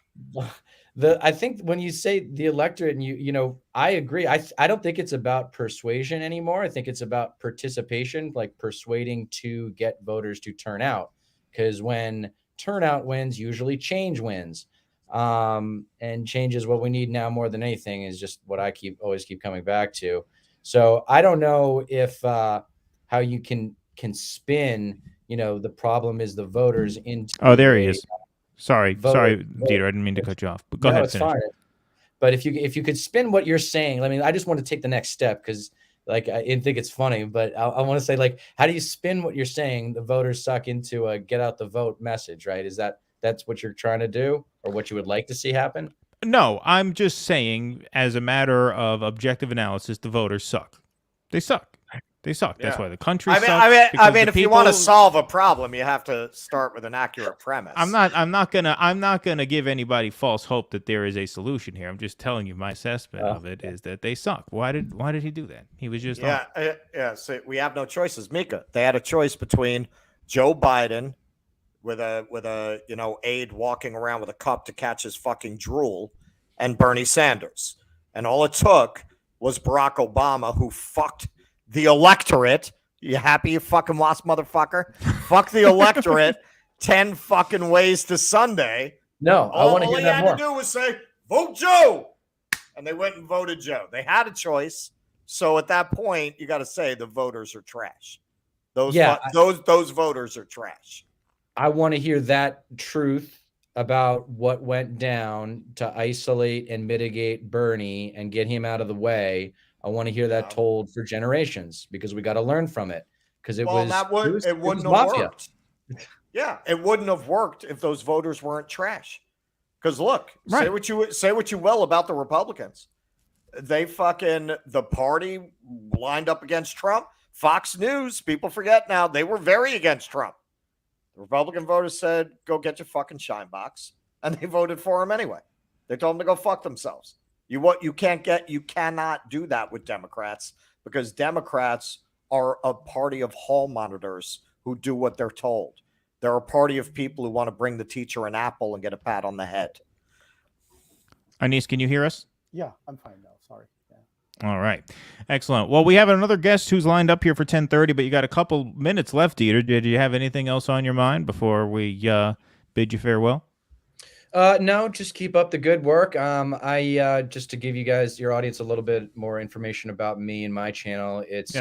I think when you say the electorate, and you know, I agree. I don't think it's about persuasion anymore. I think it's about participation, like persuading to get voters to turn out. Because when turnout wins, usually change wins. And change is what we need now more than anything, is just what I always keep coming back to. So I don't know if how you can spin, you know, the problem is the voters into. Oh, there he is. Sorry, Dieter, I didn't mean to cut you off. But go ahead. It's fine. But if you could spin what you're saying, I mean, I just want to take the next step because, like, I didn't think it's funny, but I want to say, like, how do you spin what you're saying? The voters suck into a get out the vote message, right? Is that's what you're trying to do, or what you would like to see happen? No, I'm just saying, as a matter of objective analysis, the voters suck. They suck. They suck. That's why the country sucks. I mean, if you want to solve a problem, you have to start with an accurate premise. I'm not gonna give anybody false hope that there is a solution here. I'm just telling you my assessment of it is that they suck. Why did he do that? He was just So we have no choices, Mika. They had a choice between Joe Biden with a aide walking around with a cup to catch his fucking drool, and Bernie Sanders. And all it took was Barack Obama, who fucked the electorate. You happy, you fucking lost motherfucker? Fuck the electorate 10 fucking ways to Sunday. No, I want to hear that more. All he had to do was say, vote Joe. And they went and voted Joe. They had a choice. So at that point, you got to say the voters are trash. Those voters are trash. I want to hear that truth about what went down to isolate and mitigate Bernie and get him out of the way. I want to hear that told for generations, because we got to learn from it. Because it wouldn't have worked. Yeah, it wouldn't have worked if those voters weren't trash. Because look, say what you will about the Republicans. The party lined up against Trump. Fox News, people forget now, they were very against Trump. The Republican voters said, go get your fucking shine box. And they voted for him anyway. They told him to go fuck themselves. You cannot do that with Democrats, because Democrats are a party of hall monitors who do what they're told. They're a party of people who want to bring the teacher an apple and get a pat on the head. Anis, can you hear us? Yeah, I'm fine now. Sorry. All right. Excellent. Well, we have another guest who's lined up here for 10:30, but you got a couple minutes left, Dieter. Did you have anything else on your mind before we bid you farewell? No, just keep up the good work. I just to give you guys, your audience, a little bit more information about me and my channel. It's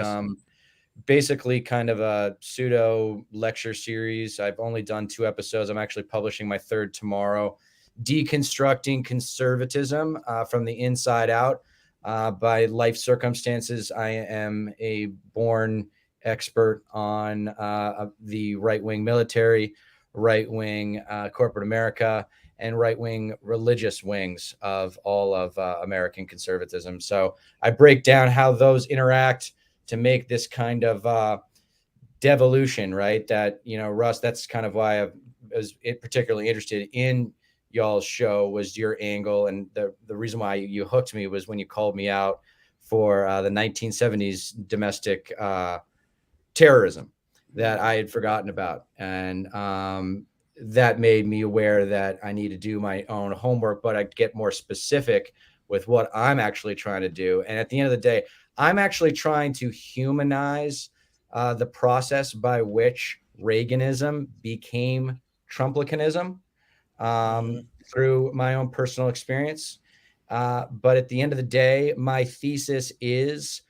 basically kind of a pseudo lecture series. I've only done 2 episodes. I'm actually publishing my 3rd tomorrow. Deconstructing conservatism from the inside out. By life circumstances, I am a born expert on the right-wing military, right-wing corporate America, and right-wing religious wings of all of American conservatism. So I break down how those interact to make this kind of devolution, right? That, Russ, that's kind of why I was particularly interested in y'all's show, was your angle. And the reason why you hooked me was when you called me out for the 1970s domestic terrorism that I had forgotten about. And that made me aware that I need to do my own homework, but I get more specific with what I'm actually trying to do. And at the end of the day, I'm actually trying to humanize the process by which Reaganism became Trumplicanism through my own personal experience. But at the end of the day, my thesis is,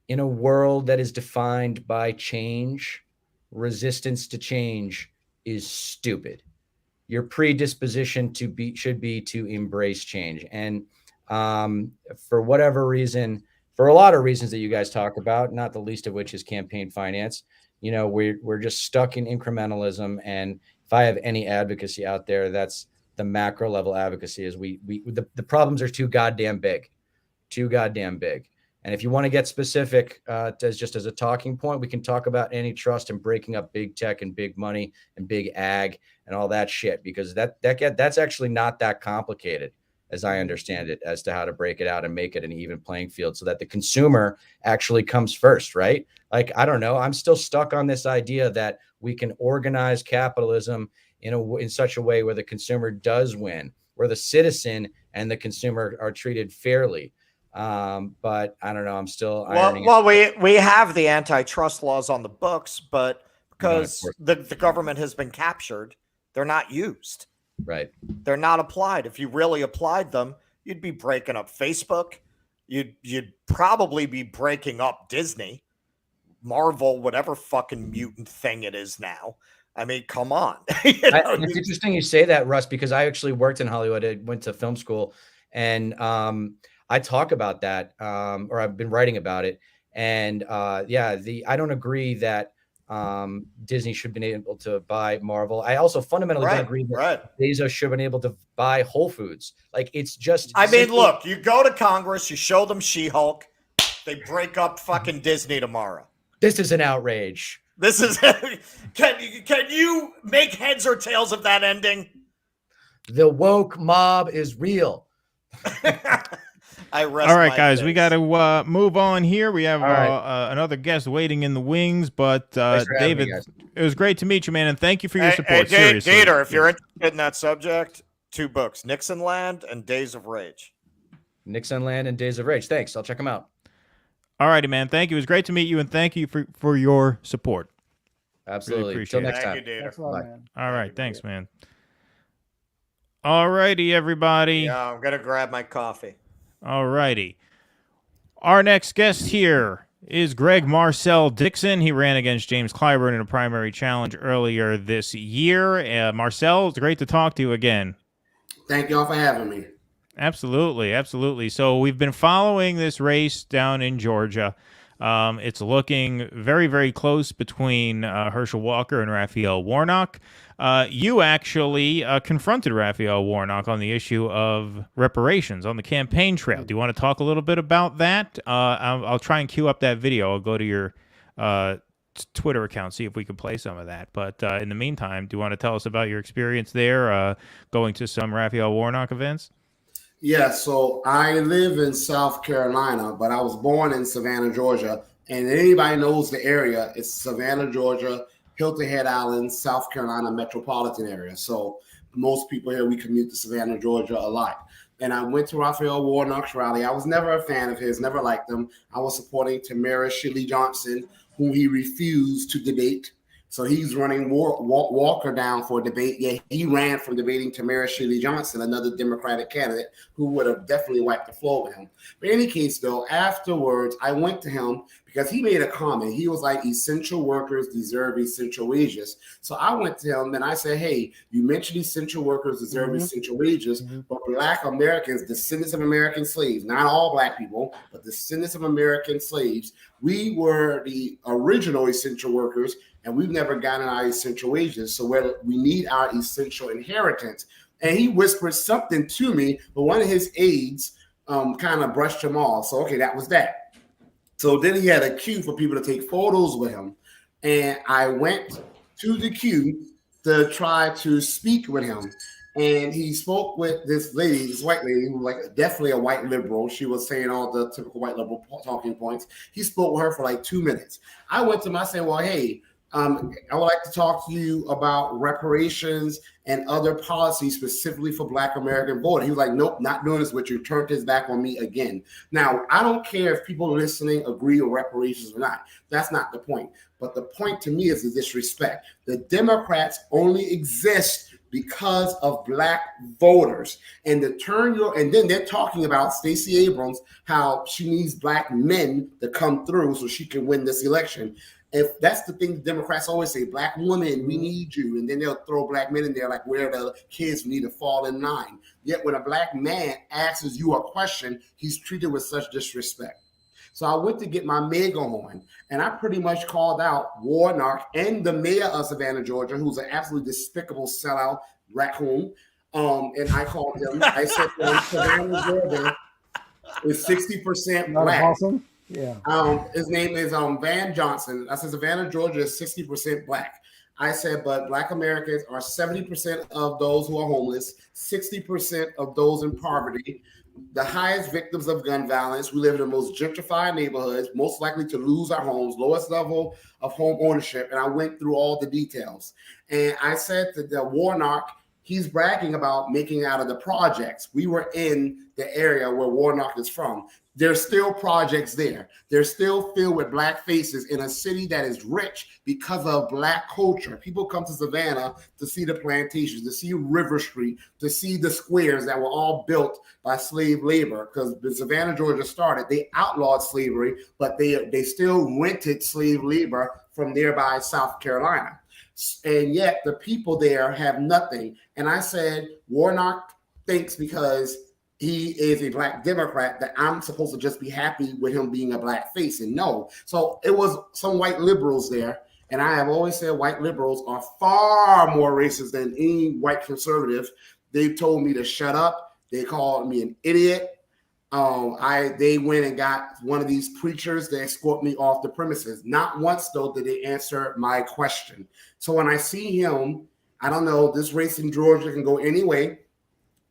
in a world that is defined by change, resistance to change is stupid. Your predisposition should be to embrace change. And for whatever reason, for a lot of reasons that you guys talk about, not the least of which is campaign finance, we're just stuck in incrementalism. And if I have any advocacy out there, that's the macro level advocacy. Is the problems are too goddamn big. And if you want to get specific, just as a talking point, we can talk about antitrust and breaking up big tech and big money and big ag and all that shit, because that's actually not that complicated, as I understand it, as to how to break it out and make it an even playing field so that the consumer actually comes first, right? Like, I don't know. I'm still stuck on this idea that we can organize capitalism in such a way where the consumer does win, where the citizen and the consumer are treated fairly. But I don't know. I'm still we have the antitrust laws on the books, but because the government has been captured, they're not used. Right. They're not applied. If you really applied them, you'd be breaking up Facebook. You'd probably be breaking up Disney, Marvel, whatever fucking mutant thing it is now. I mean, come on. It's interesting you say that, Russ, because I actually worked in Hollywood. I went to film school, and I talk about that, or I've been writing about it. And I don't agree that Disney should have been able to buy Marvel. I also fundamentally don't agree that Bezos should have been able to buy Whole Foods. Like, it's just. I mean, look, you go to Congress, you show them She-Hulk, they break up fucking Disney tomorrow. This is an outrage. This is. Can you make heads or tails of that ending? The woke mob is real. All right, guys, we got to move on here. We have another guest waiting in the wings, but David, it was great to meet you, man, and thank you for your support. Seriously, Gator, if you're interested in that subject, 2 books: Nixon Land and Days of Rage. Nixon Land and Days of Rage. Thanks. I'll check them out. All righty, man. Thank you. It was great to meet you, and thank you for your support. Absolutely. Really Until next time. Thank you, Gator. Man. All right. Thanks, man. All righty, everybody. Yeah, I'm going to grab my coffee. All righty. Our next guest here is Greg Marcel Dixon. He ran against James Clyburn in a primary challenge earlier this year. Marcel, it's great to talk to you again. Thank y'all for having me. Absolutely, absolutely. So we've been following this race down in Georgia. It's looking very, very close between Herschel Walker and Raphael Warnock. You actually confronted Raphael Warnock on the issue of reparations on the campaign trail. Do you want to talk a little bit about that? I'll try and queue up that video. I'll go to your Twitter account, see if we can play some of that. But in the meantime, do you want to tell us about your experience there, going to some Raphael Warnock events? Yeah, so I live in South Carolina, but I was born in Savannah, Georgia. And anybody knows the area, it's Savannah, Georgia, Hilton Head Island, South Carolina metropolitan area. So most people here, we commute to Savannah, Georgia a lot. And I went to Raphael Warnock's rally. I was never a fan of his, never liked him. I was supporting Tamara Shelley Johnson, whom he refused to debate. So he's running Walker down for a debate. Yeah, he ran from debating Tamara Shelley Johnson, another Democratic candidate who would have definitely wiped the floor with him. But in any case, though, afterwards, I went to him because he made a comment. He was like, essential workers deserve essential wages. So I went to him and I said, hey, you mentioned essential workers deserve essential wages, but Black Americans, descendants of American slaves, not all Black people, but descendants of American slaves, we were the original essential workers, and we've never gotten our essential wages. So we need our essential inheritance. And he whispered something to me, but one of his aides kind of brushed him off. So, okay, that was that. So then he had a queue for people to take photos with him. And I went to the queue to try to speak with him. And he spoke with this lady, this white lady, who was like definitely a white liberal. She was saying all the typical white liberal talking points. He spoke with her for like 2 minutes. I went to him, I said, well, hey, I would like to talk to you about reparations and other policies specifically for Black American voters. He was like, nope, not doing this with you. Turned his back on me again. Now, I don't care if people listening agree with reparations or not. That's not the point. But the point to me is the disrespect. The Democrats only exist because of Black voters. And then they're talking about Stacey Abrams, how she needs Black men to come through so she can win this election. If that's the thing, the Democrats always say, Black women, we need you. And then they'll throw Black men in there like, where the kids need to fall in line. Yet when a Black man asks you a question, he's treated with such disrespect. So I went to get my mega on, and I pretty much called out Warnock and the mayor of Savannah, Georgia, who's an absolutely despicable sellout raccoon. And I called him. I said, Savannah, Georgia is 60% Black. Awesome. Yeah. His name is Van Johnson. I said, Savannah, Georgia is 60% Black. I said, but Black Americans are 70% of those who are homeless, 60% of those in poverty, the highest victims of gun violence. We live in the most gentrified neighborhoods, most likely to lose our homes, lowest level of home ownership. And I went through all the details. And I said to the Warnock, he's bragging about making out of the projects. We were in the area where Warnock is from. There's still projects there. They're still filled with Black faces in a city that is rich because of Black culture. People come to Savannah to see the plantations, to see River Street, to see the squares that were all built by slave labor. Because when Savannah, Georgia started, they outlawed slavery, but they still rented slave labor from nearby South Carolina. And yet the people there have nothing. And I said, Warnock thinks because he is a Black Democrat that I'm supposed to just be happy with him being a Black face. And no. So it was some white liberals there. And I have always said white liberals are far more racist than any white conservative. They've told me to shut up. They called me an idiot. They went and got one of these preachers to escort me off the premises. Not once, though, did they answer my question. So when I see him, I don't know, this race in Georgia can go any way.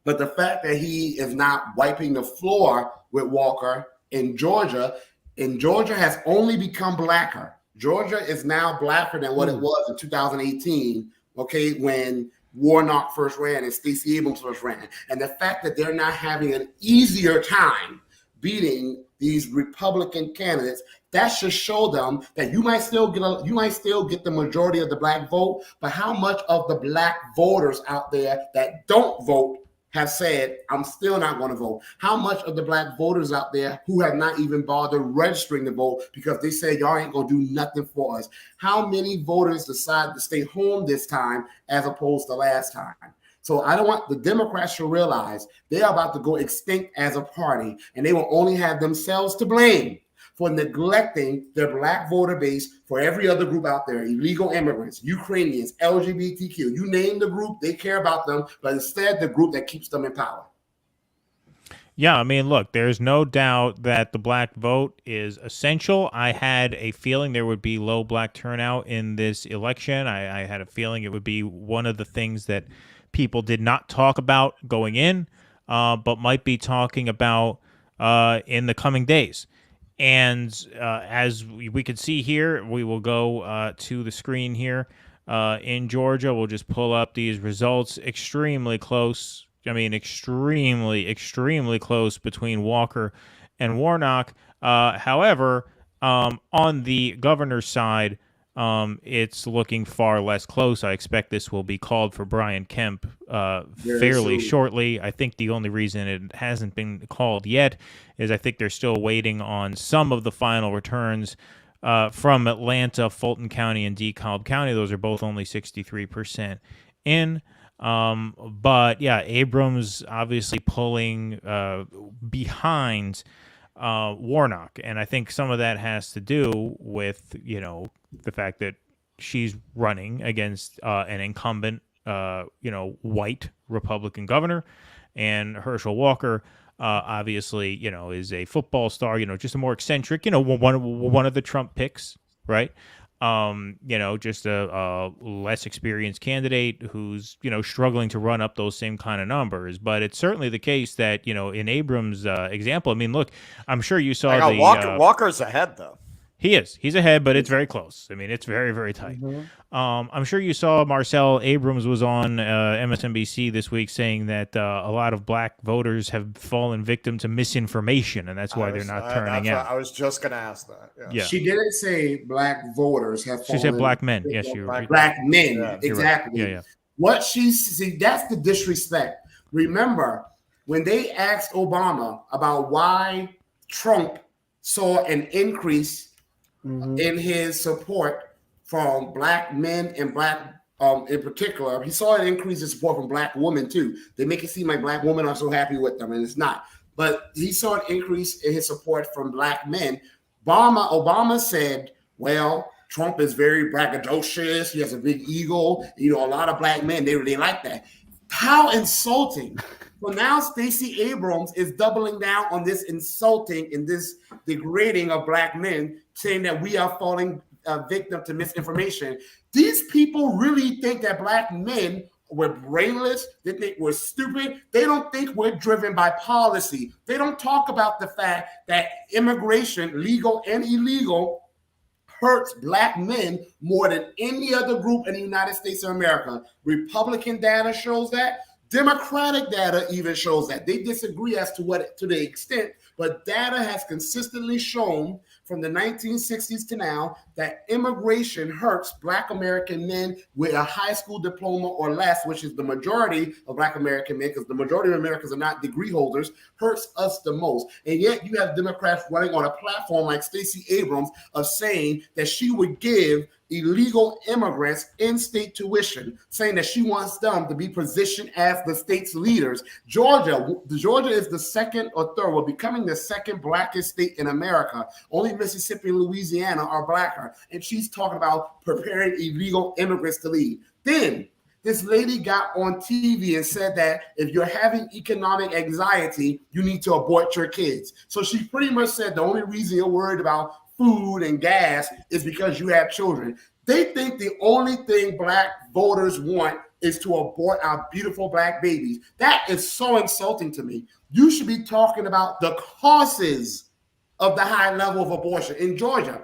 But the fact that he is not wiping the floor with Walker in Georgia has only become blacker. Georgia is now blacker than what it was in 2018, okay, when Warnock first ran and Stacey Abrams first ran. And the fact that they're not having an easier time beating these Republican candidates, that should show them that you might still get the majority of the Black vote, but how much of the Black voters out there that don't vote have said, I'm still not going to vote? How much of the Black voters out there who have not even bothered registering to vote because they said y'all ain't going to do nothing for us? How many voters decide to stay home this time as opposed to last time? So I don't want the Democrats to realize they are about to go extinct as a party, and they will only have themselves to blame for neglecting their Black voter base for every other group out there, illegal immigrants, Ukrainians, LGBTQ, you name the group, they care about them, but instead the group that keeps them in power. Yeah, I mean, look, there's no doubt that the Black vote is essential. I had a feeling there would be low Black turnout in this election. I had a feeling it would be one of the things that people did not talk about going in, but might be talking about in the coming days. And as we can see here, we will go to the screen here in Georgia. We'll just pull up these results. Extremely close. I mean, extremely close between Walker and Warnock. However, on the governor's side, it's looking far less close. I expect this will be called for Brian Kemp fairly shortly. I think the only reason it hasn't been called yet is I think they're still waiting on some of the final returns from Atlanta, Fulton County, and DeKalb County. Those are both only 63% in. But yeah, Abrams obviously pulling behind Warnock, and I think some of that has to do with, you know, the fact that she's running against an incumbent, white Republican governor, and Herschel Walker, obviously, is a football star, just a more eccentric, one of the Trump picks, right? Just a less experienced candidate who's, struggling to run up those same kind of numbers. But it's certainly the case that, in Abrams' example, I mean, look, I'm sure you saw Walker's ahead, though. He is. He's ahead, but it's very close. I mean, it's very, very tight. I'm sure you saw Marcel Abrams was on MSNBC this week saying that a lot of black voters have fallen victim to misinformation, and that's why they're not turning out. I was just going to ask that. Yeah. She didn't say black voters have fallen. She said black men. Yes, you're right. Black men. Yeah, exactly. right. Yeah. What that's the disrespect. Remember, when they asked Obama about why Trump saw an increase in his support from black men and black in particular, he saw an increase in support from black women too. They make it seem like black women are so happy with them, and it's not. But he saw an increase in his support from black men. Obama said, well, Trump is very braggadocious. He has a big ego. You know, a lot of black men, they really like that. How insulting. Well, now Stacey Abrams is doubling down on this insulting and this degrading of black men, saying that we are falling victim to misinformation. These people really think that black men were brainless. They think we're stupid. They don't think we're driven by policy. They don't talk about the fact that immigration, legal and illegal, hurts black men more than any other group in the United States of America. Republican data shows that. Democratic data even shows that. They disagree as to the extent, but data has consistently shown from the 1960s to now that immigration hurts black American men with a high school diploma or less, which is the majority of black American men, because the majority of Americans are not degree holders, hurts us the most. And yet you have Democrats running on a platform like Stacey Abrams of saying that she would give illegal immigrants in-state tuition, saying that she wants them to be positioned as the state's leaders. Georgia is the second or third, well, becoming the second blackest state in America. Only Mississippi and Louisiana are blacker. And she's talking about preparing illegal immigrants to leave. Then this lady got on TV and said that if you're having economic anxiety, you need to abort your kids. So she pretty much said the only reason you're worried about food and gas is because you have children. They think the only thing black voters want is to abort our beautiful black babies. That is so insulting to me. You should be talking about the causes of the high level of abortion. In Georgia,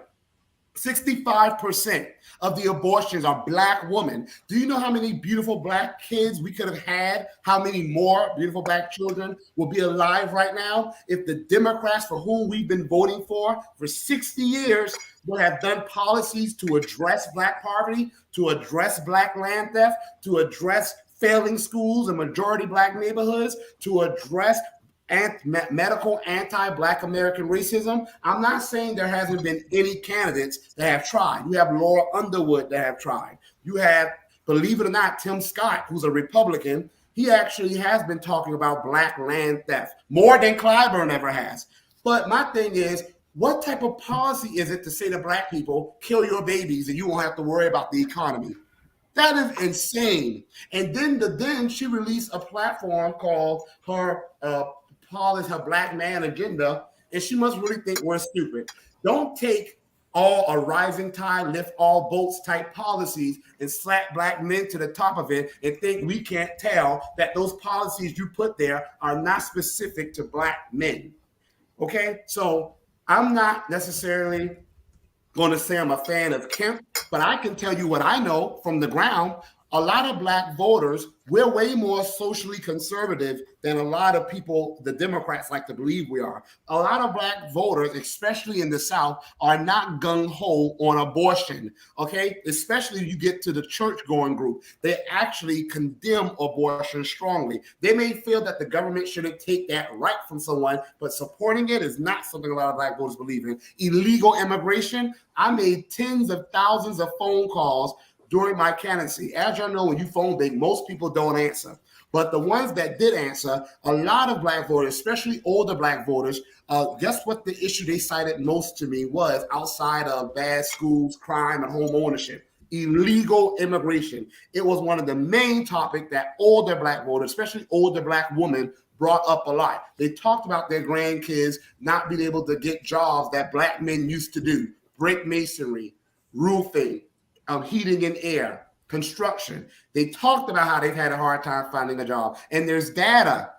65% of the abortions are black women. Do you know how many beautiful black kids we could have had? How many more beautiful black children will be alive right now if the Democrats, for whom we've been voting for 60 years, would have done policies to address black poverty, to address black land theft, to address failing schools in majority black neighborhoods, to address medical anti-black American racism. I'm not saying there hasn't been any candidates that have tried. You have Laura Underwood that have tried. You have, believe it or not, Tim Scott, who's a Republican. He actually has been talking about black land theft more than Clyburn ever has. But my thing is, what type of policy is it to say to black people, kill your babies and you won't have to worry about the economy? That is insane. And then she released a platform called her Black Man Agenda, and she must really think we're stupid. Don't take all a rising tide, lift all boats type policies and slap black men to the top of it and think we can't tell that those policies you put there are not specific to black men. Okay, so I'm not necessarily going to say I'm a fan of Kemp, but I can tell you what I know from the ground. A lot of black voters, we're way more socially conservative than a lot of people, the Democrats, like to believe we are. A lot of black voters, especially in the South, are not gung-ho on abortion, okay? Especially if you get to the church-going group. They actually condemn abortion strongly. They may feel that the government shouldn't take that right from someone, but supporting it is not something a lot of black voters believe in. Illegal immigration, I made tens of thousands of phone calls during my candidacy. As y'all know, when you phone big, most people don't answer. But the ones that did answer, a lot of black voters, especially older black voters, guess what the issue they cited most to me was, outside of bad schools, crime, and home ownership? Illegal immigration. It was one of the main topics that older black voters, especially older black women, brought up a lot. They talked about their grandkids not being able to get jobs that black men used to do, brick masonry, roofing, heating and air, construction. They talked about how they've had a hard time finding a job. And there's data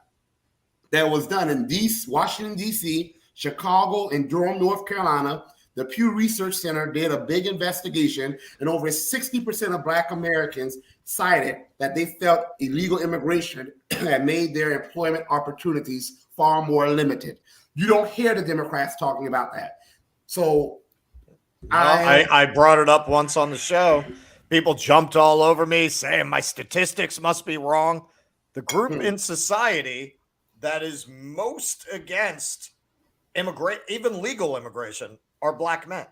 that was done in Washington, D.C., Chicago, and Durham, North Carolina. The Pew Research Center did a big investigation, and over 60% of Black Americans cited that they felt illegal immigration had made their employment opportunities far more limited. You don't hear the Democrats talking about that. So I brought it up once on the show. People jumped all over me saying my statistics must be wrong. The group in society that is most against even legal immigration, are Black men.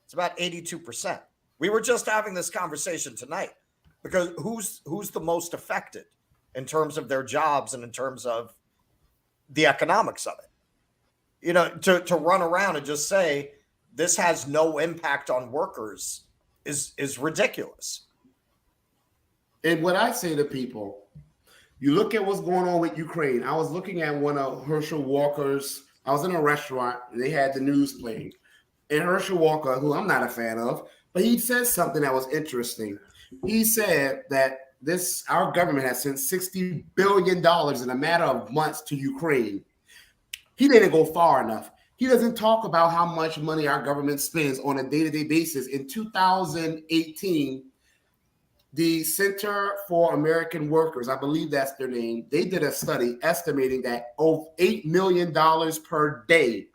It's about 82%. We were just having this conversation tonight because who's the most affected in terms of their jobs and in terms of the economics of it? You know, to run around and just say this has no impact on workers is ridiculous. And what I say to people, you look at what's going on with Ukraine. I was looking at one of Herschel Walker's. I was in a restaurant and they had the news playing. And Herschel Walker, who I'm not a fan of, but he said something that was interesting. He said that our government has sent $60 billion in a matter of months to Ukraine. He didn't go far enough. He doesn't talk about how much money our government spends on a day-to-day basis. In 2018, the Center for American Workers, I believe that's their name, they did a study estimating that over $8 million per day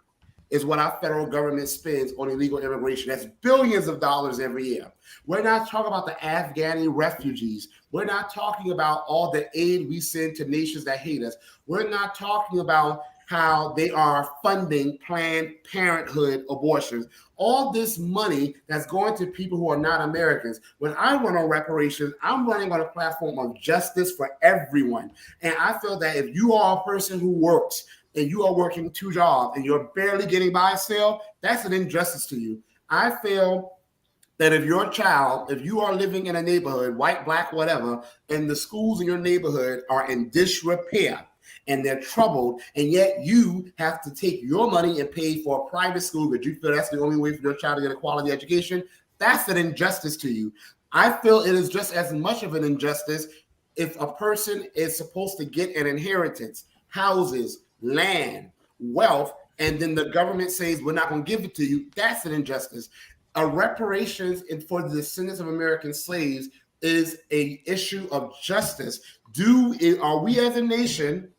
is what our federal government spends on illegal immigration. That's billions of dollars every year. We're not talking about the Afghani refugees. We're not talking about all the aid we send to nations that hate us. We're not talking about how they are funding Planned Parenthood abortions. All this money that's going to people who are not Americans. When I run on reparations, I'm running on a platform of justice for everyone. And I feel that if you are a person who works and you are working 2 jobs and you're barely getting by still, that's an injustice to you. I feel that if your child, if you are living in a neighborhood, white, black, whatever, and the schools in your neighborhood are in disrepair, and they're troubled, and yet you have to take your money and pay for a private school because you feel that's the only way for your child to get a quality education, that's an injustice to you. I feel it is just as much of an injustice if a person is supposed to get an inheritance, houses, land, wealth, and then the government says, we're not going to give it to you. That's an injustice. A reparations for the descendants of American slaves is an issue of justice. Are we as a nation,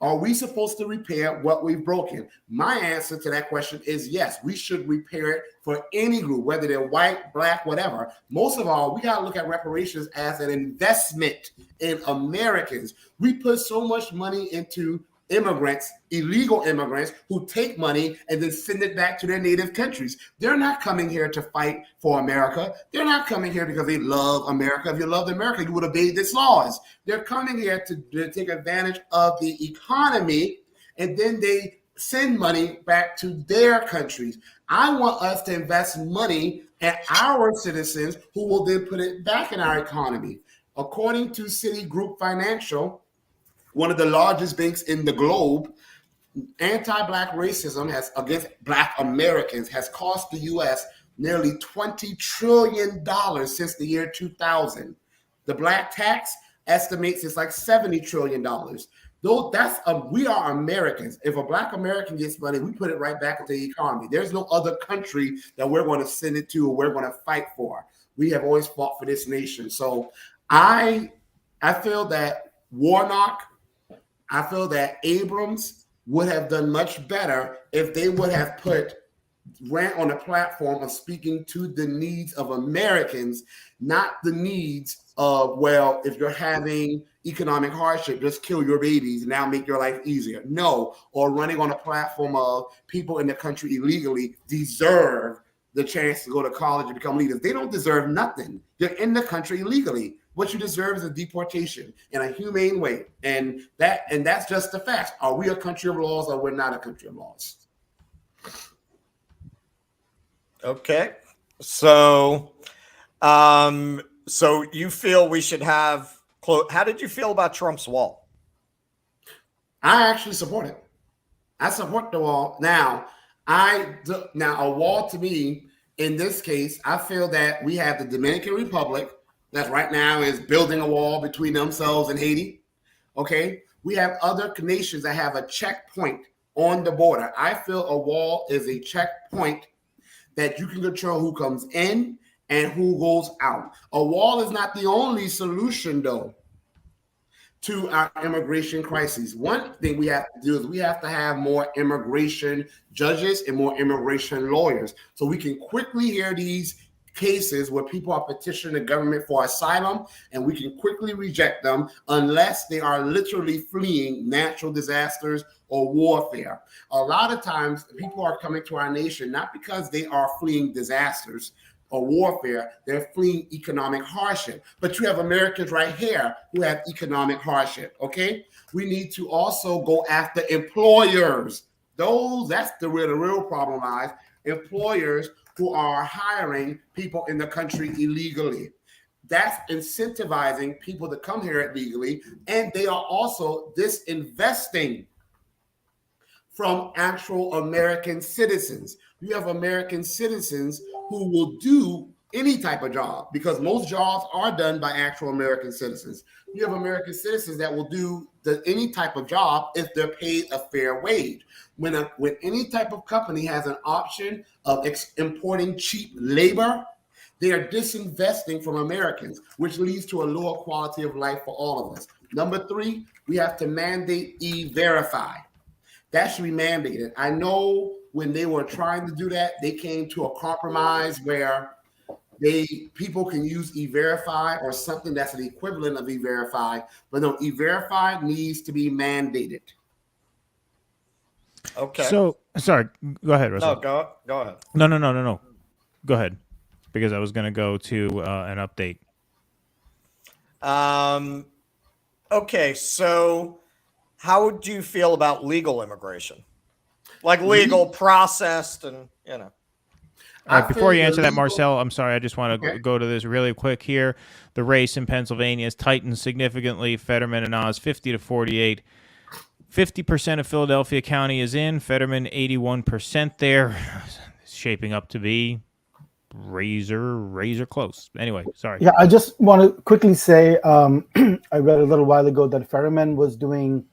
are we supposed to repair what we've broken? My answer to that question is yes, we should repair it for any group, whether they're white, black, whatever. Most of all, we got to look at reparations as an investment in Americans. We put so much money into immigrants, illegal immigrants who take money and then send it back to their native countries. They're not coming here to fight for America. They're not coming here because they love America. If you loved America, you would obey its laws. They're coming here to take advantage of the economy, and then they send money back to their countries. I want us to invest money at our citizens who will then put it back in our economy. According to Citigroup Financial, one of the largest banks in the globe, anti-black racism against Black Americans has cost the U.S. nearly $20 trillion since the year 2000. The black tax estimates it's like $70 trillion. Though we are Americans. If a Black American gets money, we put it right back into the economy. There's no other country that we're going to send it to or we're going to fight for. We have always fought for this nation. So I feel that Warnock, I feel that Abrams would have done much better if they would have ran on a platform of speaking to the needs of Americans, not the needs of, well, if you're having economic hardship, just kill your babies and now make your life easier. No, or running on a platform of people in the country illegally deserve the chance to go to college and become leaders. They don't deserve nothing. They're in the country illegally. What you deserve is a deportation in a humane way. And that's just the facts. Are we a country of laws or we're not a country of laws? Okay. So you feel we should have how did you feel about Trump's wall? I actually support it. I support the wall. Now a wall to me, in this case, I feel that we have the Dominican Republic that right now is building a wall between themselves and Haiti. Okay. We have other nations that have a checkpoint on the border. I feel a wall is a checkpoint that you can control who comes in and who goes out. A wall is not the only solution, though, to our immigration crises. One thing we have to do is we have to have more immigration judges and more immigration lawyers so we can quickly hear these cases where people are petitioning the government for asylum, and we can quickly reject them unless they are literally fleeing natural disasters or warfare. A lot of times people are coming to our nation not because they are fleeing disasters or warfare, they're fleeing economic hardship. But you have Americans right here who have economic hardship, okay? We need to also go after employers. That's where the real problem lies. Employers who are hiring people in the country illegally. That's incentivizing people to come here illegally, and they are also disinvesting from actual American citizens. You have American citizens who will do any type of job because most jobs are done by actual American citizens. You have American citizens that will do any type of job if they're paid a fair wage. When any type of company has an option of importing cheap labor, they are disinvesting from Americans, which leads to a lower quality of life for all of us. Number 3, we have to mandate E-Verify. That should be mandated. I know when they were trying to do that, they came to a compromise where people can use E-Verify or something that's an equivalent of E-Verify, but no, E-Verify needs to be mandated. Okay. So, sorry, go ahead, Russell. No, go ahead. No. Go ahead, because I was going to go to an update. Okay, so how would you feel about legal immigration? Like legal, processed, and, you know. All right, before you answer that, Marcel, I'm sorry. I just want to go to this really quick here. The race in Pennsylvania has tightened significantly. Fetterman and Oz, 50-48. 50% of Philadelphia County is in. Fetterman, 81% there. It's shaping up to be razor close. Anyway, sorry. Yeah, I just want to quickly say I read a little while ago that Fetterman was doing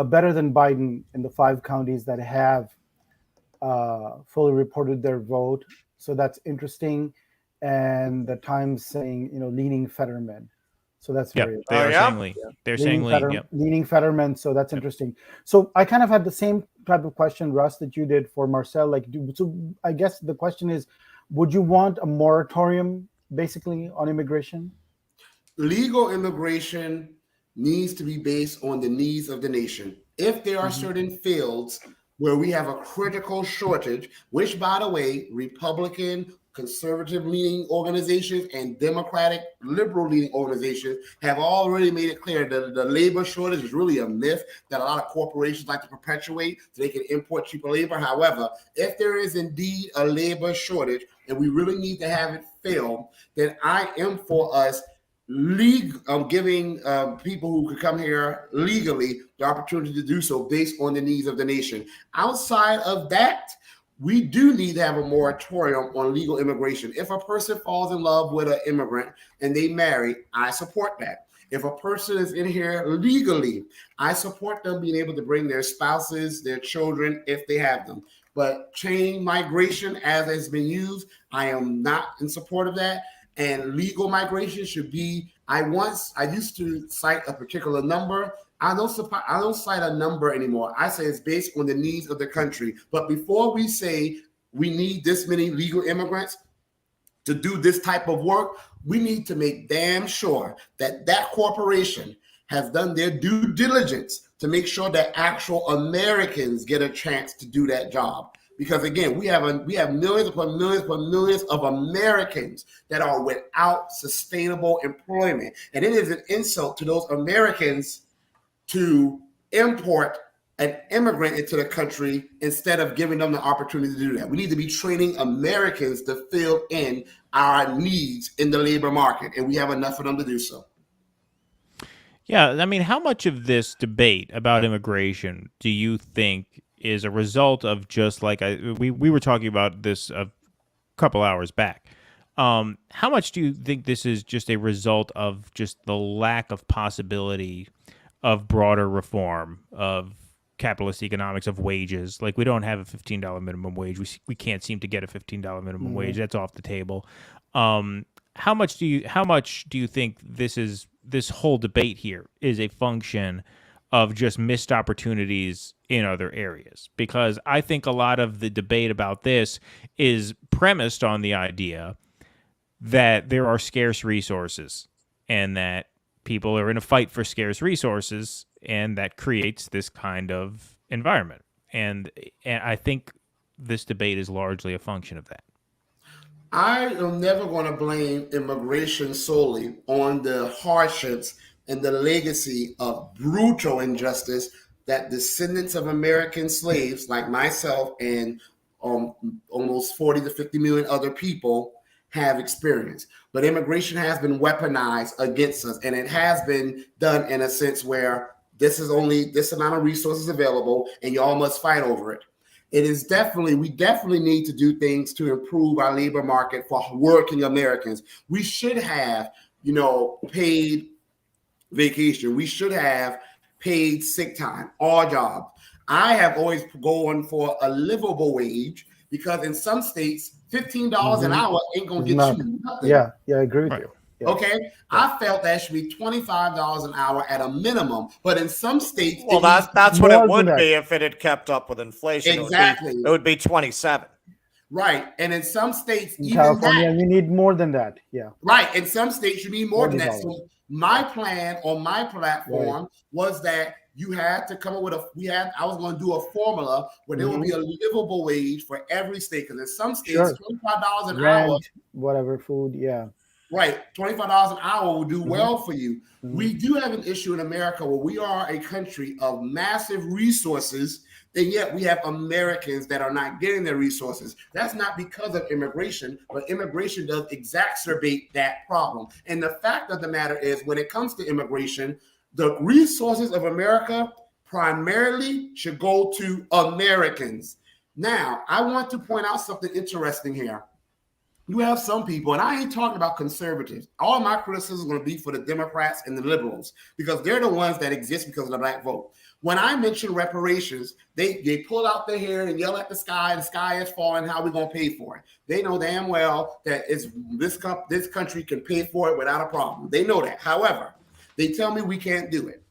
better than Biden in the 5 counties that have fully reported their vote. So that's interesting. And the Times saying, leaning Fetterman. So that's very They're saying leaning Fetterman. So that's interesting. So I kind of had the same type of question, Russ, that you did for Marcel. So I guess the question is, would you want a moratorium basically on immigration? Legal immigration needs to be based on the needs of the nation. If there are certain fields where we have a critical shortage, which, by the way, Republican, conservative-leaning organizations and Democratic, liberal-leaning organizations have already made it clear that the labor shortage is really a myth that a lot of corporations like to perpetuate so they can import cheaper labor. However, if there is indeed a labor shortage and we really need to have it filled, then I am for us giving people who could come here legally the opportunity to do so based on the needs of the nation. Outside of that, we do need to have a moratorium on legal immigration. If a person falls in love with an immigrant and they marry, I support that. If a person is in here legally, I support them being able to bring their spouses, their children, if they have them. But chain migration, as has been used, I am not in support of that. And legal migration should be, I used to cite a particular number. I don't cite a number anymore. I say it's based on the needs of the country. But before we say we need this many legal immigrants to do this type of work, we need to make damn sure that that corporation has done their due diligence to make sure that actual Americans get a chance to do that job. Because again, we have millions upon millions upon millions of Americans that are without sustainable employment. And it is an insult to those Americans to import an immigrant into the country instead of giving them the opportunity to do that. We need to be training Americans to fill in our needs in the labor market, and we have enough of them to do so. Yeah, I mean, how much of this debate about immigration do you think is a result of just like we were talking about this a couple hours back? How much do you think this is just a result of just the lack of possibility of broader reform of capitalist economics of wages. Like we don't have a $15 minimum wage. We can't seem to get a $15 minimum wage. That's off the table. How much do you think this whole debate here is a function of just missed opportunities in other areas? Because I think a lot of the debate about this is premised on the idea that there are scarce resources and that people are in a fight for scarce resources, and that creates this kind of environment. And I think this debate is largely a function of that. I am never going to blame immigration solely on the hardships and the legacy of brutal injustice that descendants of American slaves like myself and almost 40 to 50 million other people have experienced. But immigration has been weaponized against us, and it has been done in a sense where this is only this amount of resources available and y'all must fight over it. It is we definitely need to do things to improve our labor market for working Americans. We should have, paid vacation. We should have paid sick time, all jobs. I have always gone for a livable wage because in some states, $15 an hour ain't going to get you nothing. Yeah, I agree with you. Yeah. Okay, I felt that should be $25 an hour at a minimum, but in some states, well, that's what it would be if it had kept up with inflation. Exactly, it would be 27. Right, and in some states, in California, you need more than that. Yeah, right. In some states, you need more than that. So my plan on my platform was that you had to come up with I was going to do a formula where there would be a livable wage for every state. Because in some states, $25 an hour, whatever food, right, $25 an hour will do well for you. We do have an issue in America where we are a country of massive resources, and yet we have Americans that are not getting their resources. That's not because of immigration, but immigration does exacerbate that problem. And the fact of the matter is, when it comes to immigration, the resources of America primarily should go to Americans. Now, I want to point out something interesting here. You have some people, and I ain't talking about conservatives. All my criticism is going to be for the Democrats and the liberals because they're the ones that exist because of the black vote. When I mention reparations, they pull out their hair and yell at the sky is falling, how are we going to pay for it? They know damn well that this country can pay for it without a problem. They know that. However, they tell me we can't do it.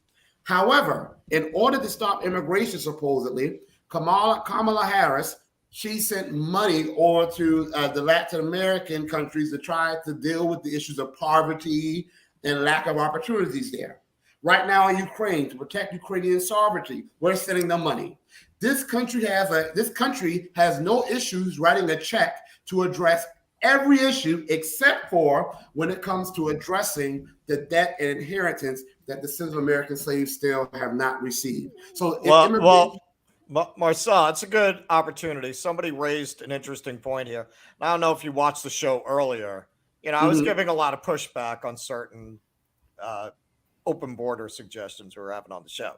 However, in order to stop immigration, supposedly, Kamala Harris, she sent money over to the Latin American countries to try to deal with the issues of poverty and lack of opportunities there. Right now in Ukraine, to protect Ukrainian sovereignty, we're sending them money. This country has no issues writing a check to address every issue except for when it comes to addressing the debt and inheritance that the descendants of American slaves still have not received. So, Marcel, it's a good opportunity. Somebody raised an interesting point here. I don't know if you watched the show earlier. I was giving a lot of pushback on certain open border suggestions we were having on the show.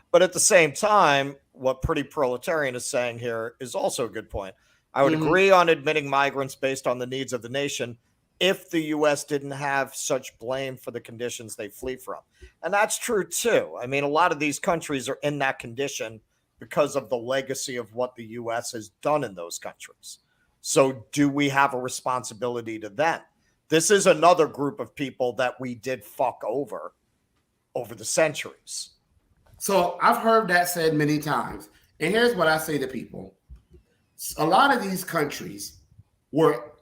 But at the same time, what Pretty Proletarian is saying here is also a good point. I would agree on admitting migrants based on the needs of the nation if the U.S. didn't have such blame for the conditions they flee from. And that's true, too. I mean, a lot of these countries are in that condition because of the legacy of what the U.S. has done in those countries. So do we have a responsibility to them? This is another group of people that we did fuck over the centuries. So I've heard that said many times. And here's what I say to people. A lot of these countries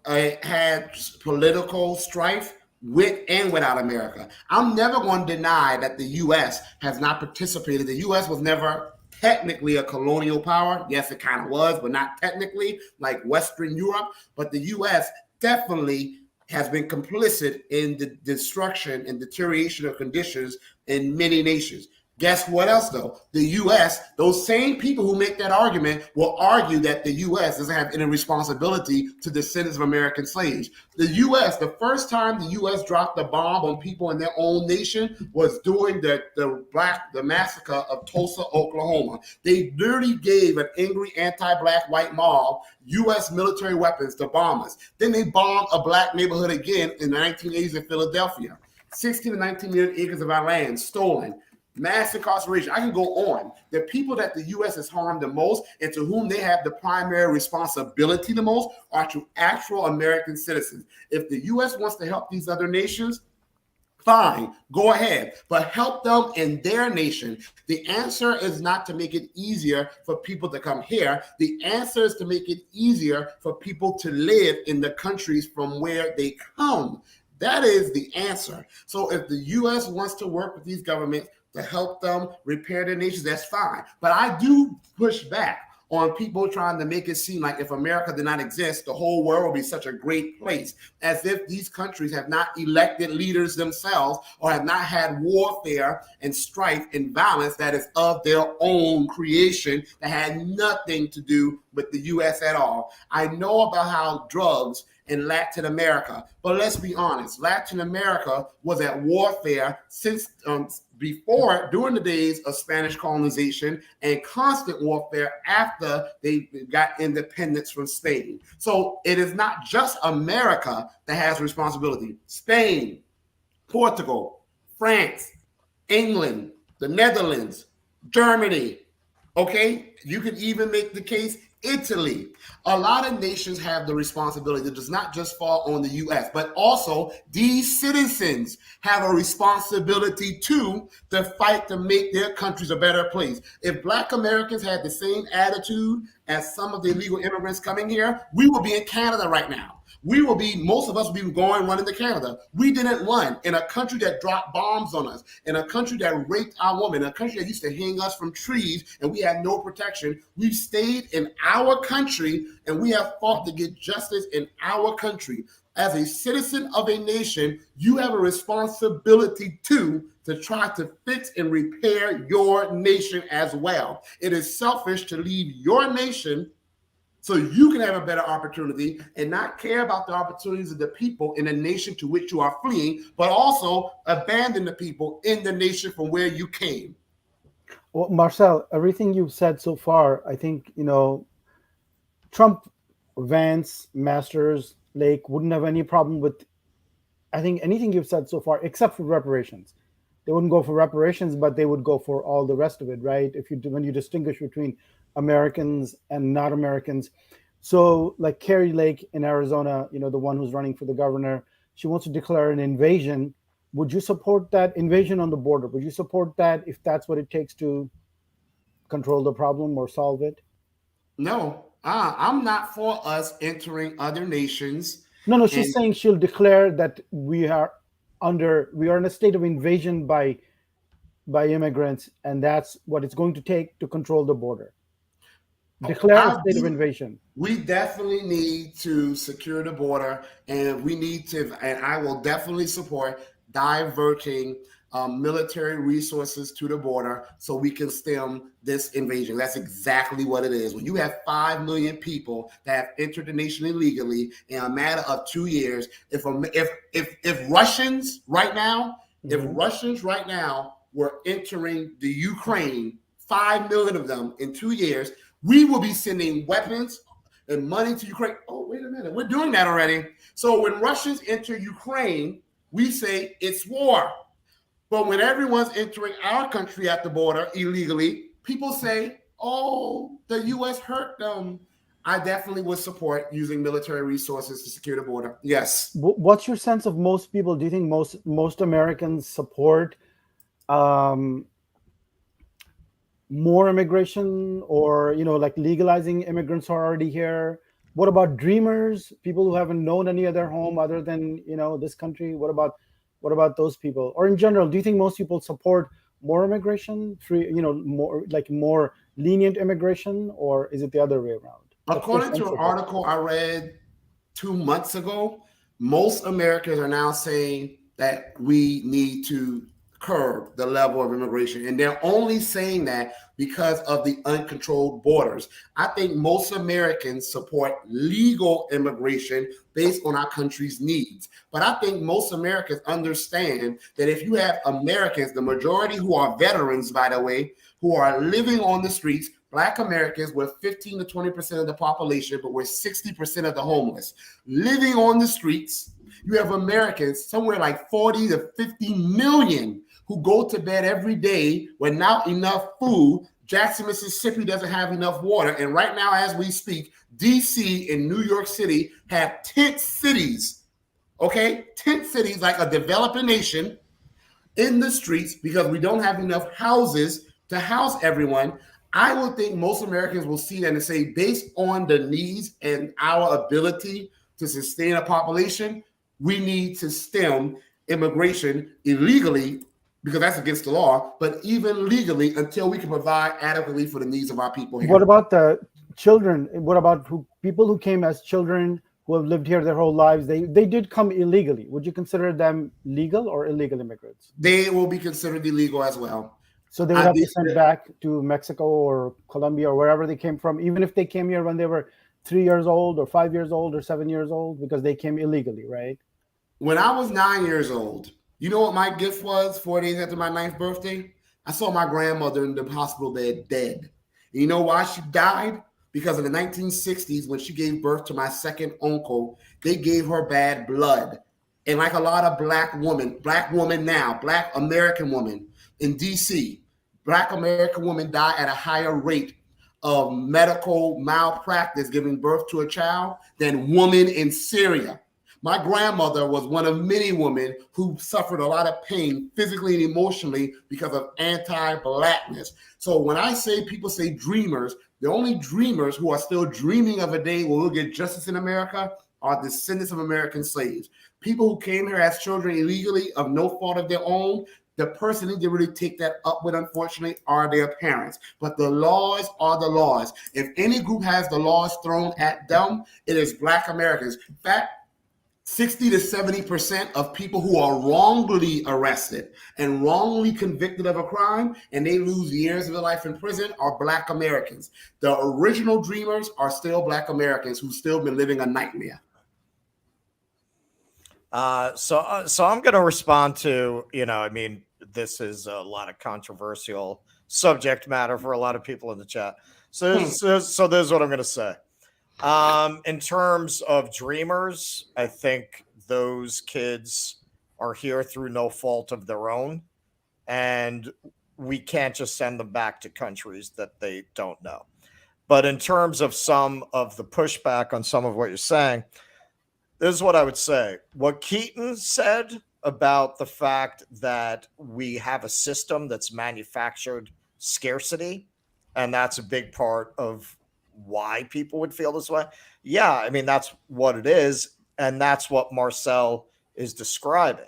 had political strife with and without America. I'm never going to deny that the U.S. has not participated. The U.S. was never technically a colonial power. Yes, it kind of was, but not technically like Western Europe. But the U.S. definitely has been complicit in the destruction and deterioration of conditions in many nations. Guess what else, though? The U.S., those same people who make that argument will argue that the U.S. doesn't have any responsibility to descendants of American slaves. The U.S., the first time the U.S. dropped a bomb on people in their own nation was during the massacre of Tulsa, Oklahoma. They literally gave an angry anti-black white mob U.S. military weapons to bomb us. Then they bombed a black neighborhood again in the 1980s in Philadelphia. 16 to 19 million acres of our land stolen. mass incarceration. I can go on. The people that the U.S. has harmed the most and to whom they have the primary responsibility the most are to actual American citizens. If the U.S. wants to help these other nations, fine, go ahead, but help them in their nation. The answer is not to make it easier for people to come here. The answer is to make it easier for people to live in the countries from where they come. That is the answer. So if the U.S. wants to work with these governments to help them repair their nations, that's fine. But I do push back on people trying to make it seem like if America did not exist, the whole world would be such a great place, as if these countries have not elected leaders themselves or have not had warfare and strife and violence that is of their own creation that had nothing to do with the U.S. at all. I know about how drugs in Latin America, but let's be honest, Latin America was at warfare since during the days of Spanish colonization and constant warfare after they got independence from Spain. So it is not just America that has responsibility. Spain, Portugal, France, England, the Netherlands, Germany, okay? You can even make the case Italy. A lot of nations have the responsibility. It does not just fall on the U.S., but also these citizens have a responsibility too to fight to make their countries a better place. If Black Americans had the same attitude as some of the illegal immigrants coming here, we would be in Canada right now. Most of us would be running to Canada. We didn't run in a country that dropped bombs on us, in a country that raped our women, in a country that used to hang us from trees and we had no protection. We've stayed in our country and we have fought to get justice in our country. As a citizen of a nation, you have a responsibility too to try to fix and repair your nation as well. It is selfish to leave your nation so you can have a better opportunity and not care about the opportunities of the people in the nation to which you are fleeing, but also abandon the people in the nation from where you came. Well, Marcel, everything you've said so far, I think, Trump, Vance, Masters, Lake wouldn't have any problem with, I think, anything you've said so far, except for reparations. They wouldn't go for reparations, but they would go for all the rest of it, right? When you distinguish between Americans and not Americans. So like Carrie Lake in Arizona, the one who's running for the governor, she wants to declare an invasion. Would you support that invasion on the border? Would you support that if that's what it takes to control the problem or solve it? No, I'm not for us entering other nations. No, she's saying she'll declare that we are in a state of invasion by immigrants, and that's what it's going to take to control the border. Declare a state of invasion. We definitely need to secure the border, and I will definitely support diverting military resources to the border so we can stem this invasion. That's exactly what it is. When you have 5 million people that have entered the nation illegally in a matter of 2 years, if Russians right now, were entering the Ukraine, 5 million of them in 2 years, we will be sending weapons and money to Ukraine. Oh, wait a minute. We're doing that already. So when Russians enter Ukraine, we say it's war. But when everyone's entering our country at the border illegally, people say, oh, the U.S. hurt them. I definitely would support using military resources to secure the border. Yes. What's your sense of most people? Do you think most Americans support more immigration, or like legalizing immigrants who are already here? What about dreamers, people who haven't known any other home other than this country? What about those people? Or in general, do you think most people support more immigration, more lenient immigration, or is it the other way around? According to an article I read 2 months ago, most Americans are now saying that we need to curb the level of immigration. And they're only saying that because of the uncontrolled borders. I think most Americans support legal immigration based on our country's needs. But I think most Americans understand that if you have Americans, the majority who are veterans, by the way, who are living on the streets, Black Americans were 15 to 20% of the population, but we're 60% of the homeless. Living on the streets, you have Americans, somewhere like 40 to 50 million, who go to bed every day with not enough food. Jackson, Mississippi doesn't have enough water. And right now, as we speak, DC and New York City have tent cities, okay? Tent cities like a developing nation in the streets because we don't have enough houses to house everyone. I would think most Americans will see that and say, based on the needs and our ability to sustain a population, we need to stem immigration illegally because that's against the law, but even legally until we can provide adequately for the needs of our people here. What about the children? What about people who came as children who have lived here their whole lives? They did come illegally. Would you consider them legal or illegal immigrants? They will be considered illegal as well. So they would have to send back to Mexico or Colombia or wherever they came from, even if they came here when they were 3 years old or 5 years old or 7 years old, because they came illegally, right? When I was 9 years old, you know what my gift was 4 days after my 9th birthday? I saw my grandmother in the hospital bed dead. And you know why she died? Because in the 1960s, when she gave birth to my second uncle, they gave her bad blood. And like a lot of black women now, black American women in DC, black American women die at a higher rate of medical malpractice giving birth to a child than women in Syria. My grandmother was one of many women who suffered a lot of pain physically and emotionally because of anti-blackness. So when I say people say dreamers, the only dreamers who are still dreaming of a day where we'll get justice in America are descendants of American slaves. People who came here as children illegally of no fault of their own, the person who did really take that up with, unfortunately, are their parents. But the laws are the laws. If any group has the laws thrown at them, it is Black Americans. In fact, 60 to 70% of people who are wrongly arrested and wrongly convicted of a crime and they lose years of their life in prison are Black Americans. The original dreamers are still Black Americans who've still been living a nightmare. So I'm going to respond to, I mean, this is a lot of controversial subject matter for a lot of people in the chat. So this is what I'm going to say. In terms of dreamers, I think those kids are here through no fault of their own, and we can't just send them back to countries that they don't know. But in terms of some of the pushback on some of what you're saying, this is what I would say. What Keaton said about the fact that we have a system that's manufactured scarcity, and that's a big part of why people would feel this way. Yeah, I mean, that's what it is. And that's what Marcel is describing.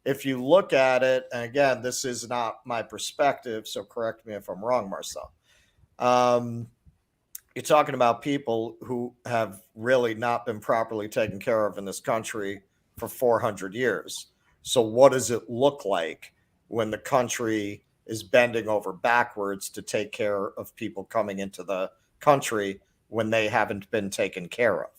If you look at it, and again, this is not my perspective, so correct me if I'm wrong, Marcel. You're talking about people who have really not been properly taken care of in this country for 400 years. So what does it look like when the country is bending over backwards to take care of people coming into the country when they haven't been taken care of?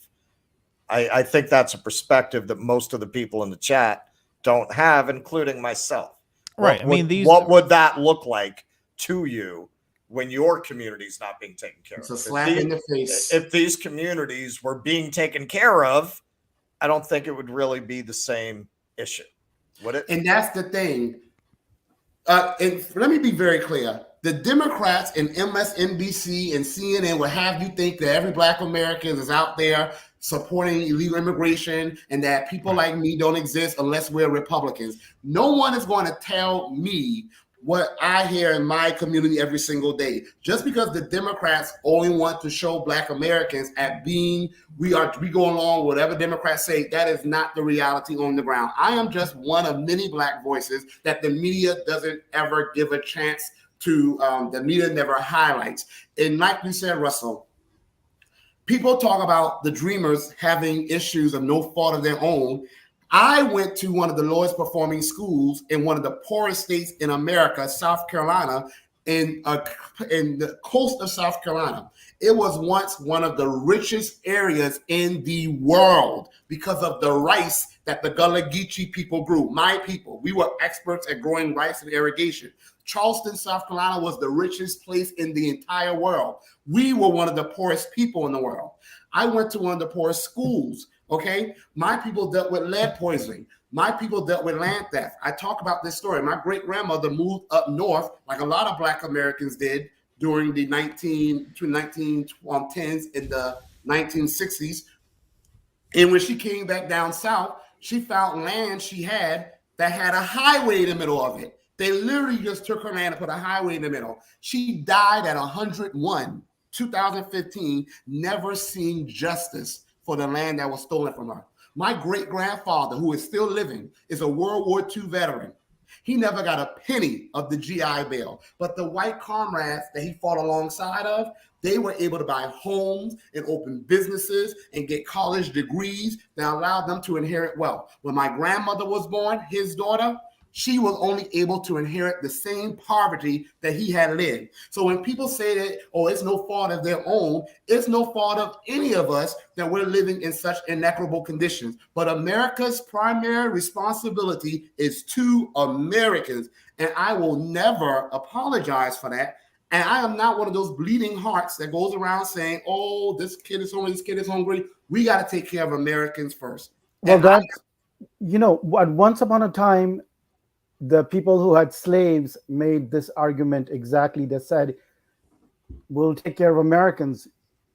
I think that's a perspective that most of the people in the chat don't have, including myself. Right. What would that look like to you when your community is not being taken care of? It's a slap in the face. If these communities were being taken care of, I don't think it would really be the same issue, would it? And that's the thing. And let me be very clear. The Democrats and MSNBC and CNN will have you think that every Black American is out there supporting illegal immigration and that people like me don't exist unless we're Republicans. No one is going to tell me what I hear in my community every single day. Just because the Democrats only want to show Black Americans at being, we go along with whatever Democrats say, that is not the reality on the ground. I am just one of many Black voices that the media doesn't ever give a chance to, the media never highlights. And like you said, Russell, people talk about the dreamers having issues of no fault of their own. I went to one of the lowest performing schools in one of the poorest states in America, South Carolina, in the coast of South Carolina. It was once one of the richest areas in the world because of the rice that the Gullah Geechee people grew. My people, we were experts at growing rice and irrigation. Charleston, South Carolina was the richest place in the entire world. We were one of the poorest people in the world. I went to one of the poorest schools. Okay, my people dealt with lead poisoning. My people dealt with land theft. I talk about this story. My great-grandmother moved up north, like a lot of Black Americans did during the 1910s and the 1960s. And when she came back down south, she found land she had that had a highway in the middle of it. They literally just took her land and put a highway in the middle. She died at 101, 2015, never seeing justice for the land that was stolen from her. My great-grandfather, who is still living, is a World War II veteran. He never got a penny of the GI Bill, but the white comrades that he fought alongside of, they were able to buy homes and open businesses and get college degrees that allowed them to inherit wealth. When my grandmother was born, his daughter, she was only able to inherit the same poverty that he had lived. So when people say that, oh, it's no fault of their own, it's no fault of any of us that we're living in such inequitable conditions. But America's primary responsibility is to Americans. And I will never apologize for that. And I am not one of those bleeding hearts that goes around saying, oh, this kid is hungry, this kid is hungry. We got to take care of Americans first. Well, that's, once upon a time, the people who had slaves made this argument exactly. They said, we'll take care of Americans.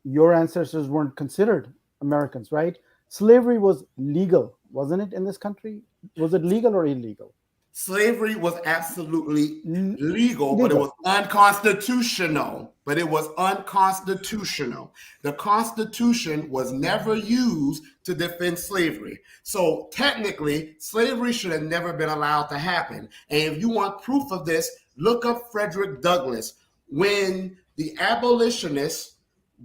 Your ancestors weren't considered Americans, right? Slavery was legal, wasn't it, in this country? Was it legal or illegal? Slavery was absolutely legal, but it was unconstitutional. The Constitution was never used to defend slavery. So technically, slavery should have never been allowed to happen. And if you want proof of this, look up Frederick Douglass. When the abolitionists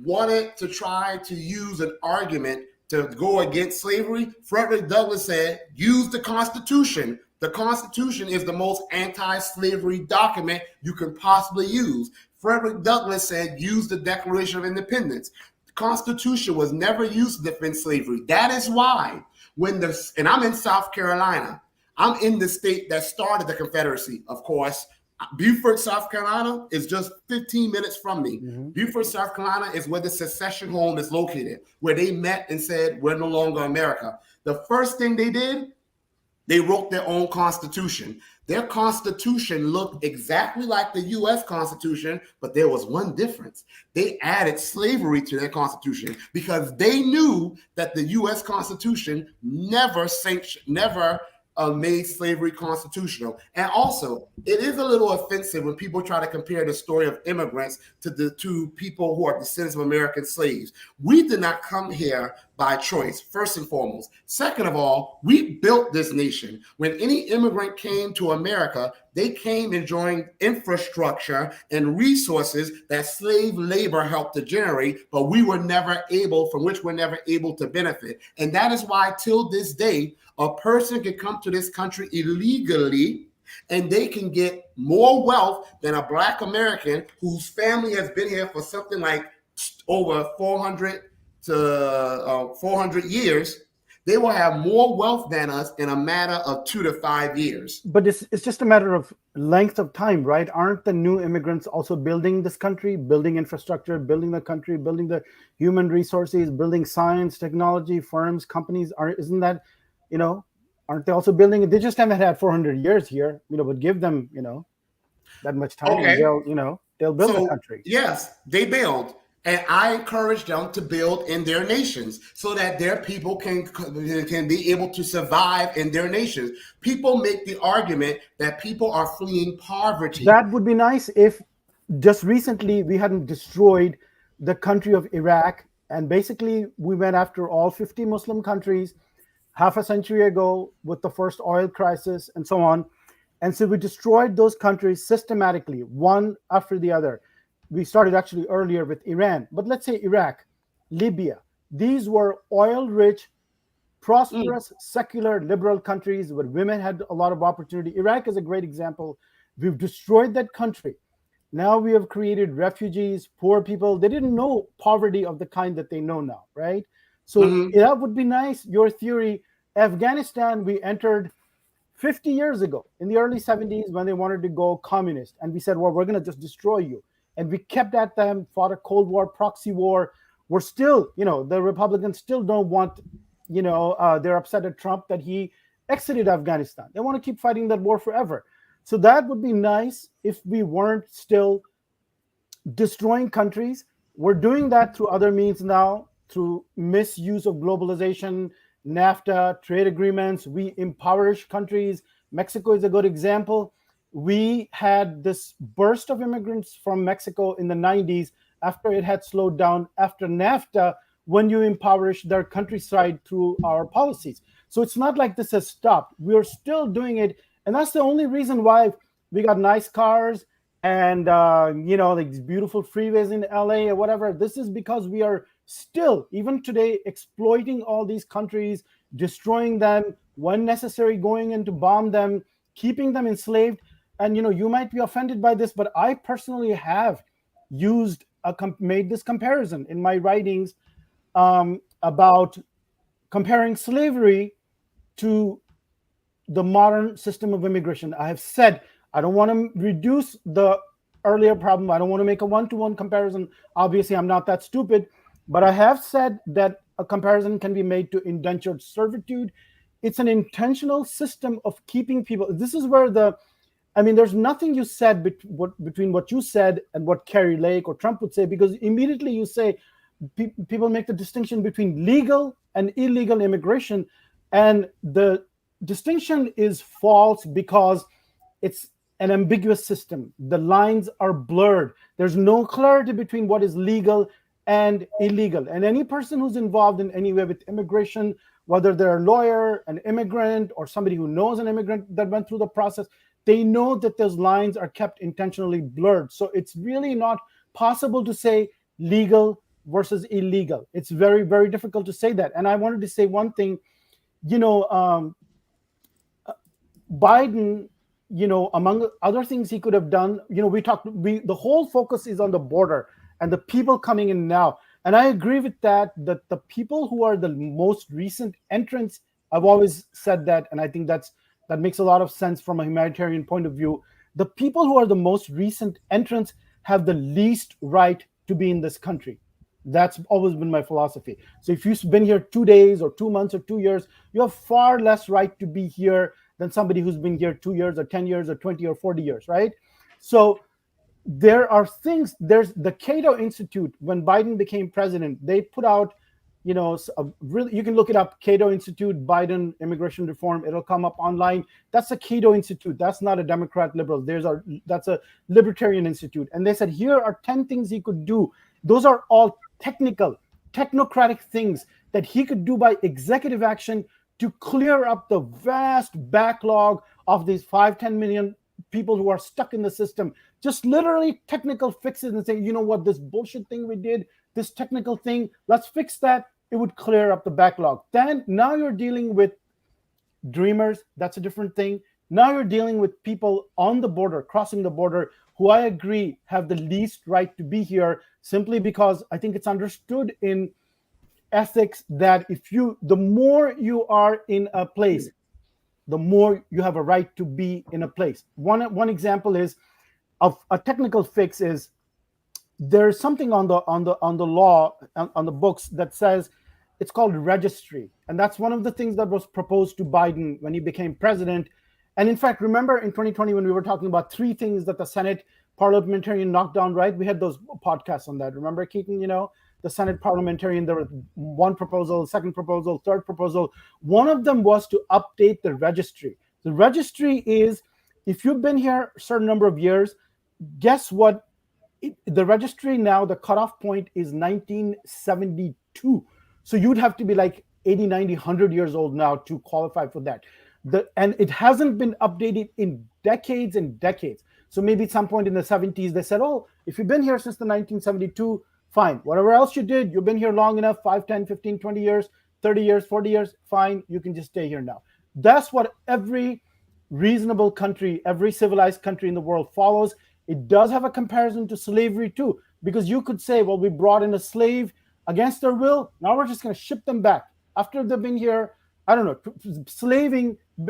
wanted to try to use an argument to go against slavery, Frederick Douglass said, use the Constitution. The Constitution is the most anti-slavery document you can possibly use. Frederick Douglass said, use the Declaration of Independence. The Constitution was never used to defend slavery. That is why and I'm in South Carolina. I'm in the state that started the Confederacy, of course. Beaufort, South Carolina is just 15 minutes from me. Mm-hmm. Beaufort, South Carolina is where the secession home is located, where they met and said, we're no longer America. The first thing they did, they wrote their own constitution. Their constitution looked exactly like the U.S. Constitution, but there was one difference. They added slavery to their constitution because they knew that the U.S. Constitution never made slavery constitutional. And also, it is a little offensive when people try to compare the story of immigrants to people who are descendants of American slaves. We did not come here by choice, first and foremost. Second of all, we built this nation. When any immigrant came to America, they came enjoying infrastructure and resources that slave labor helped to generate, but from which we're never able to benefit. And that is why till this day, a person can come to this country illegally and they can get more wealth than a Black American whose family has been here for something like over 400 years. They will have more wealth than us in a matter of 2 to 5 years. But it's just a matter of length of time, right? Aren't the new immigrants also building this country, building infrastructure, building the country, building the human resources, building science, technology, firms, companies? Isn't that, aren't they also building it? They just haven't had 400 years here, but give them, that much time. Okay. And they'll build the country. Yes, they build. And I encourage them to build in their nations so that their people can be able to survive in their nations. People make the argument that people are fleeing poverty. That would be nice if just recently we hadn't destroyed the country of Iraq. And basically we went after all 50 Muslim countries half a century ago with the first oil crisis and so on. And so we destroyed those countries systematically, one after the other. We started actually earlier with Iran, but let's say Iraq, Libya. These were oil-rich, prosperous, secular, liberal countries where women had a lot of opportunity. Iraq is a great example. We've destroyed that country. Now we have created refugees, poor people. They didn't know poverty of the kind that they know now, right? So that would be nice. Your theory, Afghanistan, we entered 50 years ago in the early 70s when they wanted to go communist. And we said, well, we're going to just destroy you. And we kept at them, fought a Cold War, proxy war. We're still, the Republicans still don't want, they're upset at Trump that he exited Afghanistan. They want to keep fighting that war forever. So that would be nice if we weren't still destroying countries. We're doing that through other means now, through misuse of globalization, NAFTA, trade agreements. We impoverish countries. Mexico is a good example. We had this burst of immigrants from Mexico in the 90s after it had slowed down after NAFTA, when you impoverish their countryside through our policies. So it's not like this has stopped. We're still doing it. And that's the only reason why we got nice cars and, like these beautiful freeways in LA or whatever. This is because we are still, even today, exploiting all these countries, destroying them, when necessary, going in to bomb them, keeping them enslaved. And, you might be offended by this, but I personally have made this comparison in my writings about comparing slavery to the modern system of immigration. I have said I don't want to reduce the earlier problem. I don't want to make a one-to-one comparison. Obviously, I'm not that stupid, but I have said that a comparison can be made to indentured servitude. It's an intentional system of keeping people. This is where there's nothing you said between what you said and what Kerry Lake or Trump would say, because immediately you say people make the distinction between legal and illegal immigration. And the distinction is false because it's an ambiguous system. The lines are blurred. There's no clarity between what is legal and illegal. And any person who's involved in any way with immigration, whether they're a lawyer, an immigrant, or somebody who knows an immigrant that went through the process, they know that those lines are kept intentionally blurred. So it's really not possible to say legal versus illegal. It's very, very difficult to say that. And I wanted to say one thing, Biden, among other things he could have done, the whole focus is on the border and the people coming in now. And I agree with that the people who are the most recent entrants, I've always said that, and I think that makes a lot of sense from a humanitarian point of view. The people who are the most recent entrants have the least right to be in this country. That's always been my philosophy. So if you've been here 2 days or 2 months or 2 years, you have far less right to be here than somebody who's been here 2 years or 10 years or 20 or 40 years, right? So there are things, there's the Cato Institute, when Biden became president, they put out, you can look it up, Cato Institute, Biden immigration reform, it'll come up online. That's a Cato Institute. That's not a Democrat liberal. That's a libertarian institute. And they said, here are 10 things he could do. Those are all technocratic things that he could do by executive action to clear up the vast backlog of these 5-10 million people who are stuck in the system. Just literally technical fixes and say, you know what, this bullshit thing we did, this technical thing, let's fix that. It would clear up the backlog. Then now you're dealing with dreamers. That's a different thing. Now you're dealing with people on the border, crossing the border, who I agree have the least right to be here, simply because I think it's understood in ethics that the more you are in a place, the more you have a right to be in a place. One example is of a technical fix is there's something on the law, on the books, that says it's called registry. And that's one of the things that was proposed to Biden when he became president. And in fact, remember in 2020 when we were talking about 3 things that the Senate parliamentarian knocked down, right? We had those podcasts on that. Remember, Keaton, the Senate parliamentarian, there was one proposal, second proposal, third proposal. One of them was to update the registry. The registry is, if you've been here a certain number of years, guess what? The registry now, the cutoff point is 1972. So you'd have to be like 80, 90, 100 years old now to qualify for that. And it hasn't been updated in decades and decades. So maybe at some point in the 70s, they said, oh, if you've been here since the 1972, fine. Whatever else you did, you've been here long enough, 5, 10, 15, 20 years, 30 years, 40 years, fine. You can just stay here now. That's what every reasonable country, every civilized country in the world follows. It does have a comparison to slavery too, because you could say, well, we brought in a slave against their will. Now we're just going to ship them back after they've been here, I don't know,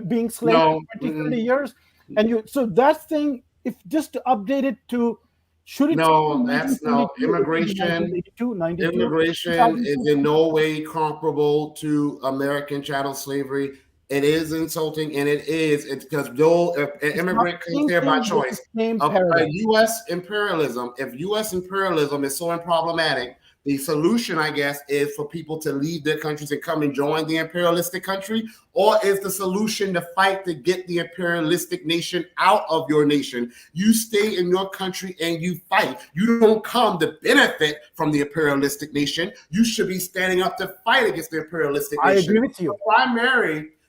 being slaves for 20, 30 years. And so that thing, if just to update it to, should it? No, that's no immigration. Immigration is in no way comparable to American chattel slavery. It is insulting, and it's because though an immigrant comes here by choice, U.S. imperialism. If U.S. imperialism is so problematic, the solution, I guess, is for people to leave their countries and come and join the imperialistic country, or is the solution to fight to get the imperialistic nation out of your nation? You stay in your country and you fight. You don't come to benefit from the imperialistic nation. You should be standing up to fight against the imperialistic nation. I agree with you.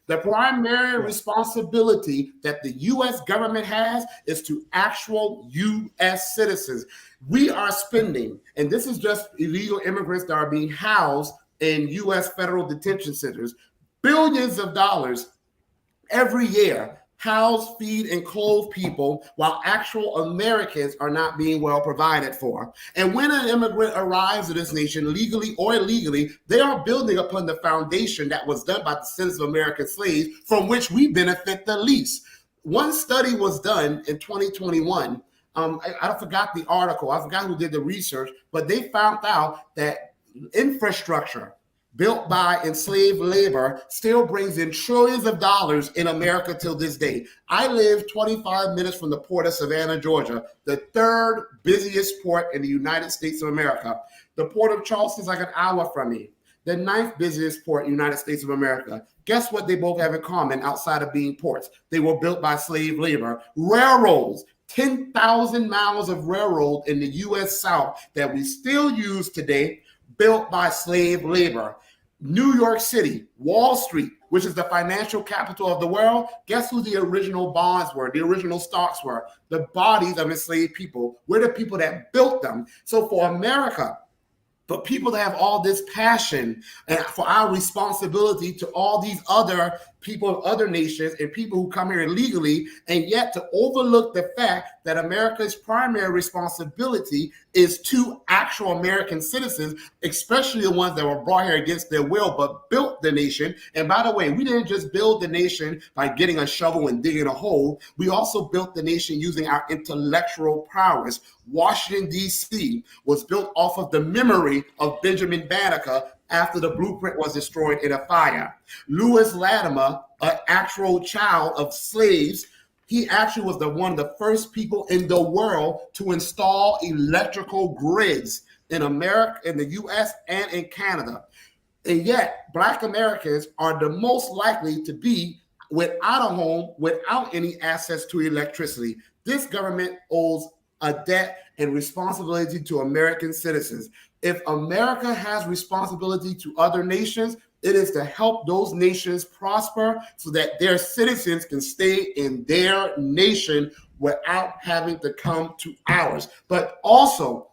The primary responsibility that the U.S. government has is to actual U.S. citizens. We are spending, and this is just illegal immigrants that are being housed in U.S. federal detention centers, billions of dollars every year, house, feed, and clothe people while actual Americans are not being well provided for. And when an immigrant arrives to this nation, legally or illegally, they are building upon the foundation that was done by the descendants of American slaves, from which we benefit the least. One study was done in 2021. I forgot the article. I forgot who did the research, but they found out that infrastructure built by enslaved labor still brings in trillions of dollars in America till this day. I live 25 minutes from the port of Savannah, Georgia, the third busiest port in the United States of America. The port of Charleston is like an hour from me. The ninth busiest port in the United States of America. Guess what they both have in common outside of being ports? They were built by slave labor. Railroads. 10,000 miles of railroad in the U.S. South that we still use today, built by slave labor. New York City, Wall Street, which is the financial capital of the world, guess who the original bonds were, the original stocks were? The bodies of enslaved people. We're the people that built them. So for America, for people to have all this passion and for our responsibility to all these other people of other nations and people who come here illegally, and yet to overlook the fact that America's primary responsibility is to actual American citizens, especially the ones that were brought here against their will, but built the nation. And by the way, we didn't just build the nation by getting a shovel and digging a hole. We also built the nation using our intellectual prowess. Washington, D.C. was built off of the memory of Benjamin Banneker after the blueprint was destroyed in a fire. Lewis Latimer, an actual child of slaves, he actually was one of the first people in the world to install electrical grids in America, in the U.S., and in Canada. And yet, Black Americans are the most likely to be without a home, without any access to electricity. This government owes a debt and responsibility to American citizens. If America has responsibility to other nations, it is to help those nations prosper so that their citizens can stay in their nation without having to come to ours. But also,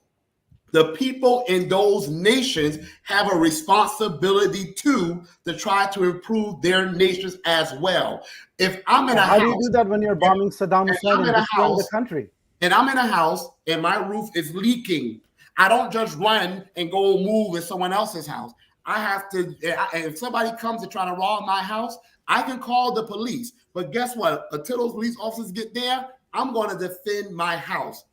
the people in those nations have a responsibility to try to improve their nations as well. If I'm in a how house, do you do that when you're bombing Saddam Hussein and destroying the country? And I'm in a house and my roof is leaking, I don't just run and go move in someone else's house. I have to, if somebody comes to try to rob my house, I can call the police. But guess what? Until those police officers get there, I'm going to defend my house.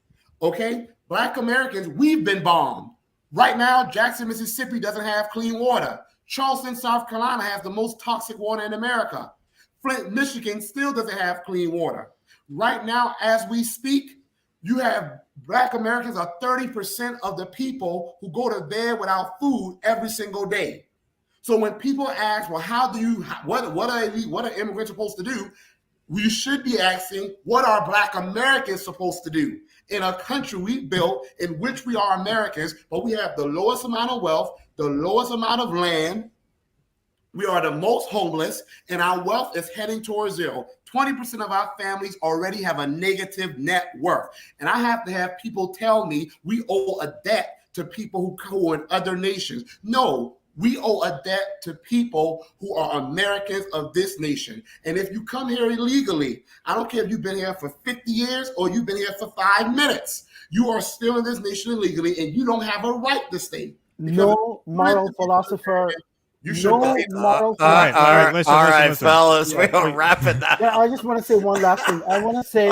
Okay? Black Americans, we've been bombed. Right now, Jackson, Mississippi doesn't have clean water. Charleston, South Carolina has the most toxic water in America. Flint, Michigan still doesn't have clean water. Right now, as we speak, you have Black Americans are 30% of the people who go to bed without food every single day. So when people ask, well, what are immigrants supposed to do? We should be asking, what are Black Americans supposed to do in a country we built in which we are Americans, but we have the lowest amount of wealth, the lowest amount of land. We are the most homeless, and our wealth is heading towards zero. 20% of our families already have a negative net worth. And I have to have people tell me we owe a debt to people who are in other nations. No, we owe a debt to people who are Americans of this nation. And if you come here illegally, I don't care if you've been here for 50 years or you've been here for 5 minutes, you are still in this nation illegally and you don't have a right to stay. No moral philosopher. You should. No moral philosopher. All right, fellas, we're gonna wrap it down. Yeah, I just want to say one last thing. I want to say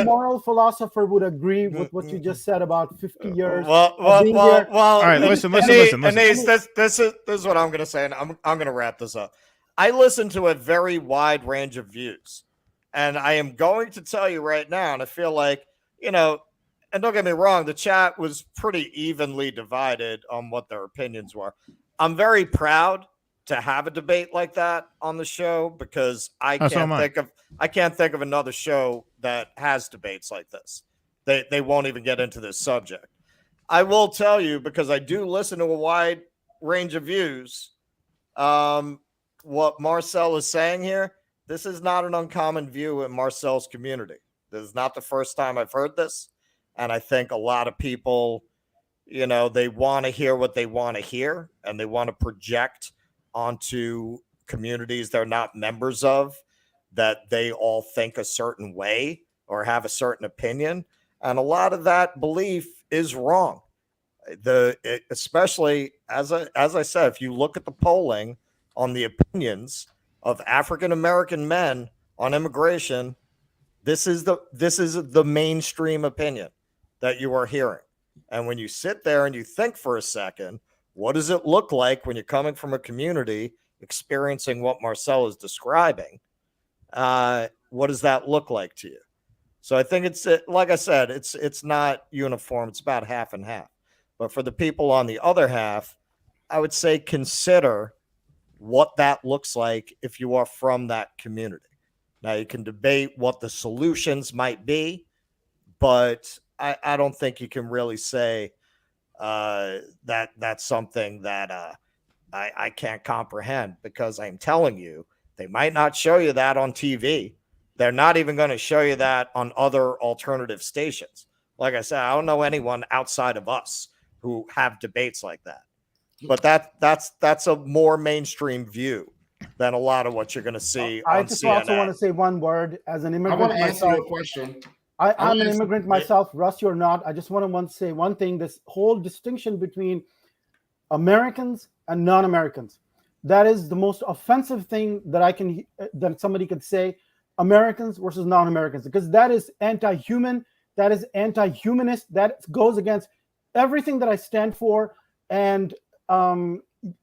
moral philosopher would agree with what you just said about 50 years. Well. All right, listen. Anise, this is what I'm gonna say, and I'm gonna wrap this up. I listen to a very wide range of views. And I am going to tell you right now, and I feel like, you know, and don't get me wrong, the chat was pretty evenly divided on what their opinions were. I'm very proud to have a debate like that on the show because I can't think of another show that has debates like this. They won't even get into this subject. I will tell you, because I do listen to a wide range of views, what Marcel is saying here, this is not an uncommon view in Marcel's community. This is not the first time I've heard this. And I think a lot of people, you know, they want to hear what they want to hear, and they want to project onto communities they're not members of that they all think a certain way or have a certain opinion. And a lot of that belief is wrong. Especially, as I said, if you look at the polling on the opinions of African-American men on immigration, this is the mainstream opinion that you are hearing. And when you sit there and you think for a second, what does it look like when you're coming from a community experiencing what Marcel is describing? What does that look like to you? So I think it's, like I said, it's not uniform. It's about half and half. But for the people on the other half, I would say consider what that looks like if you are from that community. Now, you can debate what the solutions might be, but I don't think you can really say that that's something that I can't comprehend, because I'm telling you, they might not show you that on TV. They're not even going to show you that on other alternative stations. Like I said, I don't know anyone outside of us who have debates like that. But that's a more mainstream view than a lot of what you're going to see I on just CNN. also want to say one word as an immigrant. I want to answer your question. I'm an immigrant myself, Russ, you're not. I just want to say one thing, this whole distinction between Americans and non-Americans. That is the most offensive thing that somebody could say, Americans versus non-Americans, because that is anti-human, that is anti-humanist, that goes against everything that I stand for. And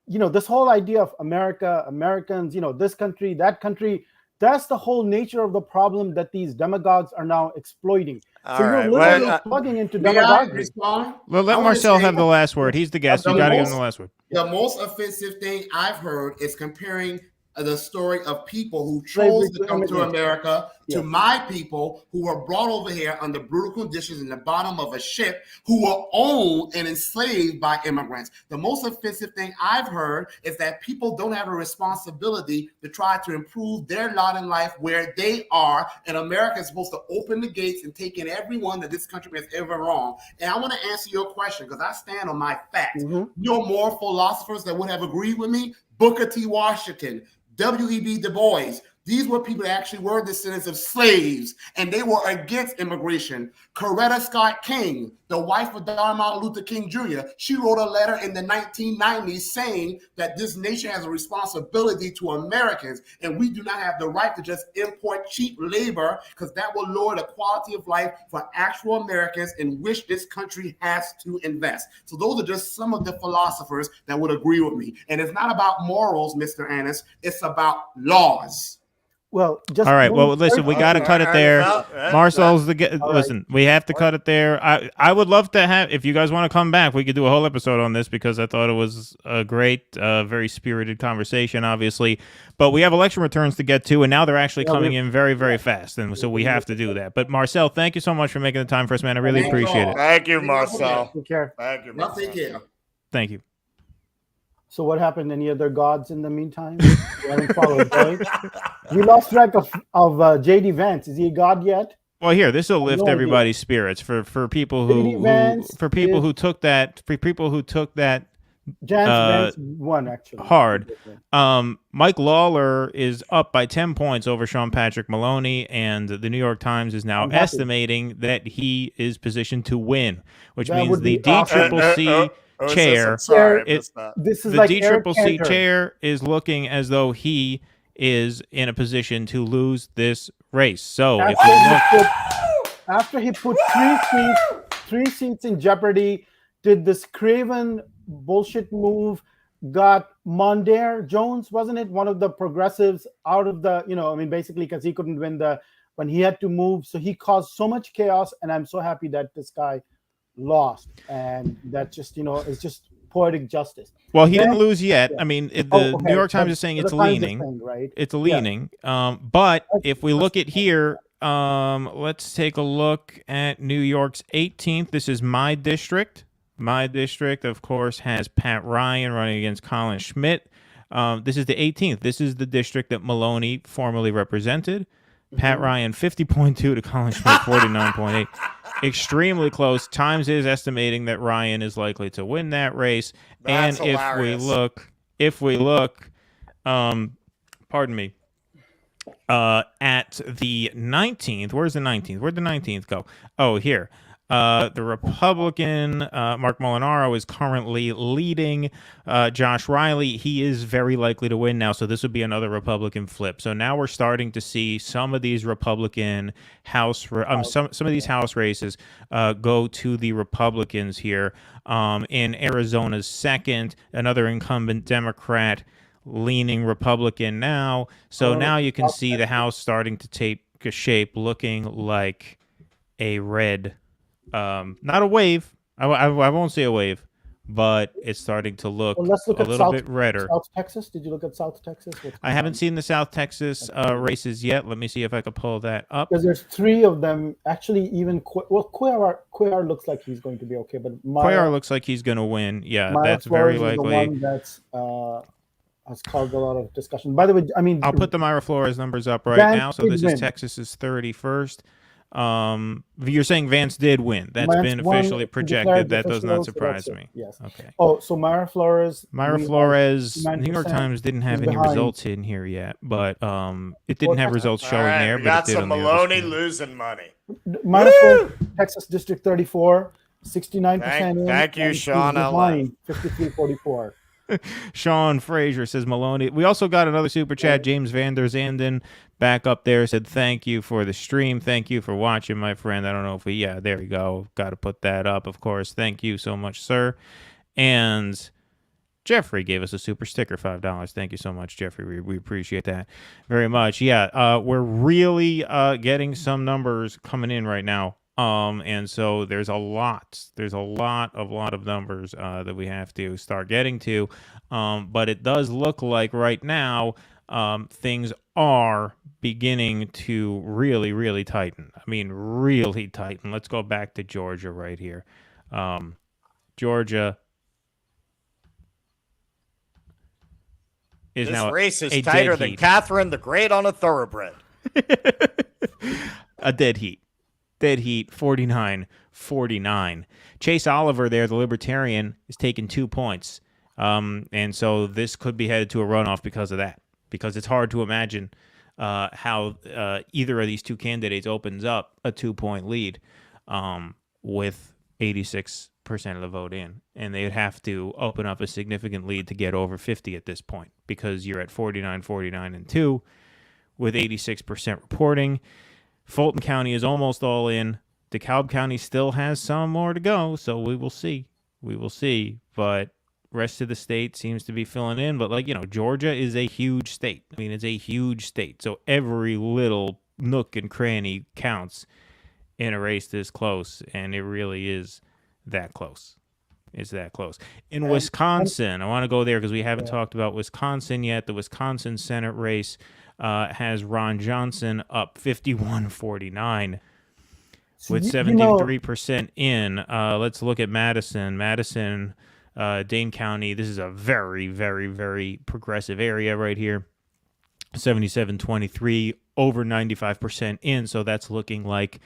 this whole idea of America, Americans, this country, that country, that's the whole nature of the problem that these demagogues are now exploiting. You're literally plugging into demagoguery. Well, let Marcel have the last word. He's the guest. You got to give him the last word. The most offensive thing I've heard is comparing the story of people who chose to come to America to my people who were brought over here under brutal conditions in the bottom of a ship, who were owned and enslaved by immigrants. The most offensive thing I've heard is that people don't have a responsibility to try to improve their lot in life where they are, and America is supposed to open the gates and take in everyone that this country has ever wronged. And I want to answer your question because I stand on my facts. Your more philosophers that would have agreed with me, Booker T. Washington, W.E.B. Du Bois, these were people that actually were descendants of slaves, and they were against immigration. Coretta Scott King, the wife of Dr. Martin Luther King Jr., she wrote a letter in the 1990s saying that this nation has a responsibility to Americans, and we do not have the right to just import cheap labor, because that will lower the quality of life for actual Americans in which this country has to invest. So those are just some of the philosophers that would agree with me. And it's not about morals, Mr. Annis, it's about laws. Well, just all right. Well, listen, we got to cut it there. Marcel's listen, we have to cut it there. I would love to have, if you guys want to come back, we could do a whole episode on this, because I thought it was a great, very spirited conversation, obviously. But we have election returns to get to, and now they're actually coming in very, very fast, and so we have to do that. But Marcel, thank you so much for making the time for us, man. I really appreciate it. Thank you, Marcel. Take care. Thank you, Marcel. Thank you. So what happened? Any other gods in the meantime? We haven't followed, right? We lost track of J.D. Vance. Is he a god yet? Well, here, this will lift everybody's spirits for people who took that Vance won, actually. hard. Mike Lawler is up by 10 points over Sean Patrick Maloney, and the New York Times is now estimating that he is positioned to win, which means the DCCC chair. This is like the DCCC chair is looking as though he is in a position to lose this race. So after he put three seats in jeopardy, did this craven bullshit move got Mondaire Jones, wasn't it? One of the progressives out of the, basically because he couldn't win when he had to move. So he caused so much chaos. And I'm so happy that this guy lost. And that just, is just poetic justice. Well, he didn't lose yet. Yeah. I mean, the New York Times is saying it's leaning. Right? It's leaning. Yeah. But if we look at here, let's take a look at New York's 18th. This is my district. My district, of course, has Pat Ryan running against Colin Schmidt. This is the 18th. This is the district that Maloney formerly represented. Pat Ryan, 50.2 to Colin Schmidt, 49.8. Extremely close. Times is estimating that Ryan is likely to win that race. That's and hilarious. if we look, pardon me, at the 19th, where's the 19th? Where'd the 19th go? Oh, here. The Republican, Mark Molinaro, is currently leading Josh Riley. He is very likely to win now, so this would be another Republican flip. So now we're starting to see some of these Republican House, some of these House races go to the Republicans here. In Arizona's second, another incumbent Democrat leaning Republican now. So now you can see the House starting to take a shape, looking like a red. Not a wave. I won't say a wave, but it's starting to look a little bit redder. South Texas. Did you look at South Texas? I haven't seen the South Texas races yet. Let me see if I can pull that up. Because there's 3 of them. Actually, even Cuellar looks like he's going to be okay, but Cuellar looks like he's going to win. Yeah, Maya that's Flores very likely. The one that's has caused a lot of discussion. By the way, I mean, I'll put the Myra Flores numbers up right now. So this is Texas's 31st. You're saying Vance did win. That's been officially projected. That does not surprise me. Yes. Okay. Oh, so Myra Flores. New York Times didn't have any results in here yet, but it didn't have results showing there. We but got it did some on the Maloney losing money. Myra Flores, Texas District 34, 69%. Thank you, Sean. 53-44. Sean Frazier says Maloney. We also got another super chat. James Vander Zanden back up there said, thank you for the stream. Thank you for watching, my friend. I don't know if there we go. Got to put that up, of course. Thank you so much, sir. And Jeffrey gave us a super sticker, $5. Thank you so much, Jeffrey. We appreciate that very much. Yeah, we're really getting some numbers coming in right now. And so there's a lot of numbers that we have to start getting to. But it does look like right now things are beginning to really, really tighten. I mean, really tighten. Let's go back to Georgia right here. Georgia is this now race is tighter than Catherine the Great on a thoroughbred. A dead heat. Dead heat, 49-49. Chase Oliver there, the Libertarian, is taking 2 points. And so this could be headed to a runoff because of that. Because it's hard to imagine how either of these two candidates opens up a 2-point lead with 86% of the vote in. And they'd have to open up a significant lead to get over 50 at this point. Because you're at 49, 49, and 2 with 86% reporting. Fulton County is almost all in. DeKalb County still has some more to go, so we will see. We will see. But rest of the state seems to be filling in. But, Georgia is a huge state. I mean, it's a huge state. So every little nook and cranny counts in a race this close, and it really is that close. It's that close. In Wisconsin, I want to go there because we haven't talked about Wisconsin yet. The Wisconsin Senate race has Ron Johnson up 51-49 with 73% in. Let's look at Madison. Madison, Dane County. This is a very, very, very progressive area right here. 77-23, over 95% in. So that's looking like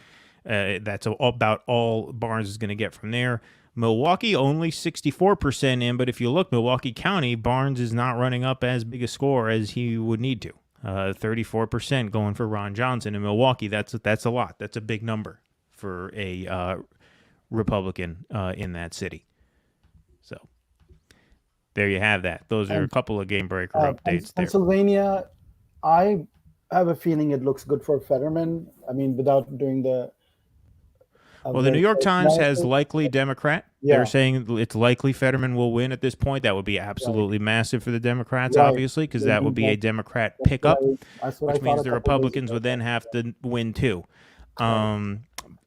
that's about all Barnes is going to get from there. Milwaukee only 64% in, but if you look, Milwaukee County, Barnes is not running up as big a score as he would need to. 34% going for Ron Johnson in Milwaukee. That's a lot. That's a big number for a Republican in that city. So there you have that. Those are a couple of game breaker updates there. Pennsylvania, I have a feeling it looks good for Fetterman. I mean, without doing the... Well, the New York Times has likely Democrat. Yeah. They're saying it's likely Fetterman will win at this point. That would be absolutely massive for the Democrats, obviously, because that would be a Democrat pickup, which means the Republicans would then have to win too.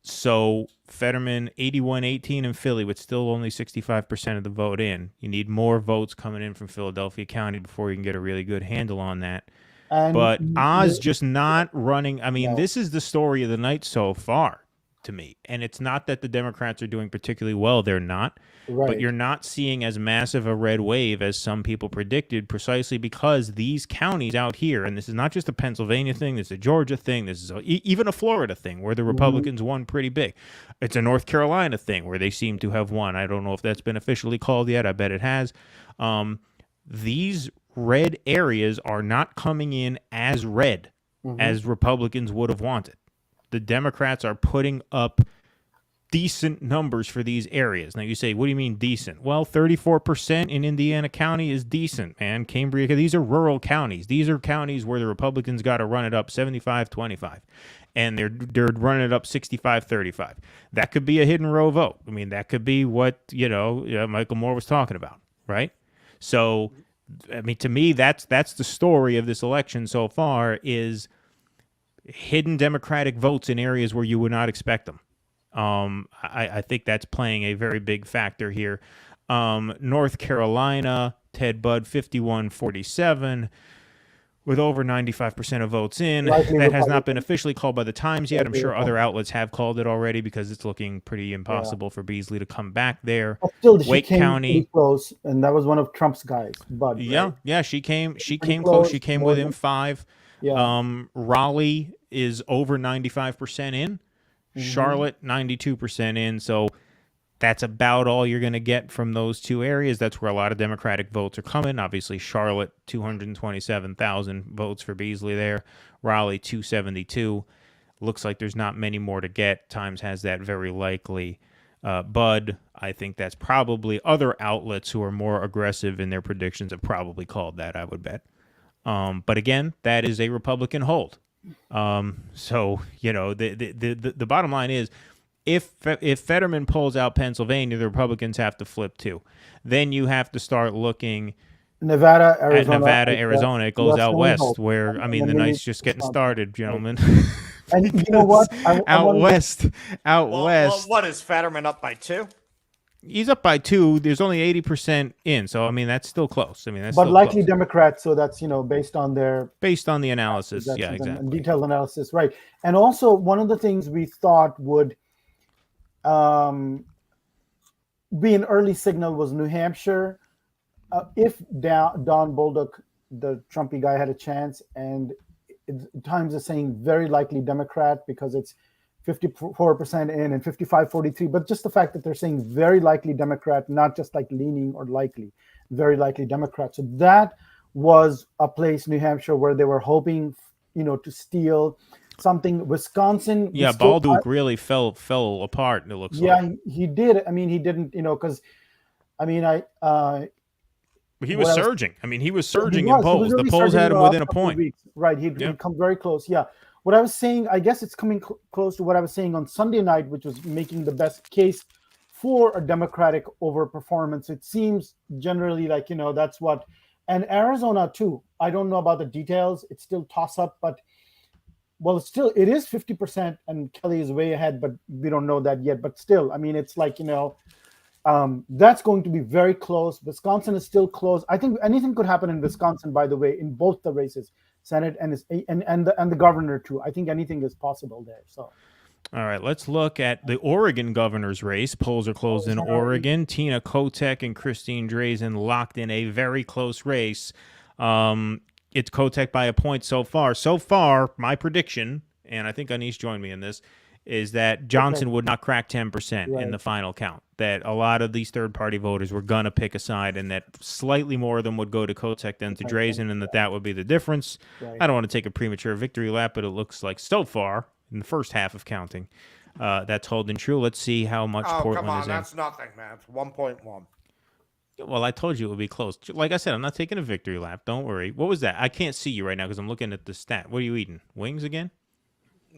So Fetterman 81-18 in Philly, with still only 65% of the vote in. You need more votes coming in from Philadelphia County before you can get a really good handle on that. But Oz just not running. I mean, this is the story of the night so far to me. And it's not that the Democrats are doing particularly well. They're not. But you're not seeing as massive a red wave as some people predicted, precisely because these counties out here, and this is not just a Pennsylvania thing, this is a Georgia thing, this is even a Florida thing where the Republicans won pretty big. It's a North Carolina thing where they seem to have won. I don't know if that's been officially called yet. I bet it has. These red areas are not coming in as red as Republicans would have wanted. The Democrats are putting up decent numbers for these areas. Now you say, what do you mean decent? Well, 34% in Indiana County is decent, man. Cambria, these are rural counties. These are counties where the Republicans got to run it up 75-25. And they're running it up 65-35. That could be a hidden row vote. I mean, that could be what, Michael Moore was talking about, right? So, I mean, to me, that's the story of this election so far, is hidden Democratic votes in areas where you would not expect them. I think that's playing a very big factor here. North Carolina, Ted Budd, 51-47, with over 95% of votes in. That has not been officially called by the Times yet. I'm sure other outlets have called it already because it's looking pretty impossible for Beasley to come back there. But still, Wake she came County, pretty close, and that was one of Trump's guys. Budd, yeah, she came close. She came within 5. Yeah. Raleigh is over 95% in. Charlotte, 92% in. So that's about all you're going to get from those two areas. That's where a lot of Democratic votes are coming. Obviously, Charlotte, 227,000 votes for Beasley there. Raleigh, 272. Looks like there's not many more to get. Times has that very likely. Budd, I think that's probably other outlets who are more aggressive in their predictions have probably called that, I would bet. But again, that is a Republican hold. So, the bottom line is, if Fetterman pulls out Pennsylvania, the Republicans have to flip too. Then you have to start looking Nevada, Arizona. It goes out west, where the night's just getting started, gentlemen. And you know what? Out west. What is Fetterman up by 2? He's up by 2. There's only 80% in, so that's still close. That's but still likely close. Democrats. So that's based on the analysis. Yeah, exactly. And detailed analysis, right? And also, one of the things we thought would be an early signal was New Hampshire. If Don Bolduc, the Trumpy guy, had a chance, and Times is saying very likely Democrat because it's 54% in and 55-43, but just the fact that they're saying very likely Democrat, not just like leaning or likely, very likely Democrat. So that was a place, New Hampshire, where they were hoping, to steal something. Wisconsin. Yeah, Bolduc really fell apart. It looks like. Yeah, he did. He didn't, because, he was surging. He was surging in polls. The polls had him within a point. Right, he'd come very close. Yeah. What I was saying, I guess it's coming close to what I was saying on Sunday night, which was making the best case for a Democratic overperformance. It seems generally like, that's what, and Arizona too. I don't know about the details. It's still toss up, but it is 50% and Kelly is way ahead, but we don't know that yet. But still, it's like, that's going to be very close. Wisconsin is still close. I think anything could happen in Wisconsin, by the way, in both the races. Senate and the governor too. I think anything is possible there. So, all right, let's look at the Oregon governor's race. Polls are closed in Oregon. Tina Kotek and Christine Drazen locked in a very close race. It's Kotek by a point so far. So far, my prediction, and I think Anish joined me in this, is that Johnson would not crack 10% in the final count. That a lot of these third-party voters were going to pick a side, and that slightly more of them would go to Kotek than to Drazen, and that would be the difference. I don't want to take a premature victory lap, but it looks like so far, in the first half of counting, that's holding true. Let's see how much Portland come on, is in. that's nothing, man. It's 1.1. Well, I told you it would be close. Like I said, I'm not taking a victory lap. Don't worry. What was that? I can't see you right now because I'm looking at the stat. What are you eating? Wings again?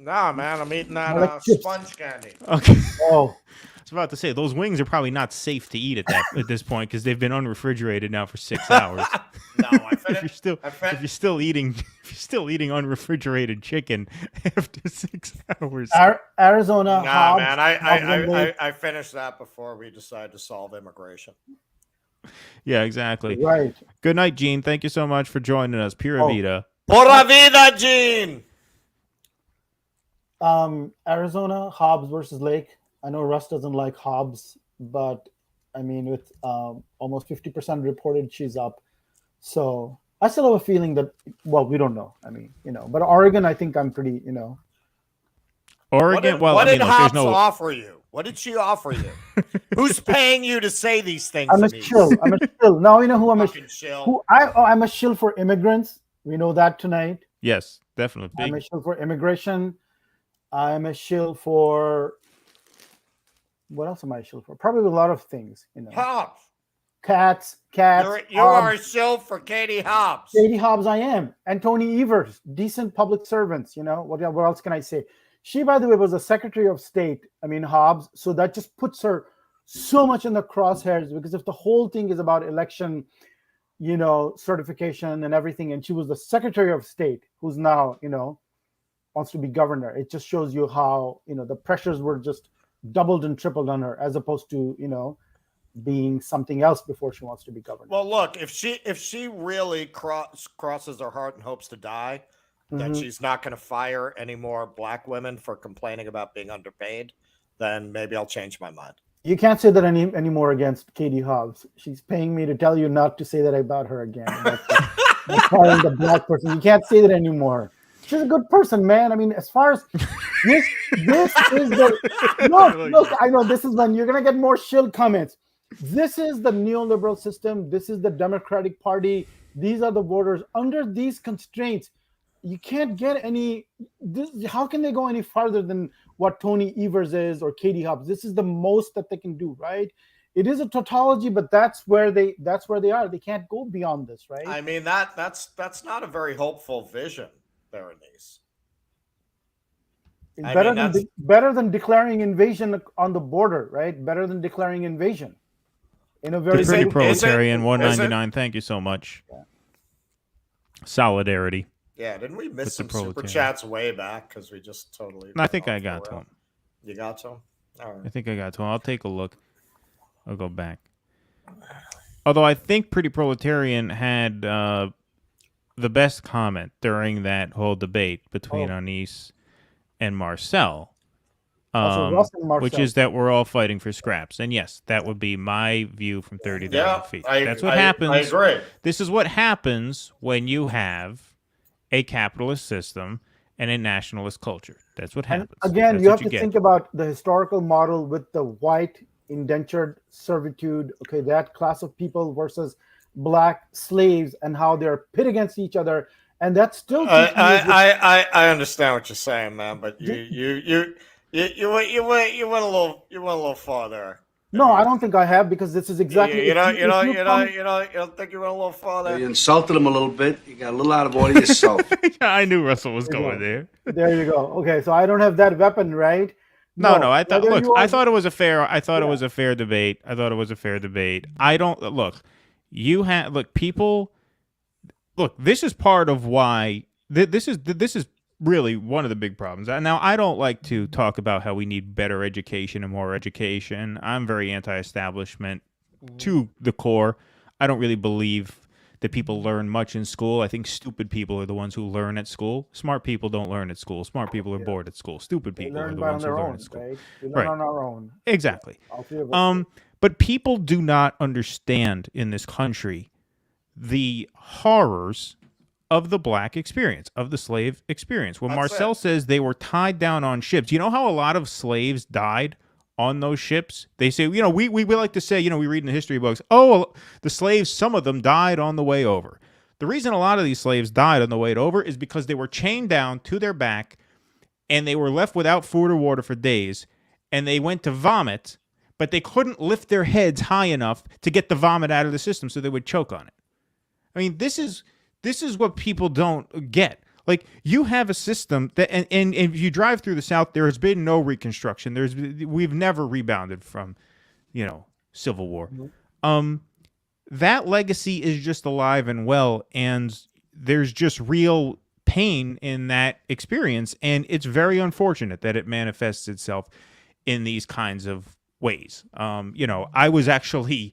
Nah, man, I'm eating that like sponge candy. Okay. Oh, I was about to say those wings are probably not safe to eat at this point because they've been unrefrigerated now for 6 hours. No, I if you're still eating unrefrigerated chicken after 6 hours. Arizona. Nah, Hobbs, man, I finished that before we decided to solve immigration. Yeah, exactly. Right. Good night, Gene. Thank you so much for joining us. Pura vida. Pura vida, Gene. Arizona, Hobbs versus Lake. I know Russ doesn't like Hobbs, but I mean, with almost 50% reported, she's up. So I still have a feeling that, well, we don't know. I mean, but Oregon, I think I'm pretty, Oregon. What did Hobbs offer you? What did she offer you? Who's paying you to say these things? I'm a shill. Now you know who I'm shill. I'm a shill for immigrants. We know that tonight. Yes, definitely. I'm a shill for immigration. I'm a shill for. What else am I a shill for? Probably a lot of things. Hobbs. Cats. You are a shill for Katie Hobbs. Katie Hobbs, I am. And Tony Evers, decent public servants. What else can I say? She, by the way, was the Secretary of State. I mean, Hobbs. So that just puts her so much in the crosshairs, because if the whole thing is about election, certification and everything, and she was the Secretary of State, who's now, wants to be governor. It just shows you how, the pressures were just doubled and tripled on her, as opposed to, being something else before she wants to be governor. Well, look, if she really crosses her heart and hopes to die, that she's not going to fire any more black women for complaining about being underpaid, then maybe I'll change my mind. You can't say that anymore against Katie Hobbs. She's paying me to tell you not to say that about her again. That's firing the black person. You can't say that anymore. She's a good person, man. I mean, as far as this is the look. I know this is when you're gonna get more shill comments. This is the neoliberal system. This is the Democratic Party. These are the voters. Under these constraints, you can't get any. How can they go any farther than what Tony Evers is or Katie Hobbs? This is the most that they can do, right? It is a tautology, but that's where they are. They can't go beyond this, right? I mean, that's not a very hopeful vision, Berenice. It's better than declaring invasion on the border, right? Better than declaring invasion. In a very pretty proletarian 199. Thank you so much. Yeah. Solidarity. Yeah, didn't we miss some super chats way back because we just totally? I think I got to him. You got to him? All right. I think I got to him. I'll take a look. I'll go back. Although I think Pretty Proletarian had the best comment during that whole debate between Anise and Marcel. Which is that we're all fighting for scraps. And yes, that would be my view from 30,000 feet. That's what happens. I agree. This is what happens when you have a capitalist system and a nationalist culture. That's what happens. And again, you have to think about the historical model with the white indentured servitude, that class of people versus black slaves, and how they're pit against each other. And that's still I understand what you're saying, man, but you went a little farther. No, I don't think I have, because this is exactly. You don't think you went a little farther. You insulted him a little bit. You got a little out of order yourself. Yeah, I knew Russell was going there. There you go. Okay, so I don't have that weapon, right? No. I thought. Look, I thought it was a fair. It was a fair debate. I thought it was a fair debate. I don't look. You have people. Look, this is part of why this is really one of the big problems. Now, I don't like to talk about how we need better education and more education. I'm very anti-establishment to the core. I don't really believe that people learn much in school. I think stupid people are the ones who learn at school. Smart people don't learn at school. Smart people are bored at school. Stupid people are the ones who learn at school. Right? We learn on our own. Exactly. But people do not understand in this country the horrors of the black experience, of the slave experience. When Marcel says they were tied down on ships, you know how a lot of slaves died on those ships? They say, we like to say, we read in the history books, the slaves, some of them died on the way over. The reason a lot of these slaves died on the way over is because they were chained down to their back and they were left without food or water for days, and they went to vomit, but they couldn't lift their heads high enough to get the vomit out of the system, so they would choke on it. I mean, this is what people don't get. Like, you have a system that, and if you drive through the South, there has been no reconstruction. We've never rebounded from, Civil War. That legacy is just alive and well, and there's just real pain in that experience, and it's very unfortunate that it manifests itself in these kinds of ways. I was actually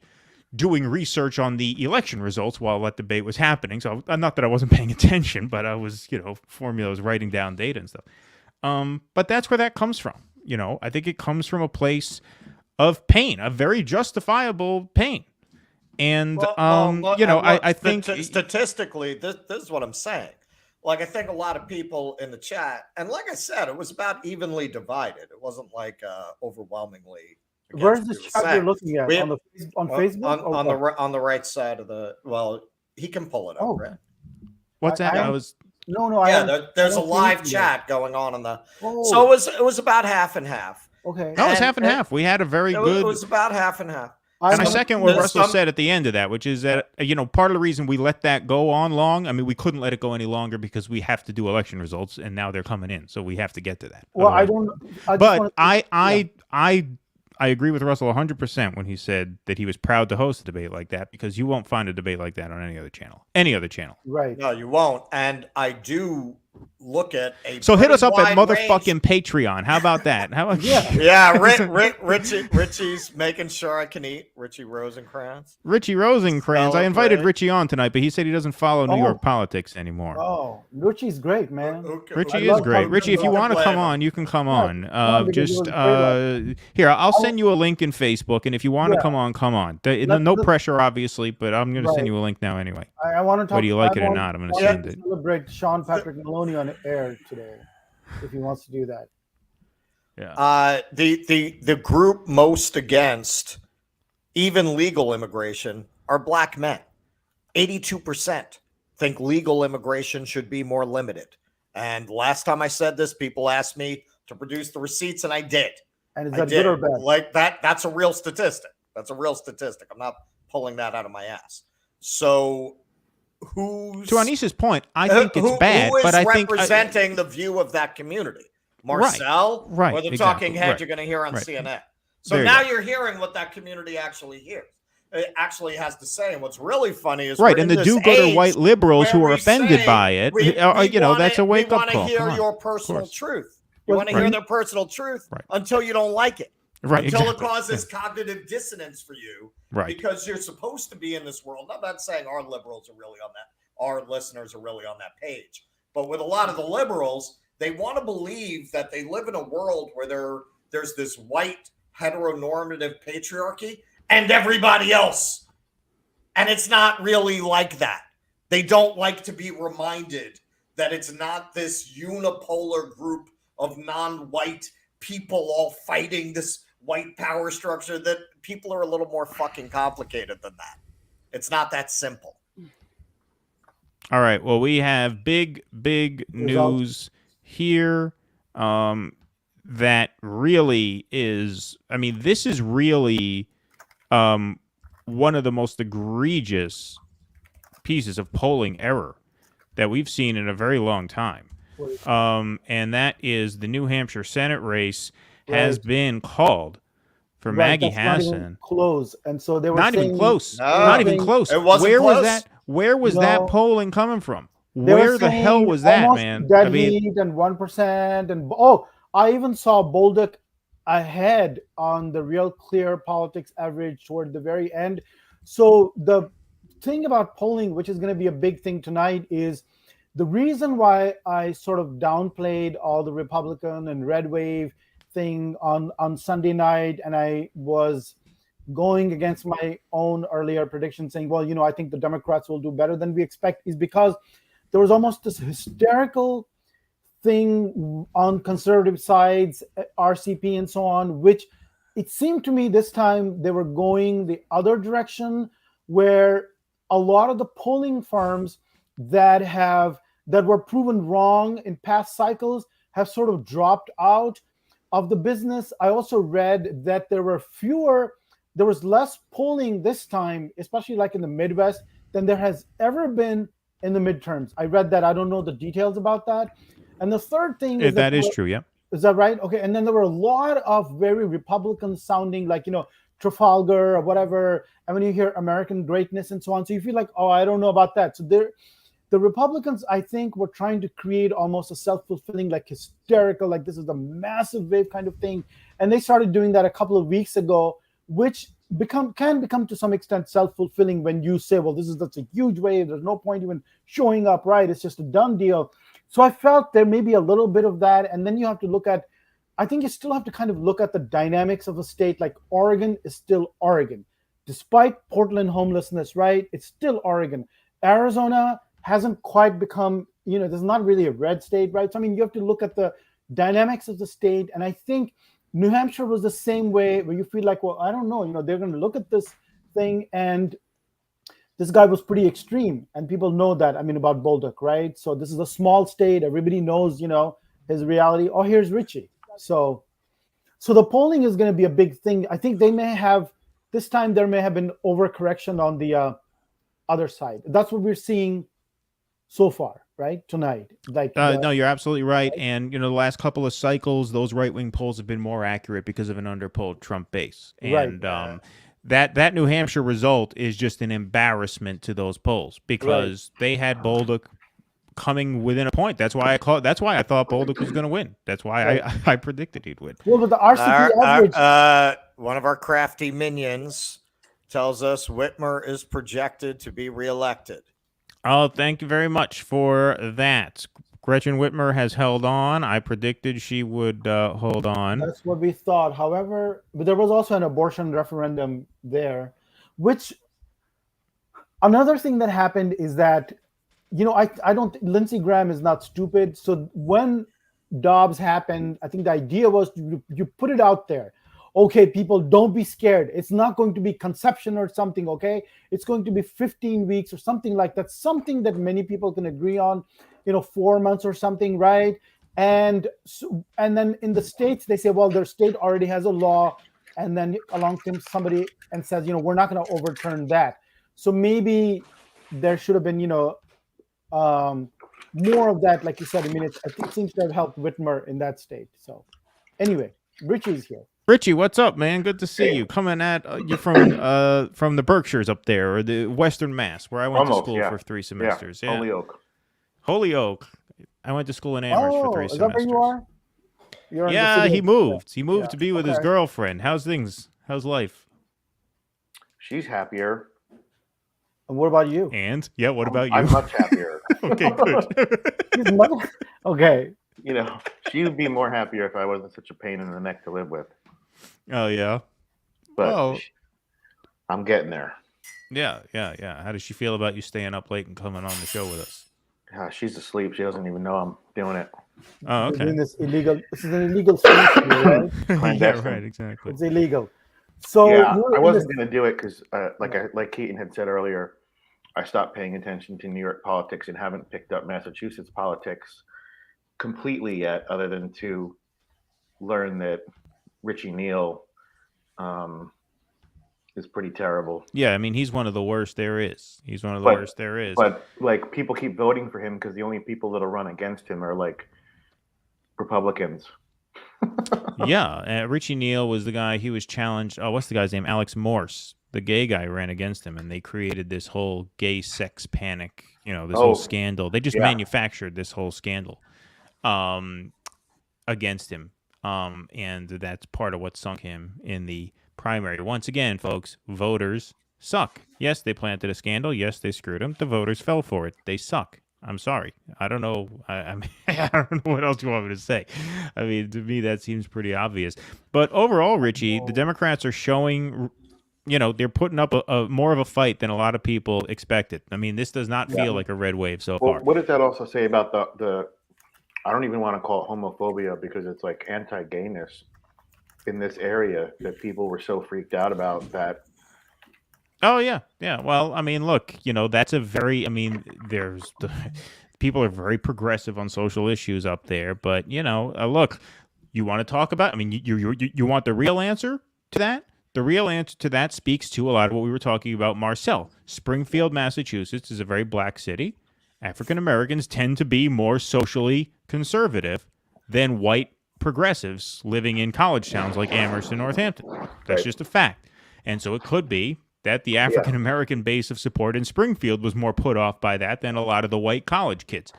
doing research on the election results while that debate was happening, so not that I wasn't paying attention, but I was, formulas, writing down data and stuff. But that's where that comes from. I think it comes from a place of pain, a very justifiable pain. And, I think statistically, this is what I'm saying. Like, I think a lot of people in the chat, and like I said, it was about evenly divided. It wasn't like overwhelmingly. Where's the chat you're looking at? On Facebook? On the right side of the, well, he can pull it up, right? What's that? There's a live chat going on in the. So it was about half and half. Okay. That was half and half. We had a very good. It was about half and half. And I second what Russell said at the end of that, which is that, part of the reason we let that go on long, I mean, we couldn't let it go any longer because we have to do election results, and now they're coming in, so we have to get to that. Well, I agree with Russell 100% when he said that he was proud to host a debate like that, because you won't find a debate like that on any other channel. Right. No, you won't. And I do look at a. So hit us up at motherfucking Patreon. How about that? Richie's making sure I can eat. Richie Rosencrantz. I invited Richie on tonight, but he said he doesn't follow New York politics anymore. Oh, Richie's great, man. Richie is great. Richie, if you want to come on, you can come on. Here, I'll send you a link in Facebook, and if you want to come on, come on. No pressure, obviously, but I'm going to send you a link now anyway. I want to talk. Whether you like it or not, I'm going to send it. Celebrate Sean Patrick Maloney on air today, if he wants to do that. Yeah. The group most against even legal immigration are black men. 82% think legal immigration should be more limited. And last time I said this, people asked me to produce the receipts, and I did. And is that good or bad? Like that's a real statistic. I'm not pulling that out of my ass. So to Anisha's point, I think it's bad, but I think representing the view of that community, Marcel, right, or the talking head you're going to hear on CNN. So now you're hearing what that community actually hears. It actually has to say, and what's really funny is and the do-gooder white liberals who are offended by it, that's a wake-up call. You want to hear your personal truth. You want to hear their personal truth until you don't like it. Until it causes cognitive dissonance for you, because you're supposed to be in this world. I'm not saying our liberals are really on that, our listeners are really on that page, but with a lot of the liberals, they want to believe that they live in a world where there's this white heteronormative patriarchy and everybody else, and it's not really like that. They don't like to be reminded that it's not this unipolar group of non-white people all fighting this white power structure, that people are a little more fucking complicated than that. It's not that simple. All right. Well, we have big news here that really is, this is really one of the most egregious pieces of polling error that we've seen in a very long time. And that is the New Hampshire Senate race has been called for Maggie Hassan. Not even close, and so they were not saying, even close. No, not even close. It wasn't Where close. was that? Where was that polling coming from? They Where the hell was that, man? Dead heat and 1%, and I even saw Bolduc ahead on the Real Clear Politics average toward the very end. So the thing about polling, which is going to be a big thing tonight, is the reason why I sort of downplayed all the Republican and red wave thing on Sunday night, and I was going against my own earlier prediction saying, I think the Democrats will do better than we expect, is because there was almost this hysterical thing on conservative sides, RCP and so on, which it seemed to me this time they were going the other direction, where a lot of the polling firms that were proven wrong in past cycles have sort of dropped out of the business. I also read that there was less polling this time, especially like in the Midwest, than there has ever been in the midterms. I read that. I don't know the details about that. And the third thing is that is true. Yeah. Is that right? Okay. And then there were a lot of very Republican sounding, like, Trafalgar or whatever. And when you hear American greatness and so on, so you feel like, oh, I don't know about that. So the Republicans, I think, were trying to create almost a self-fulfilling, like hysterical, like this is a massive wave kind of thing. And they started doing that a couple of weeks ago, which can become to some extent self-fulfilling when you say, well, this is such a huge wave. There's no point even showing up, right? It's just a done deal. So I felt there may be a little bit of that. And then you have to look at, I think you still have to kind of look at the dynamics of a state. Like Oregon is still Oregon. Despite Portland homelessness, right? It's still Oregon. Arizona hasn't quite become, there's not really a red state, right? So, I mean, you have to look at the dynamics of the state. And I think New Hampshire was the same way, where you feel like, well, I don't know, they're going to look at this thing, and this guy was pretty extreme, and people know that, about Bolduc, right? So this is a small state. Everybody knows, his reality. Oh, here's Richie. So the polling is going to be a big thing. I think this time there may have been overcorrection on the other side. That's what we're seeing so far, right? Tonight. No, you're absolutely right. And, the last couple of cycles, those right-wing polls have been more accurate because of an underpolled Trump base. And right. That New Hampshire result is just an embarrassment to those polls, because they had Bolduc coming within a point. That's why I thought Bolduc was going to win. That's why I predicted he'd win. Well, but the RCP average. One of our crafty minions tells us Whitmer is projected to be reelected. Oh, thank you very much for that. Gretchen Whitmer has held on. I predicted she would hold on. That's what we thought. However, but there was also an abortion referendum there, which another thing that happened is that, I don't, Lindsey Graham is not stupid. So when Dobbs happened, I think the idea was you put it out there. Okay, people, don't be scared. It's not going to be conception or something, okay? It's going to be 15 weeks or something like that, something that many people can agree on, 4 months or something, right? And then in the states, they say, well, their state already has a law. And then along comes somebody and says, we're not going to overturn that. So maybe there should have been, more of that, like you said. It seems to have helped Whitmer in that state. So anyway, Richie's here. Richie, what's up, man? Good to see you. Coming at you from the Berkshires up there, or the Western Mass, where I went to school for 3 semesters. Yeah. Holyoke. I went to school in Amherst for 3 semesters. Is that where you are? Yeah, he moved. He moved to be with his girlfriend. How's things? How's life? She's happier. And what about you? And what about you? I'm much happier. Okay, good. Okay. She would be more happier if I wasn't such a pain in the neck to live with. Oh yeah. But I'm getting there. Yeah. How does she feel about you staying up late and coming on the show with us? She's asleep. She doesn't even know I'm doing it. Oh, okay. This is an illegal thing, right? Yeah, right, exactly. It's illegal. So I wasn't going to do it because, like Keaton had said earlier, I stopped paying attention to New York politics and haven't picked up Massachusetts politics completely yet, other than to learn that Richie Neal is pretty terrible. Yeah, he's one of the worst there is. He's one of the worst there is. But people keep voting for him because the only people that'll run against him are Republicans. Yeah, Richie Neal was the guy. He was challenged. Oh, what's the guy's name? Alex Morse, the gay guy, ran against him, and they created this whole gay sex panic. This whole scandal. They just manufactured this whole scandal against him. And that's part of what sunk him in the primary. Once again, folks, voters suck. Yes, they planted a scandal. Yes, they screwed him. The voters fell for it. They suck. I'm sorry. I don't know. I don't know what else you want me to say. To me, that seems pretty obvious. But overall, Richie, the Democrats are showing, they're putting up a more of a fight than a lot of people expected. This does not feel like a red wave so far. What does that also say about the I don't even want to call it homophobia, because it's like anti-gayness in this area that people were so freaked out about that. Oh, yeah. Yeah. Well, look, that's a very, people are very progressive on social issues up there. But, look, you want to talk about, you want the real answer to that? The real answer to that speaks to a lot of what we were talking about, Marcel. Springfield, Massachusetts is a very black city. African Americans tend to be more socially conservative than white progressives living in college towns like Amherst and Northampton. That's just a fact. And so it could be that the African American base of support in Springfield was more put off by that than a lot of the white college kids,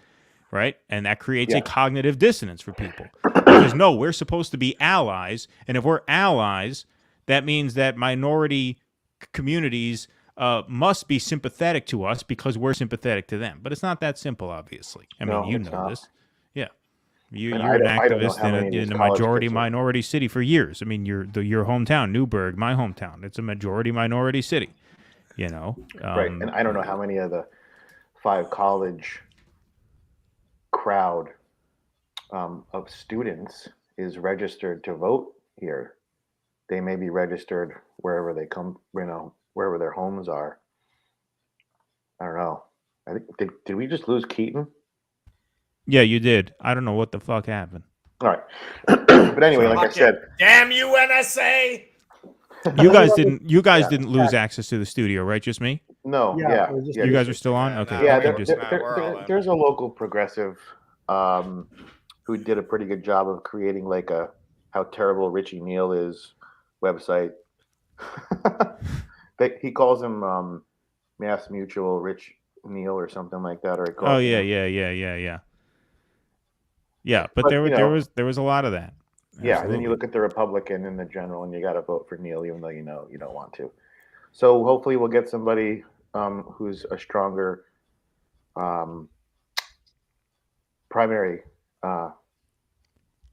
right? And that creates a cognitive dissonance for people. Because no, we're supposed to be allies, and if we're allies, that means that minority communities must be sympathetic to us because we're sympathetic to them. But it's not that simple, obviously. I mean, you know this. Yeah. You're an activist in a majority minority city for years. I mean, your hometown, Newburgh, my hometown, it's a majority minority city, you know. Right. And I don't know how many of the 5 college crowd of students is registered to vote here. They may be registered wherever they come, you know, wherever their homes are. I don't know. I think did we just lose Keaton? Yeah, you did. I don't know what the fuck happened. All right. But anyway, like I said, damn you, NSA. You guys didn't lose access to the studio, right? Just me? No. Yeah. You guys are still on? Okay. Yeah, there's a local progressive who did a pretty good job of creating like a how terrible Richie Neal is website. He calls him Mass Mutual Rich Neal or something like that, or he calls Yeah, but there was a lot of that. Yeah, and then you look at the Republican in the general, and you got to vote for Neal, even though you know you don't want to. So hopefully we'll get somebody who's a stronger primary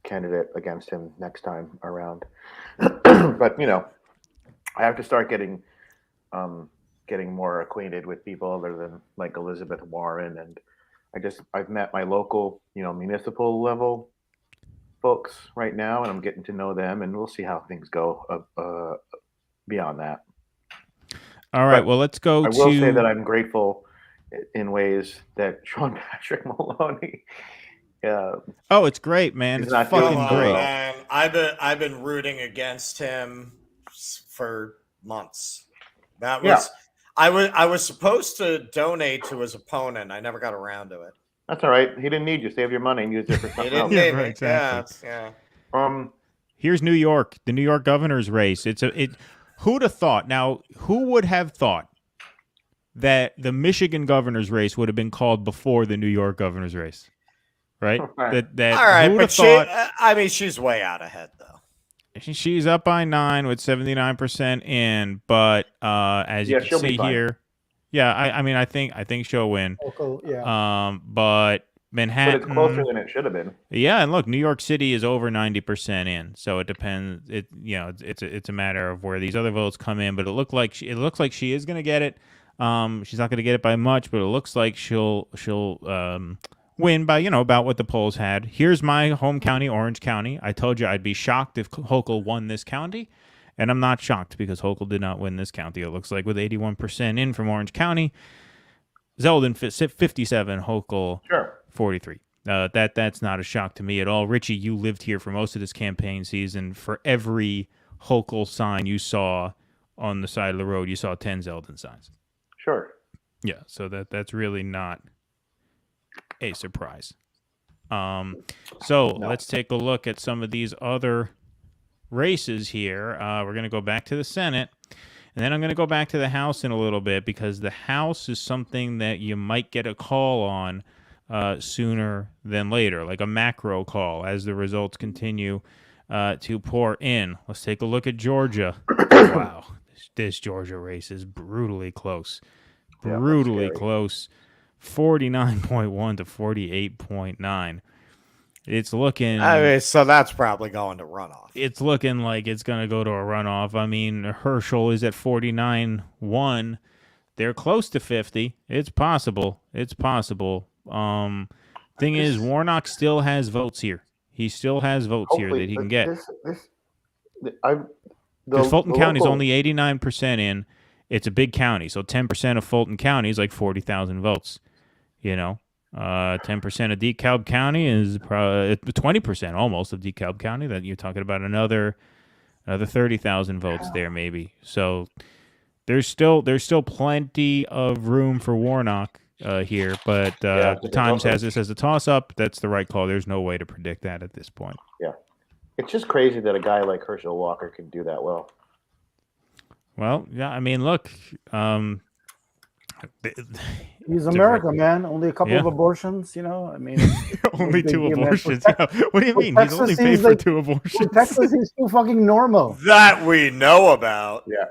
candidate against him next time around. But you know, I have to start getting more acquainted with people other than like Elizabeth Warren, and I've met my local, you know, municipal level folks right now, and I'm getting to know them, and we'll see how things go beyond that. All right, well, let's go. I will say that I'm grateful in ways that Sean Patrick Maloney. Oh, it's great, man! It's fucking great. Man. I've been rooting against him for months. That was I was supposed to donate to his opponent. I never got around to it. That's all right. He didn't need you. Save your money and use it for something else. He didn't need me. Exactly. Yeah. Here's New York, the New York governor's race. Who'd have thought? Now, who would have thought that the Michigan governor's race would have been called before the New York governor's race? Right? All right, but she's way out ahead though. She's up by 9 with 79% in, but as you can see here, I think she'll win. But Manhattan, but it's closer than it should have been. Yeah, and look, New York City is over 90% in, so it depends. It's a matter of where these other votes come in. But it looks like she is going to get it. She's not going to get it by much, but it looks like she'll win by about what the polls had. Here's my home county, Orange County. I told you I'd be shocked if Hochul won this county, and I'm not shocked because Hochul did not win this county. It looks like with 81% in from Orange County, Zeldin 57, Hochul 43. That's not a shock to me at all. Richie, you lived here for most of this campaign season. For every Hochul sign you saw on the side of the road, you saw 10 Zeldin signs. Sure. Yeah, so that's really not a surprise. Let's take a look at some of these other races here. We're going to go back to the Senate, and then I'm going to go back to the House in a little bit, because the House is something that you might get a call on sooner than later, like a macro call as the results continue to pour in. Let's take a look at Georgia. Wow, this Georgia race is brutally close. Brutally close. 49.1 to 48.9. It's looking... so that's probably going to runoff. It's looking like it's going to go to a runoff. I mean, Herschel is at 49.1. They're close to 50. It's possible. Thing is, Warnock still has votes here. He still has votes here that he can get. Because Fulton County is only 89% in. It's a big county, so 10% of Fulton County is like 40,000 votes. 10% of DeKalb County is probably 20% almost of DeKalb County. That you're talking about another 30,000 votes there, maybe. So there's still plenty of room for Warnock here, but the Times has this as a toss-up. That's the right call. There's no way to predict that at this point. Yeah. It's just crazy that a guy like Herschel Walker can do that well. Well, yeah, I mean, look. He's America, man. Only a couple of abortions, you know. I mean, only 2 abortions. Yeah. What do you mean? He's only paid for 2 abortions. For Texas, he's too fucking normal. That we know about. Yeah.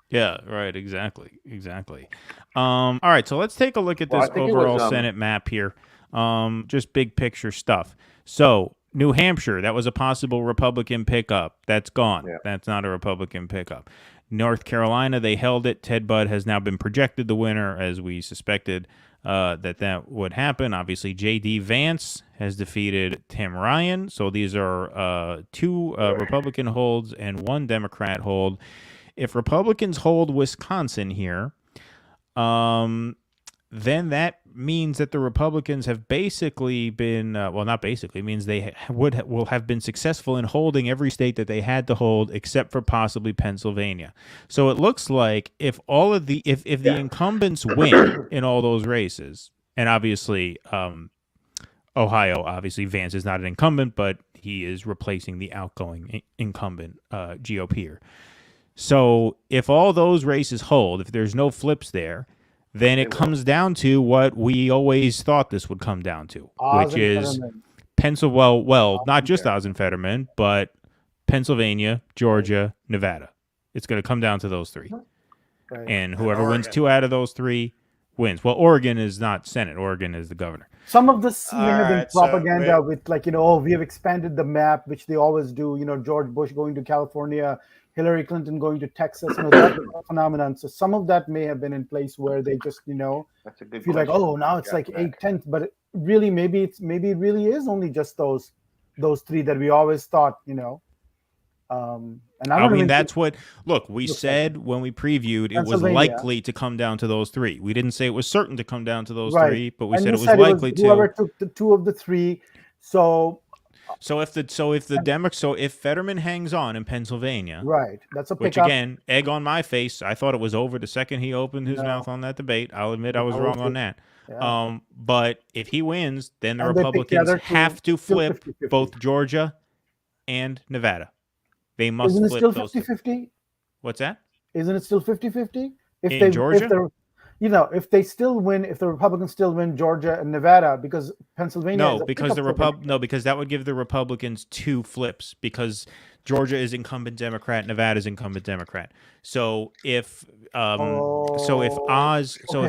Yeah. Right. Exactly. All right. So let's take a look at this overall Senate map here. Just big picture stuff. So New Hampshire, that was a possible Republican pickup. That's gone. Yeah. That's not a Republican pickup. North Carolina, they held it. Ted Budd has now been projected the winner, as we suspected that would happen. Obviously, J.D. Vance has defeated Tim Ryan. So these are 2 Republican holds and 1 Democrat hold. If Republicans hold Wisconsin here, then that means that the Republicans have basically been, not basically, means they will have been successful in holding every state that they had to hold except for possibly Pennsylvania. So it looks like if the incumbents win in all those races, and obviously Ohio, obviously Vance is not an incumbent, but he is replacing the outgoing incumbent GOPer. So if all those races hold, if there's no flips there, then it comes down to what we always thought this would come down to, which is Pennsylvania. Not just Oz and Fetterman, but Pennsylvania, Georgia, Nevada. It's going to come down to those 3. Right. And whoever wins 2 out of those 3 wins. Well, Oregon is not Senate. Oregon is the governor. Some of this may have been propaganda with we have expanded the map, which they always do. George Bush going to California, Hillary Clinton going to Texas, that's a phenomenon. So some of that may have been in place where they just, that's a good feel like, now it's like 8/10, but really, maybe it really is only just those 3 that we always thought, And I mean, that's what. Look, we said when we previewed it was likely to come down to those 3. We didn't say it was certain to come down to those 3, but we said it was likely to. Whoever took the 2 of the 3, So if Fetterman hangs on in Pennsylvania, right, that's a pickup. Which again, egg on my face. I thought it was over the second he opened his mouth on that debate. I'll admit I was wrong on that. Yeah. But if he wins, then the Republicans have to flip 50-50. Both Georgia and Nevada. They must flip those. Isn't it still 50-50? What's that? Isn't it still 50-50? In Georgia? If they still win, if the Republicans still win Georgia and Nevada, because Pennsylvania. Because that would give the Republicans 2 flips, because Georgia is incumbent Democrat, Nevada is incumbent Democrat. So if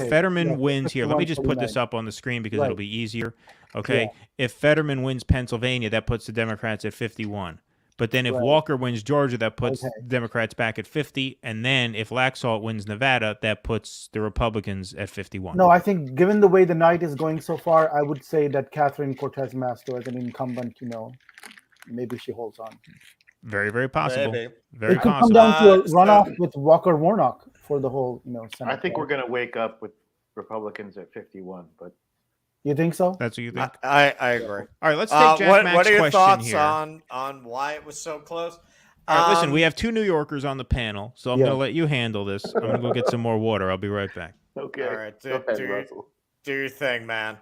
Fetterman wins here, let me just put this up on the screen because it'll be easier. Okay, yeah. If Fetterman wins Pennsylvania, that puts the Democrats at 51. But then if Walker wins Georgia, that puts Democrats back at 50. And then if Laxalt wins Nevada, that puts the Republicans at 51. No, I think given the way the night is going so far, I would say that Catherine Cortez Masto as an incumbent, maybe she holds on. Very, very possible. Maybe. Very it could come down to a runoff with Walker Warnock for the whole, Senate. I think we're going to wake up with Republicans at 51, but. You think so? That's what you think? I agree. All right, let's take Jack Mack's what are your question thoughts here. on why it was so close? All right, listen, we have 2 New Yorkers on the panel, so I'm going to let you handle this. I'm going to go get some more water. I'll be right back. Okay. All right, do your thing, man.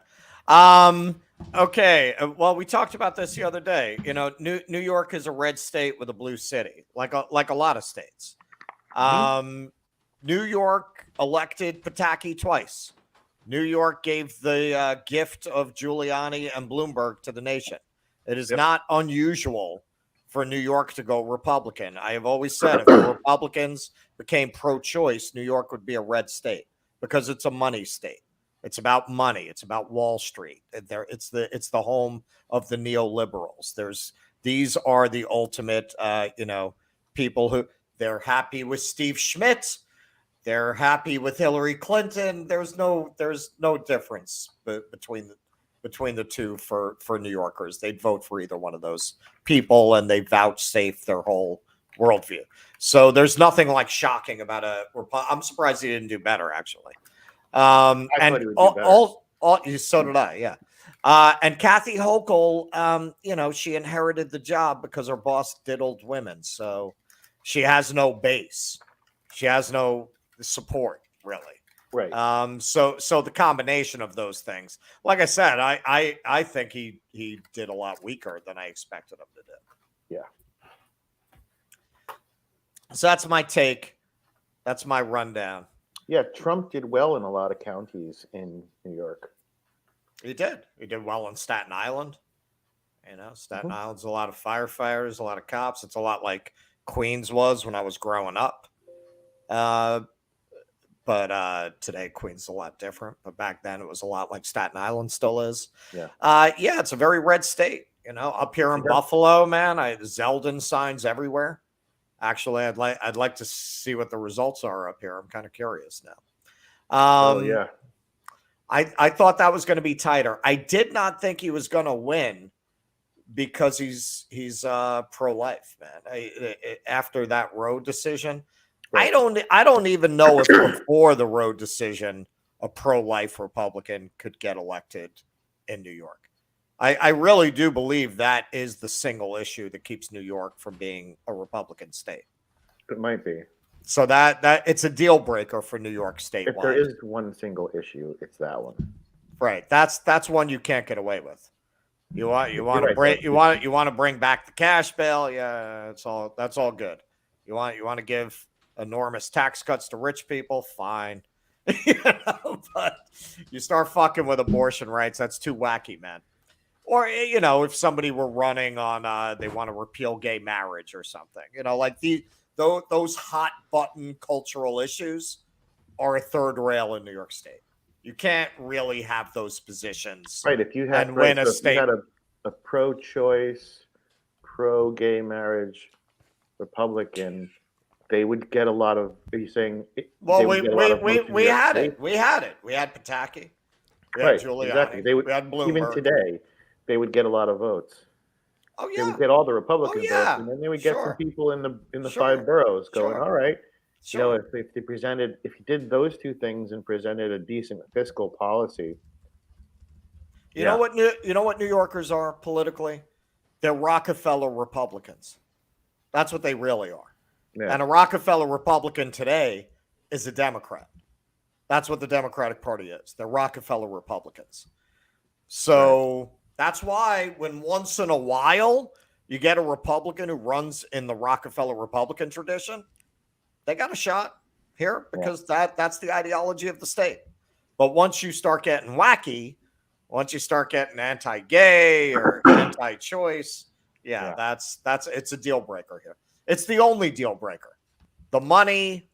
Okay. Well, we talked about this the other day. New York is a red state with a blue city, like a lot of states. New York elected Pataki twice. New York gave the gift of Giuliani and Bloomberg to the nation. It is not unusual for New York to go Republican. I have always said if the Republicans became pro-choice, New York would be a red state because it's a money state. It's about money. It's about Wall Street. It's the home of the neoliberals. These are the ultimate, people who they're happy with Steve Schmidt. They're happy with Hillary Clinton. There's no difference between the two for New Yorkers. They'd vote for either one of those people, and they vouchsafe their whole worldview. So there's nothing like shocking about I'm surprised he didn't do better, actually. I thought he would do better. So did I. Yeah. And Kathy Hochul, she inherited the job because her boss diddled women, so she has no base. She has no support, really. Right. So the combination of those things, like I said, I think he did a lot weaker than I expected him to do. Yeah. So that's my take. That's my rundown. Yeah, Trump did well in a lot of counties in New York. He did. He did well in Staten Island. You know, Staten Island's a lot of firefighters, a lot of cops. It's a lot like Queens was when I was growing up. But today Queens is a lot different. But back then it was a lot like Staten Island still is. Yeah. Yeah, it's a very red state. You know, up here in Buffalo, man, Zeldin signs everywhere. Actually, I'd like to see what the results are up here. I'm kind of curious now. Yeah. I thought that was going to be tighter. I did not think he was going to win because he's pro-life, man. After that Roe decision, I don't even know if before the Roe decision a pro-life Republican could get elected in New York. I really do believe that is the single issue that keeps New York from being a Republican state. It might be. So that it's a deal breaker for New York statewide. If there is one single issue, it's that one. Right. That's one you can't get away with. You want to bring back the cash bail. Yeah, that's all good. You want to give enormous tax cuts to rich people. Fine. But you start fucking with abortion rights. That's too wacky, man. Or, if somebody were running on, they want to repeal gay marriage or something, like those hot button cultural issues are a third rail in New York State. You can't really have those positions. Right. If you had, and win a state. If you had a pro-choice, pro-gay marriage Republican, they would get a lot of, are you saying? Well, we had it. We had Pataki. We had Giuliani. Exactly. We had Bloomberg. Even today, they would get a lot of votes. Oh yeah, they would get all the Republican votes, and then they would get some people in the 5 boroughs going, all right, if you did those two things and presented a decent fiscal policy. You know what New Yorkers are politically? They're Rockefeller Republicans. That's what they really are. Yeah. And a Rockefeller Republican today is a Democrat. That's what the Democratic Party is. They're Rockefeller Republicans. So that's why when once in a while you get a Republican who runs in the Rockefeller Republican tradition, they got a shot here because that's the ideology of the state. But once you start getting wacky, once you start getting anti-gay or anti-choice, it's a deal breaker here. It's the only deal breaker. The money,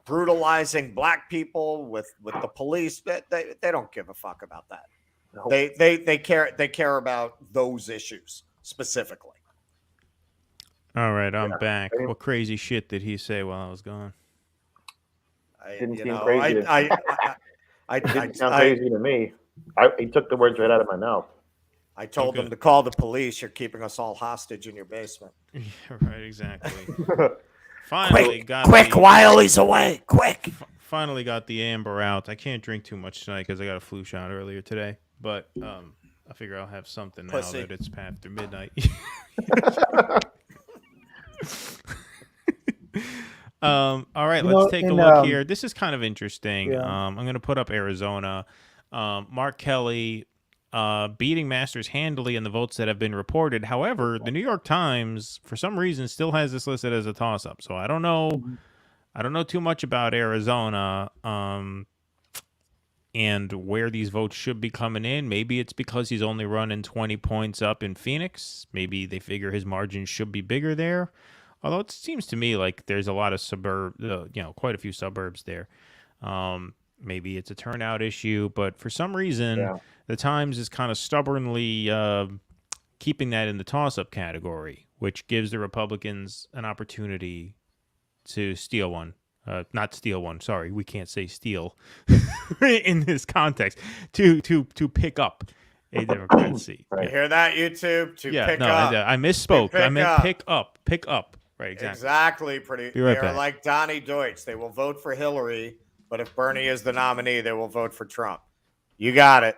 brutalizing black people with the police, they don't give a fuck about that. No. They care about those issues specifically. All right, I'm back. What crazy shit did he say while I was gone? Didn't seem crazy. It didn't sound crazy to me. He took the words right out of my mouth. I told them to call the police. You're keeping us all hostage in your basement. Yeah, right, exactly. Finally while he's away. Quick. Finally got the amber out. I can't drink too much tonight because I got a flu shot earlier today. But I figure I'll have something now that it's after midnight. All right, let's take a look here. This is kind of interesting. Yeah. I'm going to put up Arizona. Mark Kelly beating Masters handily in the votes that have been reported. However, the New York Times, for some reason, still has this listed as a toss-up. So I don't know. I don't know too much about Arizona and where these votes should be coming in. Maybe it's because he's only running 20 points up in Phoenix. Maybe they figure his margin should be bigger there. Although it seems to me like there's a lot of quite a few suburbs there. Maybe it's a turnout issue, but for some reason, the Times is kind of stubbornly keeping that in the toss-up category, which gives the Republicans an opportunity to steal one. Not steal one. Sorry, we can't say steal in this context. To pick up a Democrat seat. You hear that, YouTube? Pick up. I misspoke. I meant pick up. Pick up. Right, exactly. They're like Donnie Deutsch. They will vote for Hillary, but if Bernie is the nominee, they will vote for Trump. You got it.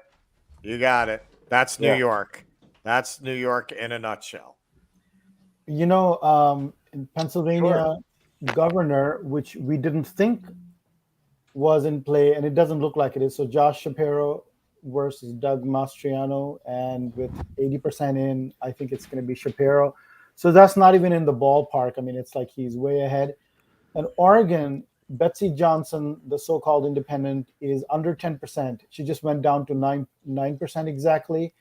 That's New York. That's New York in a nutshell. In Pennsylvania, governor, which we didn't think was in play, and it doesn't look like it is. So Josh Shapiro versus Doug Mastriano, and with 80% in, I think it's going to be Shapiro. So that's not even in the ballpark. I mean, it's like he's way ahead. And Oregon, Betsy Johnson, the so-called independent, is under 10%. She just went down to 9% exactly.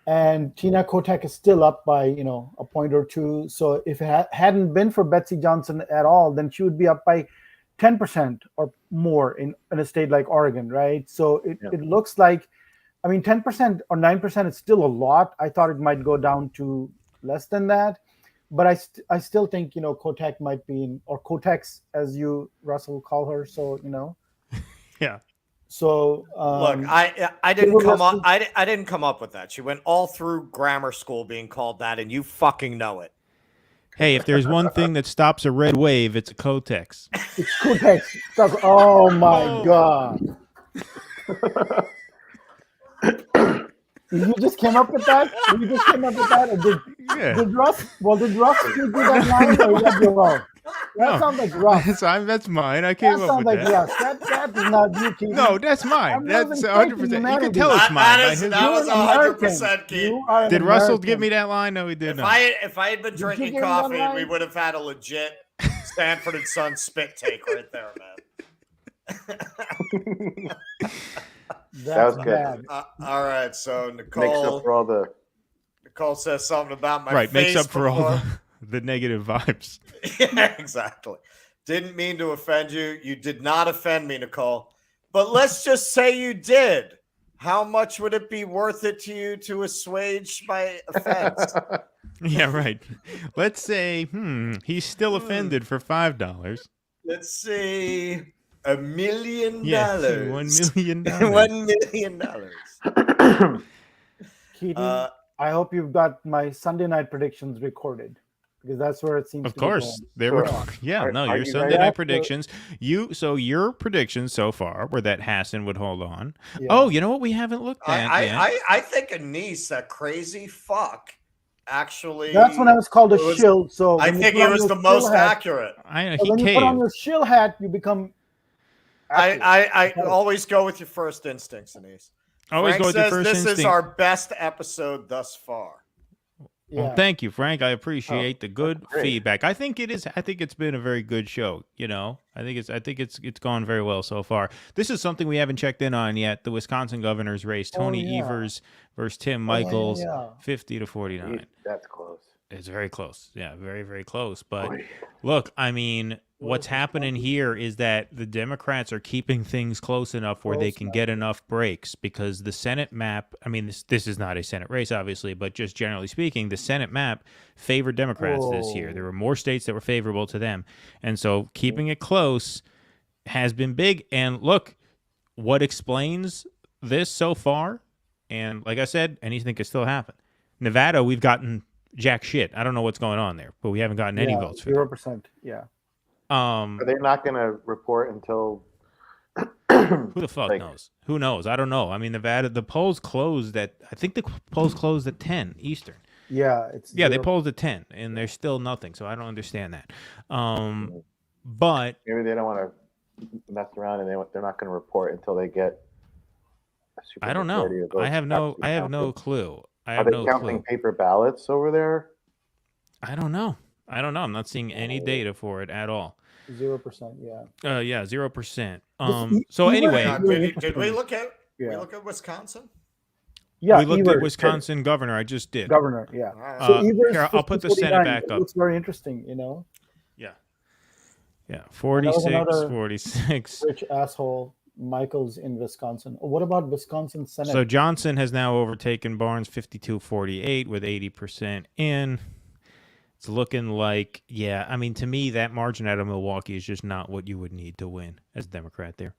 And Tina Kotek is still up by, a point or two. So if it hadn't been for Betsy Johnson at all, then she would be up by 10% or more in a state like Oregon, right? So it looks like, 10% or 9% is still a lot. I thought it might go down to less than that. But I still think, Kotek might be in, or Kotex, as you, Russell, call her. So, Yeah. So look, I didn't come up. I didn't come up with that. She went all through grammar school being called that, and you fucking know it. Hey, if there's one thing that stops a red wave, it's a Kotex. It's Kotex. Oh my God. You just came up with that? You just came up with that? Or did Russ? Well, did Russ do that line, or was that your own? That sounds like Russ. That's mine. I came up with that. Russ. That is not you, Keith. No, that's mine. That's 100%. You can tell it's mine. That was 100%, Keith. Did Russell give me that line? No, he did not. If I had been drinking coffee, we would have had a legit Stanford and Son spit take right there, man. That was good. All right, so Nicole makes up for all the. Nicole says something about my face makes up for before. all the negative vibes. Yeah, exactly. Didn't mean to offend you. You did not offend me, Nicole. But let's just say you did. How much would it be worth it to you to assuage my offense? Yeah, right. Let's say, he's still offended for $5. Let's see. $1 million. Yes, $1 million. $1 million. Keaton, I hope you've got my Sunday night predictions recorded, because that's where it seems of to course be going. they were. Yeah, your Sunday night predictions. Your predictions so far were that Hassan would hold on. Yeah. Oh, you know what we haven't looked at I think Anise, that crazy fuck, actually. That's when I was called a shill. So I think it was the most accurate. When you put on your shill hat, you become. I always go with your first instincts, Anise. Always Frank go with your says first this instinct. is our best episode thus far. Well, thank you, Frank. I appreciate the good feedback. I think it is. I think it's been a very good show. I think it's gone very well so far. This is something we haven't checked in on yet. The Wisconsin governor's race: Tony Evers versus Tim Michaels, 50-49. That's close. It's very close. Yeah, very, very close. But look, what's happening here is that the Democrats are keeping things close enough where they can get enough breaks, because the Senate map, this is not a Senate race, obviously, but just generally speaking, the Senate map favored Democrats this year. There were more states that were favorable to them. And so keeping it close has been big. And look, what explains this so far, and like I said, anything could still happen. Nevada, we've gotten jack shit. I don't know what's going on there, but we haven't gotten any votes for 0%. Yeah. Are they not going to report until? Who the fuck knows? Who knows? I don't know. Nevada, the polls closed at. I think the polls closed at 10 Eastern. Yeah, they polled at 10, and there's still nothing. So I don't understand that. But maybe they don't want to mess around, and they're not going to report until they get. I don't know. I have no clue. Are they counting paper ballots over there? I don't know. I'm not seeing any data for it at all. 0%. Yeah. 0%. So anyway, did we look at Wisconsin? Yeah, we looked at Wisconsin governor. I just did. Governor, yeah. So here, I'll put the Senate back up. It's very interesting, Yeah, 46, 46. Rich asshole. Michael's in Wisconsin. What about Wisconsin Senate? So Johnson has now overtaken Barnes 52-48 with 80% in. It's looking like, to me, that margin out of Milwaukee is just not what you would need to win as a Democrat there.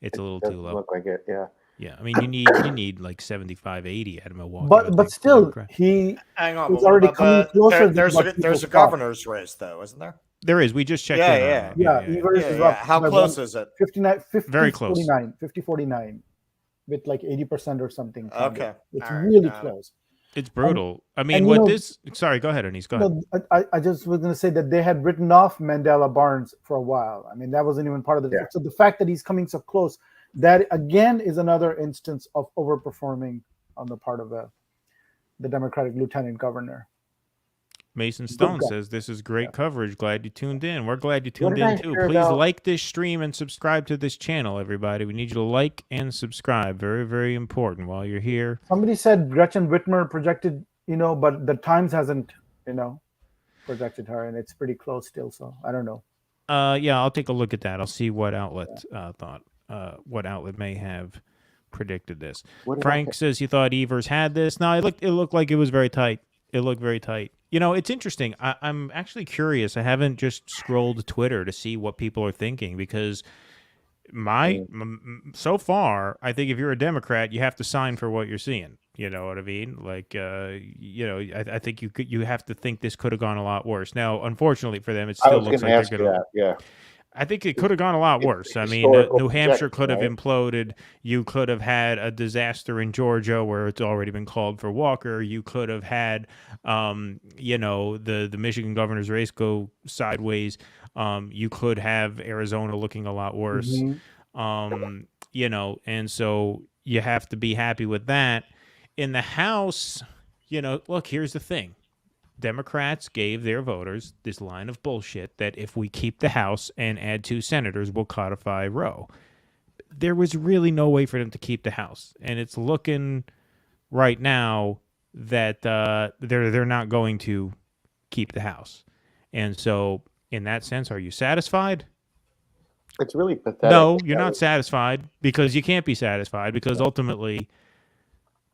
It's a little too low. Look like it, yeah. Yeah, you need like 75-80 out of Milwaukee. But still, he's already coming closer. There's a governor's race, though, isn't there? There is. We just checked in. Yeah. How close is it? 59, 50, very close. 50-49, with like 80% or something. Okay. It's really close. It's brutal. I mean, sorry, go ahead, Anis. Go ahead. No, I just was going to say that they had written off Mandela Barnes for a while. I mean, that wasn't even part of the. Yeah. So the fact that he's coming so close, that again is another instance of overperforming on the part of the Democratic lieutenant governor. Mason Stone says, this is great coverage. Glad you tuned in. We're glad you tuned in too. Please like this stream and subscribe to this channel, everybody. We need you to like and subscribe. Very, very important while you're here. Somebody said Gretchen Whitmer projected, but the Times hasn't, projected her, and it's pretty close still. So I don't know. Yeah, I'll take a look at that. I'll see what outlet what outlet may have predicted this. Frank says he thought Evers had this. No, it looked like it was very tight. It looked very tight. It's interesting. I'm actually curious. I haven't just scrolled Twitter to see what people are thinking because so far, I think if you're a Democrat, you have to sign for what you're seeing. You know what I mean? Like, I think you have to think this could have gone a lot worse. Now, unfortunately for them, it still looks like they're going to. Yeah. I think it could have gone a lot worse. I mean, New Hampshire could have imploded. You could have had a disaster in Georgia where it's already been called for Walker. You could have had, the Michigan governor's race go sideways. You could have Arizona looking a lot worse. And so you have to be happy with that. In the House, look, here's the thing. Democrats gave their voters this line of bullshit that if we keep the House and add 2 senators, we'll codify Roe. There was really no way for them to keep the House, and it's looking right now that they're not going to keep the House. And so, in that sense, are you satisfied? It's really pathetic. No, you're not satisfied because you can't be satisfied because ultimately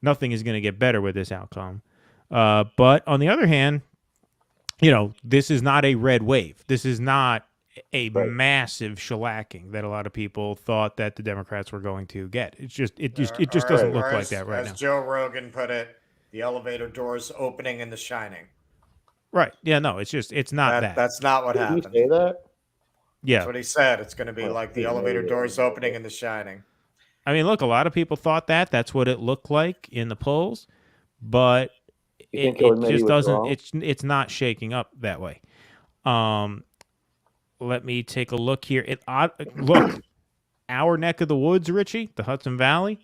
nothing is going to get better with this outcome. But on the other hand, this is not a red wave. This is not a massive shellacking that a lot of people thought that the Democrats were going to get. It just doesn't look like that right now. As Joe Rogan put it, the elevator doors opening in The Shining. Right. Yeah. No. It's not that. That's not what happened. Did you say that? Yeah. That's what he said. It's going to be like the elevator doors opening in The Shining. I mean, look, a lot of people thought that. That's what it looked like in the polls, but. It just doesn't. It's not shaking up that way. Let me take a look here. Look, our neck of the woods, Richie, the Hudson Valley,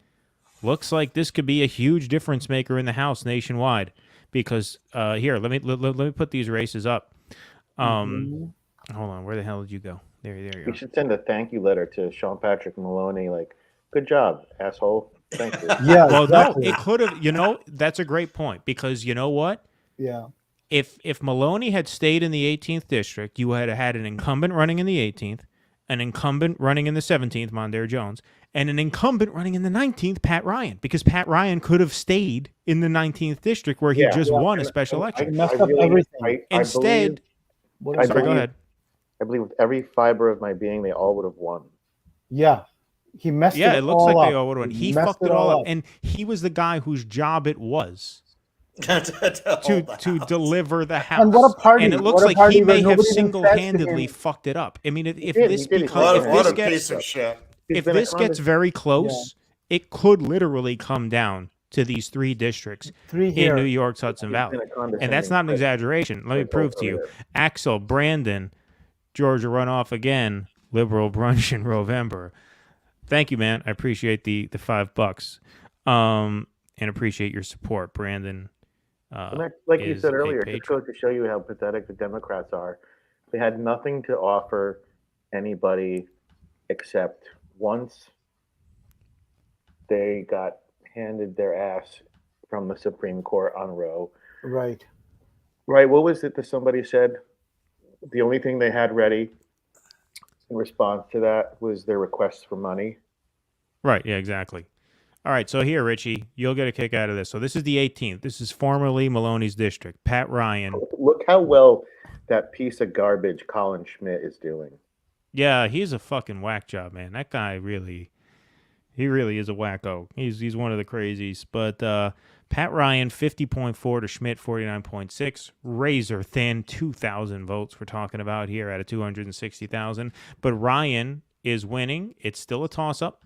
looks like this could be a huge difference maker in the House nationwide. Because here, let me put these races up. Hold on, where the hell did you go? There you go. We should send a thank you letter to Sean Patrick Maloney. Like, good job, asshole. Thank you. Yeah. Well, exactly. no, it could have. That's a great point because you know what? Yeah. If Maloney had stayed in the 18th district, you had had an incumbent running in the 18th, an incumbent running in the 17th, Mondaire Jones, and an incumbent running in the 19th, Pat Ryan, because Pat Ryan could have stayed in the 19th district where he just won a special election. Messed up everything. Instead, go ahead. I believe with every fiber of my being, they all would have won. Yeah. He messed it all up. Yeah, it looks like they all would have won. He fucked it all up. And he was the guy whose job it was to deliver the House. And what a party. And it looks like he may have single-handedly fucked it up. I mean, if this gets very close, it could literally come down to these 3 districts in New York's Hudson Valley. And that's not an exaggeration. Let me prove to you. Axel, Brandon, Georgia runoff again, liberal brunch in November. Thank you, man. I appreciate the $5, and appreciate your support, Brandon. Like you said earlier, just goes to show you how pathetic the Democrats are. They had nothing to offer anybody except once they got handed their ass from the Supreme Court on Roe. Right. Right. What was it that somebody said? The only thing they had ready in response to that was their requests for money. Right. Yeah, exactly. All right. So here, Richie, you'll get a kick out of this. So this is the 18th. This is formerly Maloney's district. Pat Ryan. Look how well that piece of garbage Colin Schmidt is doing. Yeah, he's a fucking whack job, man. That guy really is a wacko. He's one of the crazies. But Pat Ryan, 50.4 to Schmidt, 49.6. Razor thin, 2,000 votes we're talking about here out of 260,000. But Ryan is winning. It's still a toss-up.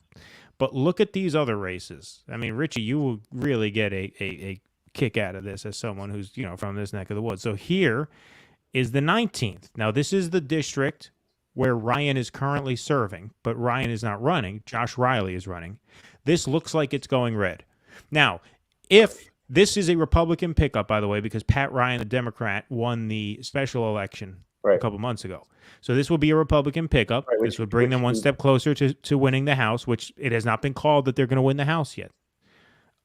But look at these other races. I mean, Richie, you will really get a kick out of this as someone who's, from this neck of the woods. So here is the 19th. Now, this is the district where Ryan is currently serving, but Ryan is not running. Josh Riley is running. This looks like it's going red. Now, if this is a Republican pickup, by the way, because Pat Ryan, the Democrat, won the special election a couple months ago. So this will be a Republican pickup. This would bring them one step closer to winning the House, which it has not been called that they're going to win the House yet.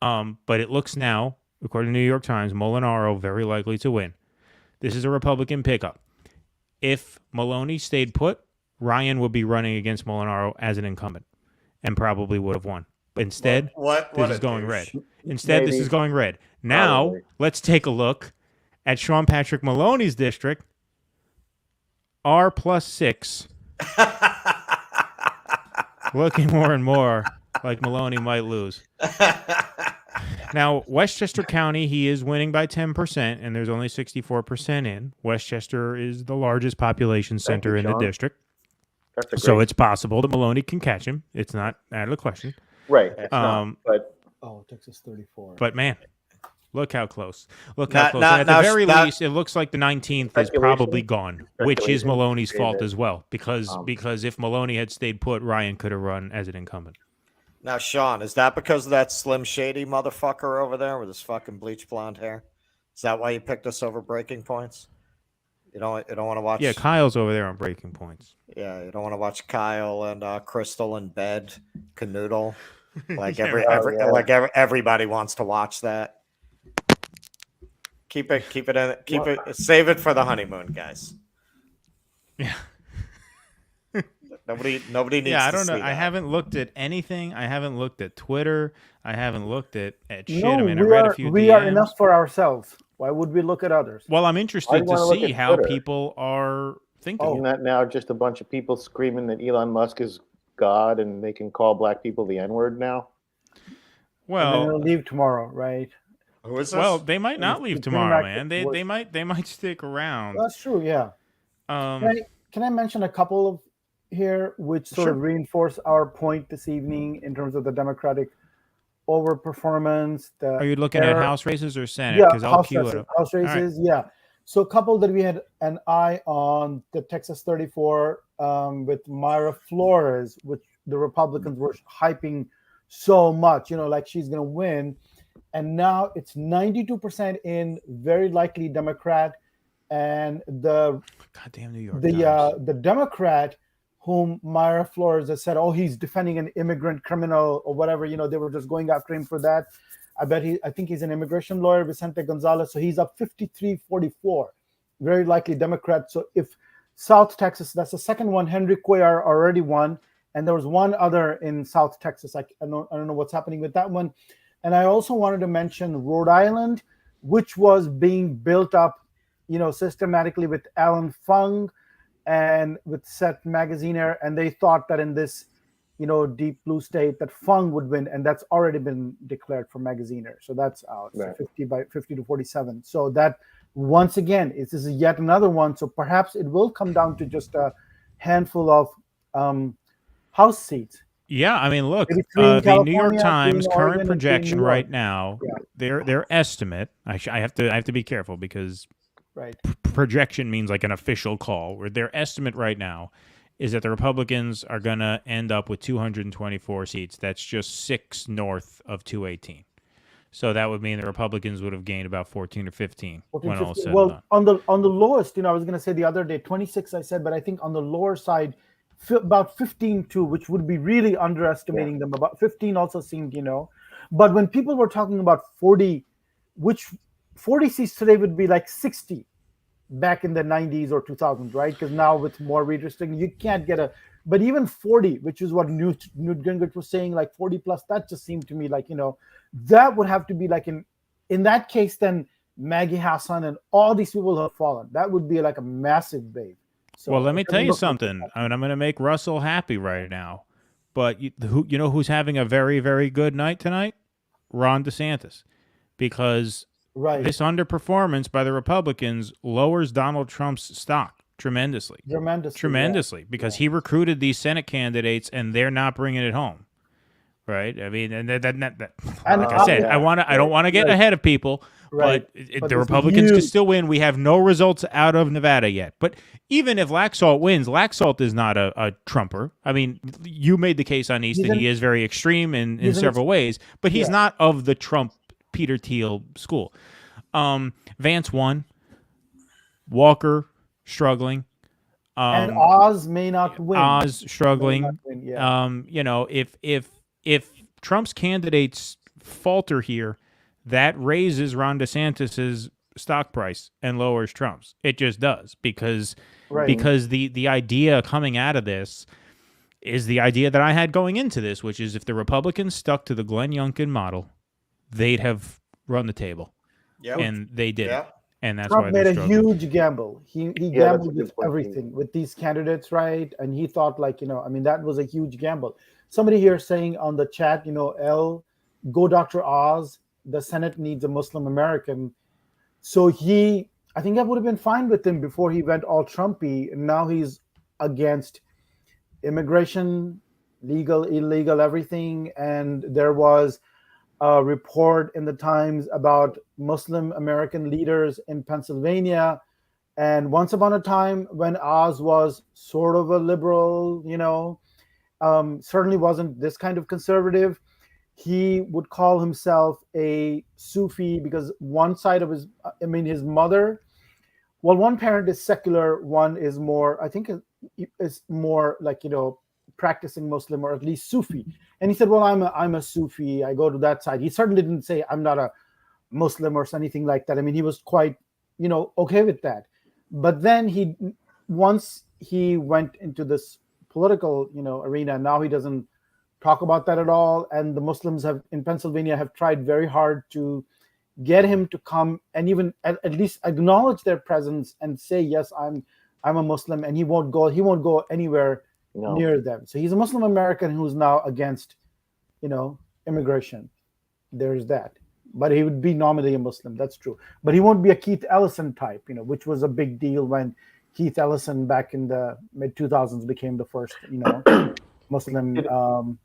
But it looks now, according to the New York Times, Molinaro very likely to win. This is a Republican pickup. If Maloney stayed put, Ryan would be running against Molinaro as an incumbent and probably would have won. But instead, this is going red. Instead, this is going red. Now, let's take a look at Sean Patrick Maloney's district. R+6. Looking more and more like Maloney might lose. Now, Westchester County, he is winning by 10%, and there's only 64% in. Westchester is the largest population center in the district. So it's possible that Maloney can catch him. It's not out of the question. Right. But Texas 34. But man, look how close. Look how close. And at the very least, it looks like the 19th is probably gone, which is Maloney's fault as well. Because if Maloney had stayed put, Ryan could have run as an incumbent. Now, Sean, is that because of that Slim Shady motherfucker over there with his fucking bleach blonde hair? Is that why you picked us over Breaking Points? You don't want to watch? Yeah, Kyle's over there on Breaking Points. Yeah, you don't want to watch Kyle and Crystal in bed canoodle. Like everybody wants to watch that. Keep it. Save it for the honeymoon, guys. Yeah. Nobody needs. Yeah, I don't know. See that. I haven't looked at anything. I haven't looked at Twitter. I haven't looked at shit. No, I mean, I read a few. We are enough for ourselves. Why would we look at others? Well, I'm interested to see how people are thinking. Isn't that now just a bunch of people screaming that Elon Musk is God and they can call black people the N-word now? Well, and then they'll leave tomorrow, right? Who is this? Well, they might not leave tomorrow, man. They might stick around. That's true. Yeah. Can I mention a couple of here which sort of reinforce our point this evening in terms of the Democratic overperformance? Are you looking at House races or Senate? Yeah, House races. Right. Yeah. So a couple that we had an eye on, the Texas 34 with Myra Flores, which the Republicans were hyping so much, like she's going to win. And now it's 92% in, very likely Democrat. And the goddamn New York the Democrat whom Myra Flores has said, he's defending an immigrant criminal or whatever, they were just going after him for that. I think he's an immigration lawyer, Vicente Gonzalez. So he's up 53-44, very likely Democrat. So if South Texas, that's the second one, Henry Cuellar already won. And there was one other in South Texas. I don't know what's happening with that one. And I also wanted to mention Rhode Island, which was being built up, systematically with Alan Fung and with Seth Magaziner. And they thought that in this, deep blue state that Fung would win. And that's already been declared for Magaziner. So that's out, right. 50-47. So that, once again, this is yet another one. So perhaps it will come down to just a handful of House seats. Yeah, I mean, look, the New York Times current projection right now, their estimate. I have to be careful because projection means like an official call. Where their estimate right now is that the Republicans are going to end up with 224 seats. That's just 6 north of 218. So that would mean the Republicans would have gained about 14 or 15 when all is said and done. On the lowest, I was going to say the other day 26. I said, but I think on the lower side, about 15 too, which would be really underestimating them. About 15 also seemed, but when people were talking about 40, which 40 seats today would be like 60 back in the 90s or 2000s, right? Because now with more redistricting, you can't get but even 40, which is what Newt Gingrich was saying, like 40 plus, that just seemed to me like, that would have to be like in that case, then Maggie Hassan and all these people have fallen. That would be like a massive wave. So, well, let me tell you something. I mean, I'm going to make Russell happy right now. But you know who's having a very, very good night tonight? Ron DeSantis. Because this underperformance by the Republicans lowers Donald Trump's stock tremendously. Tremendously, because he recruited these Senate candidates and they're not bringing it home. right? I mean, and that And like I said, I don't want to get ahead of people, Right. but the Republicans can still win. We have no results out of Nevada yet. But even if Laxalt wins, Laxalt is not a Trumper. I mean, you made the case on East that he is very extreme in several ways, but he's not of the Trump Peter Thiel school. Vance won. Walker struggling. And Oz may not win. Oz struggling. Win, yeah. You know, if Trump's candidates falter here, that raises Ron DeSantis's stock price and lowers Trump's. It just does because the idea coming out of this is the idea that I had going into this, which is if the Republicans stuck to the Glenn Youngkin model, they'd have run the table. Yep. And they did. Yep. And that's Trump why made a struggling. huge gamble. He Yeah, that's a gambled good with point, everything, with these candidates, right? And he thought, like, you know, I mean, that was a huge gamble. Somebody here saying on the chat, you know, go Dr. Oz. The Senate needs a Muslim American. So I think I would have been fine with him before he went all Trumpy. And now he's against immigration, legal, illegal, everything. And there was a report in the Times about Muslim American leaders in Pennsylvania. And once upon a time when Oz was sort of a liberal, you know, certainly wasn't this kind of conservative, he would call himself a Sufi because one side of his mother, well, one parent is secular, one is more, I think is more like, you know, practicing Muslim or at least Sufi. And he said, well, I'm a Sufi. I go to that side. He certainly didn't say I'm not a Muslim or anything like that. I mean, he was quite, you know, okay with that. But then once he went into this political, you know, arena, now he doesn't talk about that at all. And the Muslims in Pennsylvania have tried very hard to get him to come and even at least acknowledge their presence and say, yes, I'm a Muslim, and he won't go anywhere near them. So he's a Muslim American who's now against, you know, immigration. There's that. But he would be nominally a Muslim. That's true. But he won't be a Keith Ellison type, you know, which was a big deal when Keith Ellison back in the mid 2000s became the first, you know, Muslim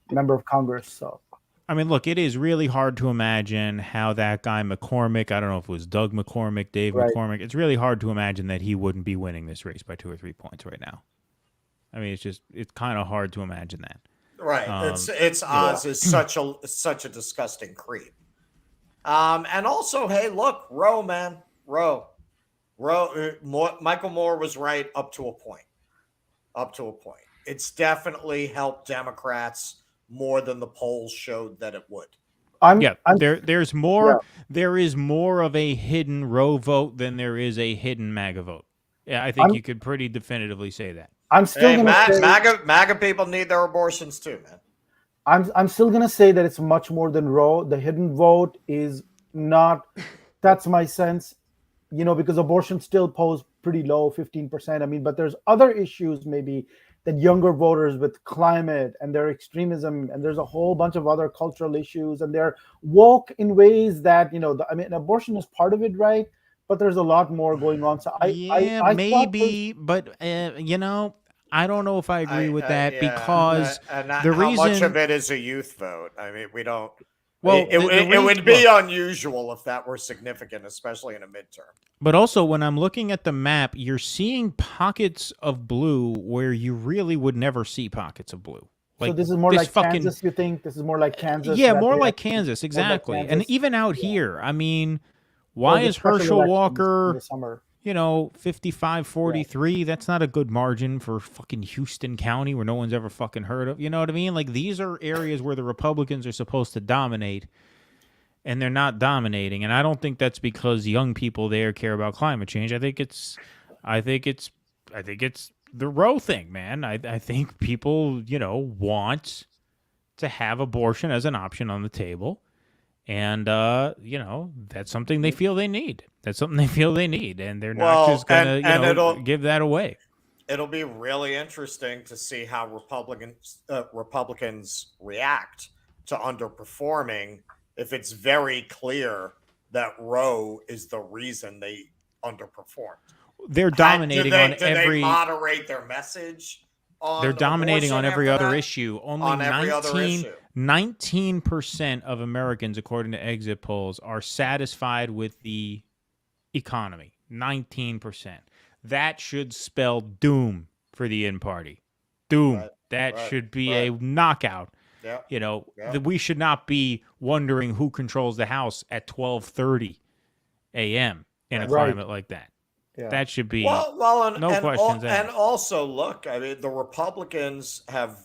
member of Congress. So, I mean, look, it is really hard to imagine how that guy McCormick, I don't know if it was Doug McCormick, Dave McCormick, it's really hard to imagine that he wouldn't be winning this race by 2 or 3 points right now. I mean, it's kind of hard to imagine that. Right. It's Oz is such a disgusting creep. And also, hey, look, Roe, man, Roe, Michael Moore was right up to a point. It's definitely helped Democrats more than the polls showed that it would. There is more of a hidden Roe vote than there is a hidden MAGA vote. Yeah, I think you could pretty definitively say that. I'm still MAGA people need their abortions too, man. I'm still gonna say that it's much more than Roe. The hidden vote is not. That's my sense, you know, because abortion still pose pretty low, 15%. I mean, but there's other issues maybe that younger voters with climate and their extremism, and there's a whole bunch of other cultural issues, and they're woke in ways that, you know, I mean, abortion is part of it, right? But there's a lot more going on. So I maybe, but you know, I don't know if I agree with that because how much of it is a youth vote? I mean, we don't. Well, it would be unusual if that were significant, especially in a midterm. But also, when I'm looking at the map, you're seeing pockets of blue where you really would never see pockets of blue. Like, so this is more like Kansas, you think? This is more like Kansas? Yeah, more like Kansas, exactly. Like Kansas. And even out here, I mean, why is Herschel Walker, you know, 55-43? Yeah. That's not a good margin for fucking Houston County where no one's ever fucking heard of. You know what I mean? Like, these are areas where the Republicans are supposed to dominate, and they're not dominating. And I don't think that's because young people there care about climate change. I think it's the Roe thing, man. I think people, you know, want to have abortion as an option on the table. And, you know, that's something they feel they need. And they're not just going to give that away. It'll be really interesting to see how Republicans react to underperforming if it's very clear that Roe is the reason they underperformed. They're dominating on every... Do they moderate their message? They're dominating on every other issue. Only on every other issue. 19% of Americans, according to exit polls, are satisfied with the economy. 19%. That should spell doom for the in party. Doom. Right, that right, should be right. a knockout. Yeah. You know, Yeah. we should not be wondering who controls the House at 12:30 a.m. in a climate like that. Yeah. That should be and, no questions asked. And also, look, I mean, the Republicans have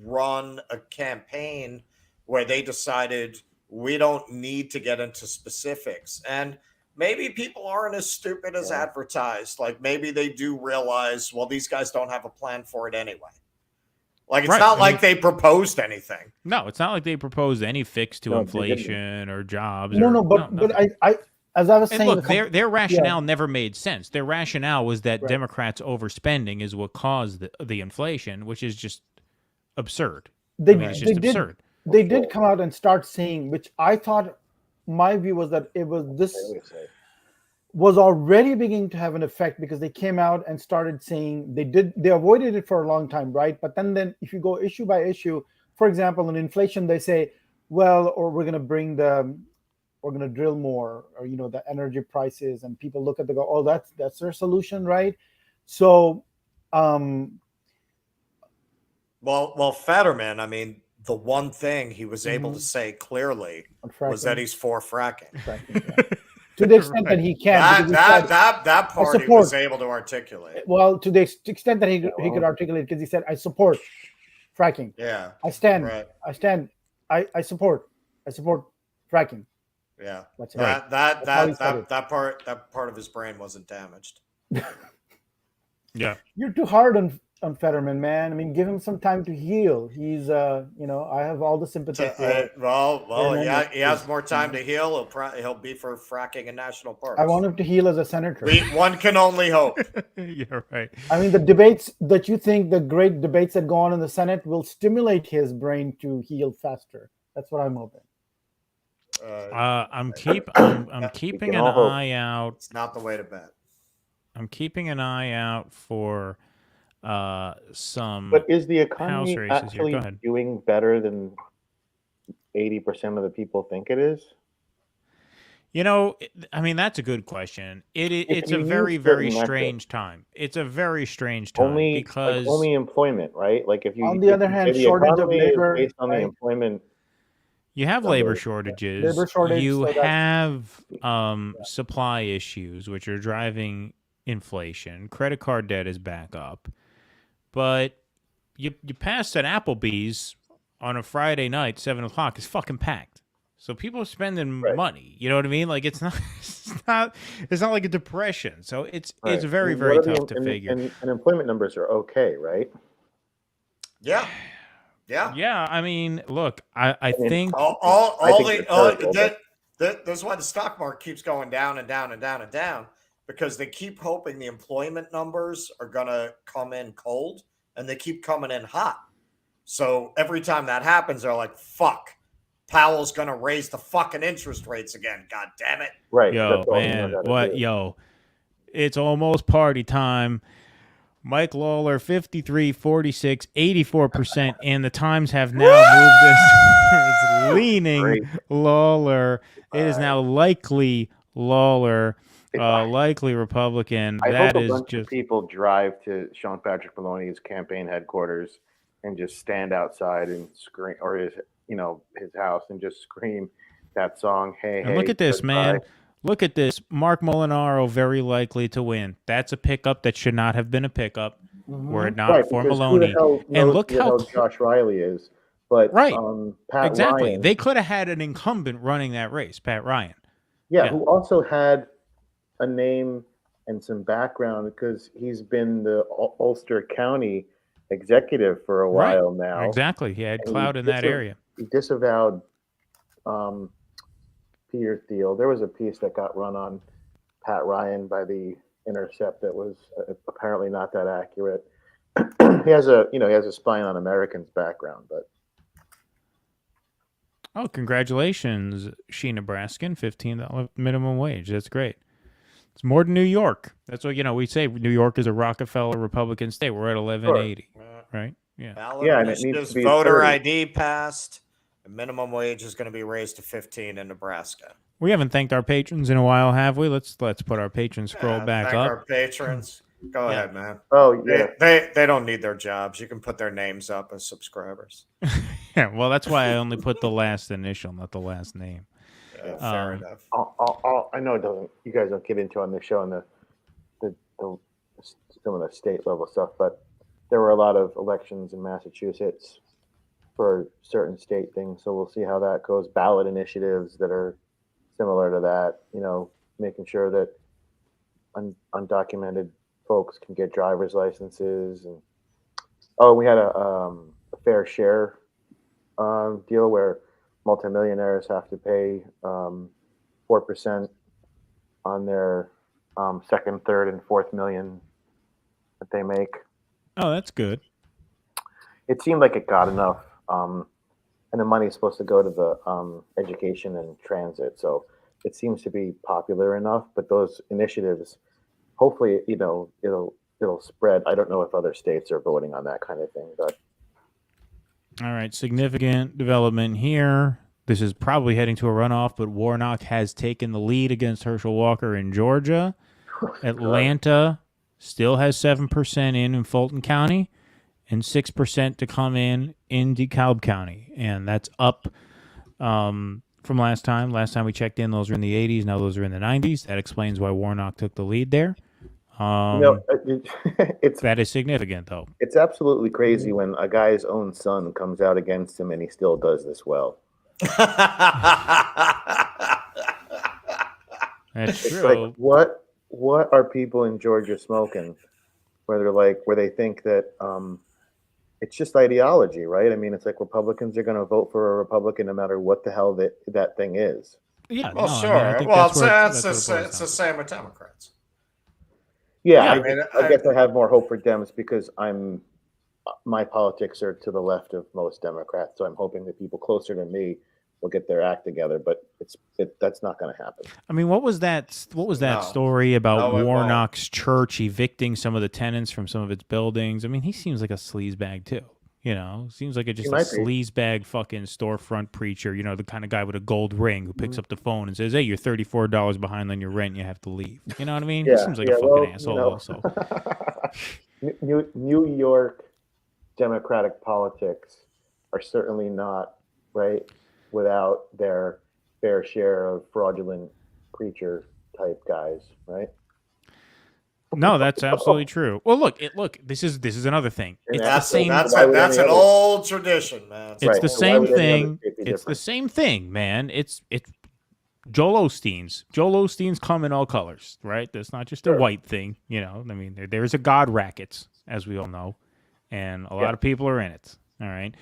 run a campaign where they decided we don't need to get into specifics. And maybe people aren't as stupid as advertised. Like maybe they do realize, well, these guys don't have a plan for it anyway. Like it's not like they proposed anything. No, it's not like they proposed any fix to inflation or jobs. No, but I as I was saying, look, their rationale never made sense. Their rationale was that Democrats overspending is what caused the inflation, which is just absurd. It's just absurd. They did come out and start saying, which I thought, my view was that this was already beginning to have an effect, because they came out and started saying they avoided it for a long time, right? But then if you go issue by issue, for example, on inflation, they say, well, or we're going to drill more, or the energy prices, and people look at oh, that's their solution, right? So well, Fetterman, I mean, the one thing he was able to say clearly was that he's for fracking. To the extent that he can. That party was able to articulate. Well, to the extent that he could articulate, because he said, I support fracking. Yeah. I stand. Right. I support fracking. Yeah. That's that part of his brain wasn't damaged. Yeah. You're too hard on Fetterman, man. I mean, give him some time to heal. He's I have all the sympathy for it. He has more time to heal. He'll be for fracking in national parks. I want him to heal as a senator. One can only hope. You're right. I mean, the debates that you think, the great debates that go on in the Senate, will stimulate his brain to heal faster. That's what I'm hoping. I'm keeping an eye out. It's not the way to bet. I'm keeping an eye out for some. But is the House economy races actually here. Go ahead. doing better than 80% of the people think it is? I mean, that's a good question. It's you a use very, very certain strange time. It's a very strange time because only employment, right? Like if you, on the other hand, the shortage of economy is labor, based on the right? employment. you have labor shortages. Labor shortage, you so that's- have supply issues, which are driving inflation. Credit card debt is back up, but you pass at Applebee's on a Friday night, 7:00, it's fucking packed. So people are spending money. You know what I mean? Like it's not like a depression. So it's very, very tough to figure. And employment numbers are okay, right? Yeah. Yeah. I mean, look, I think that's why the stock market keeps going down and down and down and down, because they keep hoping the employment numbers are gonna come in cold, and they keep coming in hot. So every time that happens, they're like, "Fuck, Powell's gonna raise the fucking interest rates again. God damn it!" Right. Yo, man, what? Yo, it's almost party time. Mike Lawler, 53, 46, 84%, and the Times have now moved this towards leaning Lawler. It is now likely Lawler, likely Republican. I that hope a is bunch of people drive to Sean Patrick Maloney's campaign headquarters and just stand outside and scream, or his house, and just scream that song. Hey, and look at this, man. Look at this. Mark Molinaro very likely to win. That's a pickup that should not have been a pickup were it not for Maloney. And look how Josh Riley is. But Pat exactly. Ryan, they could have had an incumbent running that race, Pat Ryan. Yeah, who also had a name and some background, because he's been the Ulster County executive for a while now. Exactly. He had clout in that area. He disavowed Peter Thiel. There was a piece that got run on Pat Ryan by the Intercept that was apparently not that accurate. he has a spying on Americans background, but. Oh, congratulations, Sheena Braskin, $15 minimum wage. That's great. It's more than New York. That's what we say. New York is a Rockefeller Republican state. We're at 1180. right? Yeah. Ballot Yeah, and it needs initiatives, to be voter 30. ID passed. The minimum wage is going to be raised to 15 in Nebraska. We haven't thanked our patrons in a while, have we? Let's put our patron scroll back Thank up. our patrons. Go ahead, man. Oh yeah, they don't need their jobs. You can put their names up as subscribers. Yeah, well, that's why I only put the last initial, not the last name. Fair enough. I know it doesn't. You guys don't get into on the show and the some of the state level stuff, but there were a lot of elections in Massachusetts for certain state things. So we'll see how that goes. Ballot initiatives that are similar to that. You know, making sure that undocumented folks can get driver's licenses. And we had a fair share deal where multimillionaires have to pay 4% on their second, third, and fourth million that they make. Oh, that's good. It seemed like it got enough, and the money is supposed to go to the education and transit. So it seems to be popular enough. But those initiatives, hopefully, it'll spread. I don't know if other states are voting on that kind of thing, but. All right, significant development here. This is probably heading to a runoff, but Warnock has taken the lead against Herschel Walker in Georgia. Atlanta still has 7% in Fulton County and 6% to come in DeKalb County. And that's up from last time. Last time we checked in, those were in the 80s. Now those are in the 90s. That explains why Warnock took the lead there. That is significant, though. It's absolutely crazy when a guy's own son comes out against him and he still does this well. That's it's true. Like, what are people in Georgia smoking? Where they think that it's just ideology, right? I mean, it's like Republicans are going to vote for a Republican no matter what the hell that thing is. Yeah, well, no, sure. I mean, it's the same with Democrats. Yeah, I guess I have more hope for Dems because my politics are to the left of most Democrats, so I'm hoping that people closer to me will get their act together. But that's not going to happen. I mean, what was that story about Warnock's church evicting some of the tenants from some of its buildings? I mean, he seems like a sleazebag too. You know, seems like just a sleazebag fucking storefront preacher. You know, the kind of guy with a gold ring who picks up the phone and says, "Hey, you're $34 behind on your rent. And you have to leave." You know what I mean? He seems like a fucking asshole. Also, New York Democratic politics are certainly not right without their fair share of fraudulent preacher type guys, right? No, that's absolutely true. Well, look, this is another thing. It's the same. That's an old tradition, man. It's the same thing. It's the same thing, man. It's Joel Osteen's. Joel Osteen's come in all colors, right? That's not just a white thing, you know. I mean, there's a God racket, as we all know, and a lot of people are in it. All right.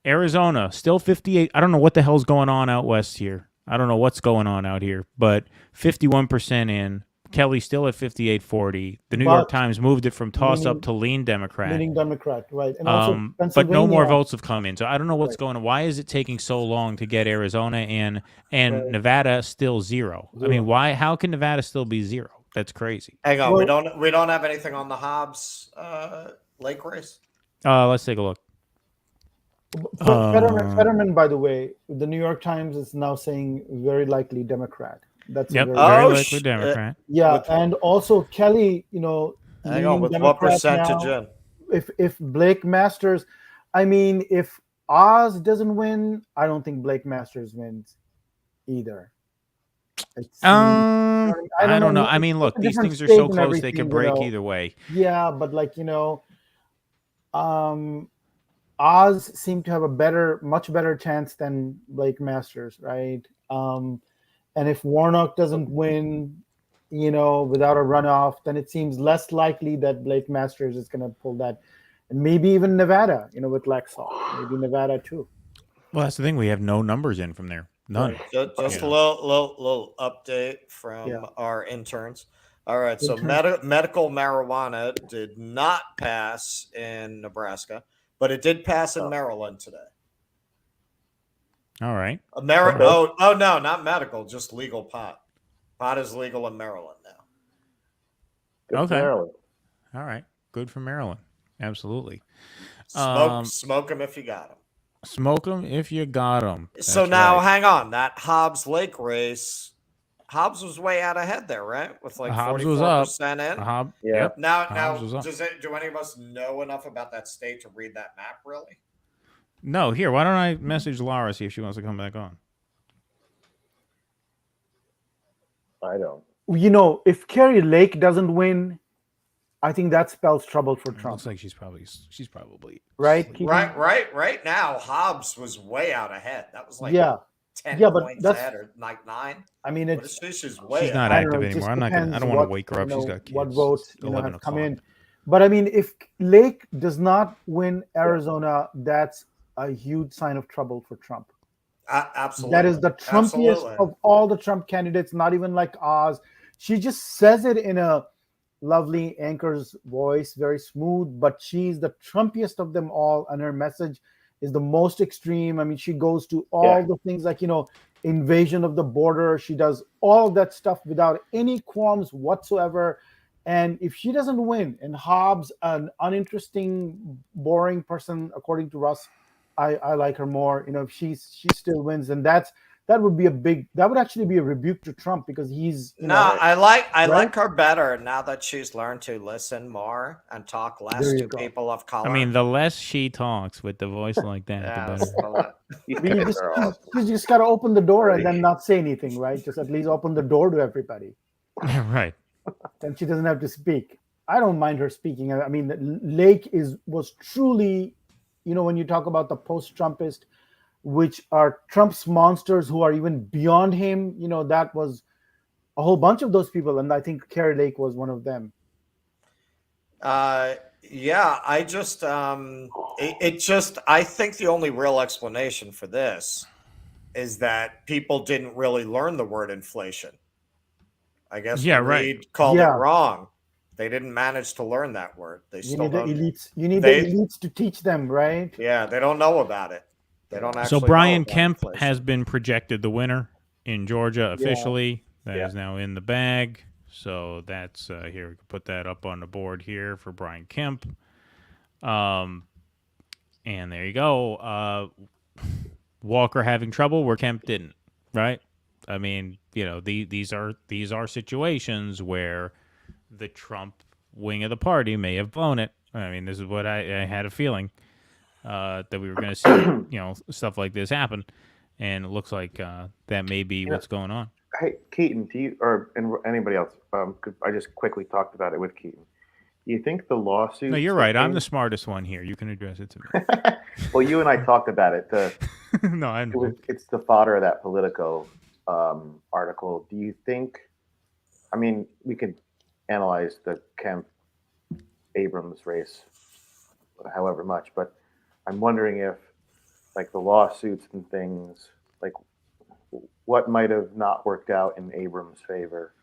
Arizona still 58. I don't know what the hell's going on out west here. I don't know what's going on out here, but 51% in. Kelly still at 58-40. The New York Times moved it from toss-up to lean Democrat. Leaning Democrat, right. And also but no more votes have come in. So I don't know what's going on. Why is it taking so long to get Arizona in and Nevada still zero? I mean, why? How can Nevada still be zero? That's crazy. Hang on, we don't have anything on the Hobbs Lake race. Let's take a look. Fetterman, by the way, the New York Times is now saying very likely Democrat. That's very likely Democrat. Yeah, and also Kelly, you know, hang on, with what percentage in? If Blake Masters, I mean, if Oz doesn't win, I don't think Blake Masters wins either. I don't know. I mean, look, these things are so close they can break either way. Yeah, but like, you know, Oz seemed to have a much better chance than Blake Masters, right? And if Warnock doesn't win, you know, without a runoff, then it seems less likely that Blake Masters is going to pull that. And maybe even Nevada, you know, with Lexall. Maybe Nevada too. Well, that's the thing. We have no numbers in from there. None. Right. Just a little update from our interns. All right. So medical marijuana did not pass in Nebraska, but it did pass in Maryland today. All right. No, not medical, just legal pot. Pot is legal in Maryland now. Good for Maryland. All right. Good for Maryland. Absolutely. Smoke them if you got them. Smoke them if you got them. So now, hang on. That Hobbs Lake race, Hobbs was way out ahead there, right? With like 44% in. Yeah. Now, do any of us know enough about that state to read that map? Really? No. Here, why don't I message Laura, see if she wants to come back on? I don't. You know, if Carrie Lake doesn't win, I think that spells trouble for Trump. Looks like she's probably right. Right now, Hobbs was way out ahead. That was like 10 points ahead, or like 9. I mean, she's not active anymore. I don't want to wake her up. She's got kids. What votes have come in? But I mean, if Lake does not win Arizona, that's a huge sign of trouble for Trump. Absolutely. That is the Trumpiest of all the Trump candidates. Not even like Oz. She just says it in a lovely anchor's voice, very smooth, but she's the Trumpiest of them all, and her message is the most extreme. I mean, she goes to all the things like, invasion of the border. She does all that stuff without any qualms whatsoever. And if she doesn't win, and Hobbs, an uninteresting, boring person, according to Russ, I like her more. If she still wins, and that would actually be a rebuke to Trump, because he's I like her better now that she's learned to listen more and talk less to people of color. I mean, the less she talks with the voice like that, the better. You just got to open the door and then not say anything, right? Just at least open the door to everybody. Right. Then she doesn't have to speak. I don't mind her speaking. I mean, Lake was truly, when you talk about the post-Trumpist, which are Trump's monsters who are even beyond him, that was a whole bunch of those people. And I think Carrie Lake was one of them. I think the only real explanation for this is that people didn't really learn the word inflation. I guess Reid called it wrong. They didn't manage to learn that word. You need the elites to teach them, right? Yeah, they don't know about it. They don't actually. So Brian Kemp has been projected the winner in Georgia officially. That is now in the bag. So that's here. We can put that up on the board here for Brian Kemp. And there you go. Walker having trouble where Kemp didn't, right? I mean, these are situations where the Trump wing of the party may have blown it. I mean, this is what I had a feeling that we were going to see, stuff like this happen, and it looks like that may be what's going on. Hey, Keaton, do you or anybody else? I just quickly talked about it with Keaton. Do you think the lawsuit? No, you're right. I'm the smartest one here. You can address it to me. Well, you and I talked about it. No, I know. It's the fodder of that Politico article. Do you think? I mean, we could analyze the Kemp Abrams race however much, but I'm wondering if, like, the lawsuits and things, like, what might have not worked out in Abrams' favor.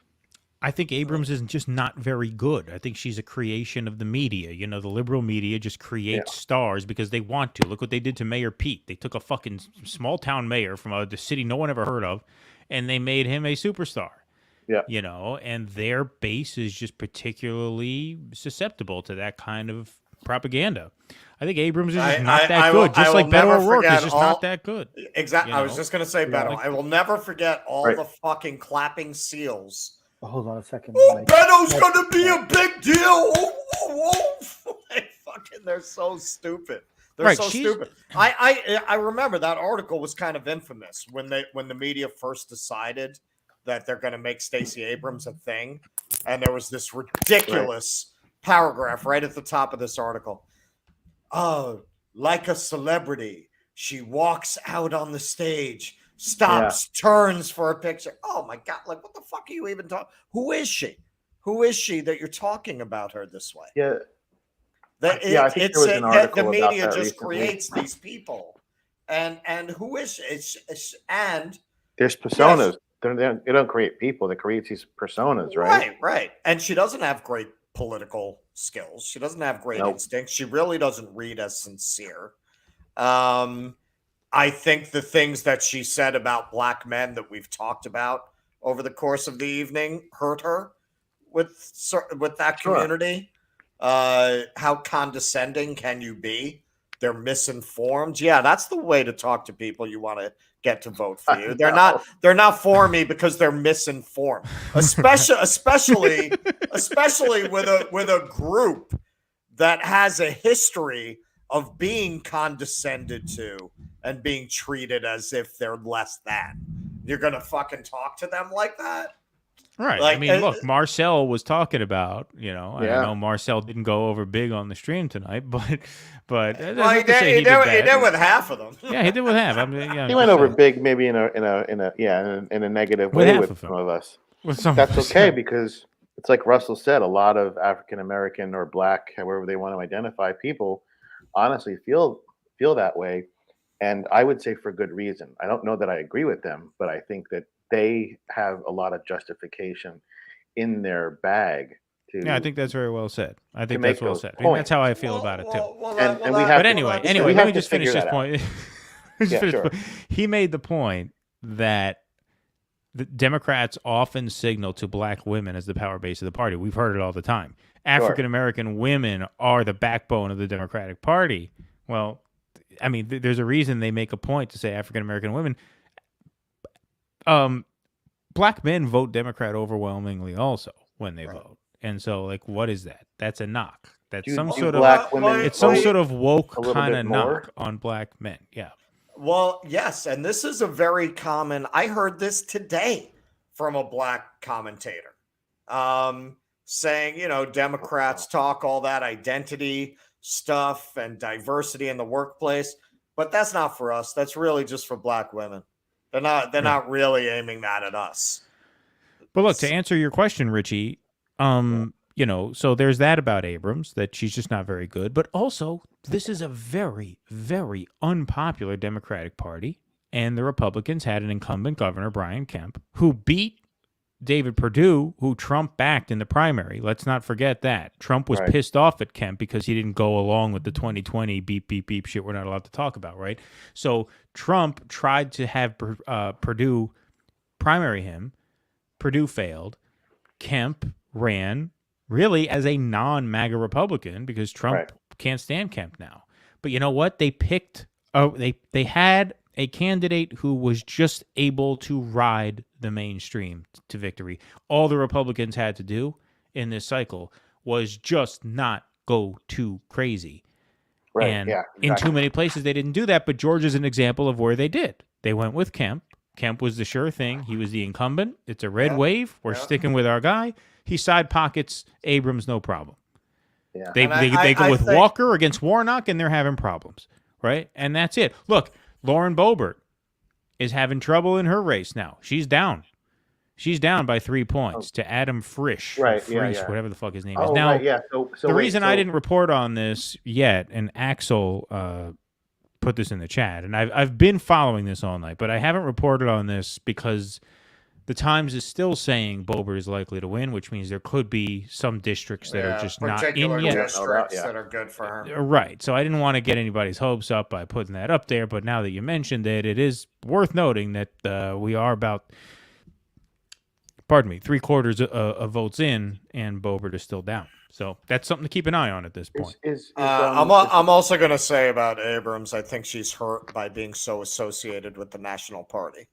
I think Abrams is just not very good. I think she's a creation of the media. The liberal media just creates stars because they want to. Look what they did to Mayor Pete. They took a fucking small town mayor from the city no one ever heard of, and they made him a superstar. Yeah. And their base is just particularly susceptible to that kind of propaganda. I think Abrams is just not that good. Just like Beto O'Rourke is just not that good. Exactly. I was just going to say Beto. I will never forget all the fucking clapping seals. Hold on a second. Beto's going to be a big deal. They're so stupid. They're so stupid. I remember that article was kind of infamous when the media first decided that they're going to make Stacey Abrams a thing, and there was this ridiculous paragraph right at the top of this article. Oh, like a celebrity, she walks out on the stage, stops, turns for a picture. Oh my God! Like, what the fuck are you even talking? Who is she? Who is she that you're talking about her this way? Yeah. I think there was an article the media about that just recently. Creates these people, and who is she? And there's personas. They don't create people. They create these personas, right? Right. And she doesn't have great political skills. She doesn't have great instincts. She really doesn't read as sincere. I think the things that she said about black men that we've talked about over the course of the evening hurt her with that community. How condescending can you be? They're misinformed. Yeah, that's the way to talk to people you want to get to vote for you. They're not for me because they're misinformed. Especially with a group that has a history of being condescended to and being treated as if they're less than. You're gonna fucking talk to them like that? Right. Like, I mean, look, Marcel was talking about, I know Marcel didn't go over big on the stream tonight, but he did with half of them. Yeah, he did with half. I mean, he went over big, maybe in a negative way with some of us. That's okay, because it's like Russell said, a lot of African American or Black, however they want to identify people, honestly feel that way, and I would say for good reason. I don't know that I agree with them, but I think that they have a lot of justification in their bag. Yeah, I think that's very well said. I think that's well said. I mean, that's how I feel about it too. But anyway, let me just finish this point. He made the point that the Democrats often signal to Black women as the power base of the party. We've heard it all the time. African American women are the backbone of the Democratic Party. Well, I mean, there's a reason they make a point to say African American women. Black men vote Democrat overwhelmingly also when they vote. And so, like, what is that? That's a knock. That's some sort of woke kind of knock on Black men. Yeah. Well, yes, and this is a very common. I heard this today from a Black commentator, saying, Democrats talk all that identity stuff and diversity in the workplace, but that's not for us. That's really just for Black women. They're not really aiming that at us. But look, to answer your question, Richie, so there's that about Abrams, that she's just not very good. But also, this is a very, very unpopular Democratic Party. And the Republicans had an incumbent governor, Brian Kemp, who beat David Perdue, who Trump backed in the primary. Let's not forget that. Trump was pissed off at Kemp because he didn't go along with the 2020 beep, beep, beep shit we're not allowed to talk about, right? So Trump tried to have Perdue primary him. Perdue failed. Kemp ran really as a non-MAGA Republican because Trump can't stand Kemp now. But you know what? They picked they had a candidate who was just able to ride the mainstream to victory. All the Republicans had to do in this cycle was just not go too crazy. Right. And in too many places they didn't do that, but Georgia's an example of where they did. They went with Kemp. Kemp was the sure thing. He was the incumbent. It's a red wave. We're sticking with our guy. He side pockets Abrams, no problem. Yeah. They go with Walker against Warnock, and they're having problems, right? And that's it. Look, Lauren Boebert is having trouble in her race now. She's down. She's down by 3 points to Adam Frisch, whatever the fuck his name is. Now, the reason I didn't report on this yet, and Axel put this in the chat, and I've been following this all night, but I haven't reported on this because the Times is still saying Boebert is likely to win, which means there could be some districts that are just not in yet. Districts that are good for her. Right. So I didn't want to get anybody's hopes up by putting that up there, but now that you mentioned it, it is worth noting that we are about, 3/4 of votes in, and Boebert is still down. So that's something to keep an eye on at this point. I'm also going to say about Abrams, I think she's hurt by being so associated with the National Party.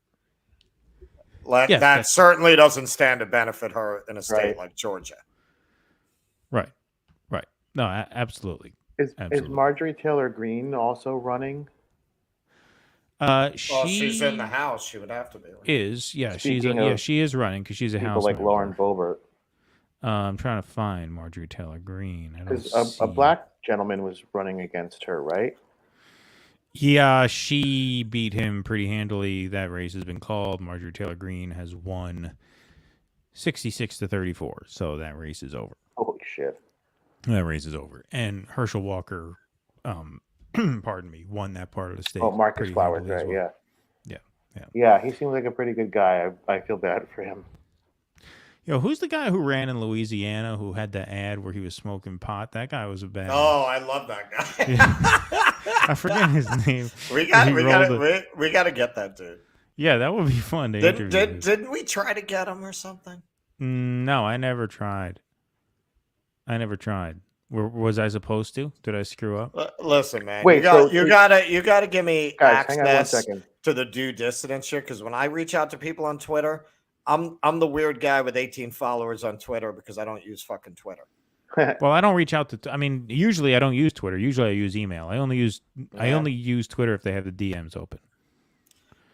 That certainly doesn't stand to benefit her in a state like Georgia. Right. No, absolutely. Is Marjorie Taylor Green also running? She's in the House. She would have to be. She is running because she's a House like member. Lauren Boebert. I'm trying to find Marjorie Taylor Green. Because a Black gentleman was running against her, right? Yeah, she beat him pretty handily. That race has been called. Marjorie Taylor Green has won 66-34. So that race is over. Holy shit. That race is over. And Herschel Walker, won that part of the state. Oh, Marcus Flowers, right? Well. Yeah, he seems like a pretty good guy. I feel bad for him. Who's the guy who ran in Louisiana who had the ad where he was smoking pot? That guy was a bad. Oh, I love that guy. I forget his name. We got to get that dude. Yeah, that would be fun to interview. Didn't we try to get him or something? No, I never tried. Was I supposed to? Did I screw up? Listen, man. Wait, you gotta give me guys, hang on 1 access second. to the due dissident shit. Because when I reach out to people on Twitter, I'm the weird guy with 18 followers on Twitter because I don't use fucking Twitter. Well, I don't reach out to. I mean, usually I don't use Twitter. Usually I use email. I only use Twitter if they have the DMs open.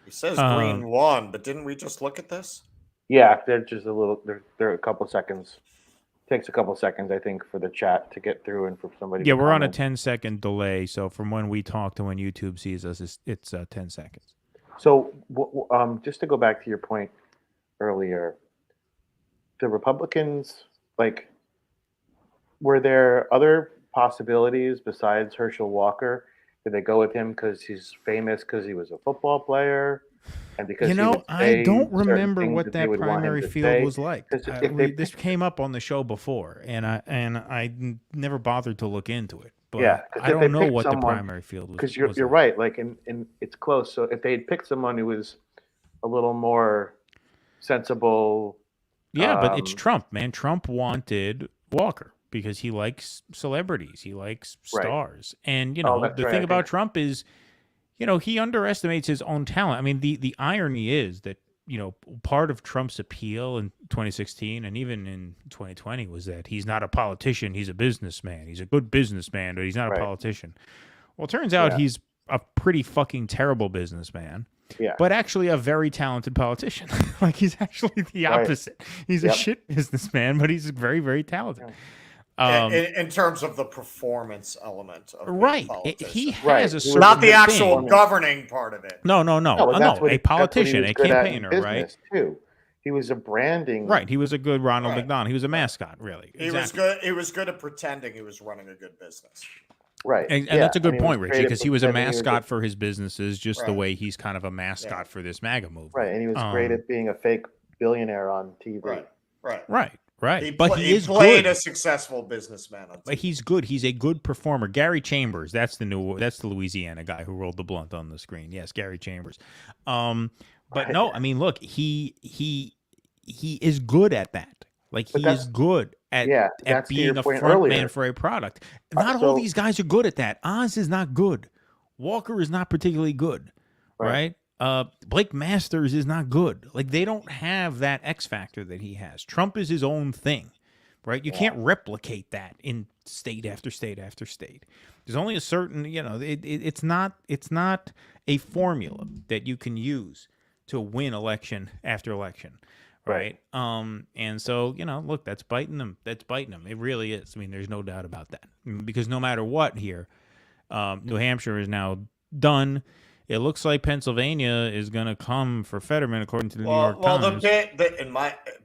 He says Green won, but didn't we just look at this? Yeah, they're just a little. They're a couple seconds. Takes a couple seconds, I think, for the chat to get through and for somebody. Yeah, to we're on a comment. 10-second delay, so from when we talk to when YouTube sees us, it's 10 seconds. So, just to go back to your point earlier, the Republicans, like, were there other possibilities besides Herschel Walker? Did they go with him because he's famous because he was a football player? And because I don't remember what that primary field was like. This came up on the show before, and I never bothered to look into it. But yeah, I don't know what the primary field was. Because you're right, like, and it's close. So if they had picked someone who was a little more sensible, but it's Trump, man. Trump wanted Walker because he likes celebrities, he likes stars, and the thing about Trump is, he underestimates his own talent. I mean, the irony is that, part of Trump's appeal in 2016 and even in 2020 was that he's not a politician, he's a businessman. He's a good businessman, but he's not a politician. Well, it turns out he's a pretty fucking terrible businessman, but actually a very talented politician. Like, he's actually the opposite. He's a shit businessman, but he's very, very talented. In terms of the performance element of he has a certain not the actual governing part of it. No, a politician, a campaigner, right? Too. He was a branding. Right, he was a good Ronald McDonald. He was a mascot, really. He was good. He was good at pretending he was running a good business. Right, and that's a good point, Richie, because he was a mascot for his businesses, just the way he's kind of a mascot for this MAGA movement. Right, and he was great at being a fake billionaire on TV. Right. He played a successful businessman. But he's good. He's a good performer. Gary Chambers, that's the Louisiana guy who rolled the blunt on the screen. Yes, Gary Chambers. But no, I mean, look, he is good at that. Like, he is good at being a front man for a product. Not all these guys are good at that. Oz is not good. Walker is not particularly good, right? Blake Masters is not good. Like, they don't have that X factor that he has. Trump is his own thing, right? You can't replicate that in state after state after state. There's only a certain, it's not a formula that you can use to win election after election, right? And so, look, that's biting them. It really is. I mean, there's no doubt about that. Because no matter what here, New Hampshire is now done. It looks like Pennsylvania is going to come for Fetterman, according to the New York Times.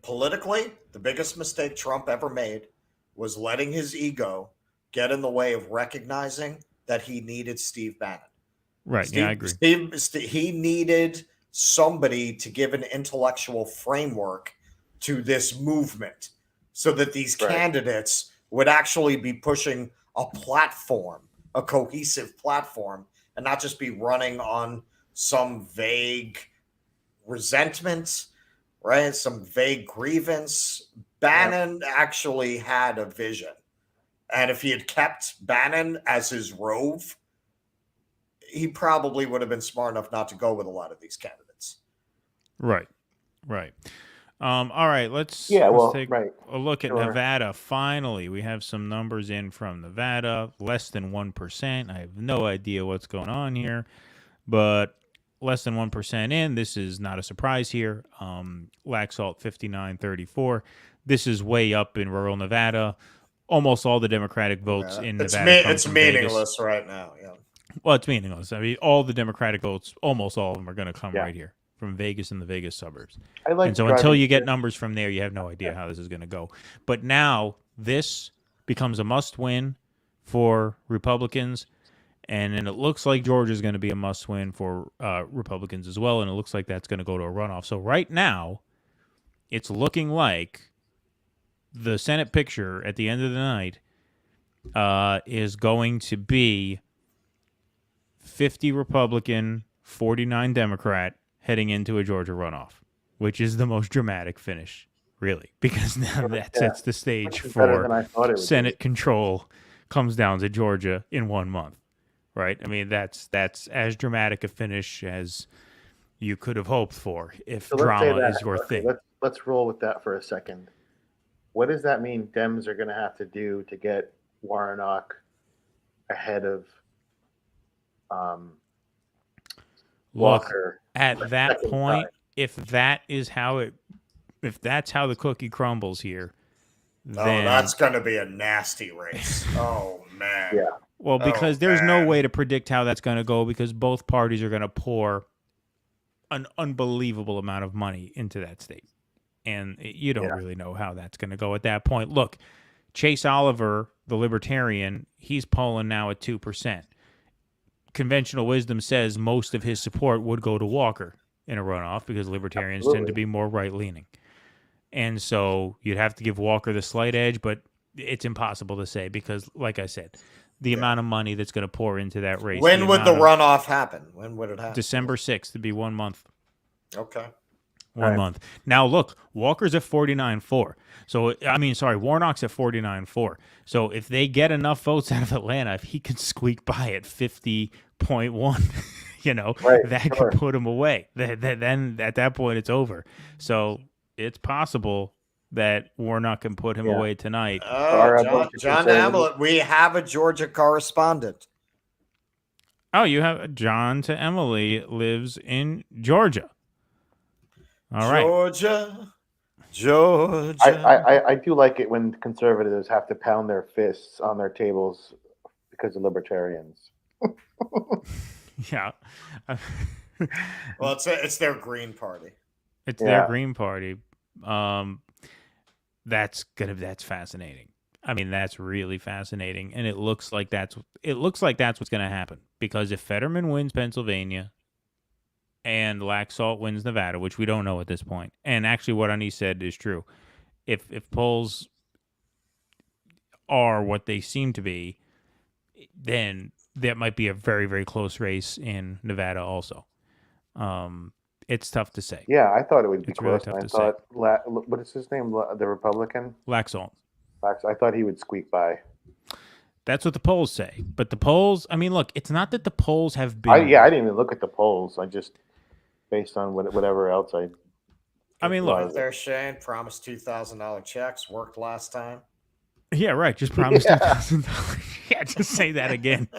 Politically, the biggest mistake Trump ever made was letting his ego get in the way of recognizing that he needed Steve Bannon. Right. I agree. He needed somebody to give an intellectual framework to this movement so that these candidates would actually be pushing a platform, a cohesive platform, and not just be running on some vague resentment, right? Some vague grievance. Bannon actually had a vision. And if he had kept Bannon as his rove, he probably would have been smart enough not to go with a lot of these candidates. Right. All right, let's take a look at Nevada. Finally, we have some numbers in from Nevada, less than 1%. I have no idea what's going on here, but less than 1% in. This is not a surprise here. Laxalt 59-34. This is way up in rural Nevada. Almost all the Democratic votes in Nevada. It's meaningless right now. Yeah. Well, it's meaningless. I mean, all the Democratic votes, almost all of them, are going to come right here from Vegas and the Vegas suburbs. And so until you get numbers from there, you have no idea how this is going to go. But now this becomes a must-win for Republicans, and then it looks like Georgia is going to be a must-win for Republicans as well, and it looks like that's going to go to a runoff. So right now, it's looking like the Senate picture at the end of the night is going to be 50 Republican, 49 Democrat, heading into a Georgia runoff, which is the most dramatic finish really, because now that sets the stage better than I thought it for would Senate control comes down to Georgia in 1 month, right? I mean, that's as dramatic a finish as you could have hoped for if So let's say drama that. is your Okay, thing. let's roll with that for a second. What does that mean Dems are going to have to do to get Warnock ahead of Walker? Look, at that second point, time? if that's how the cookie crumbles here, then that's going to be a nasty race. Oh man. Yeah. Well, because there's no way to predict how that's going to go because both parties are going to pour an unbelievable amount of money into that state. And you don't really know how that's going to go at that point. Look, Chase Oliver, the libertarian, he's polling now at 2%. Conventional wisdom says most of his support would go to Walker in a runoff because libertarians tend to be more right-leaning. And so you'd have to give Walker the slight edge, but it's impossible to say because, like I said, the amount of money that's going to pour into that race. When would the runoff happen? When would it happen? December 6th to be 1 month. Okay. 1 month. Now, look, Walker's at 49.4. So, I mean, sorry, Warnock's at 49.4. So if they get enough votes out of Atlanta, if he can squeak by at 50.1, you know, that could put him away. Then at that point, it's over. So it's possible that Warnock can put him away tonight. Oh, John Amelett, we have a Georgia correspondent. Oh, you have John to Emily lives in Georgia. All right. Georgia. I do like it when conservatives have to pound their fists on their tables because of libertarians. Yeah. Well, it's their Green Party. It's their Green Party. That's fascinating. I mean, that's really fascinating, and it looks like that's what's going to happen because if Fetterman wins Pennsylvania and Laxalt wins Nevada, which we don't know at this point, and actually what Anise said is true, if polls are what they seem to be, then that might be a very, very close race in Nevada also. It's tough to say. Yeah, I thought it would be really close. tough I to thought, what is his name? The Republican? Laxalt. I thought he would squeak by. That's what the polls say. But the polls, I mean, look, it's not that the polls have been. I didn't even look at the polls. I just, based on whatever else I mean, look. There, Shane promised $2,000 checks. Worked last time. Yeah, right. Just promise $2,000. Yeah, just say that again.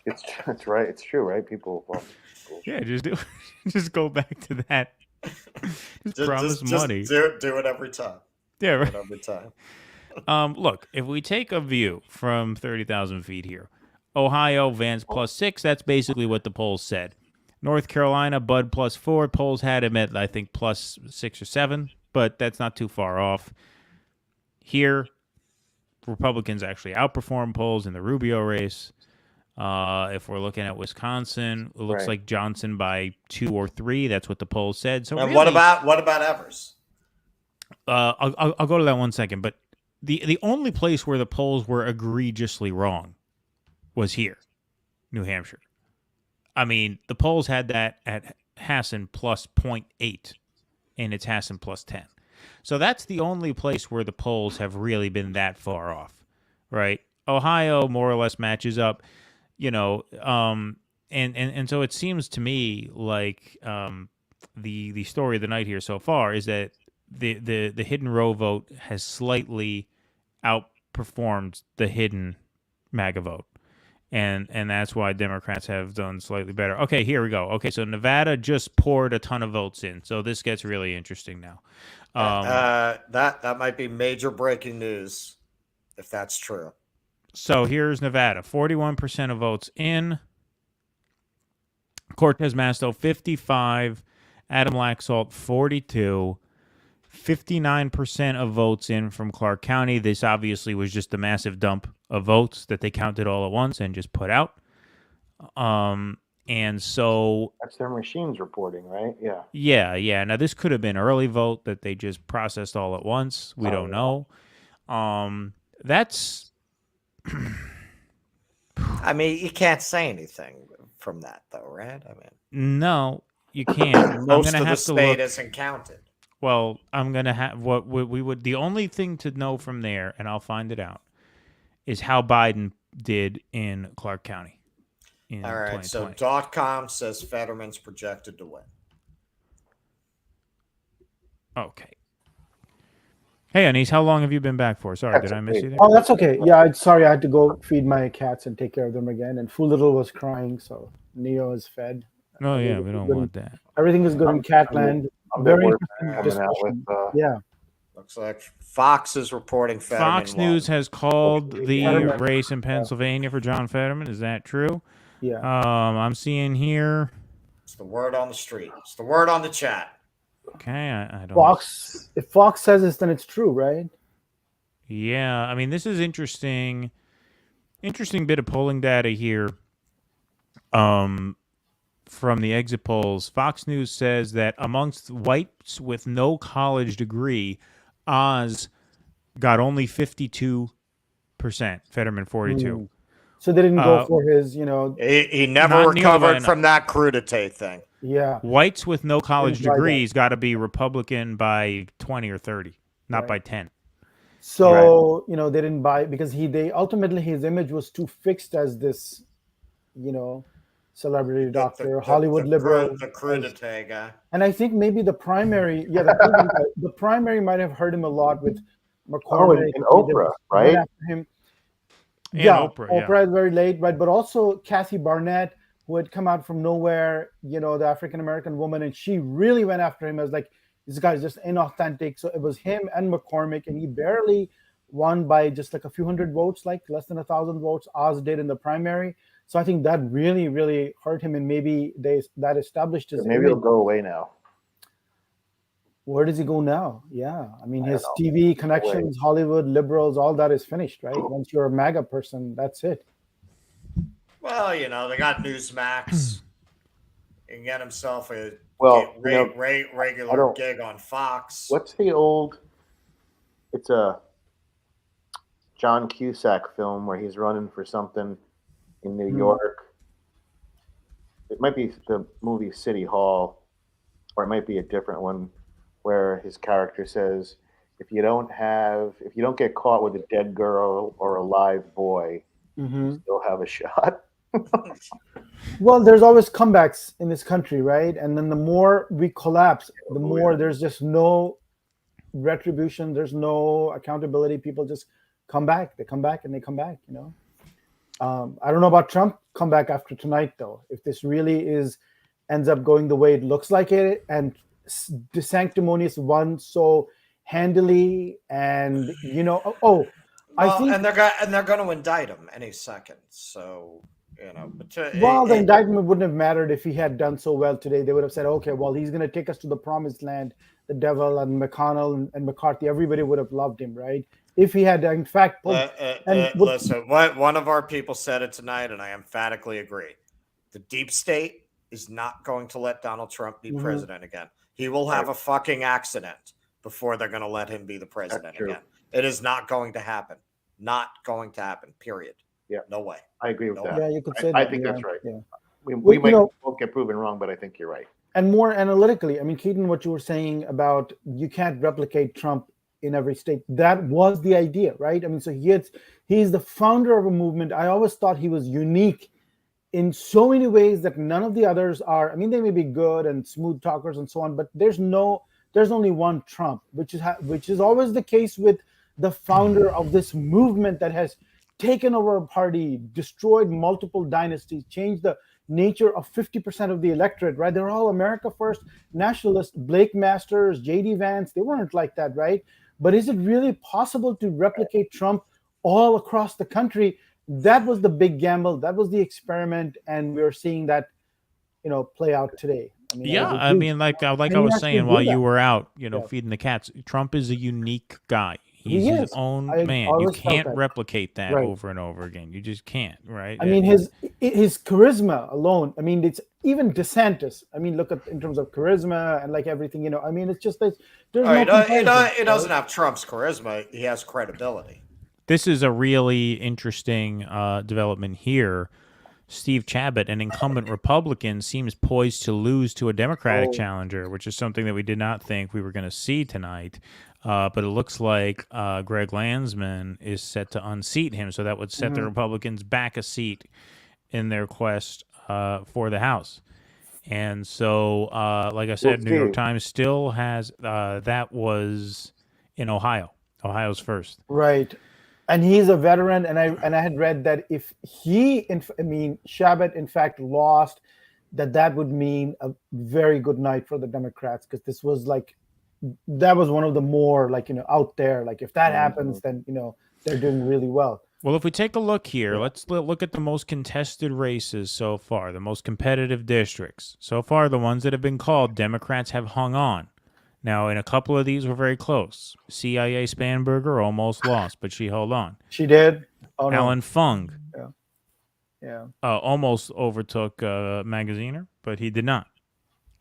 It's right. It's true, right? People. Well, yeah, just go back to that. Just promise money. Do it every time. Yeah, right. Do it every time. Look, if we take a view from 30,000 feet here, Ohio, Vance +6. That's basically what the polls said. North Carolina, Bud +4. Polls had him at, I think, +6 or 7, but that's not too far off. Here, Republicans actually outperform polls in the Rubio race. If we're looking at Wisconsin, it looks like Johnson by 2 or 3. That's what the polls said. So, really, what about Evers? I'll go to that 1 second. But the only place where the polls were egregiously wrong was here, New Hampshire. I mean, the polls had that at Hassan +0.8, and it's Hassan +10. So that's the only place where the polls have really been that far off, right? Ohio more or less matches up. You know, and so it seems to me like the story of the night here so far is that the hidden row vote has slightly outperformed the hidden MAGA vote, and that's why Democrats have done slightly better. Okay, here we go. Okay, so Nevada just poured a ton of votes in, so this gets really interesting now. That might be major breaking news if that's true. So here's Nevada, 41% of votes in. Cortez Masto, 55. Adam Laxalt, 42. 59% of votes in from Clark County. This obviously was just a massive dump of votes that they counted all at once and just put out. And so that's their machines reporting, right? Yeah. Yeah. Now this could have been early vote that they just processed all at once. We don't know. That's. I mean, you can't say anything from that, though, right? I mean, no, you can't. Most of the state isn't counted. Well, I'm gonna have what we would. The only thing to know from there, and I'll find it out, is how Biden did in Clark County. All right. So .com says Fetterman's projected to win. Okay. Hey, Anise, how long have you been back for? Sorry, did I miss you there? Oh, that's okay. Yeah, sorry, I had to go feed my cats and take care of them again. And Little was crying, so Neo is fed. Oh yeah, we don't want that. Everything is good in Catland. Very interesting discussion. Yeah. Looks like Fox is reporting Fetterman Fox News has called the race in Pennsylvania for John Fetterman. Is that true? Yeah. I'm seeing here. It's the word on the street. It's the word on the chat. Okay, I don't. Fox. If Fox says this, then it's true, right? Yeah, I mean, this is interesting. Interesting bit of polling data here. From the exit polls, Fox News says that amongst whites with no college degree, Oz got only 52%. Fetterman 42%. So they didn't go for his, He never recovered from that crudité thing. Yeah. Whites with no college degrees got to be Republican by 20 or 30, not by 10. So, they didn't buy because they ultimately his image was too fixed as this, celebrity doctor, Hollywood liberal. The crudité guy. And I think maybe the primary, the primary might have hurt him a lot with McCormick. And Oprah, right? After him. And Yeah, Oprah is very late, right? But also Kathy Barnett, who had come out from nowhere, the African-American woman, and she really went after him as like, this guy's just inauthentic. So it was him and McCormick, and he barely won by just like a few hundred votes, like less than 1,000 votes. Oz did in the primary. So I think that really, really hurt him, and maybe that established his. Maybe it'll go away now. Where does he go now? Yeah, I mean, his TV connections, Hollywood liberals, all that is finished, right? Once you're a MAGA person, that's it. Well, they got Newsmax. He can get himself a regular gig on Fox. What's the old? It's a John Cusack film where he's running for something in New York. It might be the movie City Hall, or it might be a different one where his character says, if you don't get caught with a dead girl or a live boy, you still have a shot. Well, there's always comebacks in this country, right? And then the more we collapse, the more there's just no retribution, there's no accountability. People just come back. They come back and they come back, I don't know about Trump comeback after tonight, though. If this really ends up going the way it looks like it, and the sanctimonious won so handily, and I think, and they're going to indict him any second. So the indictment wouldn't have mattered if he had done so well today. They would have said, okay, well, he's going to take us to the promised land. The devil and McConnell and McCarthy, everybody would have loved him, right? If he had, in fact, listen, one of our people said it tonight, and I emphatically agree. The deep state is not going to let Donald Trump be president again. He will have a fucking accident before they're going to let him be the president again. It is not going to happen. Not going to happen, period. Yeah. No way. I agree with that. Yeah, you could say that. I think that's right. Yeah. We won't get proven wrong, but I think you're right. And more analytically, I mean, Keaton, what you were saying about you can't replicate Trump in every state, that was the idea, right? I mean, so he's the founder of a movement. I always thought he was unique in so many ways that none of the others are. I mean, they may be good and smooth talkers and so on, but there's only one Trump, which is always the case with the founder of this movement that has taken over a party, destroyed multiple dynasties, changed the nature of 50% of the electorate, right? They're all America first nationalists. Blake Masters, J.D. Vance, they weren't like that, right? But is it really possible to replicate Trump all across the country? That was the big gamble. That was the experiment, and we're seeing that, play out today. I mean, like I was saying while you were out, feeding the cats, Trump is a unique guy. He's his own man. You can't replicate that over and over again. You just can't, right? I mean, his charisma alone. I mean, it's even DeSantis. I mean, look at in terms of charisma and like everything. I mean, it's just there's it doesn't have Trump's charisma. He has credibility. This is a really interesting development here. Steve Chabot, an incumbent Republican, seems poised to lose to a Democratic challenger, which is something that we did not think we were going to see tonight. But it looks like Greg Landsman is set to unseat him, so that would set the Republicans back a seat in their quest for the House. And so, like I said, New York Times still has that was in Ohio. Ohio's first. Right. And he's a veteran, and I had read that if Chabot in fact lost, that would mean a very good night for the Democrats, because this was that was one of the more out there. Like if that happens, then they're doing really well. Well, if we take a look here, let's look at the most contested races so far, the most competitive districts. So far, the ones that have been called, Democrats have hung on. Now, in a couple of these were very close. CIA Spanberger almost lost, but she held on. She did? Oh, no. Alan Fung Yeah. almost overtook Magaziner, but he did not.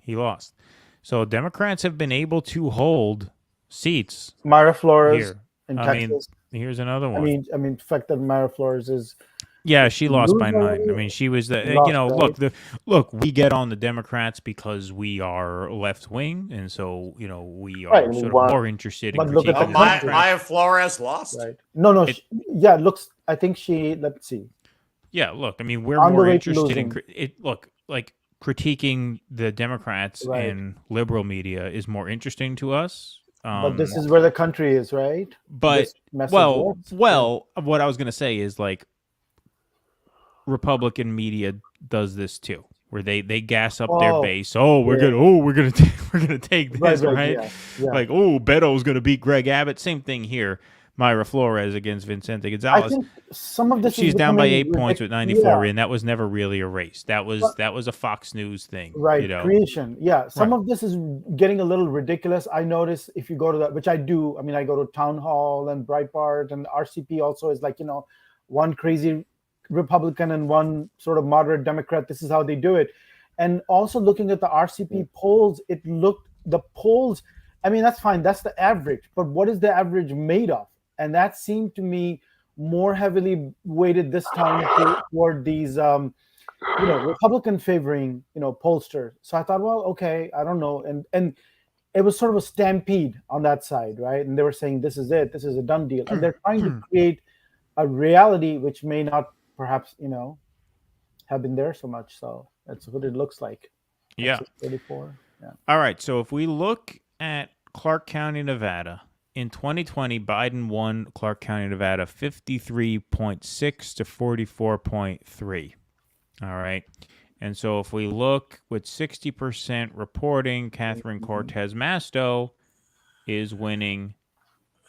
He lost. So Democrats have been able to hold seats. Myra Flores here. in Texas. Here's another one. I mean, the fact that Myra Flores is... Yeah, she lost by 9. I mean, she was the look. We get on the Democrats because we are left wing, and so we are sort of more interested in critiquing. Maya Flores lost. Right. No. It looks. I think she. Let's see. Yeah, look. I mean, we're more interested in it. Look, like critiquing the Democrats in liberal media is more interesting to us. But this is where the country is, right? But what I was going to say is Republican media does this too, where they gas up their base. We're gonna take this, right? Yeah. Like, Beto's gonna beat Greg Abbott. Same thing here. Myra Flores against Vicente Gonzalez. I think some of this she's down by 8 points with 94, and that was never really a race. That was a Fox News thing, right? Creation, yeah. Some of this is getting a little ridiculous. I notice if you go to that, which I do. I mean, I go to Town Hall and Breitbart, and RCP also is one crazy Republican and one sort of moderate Democrat. This is how they do it. And also looking at the RCP polls, the polls, I mean, that's fine. That's the average. But what is the average made of? And that seemed to me more heavily weighted this time toward these, Republican favoring, pollsters. So I thought, well, okay, I don't know. And it was sort of a stampede on that side, right? And they were saying, this is it. This is a done deal. And they're trying to create a reality which may not perhaps have been there so much. So that's what it looks like. Yeah. 34. Yeah. All right. So if we look at Clark County, Nevada, in 2020, Biden won Clark County, Nevada 53.6 to 44.3. All right. And so if we look with 60% reporting, Catherine Cortez Masto is winning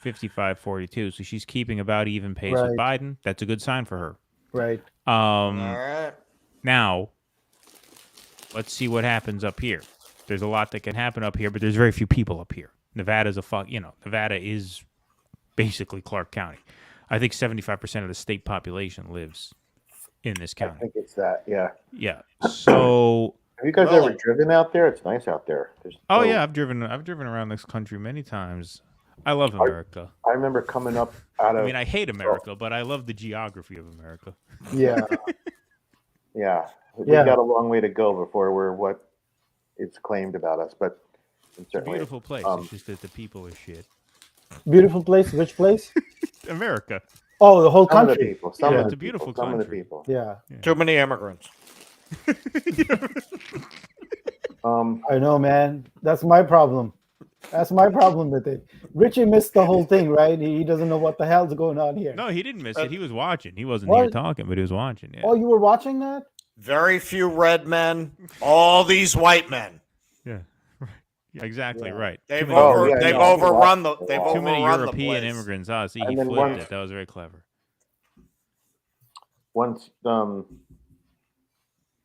55-42. So she's keeping about even pace with Biden. That's a good sign for her. Right. All right. Now, let's see what happens up here. There's a lot that can happen up here, but there's very few people up here. Nevada is basically Clark County. I think 75% of the state population lives in this county. I think it's that, yeah. Yeah. So have you guys ever driven out there? It's nice out there. Yeah, I've driven around this country many times. I love America. I remember coming up out of... I mean, I hate America, but I love the geography of America. Yeah. Yeah. We got a long way to go before we're what it's claimed about us, but it's a beautiful place. It's just that the people are shit. Beautiful place? Which place? America. Oh, the whole country. It's a beautiful country. Some of the people. Yeah. Too many immigrants. I know, man. That's my problem. That's my problem with it. Richie missed the whole thing, right? He doesn't know what the hell's going on here. No, he didn't miss it. He was watching. He wasn't here talking, but he was watching. Yeah. Oh, you were watching that? Very few red men, all these white men. Yeah. Yeah, exactly right. They've overrun the. They've too many overrun European the immigrants. Oh, see, he flipped it. That was very clever. Once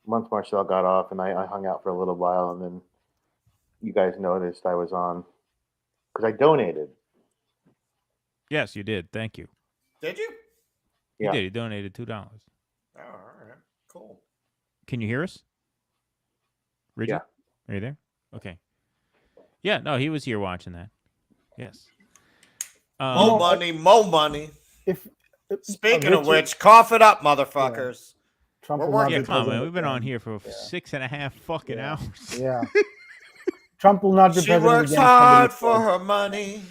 Marcel got off, and I hung out for a little while, and then you guys noticed I was on because I donated. Yes, you did. Thank you. Did you? You did. You donated $2. Oh, all right. Cool. Can you hear us? Richard? Yeah. Are you there? Okay. Yeah, no, he was here watching that. Yes. More money. Speaking of which, cough it up, motherfuckers. Trump We're will not working. be Come on, man. president We've been on again. here for 6.5 fucking hours. Yeah. Trump will not be She president works again. hard Somebody for said. her money.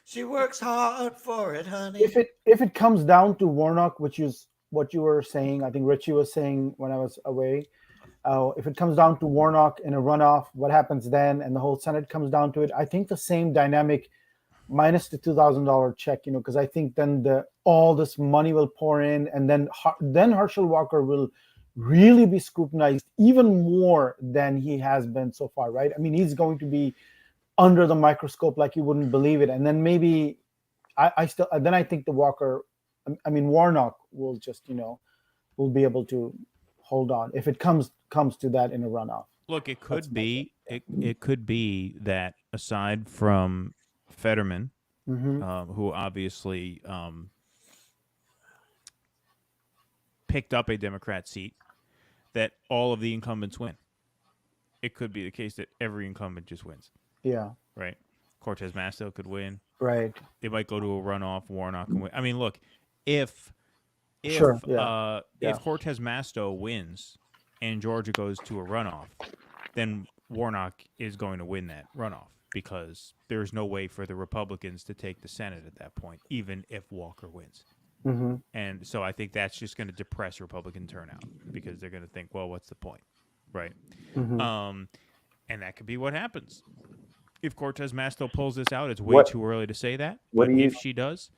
She works hard for it, honey. If it comes down to Warnock, which is what you were saying, I think Richie was saying when I was away. If it comes down to Warnock in a runoff, what happens then? And the whole Senate comes down to it. I think the same dynamic, minus the $2,000 check, because I think then all this money will pour in, and then Herschel Walker will really be scrutinized even more than he has been so far, right? I mean, he's going to be under the microscope like you wouldn't believe it, and then maybe I think Warnock will just will be able to hold on if it comes to that in a runoff. Look, it could be it could be that aside from Fetterman, who obviously picked up a Democrat seat, that all of the incumbents win. It could be the case that every incumbent just wins. Yeah. Right. Cortez Masto could win. Right. They might go to a runoff. Warnock can win. I mean, look, if Sure, if Cortez Masto wins and Georgia goes to a runoff, then Warnock is going to win that runoff because there's no way for the Republicans to take the Senate at that point, even if Walker wins. And so I think that's just going to depress Republican turnout because they're going to think, well, what's the point, right? And that could be what happens. If Cortez Masto pulls this out, it's way too early to say that. But if she does,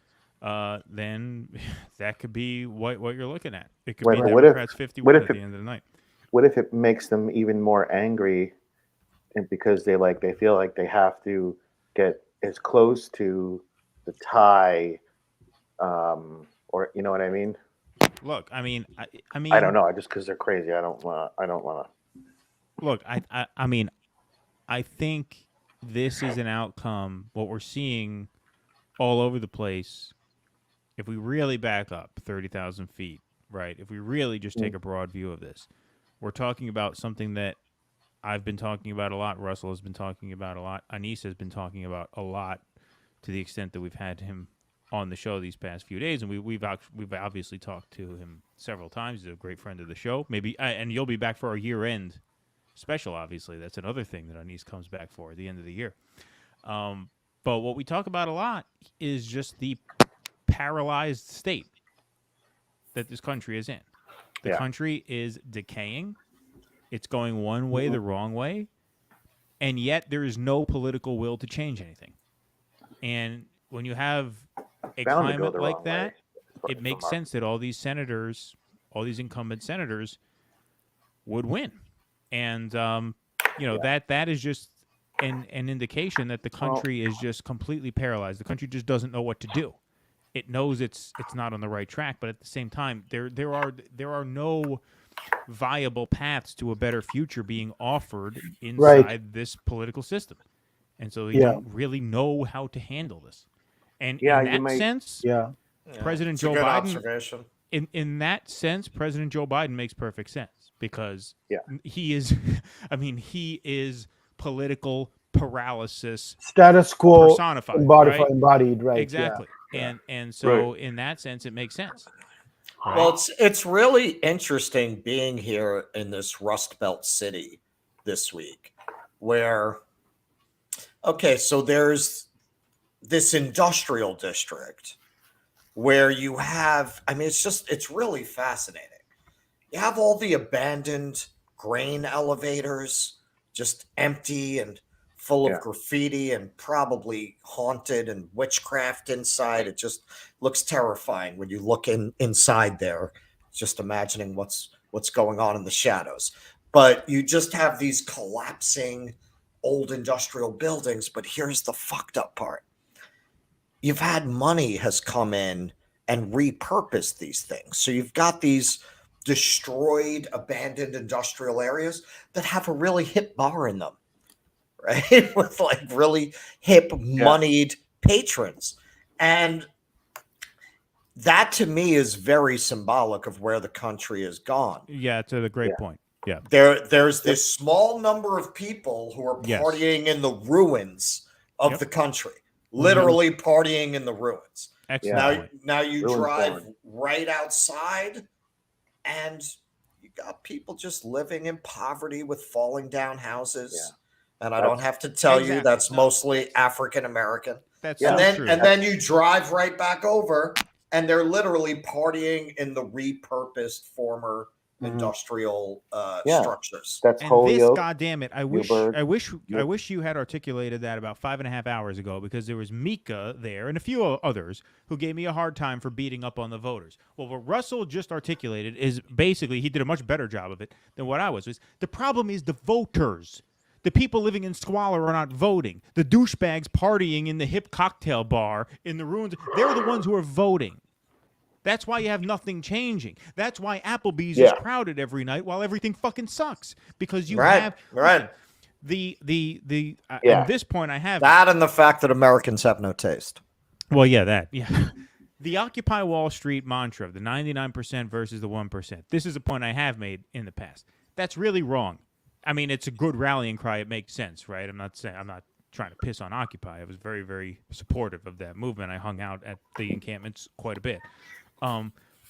then that could be what you're looking at. It could be Democrats 51 at the end of the night. What if it makes them even more angry, and because they feel like they have to get as close to the tie, or you know what I mean? Look, I mean, I don't know. Just because they're crazy, I don't want to. Look, I mean, I think this is an outcome. What we're seeing all over the place. If we really back up 30,000 feet, right? If we really just take a broad view of this, we're talking about something that I've been talking about a lot. Russell has been talking about a lot. Anis has been talking about a lot, to the extent that we've had him on the show these past few days, and we've obviously talked to him several times. He's a great friend of the show. Maybe, and you'll be back for our year-end special. Obviously, that's another thing that Anis comes back for at the end of the year. But what we talk about a lot is just the paralyzed state that this country is in. The country is decaying. It's going one way, the wrong way, and yet there is no political will to change anything. And when you have a climate like that, it makes sense that all these senators, all these incumbent senators, would win. And that is just an indication that the country is just completely paralyzed. The country just doesn't know what to do. It knows it's not on the right track, but at the same time, there are no viable paths to a better future being offered inside this political system, and so you don't really know how to handle this. And in that sense, President Joe Biden. In that sense, President Joe Biden makes perfect sense because he is. I mean, he is political paralysis, status quo personified, embodied, right? Exactly. And so in that sense, it makes sense. Right? Well, it's really interesting being here in this Rust Belt city this week where, so there's this industrial district where you have, it's really fascinating. You have all the abandoned grain elevators just empty and full of graffiti and probably haunted and witchcraft inside. It just looks terrifying when you look inside there, just imagining what's going on in the shadows. But you just have these collapsing old industrial buildings. But here's the fucked up part. You've had money has come in and repurposed these things. So you've got these destroyed, abandoned industrial areas that have a really hip bar in them. Right, with really hip, moneyed patrons, and that to me is very symbolic of where the country has gone. Yeah, it's a great point. Yeah, there's this small number of people who are partying in the ruins of the country, literally partying in the ruins. Excellent. Now you drive right outside, and got people just living in poverty with falling down houses. Yeah. And I don't have to tell you that's mostly African American. That's and so then true. and then you drive right back over and they're literally partying in the repurposed former industrial structures. That's and Holyoke. this, goddamn it, I wish you had articulated that about 5.5 hours ago, because there was Mika there and a few others who gave me a hard time for beating up on the voters. Well, what Russell just articulated is basically, he did a much better job of it than what I was. The problem is the voters. The people living in squalor are not voting. The douchebags partying in the hip cocktail bar in the ruins, they're the ones who are voting. That's why you have nothing changing. That's why Applebee's is crowded every night while everything fucking sucks. Because you have the at this point I have that, and the fact that Americans have no taste. Well, the Occupy Wall Street mantra of the 99% versus the 1%. This is a point I have made in the past. That's really wrong. I mean, it's a good rallying cry. It makes sense, right? I'm not trying to piss on Occupy. I was very, very supportive of that movement. I hung out at the encampments quite a bit.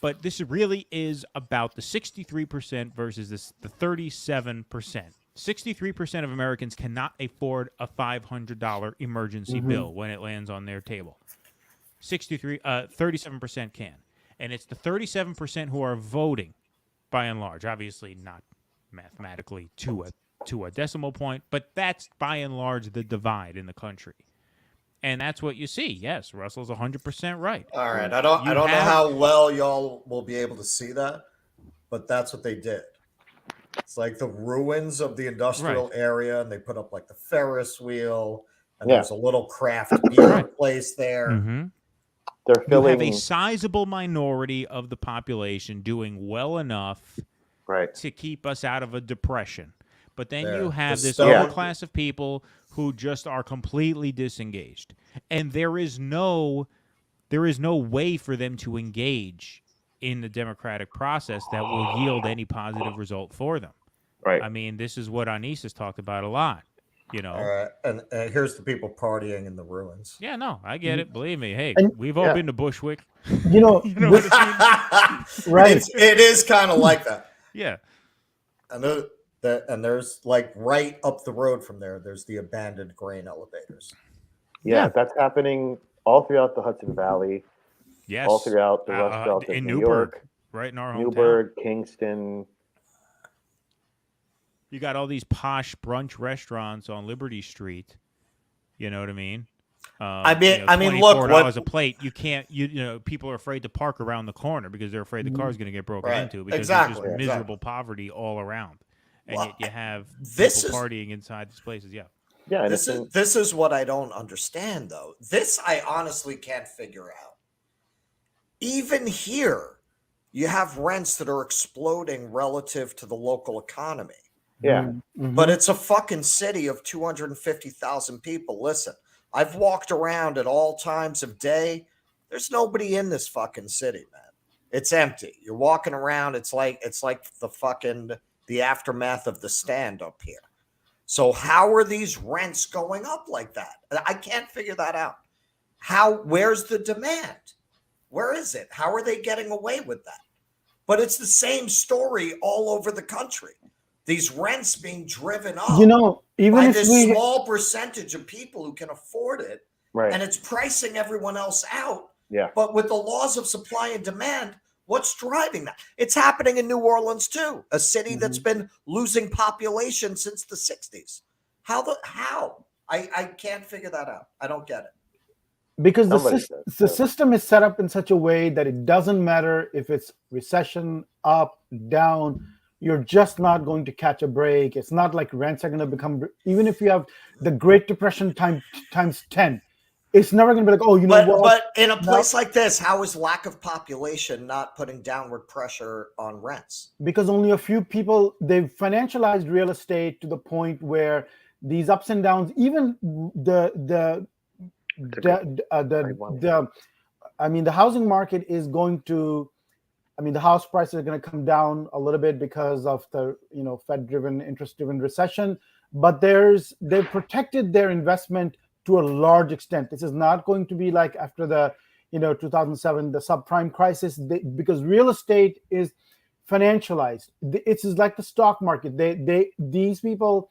But this really is about the 63% versus the 37%. 63% of Americans cannot afford a $500 emergency bill when it lands on their table. 37% can. And it's the 37% who are voting, by and large. Obviously not mathematically to a decimal point, but that's by and large the divide in the country. And that's what you see. Yes, Russell's 100% right. All right. I don't know how well y'all will be able to see that, but that's what they did. It's like the ruins of the industrial area, and they put up like the Ferris wheel, and there's a little craft beer place there. Mm-hmm. They're filling. You have a sizable minority of the population doing well enough to keep us out of a depression. But then you have this other class of people who just are completely disengaged. And there is no way for them to engage in the democratic process that will yield any positive result for them. Right. I mean, this is what Anis has talked about a lot, you know. All right. And here's the people partying in the ruins. Yeah, no, I get it. Believe me. Hey, And- we've all been to Bushwick. You know, You know what I mean? right. It is kind of like that. Yeah. And there's like right up the road from there's the abandoned grain elevators. Yeah, that's happening all throughout the Hudson Valley. Yes. All throughout the Rust Belt of in New Newburgh, York. right in our hometown. Newburgh, Kingston. You got all these posh brunch restaurants on Liberty Street. You know what I mean? I mean, look, $24 a plate. You can't. You know, people are afraid to park around the corner because they're afraid the car's going to get broken into because there's just miserable poverty all around, and yet you have people partying inside these places. Yeah. Yeah. This is what I don't understand, though. This I honestly can't figure out. Even here, you have rents that are exploding relative to the local economy. Yeah. Mm-hmm. But it's a fucking city of 250,000 people. Listen, I've walked around at all times of day. There's nobody in this fucking city, man. It's empty. You're walking around. It's like the aftermath of the stand up here. So how are these rents going up like that? I can't figure that out. Where's the demand? Where is it? How are they getting away with that? But it's the same story all over the country. These rents being driven up, You know, even by if this we small percentage of people who can afford it, Right. and it's pricing everyone else out. Yeah. But with the laws of supply and demand, what's driving that? It's happening in New Orleans too, a city that's been losing population since the 60s. How? I can't figure that out. I don't get it. because Somebody the system is set up in such a way that it doesn't matter if it's recession, up, down, you're just not going to catch a break. It's not like rents are going to become, even if you have the Great Depression times 10, it's never going to be like, oh, you know what? But in a place like this, how is lack of population not putting downward pressure on rents? Because only a few people, they've financialized real estate to the point where these ups and downs, even the housing market is going to, the house prices are going to come down a little bit because of the, Fed-driven, interest-driven recession, but they've protected their investment to a large extent. This is not going to be like after the, 2007, the subprime crisis, because real estate is financialized. It's like the stock market. These people,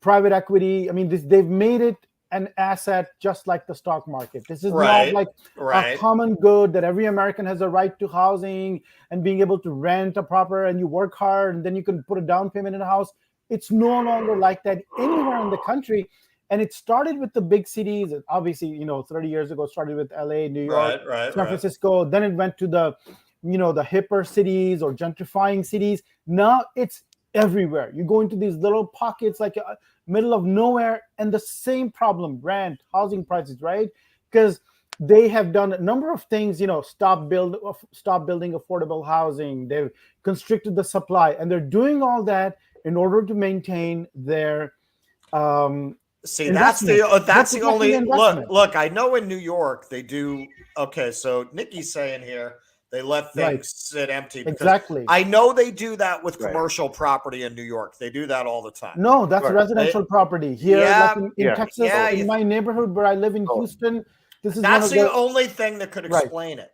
private equity, I mean, they've made it an asset just like the stock market. This is not like a common good that every American has a right to housing and being able to rent a proper, and you work hard and then you can put a down payment in a house. It's no longer like that anywhere in the country. And it started with the big cities. Obviously, 30 years ago, it started with LA, New York, San Francisco. Then it went to the hipper cities or gentrifying cities. Now it's everywhere. You go into these little pockets, like middle of nowhere, and the same problem: rent, housing prices, right? Because they have done a number of things. Stop building affordable housing. They've constricted the supply, and they're doing all that in order to maintain their See, that's the only look. I know in New York they do. Okay, so Nikki's saying here they let things sit empty. Exactly. I know they do that with commercial property in New York. They do that all the time. No, that's residential property here, like in Texas, in my neighborhood where I live in Houston. That's the only thing that could explain it.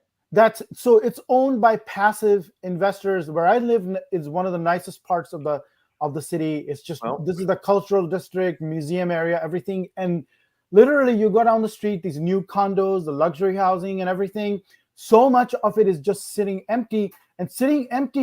So it's owned by passive investors. Where I live is one of the nicest parts of the city. It's just this is the cultural district, museum area, everything. And literally you go down the street, these new condos, the luxury housing and everything, so much of it is just sitting empty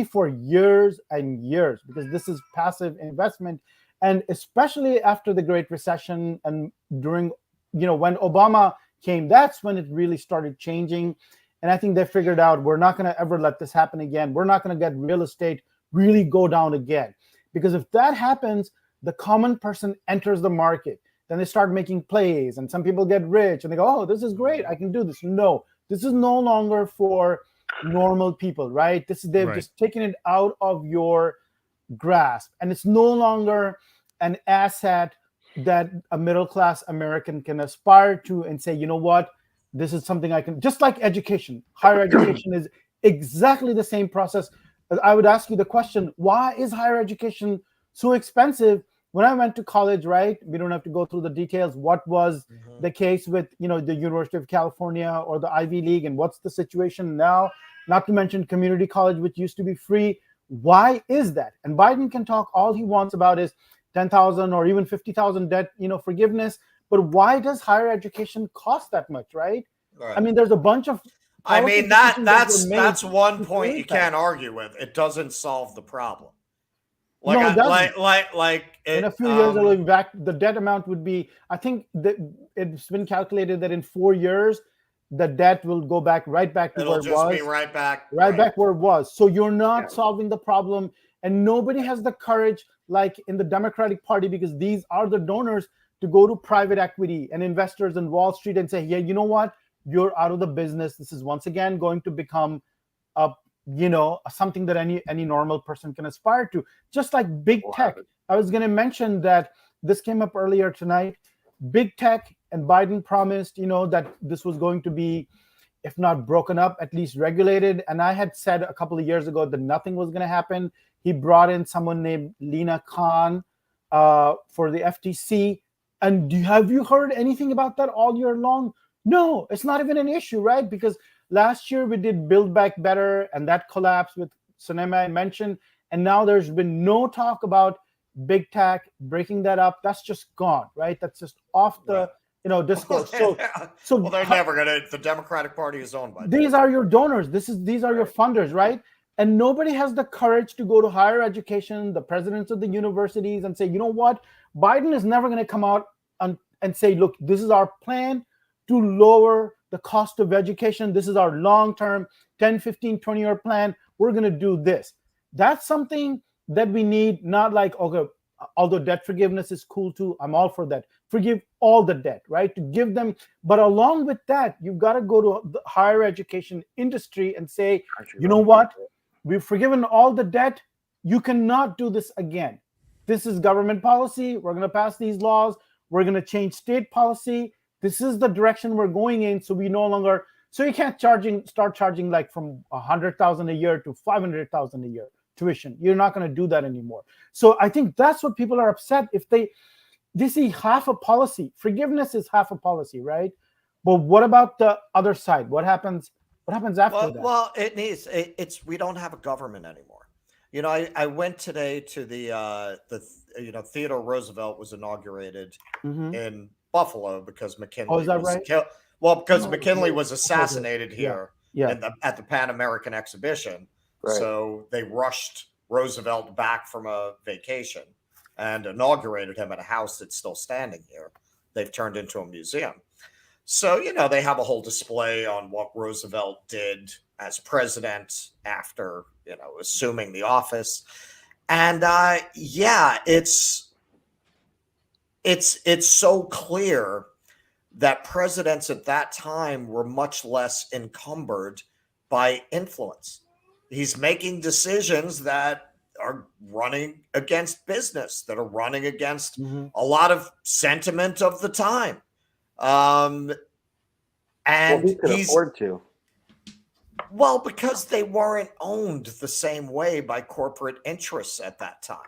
for years and years, because this is passive investment. And especially after the Great Recession and during, when Obama came, that's when it really started changing. And I think they figured out, we're not going to ever let this happen again. We're not going to get real estate really go down again. Because if that happens, the common person enters the market. Then they start making plays, and some people get rich, and they go, oh, this is great, I can do this. No, this is no longer for normal people, right? They've just taken it out of your grasp. And it's no longer an asset that a middle-class American can aspire to and say, you know what, this is something I can, just like education. Higher education is exactly the same process. I would ask you the question, why is higher education so expensive? When I went to college, right, we don't have to go through the details. What was the case with, the University of California or the Ivy League, and what's the situation now? Not to mention community college, which used to be free. Why is that? And Biden can talk all he wants about is 10,000 or even 50,000 debt, Right. forgiveness. But why does higher education cost that much, right? I mean, there's a bunch of that's one point you can't argue with. It doesn't solve the problem. In a few years, going back, the debt amount would be, I think that it's been calculated that in 4 years, the debt will go right back to where it was. Be right back where it was. So you're not solving the problem, and nobody has the courage, like in the Democratic Party, because these are the donors, to go to private equity and investors in Wall Street and say, yeah, you know what? You're out of the business. This is once again going to become something that any normal person can aspire to. Just like big tech. I was going to mention that this came up earlier tonight. Big tech, and Biden promised, that this was going to be, if not broken up, at least regulated. And I had said a couple of years ago that nothing was going to happen. He brought in someone named Lina Khan for the FTC. And have you heard anything about that all year long? No, it's not even an issue, right? Because last year we did Build Back Better, and that collapsed with Sinema I mentioned. And now there's been no talk about big tech breaking that up. That's just gone, right? That's just off the discourse. So they're never gonna. The Democratic Party is owned by. These are your donors. These are your funders, right? And nobody has the courage to go to higher education, the presidents of the universities, and say, you know what? Biden is never going to come out and say, look, this is our plan to lower the cost of education. This is our long-term 10, 15, 20-year plan. We're going to do this. That's something that we need, not like, okay, although debt forgiveness is cool too, I'm all for that. Forgive all the debt, right? To give them, but along with that, you've got to go to the higher education industry and say, you know what? We've forgiven all the debt. You cannot do this again. This is government policy. We're going to pass these laws. We're going to change state policy. This is the direction we're going in. So we no longer, so you can't start charging like from $100,000 a year to $500,000 a year tuition. You're not going to do that anymore. So I think that's what people are upset if they see half a policy. Forgiveness is half a policy, right? But what about the other side? What happens after that? Well, it's we don't have a government anymore. You know, I went today to the Theodore Roosevelt was inaugurated in Buffalo because McKinley is that was right? killed. Well, because No, McKinley was okay. assassinated here Yeah. at the Pan American Exhibition. Right. So they rushed Roosevelt back from a vacation and inaugurated him at a house that's still standing here. They've turned into a museum. So, you know, they have a whole display on what Roosevelt did as president after, you know, assuming the office. And yeah, it's so clear that presidents at that time were much less encumbered by influence. He's making decisions that are running against business, that are running against a lot of sentiment of the time. And he could afford to. Well, because they weren't owned the same way by corporate interests at that time.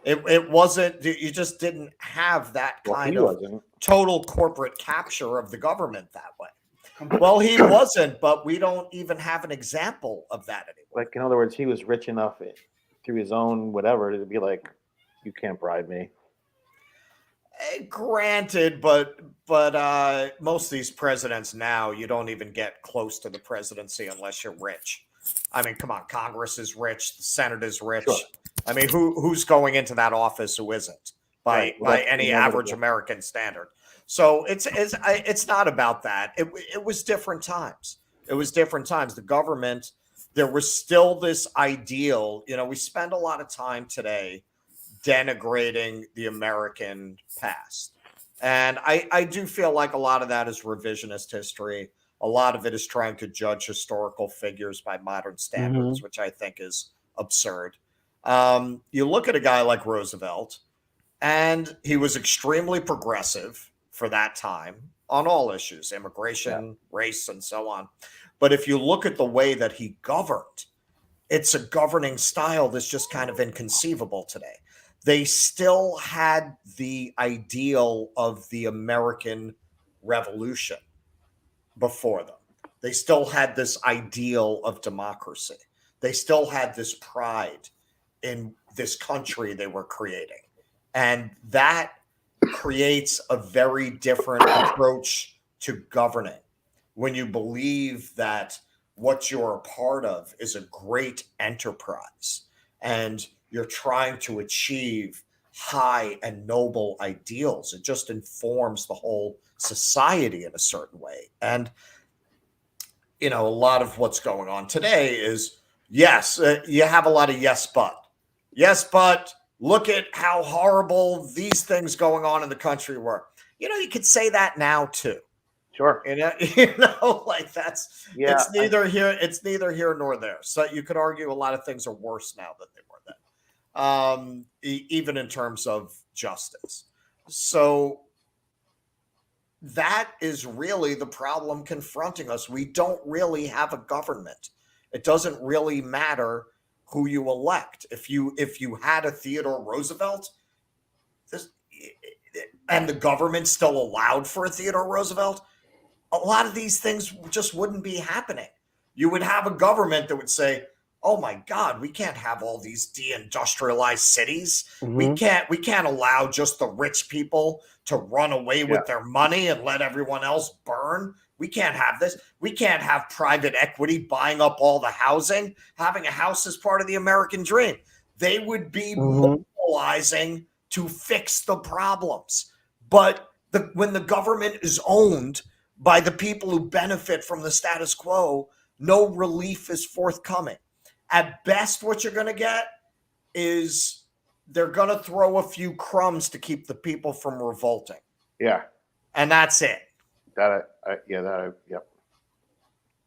It wasn't, you just didn't have that kind of total corporate capture of the government that way. Well, he wasn't, but we don't even have an example of that anymore. Like, in other words, he was rich enough through his own whatever to be like, you can't bribe me. Granted, but most of these presidents now, you don't even get close to the presidency unless you're rich. I mean, come on, Congress is rich, the Senate is rich. Sure. I mean, who's going into that office who isn't by any average American standard? So it's not about that. It was different times. It was different times. The government, there was still this ideal. You know, we spend a lot of time today denigrating the American past. And I do feel like a lot of that is revisionist history. A lot of it is trying to judge historical figures by modern standards, which I think is absurd. You look at a guy like Roosevelt, and he was extremely progressive for that time on all issues, immigration, race, and so on. But if you look at the way that he governed, it's a governing style that's just kind of inconceivable today. They still had the ideal of the American Revolution before them. They still had this ideal of democracy. They still had this pride in this country they were creating. And that creates a very different approach to governing when you believe that what you're a part of is a great enterprise and you're trying to achieve high and noble ideals. It just informs the whole society in a certain way. And, you know, a lot of what's going on today is, yes, you have a lot of yes, but. Yes, but look at how horrible these things going on in the country were. You know, you could say that now too. Sure. You know, like that's, it's neither here nor there. So you could argue a lot of things are worse now than they were then, even in terms of justice. So that is really the problem confronting us. We don't really have a government. It doesn't really matter who you elect. If you had a Theodore Roosevelt, and the government still allowed for a Theodore Roosevelt, a lot of these things just wouldn't be happening. You would have a government that would say, oh my God, we can't have all these deindustrialized cities. We can't allow just the rich people to run away with their money and let everyone else burn. We can't have this. We can't have private equity buying up all the housing. Having a house is part of the American dream. They would be mobilizing to fix the problems. But when the government is owned by the people who benefit from the status quo, no relief is forthcoming. At best, what you're going to get is they're going to throw a few crumbs to keep the people from revolting. Yeah. And that's it. Yep.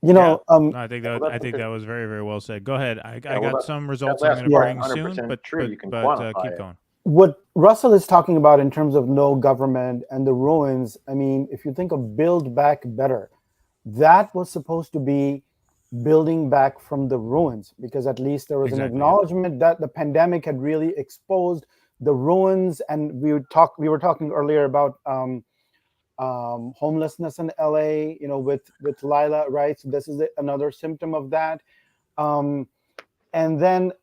You know, I think that was very, very well said. Go ahead. I got some results I'm going to bring soon, but keep going. What Russell is talking about in terms of no government and the ruins, I mean, if you think of Build Back Better, that was supposed to be building back from the ruins, because at least there was an acknowledgement that the pandemic had really exposed the ruins. And we were talking earlier about homelessness in LA, you know, with Lila, right? So this is another symptom of that. And then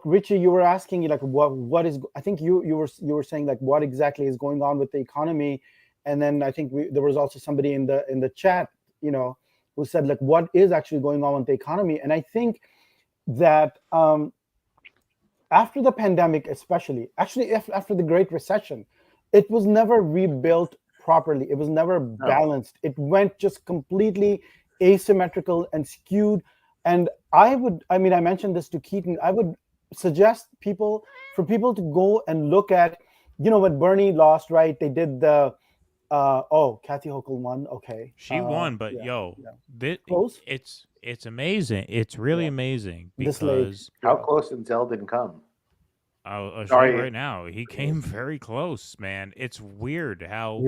Richie, you were asking like what is, I think you were saying like what exactly is going on with the economy, and then I think there was also somebody in the chat, who said like what is actually going on with the economy. And I think that after the pandemic, especially actually after the Great Recession, it was never rebuilt properly. It was never balanced. It went just completely asymmetrical and skewed. And I mentioned this to Keaton, I would suggest for people to go and look at, when Bernie lost, right? They did the, Kathy Hochul won. Okay. She won, but close? It's amazing. It's really amazing because how close did Zeldin come? I'll show you right now. He came very close, man. It's weird how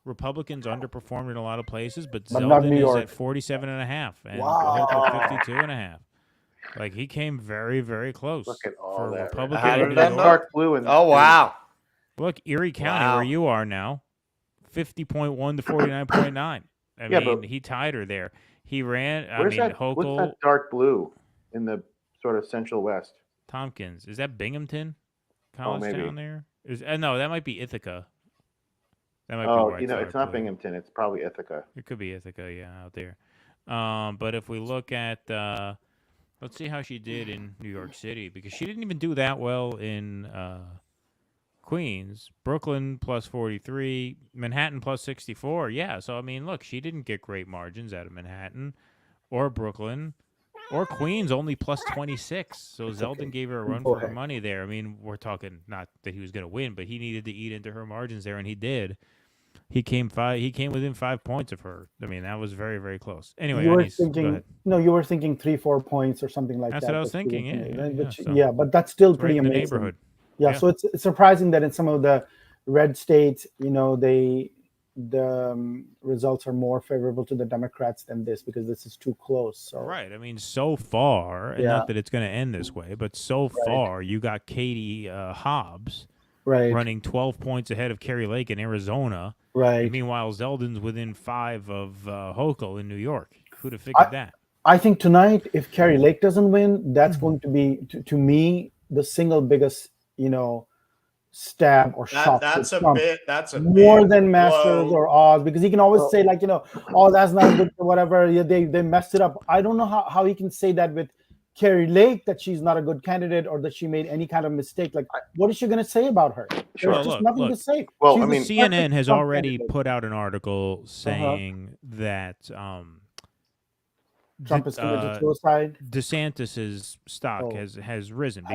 Republicans underperformed in a lot of places, but Zeldin is at 47.5 and Hochul 52.5. Like he came very, very close. Look at all for that. Republican. Dark blue and wow. Look, Erie County, where you are now, 50.1 to 49.9. I mean, he tied her there. He ran. Hochul. What's that dark blue in the sort of central west? Tompkins. Is that Binghamton College maybe. down there? No, that might be Ithaca. That might be it's not Binghamton. It's probably Ithaca. It could be Ithaca, out there. But if we look at, let's see how she did in New York City, because she didn't even do that well in Queens. Brooklyn plus 43, Manhattan plus 64. Yeah, so I mean, look, she didn't get great margins out of Manhattan or Brooklyn. Or Queens only plus 26. So Zeldin gave her a run for her money there. I mean, we're talking not that he was going to win, but he needed to eat into her margins there, and he did. He came within 5 points of her. I mean, that was very, very close. Anyway, you were thinking 3-4 points or something like that. That's what I was thinking. Yeah, but that's still pretty amazing. The neighborhood. Yeah, so it's surprising that in some of the red states, the results are more favorable to the Democrats than this, because this is too close. So right. I mean, so far, and not that it's going to end this way, but so far, you got Katie Hobbs running 12 points ahead of Kari Lake in Arizona. Right. And meanwhile, Zeldin's within 5 of Hochul in New York. Who'd have figured that? I think tonight, if Kari Lake doesn't win, that's going to be, to me, the single biggest, stab or shock. That's a more big than Masters or Oz, because he can always say like, that's not good or whatever. They messed it up. I don't know how he can say that with Kari Lake, that she's not a good candidate or that she made any kind of mistake. Like, what is she going to say about her? There's just nothing to say. Well, CNN has already put out an article saying that Trump is committed suicide. DeSantis's stock has risen.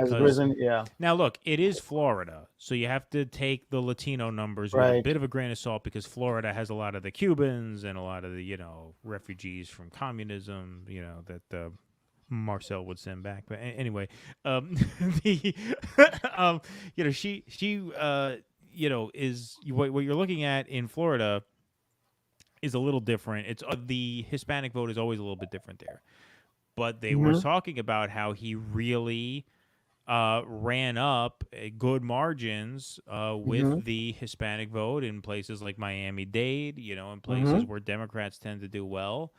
Yeah. Now, look, it is Florida, so you have to take the Latino numbers with a bit of a grain of salt, because Florida has a lot of the Cubans and a lot of the, refugees from communism, that Marcel would send back. But anyway, is what you're looking at in Florida is a little different. It's the Hispanic vote is always a little bit different there, but they were talking about how he really ran up good margins with the Hispanic vote in places like Miami-Dade, in places where Democrats tend to do well.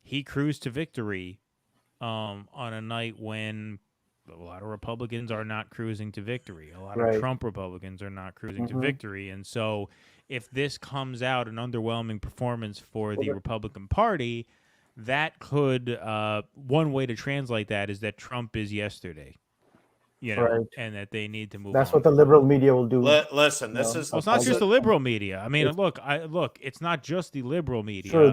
He cruised to victory on a night when a lot of Republicans are not cruising to victory. A lot of Trump Republicans are not cruising to victory, and so if this comes out an underwhelming performance for the Republican Party, that could one way to translate that is that Trump is yesterday, and that they need to move. That's what the liberal media will do. Listen, this is. Well, it's not just the liberal media. I mean, look, it's not just the liberal media. Sure,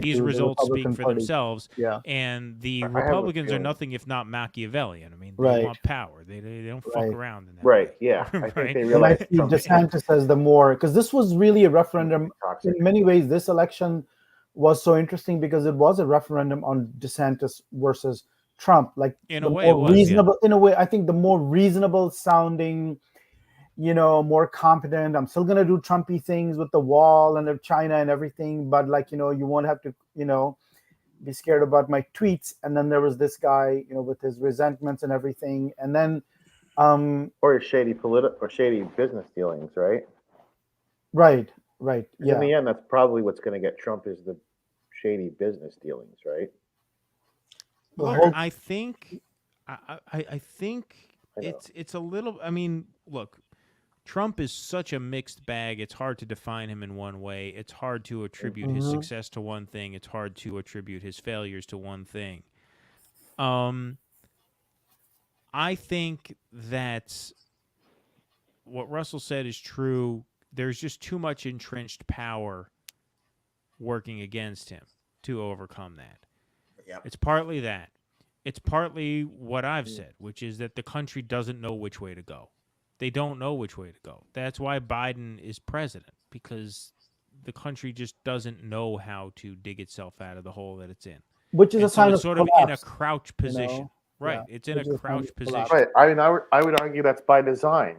these results speak for themselves. Yeah. And the Republicans are nothing if not Machiavellian. I mean, they want power. They don't fuck around in that. Right. Yeah. I think they realize. DeSantis says the more, because this was really a referendum. In many ways, this election was so interesting because it was a referendum on DeSantis versus Trump, like in a way, reasonable. In a way, I think the more reasonable sounding, more competent. I'm still gonna do Trumpy things with the wall and the China and everything, but like you won't have to be scared about my tweets. And then there was this guy, with his resentments and everything, and then or his shady shady business dealings, right? Right. Yeah. In the end, that's probably what's going to get Trump is the shady business dealings, right? Look, I think it's a little. I mean, look, Trump is such a mixed bag. It's hard to define him in one way. It's hard to attribute his success to one thing. It's hard to attribute his failures to one thing. I think that what Russell said is true. There's just too much entrenched power working against him to overcome that. Yep. It's partly that. It's partly what I've said, which is that the country doesn't know which way to go. They don't know which way to go. That's why Biden is president, because the country just doesn't know how to dig itself out of the hole that it's in. Which is a sign of sort collapse, of in a crouch position. Right. Yeah. It's in a crouch position. Right. I mean, I would argue that's by design.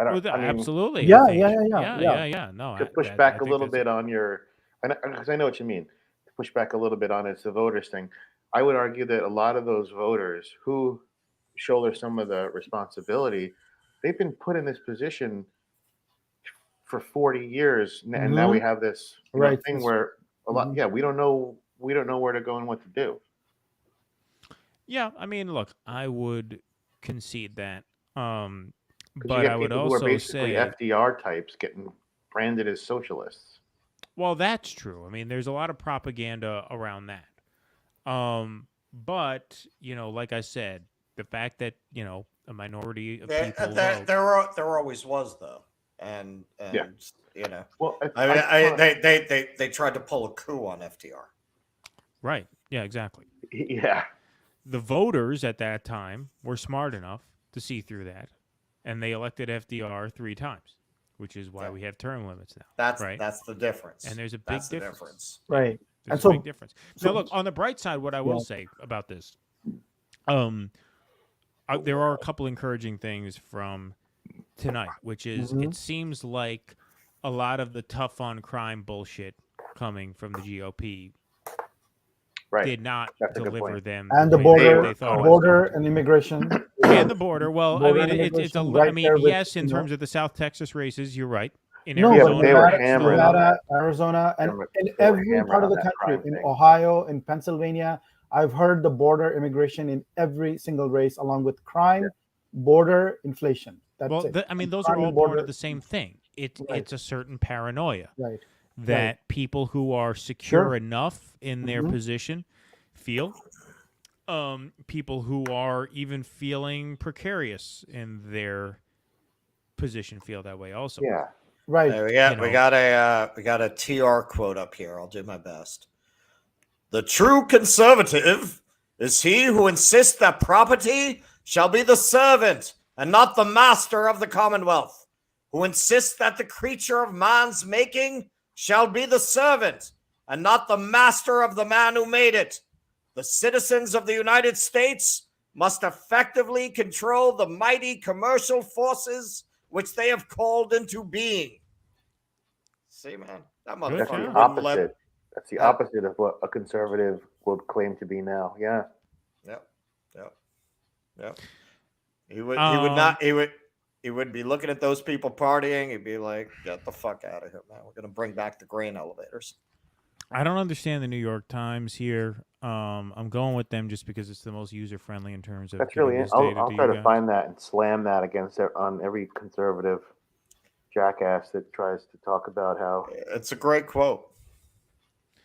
Absolutely. Yeah. No, to push back a little bit on your, because I know what you mean. To push back a little bit on it's the voters thing. I would argue that a lot of those voters who shoulder some of the responsibility, they've been put in this position for 40 years, and now we have this thing where a lot. Yeah, we don't know where to go and what to do. Yeah, I mean, look, I would concede that, but I would also who are basically say FDR types getting branded as socialists. Well, that's true. I mean, there's a lot of propaganda around that. But like I said, the fact that a minority of people there always was though, and well, they tried to pull a coup on FDR. Right. Yeah. Exactly. Yeah. The voters at that time were smart enough to see through that, and they elected FDR 3 times, which is why we have term limits now. That's the difference. And there's a big difference. Right. There's a big difference. Now, look, on the bright side, what I will say about this, there are a couple encouraging things from tonight, which is it seems like a lot of the tough on crime bullshit coming from the GOP did not deliver them. And the border and immigration. And the border. Well, it's yes, in terms of the South Texas races, you're right. In Arizona, they were hammering Nevada, Arizona, and in every part of the country, in Ohio, in Pennsylvania, I've heard the border immigration in every single race, along with crime, border, inflation. That's it. Those are all part of the same thing. It's a certain paranoia that people who are secure enough in their position feel. People who are even feeling precarious in their position feel that way also. Yeah. Right. We got a TR quote up here. I'll do my best. The true conservative is he who insists that property shall be the servant and not the master of the commonwealth, who insists that the creature of man's making shall be the servant and not the master of the man who made it. The citizens of the United States must effectively control the mighty commercial forces which they have called into being. See, man, that motherfucker. That's the opposite of what a conservative would claim to be now. Yeah. Yep. He would be looking at those people partying. He'd be like, "Get the fuck out of here, man! We're gonna bring back the grain elevators." I don't understand the New York Times here. I'm going with them just because it's the most user friendly in terms of. That's really. I'll try to find that and slam that against on every conservative jackass that tries to talk about how. It's a great quote.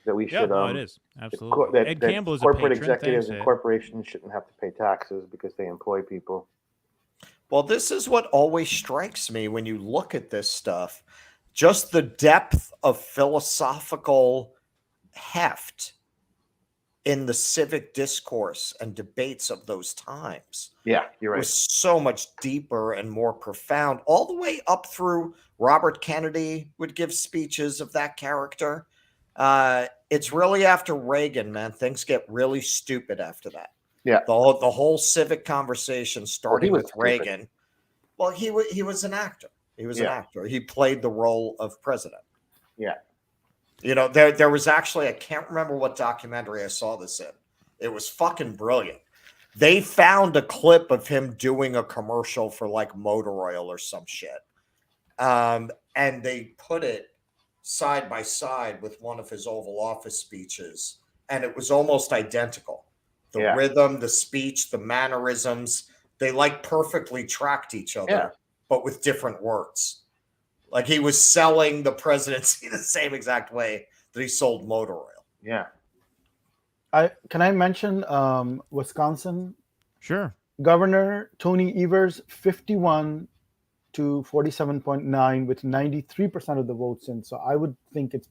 That we should. No, it is absolutely. Ed Campbell is a corporate patron. executives and corporations shouldn't have to pay taxes because they employ people. Well, this is what always strikes me when you look at this stuff. Just the depth of philosophical heft in the civic discourse and debates of those times. Yeah, you're right. Was so much deeper and more profound, all the way up through Robert Kennedy would give speeches of that character. It's really after Reagan, man. Things get really stupid after that. Yeah, the whole civic conversation starting with Reagan. Well, he was an actor. He was an actor. He played the role of president. Yeah. There was actually, I can't remember what documentary I saw this in. It was fucking brilliant. They found a clip of him doing a commercial for like motor oil or some shit. And they put it side by side with one of his Oval Office speeches. And it was almost identical. The rhythm, the speech, the mannerisms, they like perfectly tracked each other, Yeah. but with different words. Like he was selling the presidency the same exact way that he sold motor oil. Yeah. Can I mention Wisconsin? Sure. Governor Tony Evers, 51 to 47.9 with 93% of the votes in. So I would think it's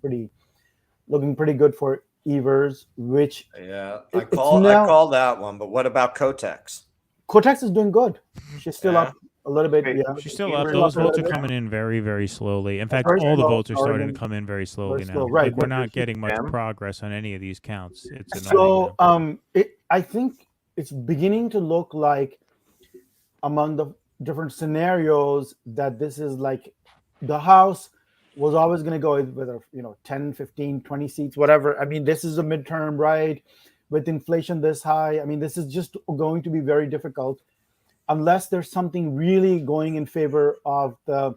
looking pretty good for Evers, which I call that one. But what about Kotex? Kotex is doing good. She's still up a little bit. Yeah, She's still up. Those votes are coming in very, very slowly. In fact, all the votes are starting to come in very slowly now. Right. Like, we're not getting much progress on any of these counts. It's so I think it's beginning to look like among the different scenarios that this is like the House was always going to go with 10, 15, 20 seats, whatever. I mean, this is a midterm, right? With inflation this high, I mean, this is just going to be very difficult unless there's something really going in favor of the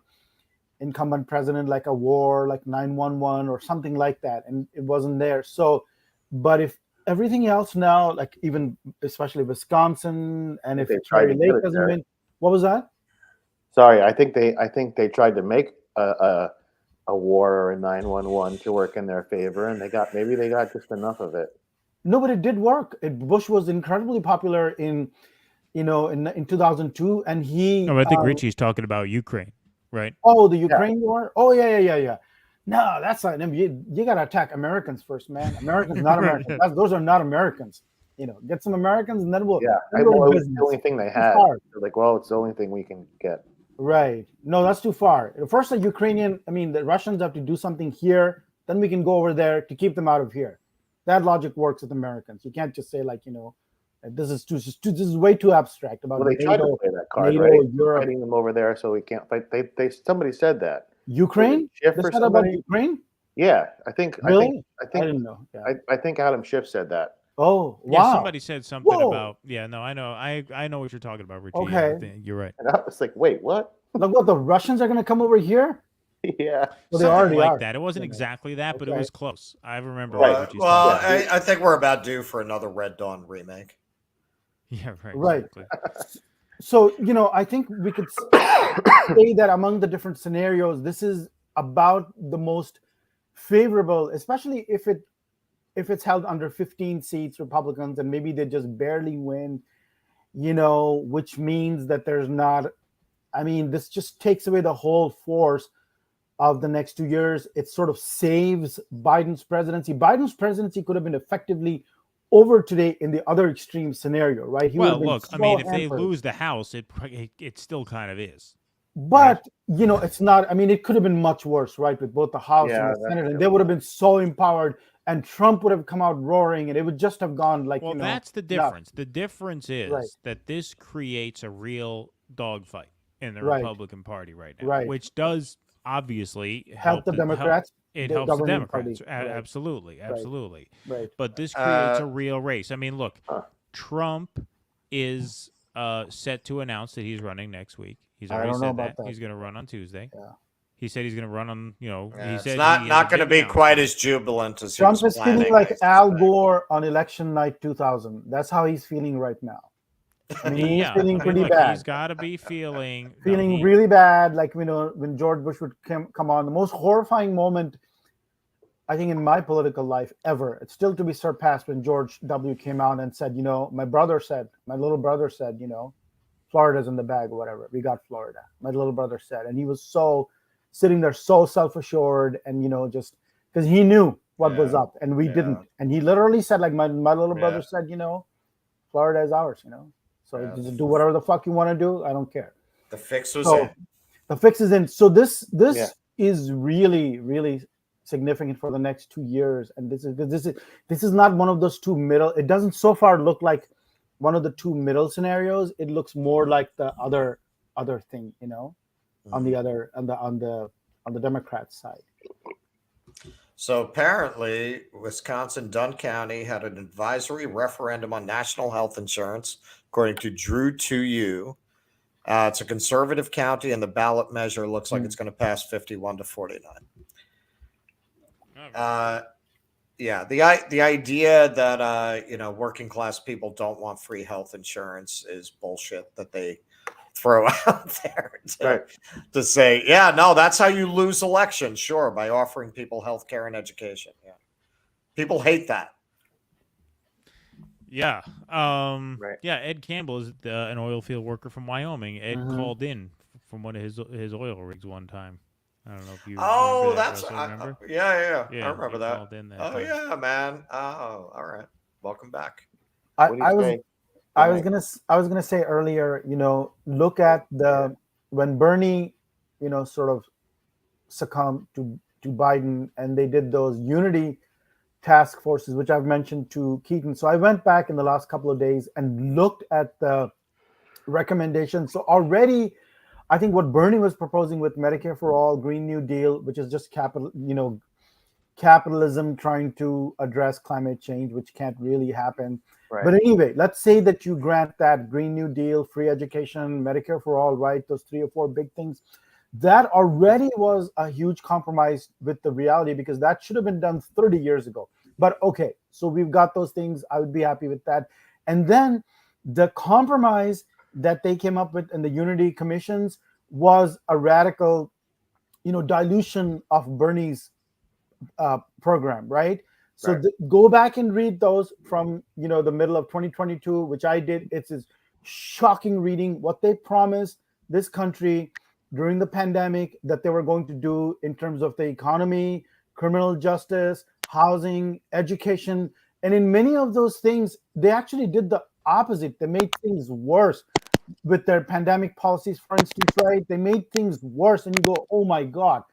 incumbent president, like a war, like 9/11 or something like that. And it wasn't there. So, but if everything else now, like even especially Wisconsin, and if Cherry Lake doesn't win, what was that? Sorry, I think they tried to make a war or a 9/11 to work in their favor, and maybe they got just enough of it. No, but it did work. Bush was incredibly popular in 2002, and he. No, I think Richie's talking about Ukraine, right? Oh, the Ukraine war. Oh, yeah. No, that's not. You got to attack Americans first, man. Americans, not Americans. Those are not Americans. Get some Americans, and then we'll. Yeah, it was the only thing they had. They're like, well, it's the only thing we can get. Right. No, that's too far. First, the the Russians have to do something here. Then we can go over there to keep them out of here. That logic works with Americans. You can't just say this is way too abstract about. Well, they tried to play that card, NATO, right? Europe. Fighting them over there so we can't fight. Somebody said that. Ukraine? Schiff They or said about somebody? Ukraine? Yeah, I think. Really? I think. I didn't know. Yeah. I think Adam Schiff said that. Oh, wow. Yeah, somebody said something about. Yeah, no, I know. I know what you're talking about, Richie. Okay. Yeah, you're right. And I was like, wait, what? Like what? The Russians are going to come over here? Yeah. Well, they already like are. that. It wasn't exactly that, but it was close. I remember. Well, I think we're about due for another Red Dawn remake. Yeah, right. Right. Exactly. So, I think we could say that among the different scenarios, this is about the most favorable, especially if it's held under 15 seats, Republicans, and maybe they just barely win, which means that there's not, this just takes away the whole force of the next 2 years. It sort of saves Biden's presidency. Biden's presidency could have been effectively over today in the other extreme scenario, right? Look, if they lose the House, it still kind of is. But, it's not, it could have been much worse, right? With both the House and the Senate, and they would have been so empowered, and Trump would have come out roaring, and it would just have gone like, Well, that's the difference. nuts. The difference is Right. that this creates a real dogfight in the Right. Republican Party right now, Right. which does obviously Help the Democrats. It the helps the governing Democrats. party. Right. Absolutely. Right. But this creates a real race. Look, Trump is set to announce that he's running next week. He's I already don't know said about that. that. He's going to run on Tuesday. Yeah. He said he's going to run on, he It's said not going to be quite as jubilant as Trump he was is feeling planning. like Al Gore on election night 2000. That's how he's feeling right now. He's feeling pretty bad. He's got to be feeling Really bad. Like, when George Bush would come on, the most horrifying moment, I think, in my political life ever. It's still to be surpassed when George W. came out and said, my little brother said, Florida's in the bag or whatever. We got Florida. My little brother said, and he was sitting there so self-assured and, just because he knew what was up and we didn't. And he literally said, like, my little brother said, Florida is ours, So just do whatever the fuck you want to do. I don't care. The fix was in. The fix is in. So this is really, really significant for the next 2 years. And this is not one of those two middle. It doesn't so far look like one of the two middle scenarios. It looks more like the other thing, on the Democrat side. So apparently, Wisconsin Dunn County had an advisory referendum on national health insurance, according to Drew 2U. It's a conservative county, and the ballot measure looks like it's going to pass 51 to 49. Yeah, the idea that working class people don't want free health insurance is bullshit that they throw out there to say, yeah, no, that's how you lose elections, sure, by offering people health care and education. Yeah, people hate that. Yeah, yeah. Ed Campbell is an oil field worker from Wyoming. Ed called in from one of his oil rigs one time. I don't know if you. Oh, remember that, that's Russell, yeah. I Yeah, remember he that. called in that Oh time. yeah, man. Oh, all right. Welcome back. I was gonna say earlier, look at when Bernie, sort of succumbed to Biden, and they did those unity task forces, which I've mentioned to Keaton. So I went back in the last couple of days and looked at the recommendations. So already, I think what Bernie was proposing with Medicare for All, Green New Deal, which is just capitalism trying to address climate change, which can't really happen. Right. But anyway, let's say that you grant that Green New Deal, free education, Medicare for All, right? Those 3 or 4 big things. That already was a huge compromise with the reality, because that should have been done 30 years ago. But okay, so we've got those things. I would be happy with that. And then the compromise that they came up with in the unity commissions was a radical, dilution of Bernie's program, right? So go back and read those from the middle of 2022, which I did. It's shocking reading what they promised this country during the pandemic that they were going to do in terms of the economy, criminal justice, housing, education. And in many of those things, they actually did the opposite. They made things worse with their pandemic policies, for instance, right? They made things worse. And you go, oh my God,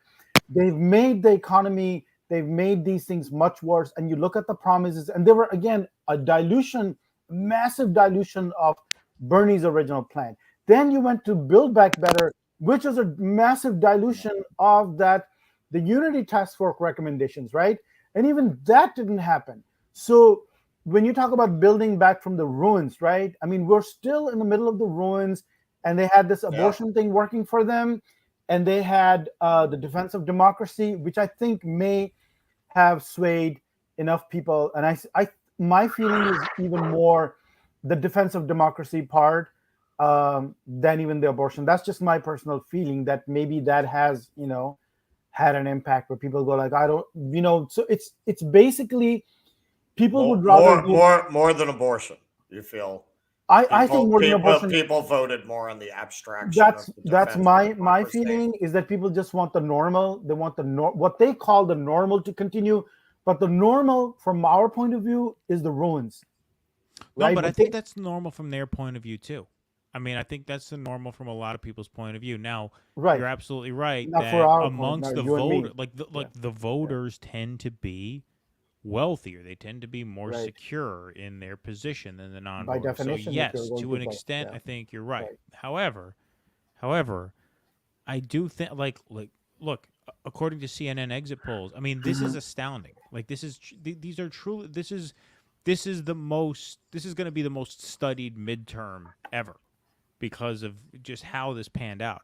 they've made the economy, they've made these things much worse. And you look at the promises, and there were, again, a dilution, massive dilution of Bernie's original plan. Then you went to Build Back Better, which was a massive dilution of that, the Unity Task Force recommendations, right? And even that didn't happen. So when you talk about building back from the ruins, right? I mean, we're still in the middle of the ruins, and they had this abortion thing working for them, and they had the defense of democracy, which I think may have swayed enough people. And my feeling is even more the defense of democracy part than even the abortion. That's just my personal feeling, that maybe that has, had an impact where people go like, I don't, so it's basically people would rather more than abortion. You feel? I think more than abortion. People voted more on the abstraction. That's my feeling, is that people just want the normal. They want what they call the normal to continue, but the normal from our point of view is the ruins. Right? No, but I think that's normal from their point of view too. I mean, I think that's the normal from a lot of people's point of view. Now, you're absolutely right that amongst the voters, the voters tend to be wealthier. They tend to be more secure in their position than the non-voters. By definition, so yes, to an extent, I think you're right. However, I do think look, according to CNN exit polls, I mean, this is astounding. Like these are truly this is going to be the most studied midterm ever, because of just how this panned out.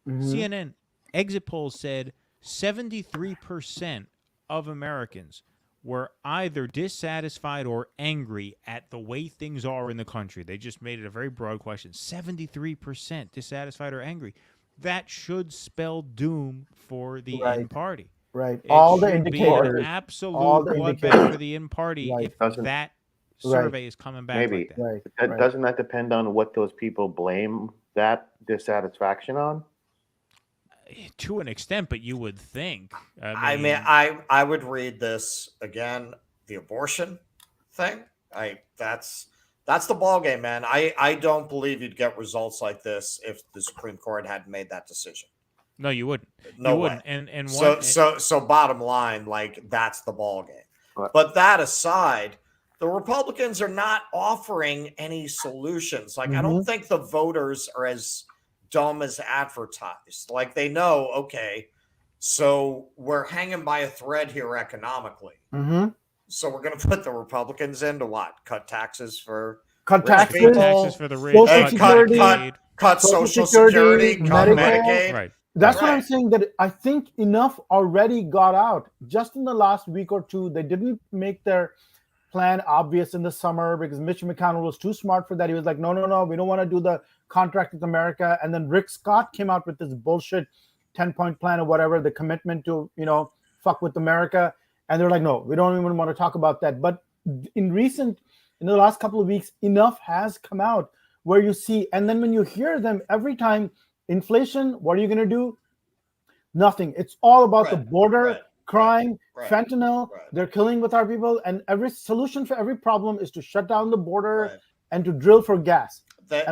CNN exit polls said 73% of Americans were either dissatisfied or angry at the way things are in the country. They just made it a very broad question. 73% dissatisfied or angry. That should spell doom for the in party. Right. All the indicators. An absolute bloodbath for the in party if that survey is coming back like that. Doesn't that depend on what those people blame that dissatisfaction on? To an extent, but you would think. I would read this again. The abortion thing. That's the ball game, man. I don't believe you'd get results like this if the Supreme Court hadn't made that decision. No, you wouldn't. No way. And so bottom line, like that's the ball game. Right. But that aside, the Republicans are not offering any solutions. Like I don't think the voters are as dumb as advertised. Like they know, okay, so we're hanging by a thread here economically. So we're going to put the Republicans into what? Cut taxes for the rich. cut Social Security, cut Medicaid. Right. That's what I'm saying, that I think enough already got out. Just in the last week or two, they didn't make their plan obvious in the summer because Mitch McConnell was too smart for that. He was like, no, we don't want to do the contract with America. And then Rick Scott came out with this bullshit 10-point plan or whatever, the commitment to, fuck with America. And they're like, no, we don't even want to talk about that. But in the last couple of weeks, enough has come out where you see, and then when you hear them every time, inflation, what are you going to do? Nothing. It's all about the border, crime, fentanyl. They're killing with our people, and every solution for every problem is to shut down the border and to drill for gas. They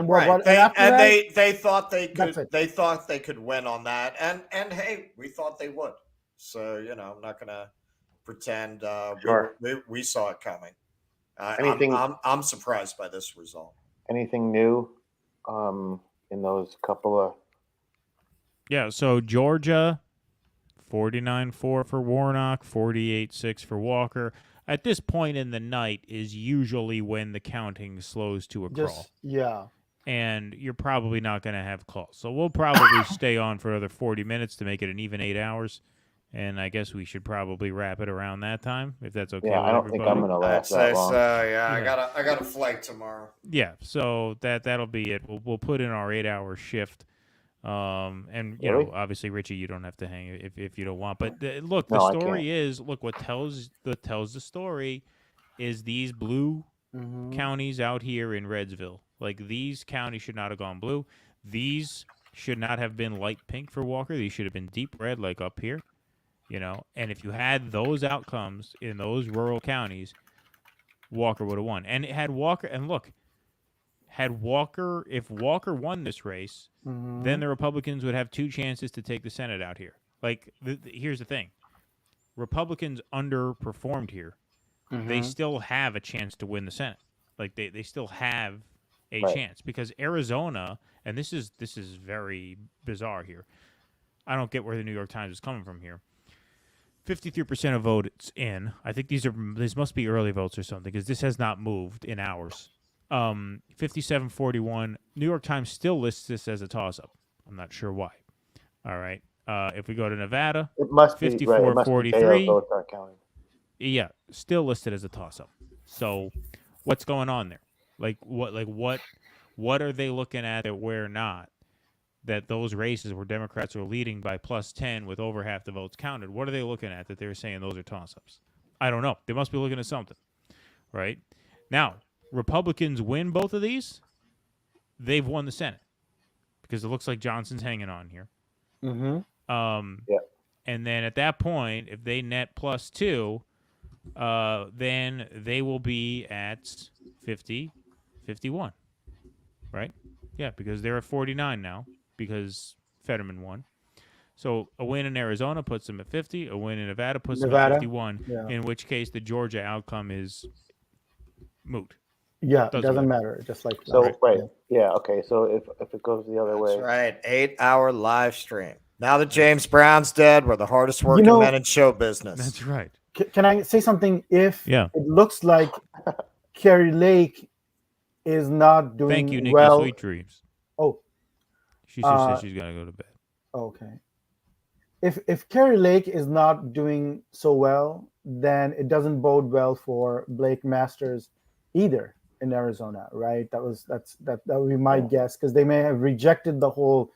thought they could win on that, and hey, we thought they would. So I'm not going to pretend we saw it coming. I'm surprised by this result. Anything new in those couple of? Yeah, so Georgia, 49-4 for Warnock, 48-6 for Walker. At this point in the night is usually when the counting slows to a crawl. Yeah. And you're probably not going to have calls. So we'll probably stay on for another 40 minutes to make it an even 8 hours. And I guess we should probably wrap it around that time, if that's okay. Yeah, with I don't everybody. think I'm going to last that long. I got a flight tomorrow. Yeah, so that'll be it. We'll put in our 8-hour shift. And obviously, Richie, you don't have to hang if you don't want. But look, the story is what tells the story is these blue counties out here in Redsville. Like, these counties should not have gone blue. These should not have been light pink for Walker. These should have been deep red, like up here. And if you had those outcomes in those rural counties, Walker would have won. And it had Walker, and look, if Walker won this race, then the Republicans would have 2 chances to take the Senate out here. Like, here's the thing. Republicans underperformed here. They still have a chance to win the Senate. Like, they still have a chance, because Arizona, and this is very bizarre here. I don't get where the New York Times is coming from here. 53% of votes in. I think these must be early votes or something, because this has not moved in hours. 57-41. New York Times still lists this as a toss-up. I'm not sure why. All right. If we go to Nevada, it must 54-43. Votes aren't counting. Yeah, still listed as a toss-up. So, what's going on there? What are they looking at that we're not? That those races where Democrats are leading by +10 with over half the votes counted, what are they looking at that they're saying those are toss-ups? I don't know. They must be looking at something, right? Now, Republicans win both of these, they've won the Senate, because it looks like Johnson's hanging on here. And then at that point, if they net +2, then they will be at 50-51, right? Yeah, because they're at 49 now, because Fetterman won. So a win in Arizona puts them at 50. A win in Nevada puts them at 51. Yeah. In which case the Georgia outcome is moot. Yeah, it doesn't matter. Just like so. That. Wait, yeah, okay. So if it goes the other way, that's right. 8-hour live stream. Now that James Brown's dead, we're the hardest working men in show business. That's right. Can I say something? If it looks like Carrie Lake is not doing Thank you, Nikki. well. Sweet dreams. Oh, she just said she's gonna go to bed. Okay. If Carrie Lake is not doing so well, then it doesn't bode well for Blake Masters either in Arizona, right? That would be my guess, because they may have rejected the whole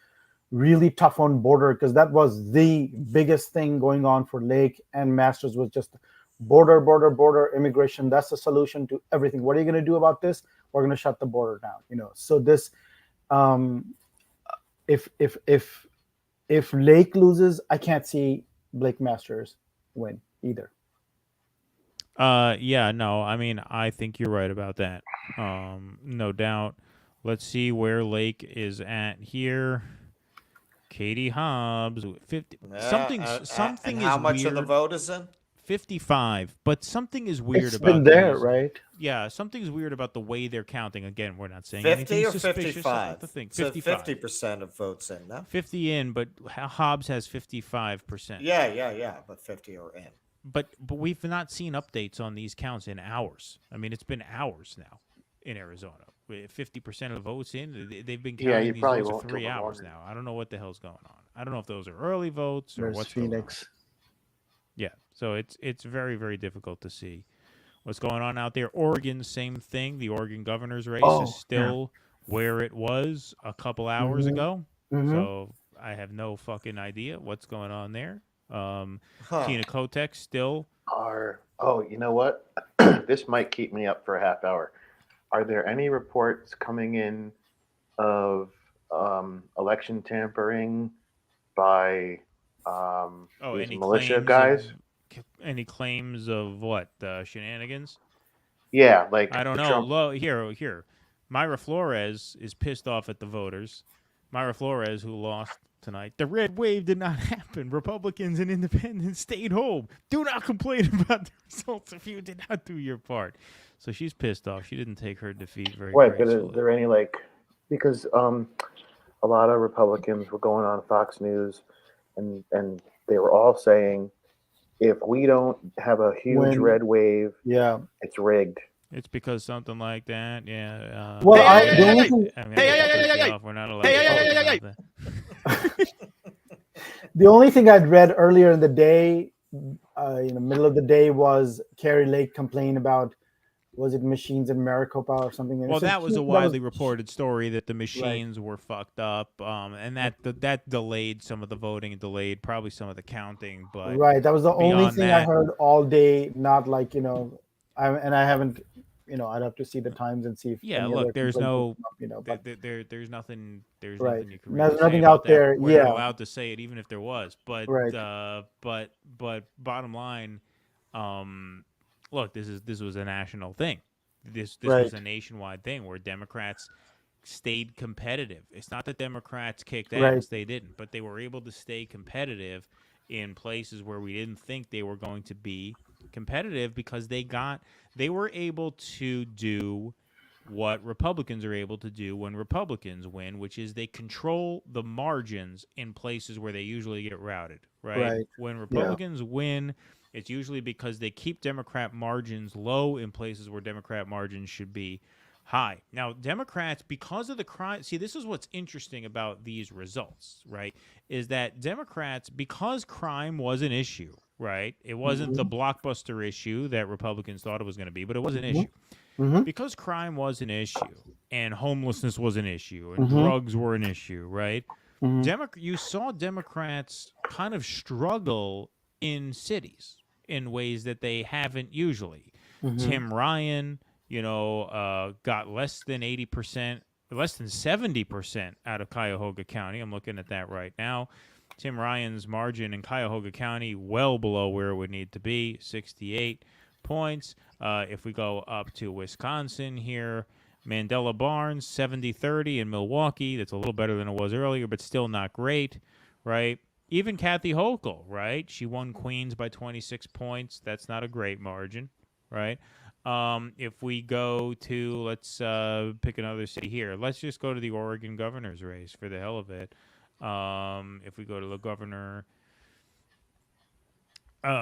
really tough on border, because that was the biggest thing going on for Lake, and Masters was just border, immigration. That's the solution to everything. What are you going to do about this? We're going to shut the border down. So this, if Lake loses, I can't see Blake Masters win either. Yeah, no, I mean, I think you're right about that. No doubt. Let's see where Lake is at here. Katie Hobbs, 50. Something and is how much weird. of the vote is in? 55. But something is weird it's about been there, these. right? Yeah, something's weird about the way they're counting. Again, we're not saying 50 anything or suspicious. 55. The thing. So 55. 50% of votes in, no? 50 in, but Hobbs has 55%. Yeah, but 50 are in. But we've not seen updates on these counts in hours. I mean, it's been hours now in Arizona. 50% of the votes in, they've been counting these votes for 3 hours now. I don't know what the hell's going on. I don't know if those are early votes or There's what's Phoenix. Going on. Yeah, so it's very, very difficult to see what's going on out there. Oregon, same thing. The Oregon governor's race is still where it was a couple hours ago. So I have no fucking idea what's going on there. Tina Kotek still you know what? This might keep me up for a half hour. Are there any reports coming in of election tampering by these militia guys? Any claims of what? Shenanigans? Yeah, like I don't know. Here. Myra Flores is pissed off at the voters. Myra Flores, who lost tonight. The red wave did not happen. Republicans and independents stayed home. Do not complain about the results if you did not do your part. So she's pissed off. She didn't take her defeat very But gracefully. is there any because a lot of Republicans were going on Fox News and they were all saying if we don't have a huge red wave, it's rigged. It's because something like that, yeah. Well, we're not allowed to talk about that. The only thing I'd read earlier in the day, middle of the day, was Carrie Lake complained about, was it machines in Maricopa or something? Well, that was a widely reported story that the machines were fucked up, and that delayed some of the voting and delayed probably some of the counting. But that was the only thing I heard all day. Not like I haven't. I'd have to see the times and see if. Look, there's no. But there's nothing. There's right. nothing you can really There's nothing say out about there. That. We're not allowed to say it, even if there was. But but bottom line, look, this was a national thing. This was a nationwide thing where Democrats stayed competitive. It's not that Democrats kicked ass; they didn't, but they were able to stay competitive in places where we didn't think they were going to be competitive because they were able to do what Republicans are able to do when Republicans win, which is they control the margins in places where they usually get routed, right? When Republicans win, it's usually because they keep Democrat margins low in places where Democrat margins should be high. Now, Democrats, because of the crime, see, this is what's interesting about these results, right, is that Democrats, because crime was an issue, right? It wasn't the blockbuster issue that Republicans thought it was going to be, but it was an issue. Because crime was an issue and homelessness was an issue and drugs were an issue, right? You saw Democrats kind of struggle in cities in ways that they haven't usually. Tim Ryan, got less than 80%, less than 70% out of Cuyahoga County. I'm looking at that right now. Tim Ryan's margin in Cuyahoga County well below where it would need to be, 68 points. If we go up to Wisconsin here, Mandela Barnes, 70-30 in Milwaukee. That's a little better than it was earlier, but still not great, right? Even Kathy Hochul, right? She won Queens by 26 points. That's not a great margin, right? If we go to, let's pick another city here. Let's just go to the Oregon governor's race for the hell of it. If we go to the governor,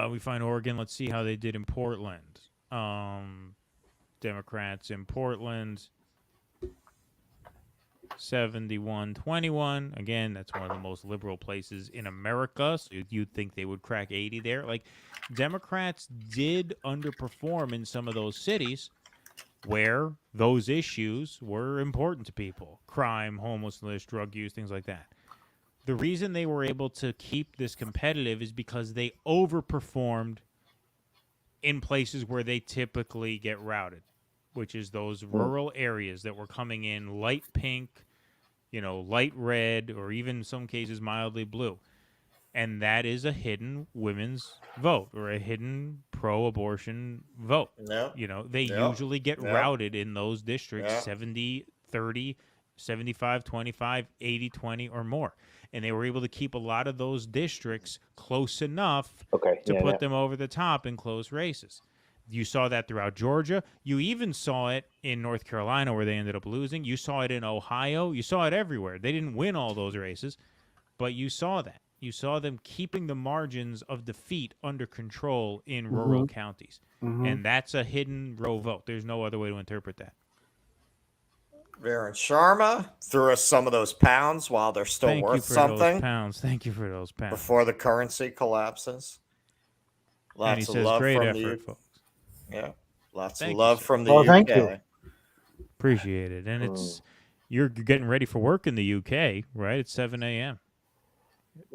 we find Oregon. Let's see how they did in Portland. Democrats in Portland, 71-21. Again, that's one of the most liberal places in America. So you'd think they would crack 80 there. Like, Democrats did underperform in some of those cities where those issues were important to people. Crime, homelessness, drug use, things like that. The reason they were able to keep this competitive is because they overperformed in places where they typically get routed, which is those rural areas that were coming in light pink, light red, or even in some cases mildly blue. And that is a hidden women's vote or a hidden pro-abortion vote. They usually get routed in those districts 70-30, 75-25, 80-20 or more. And they were able to keep a lot of those districts close enough to put them over the top in close races. You saw that throughout Georgia. You even saw it in North Carolina where they ended up losing. You saw it in Ohio. You saw it everywhere. They didn't win all those races, but you saw that. You saw them keeping the margins of defeat under control in rural counties. And that's a hidden row vote. There's no other way to interpret that. Varun Sharma threw us some of those pounds while they're still worth something. Thank you for those pounds. Before the currency collapses. Lots of love great from effort, the folks. Yeah. Lots Thank of you, love sir. from the UK. Thank you. Appreciate it. And it's you're getting ready for work in the UK, right? It's 7 a.m.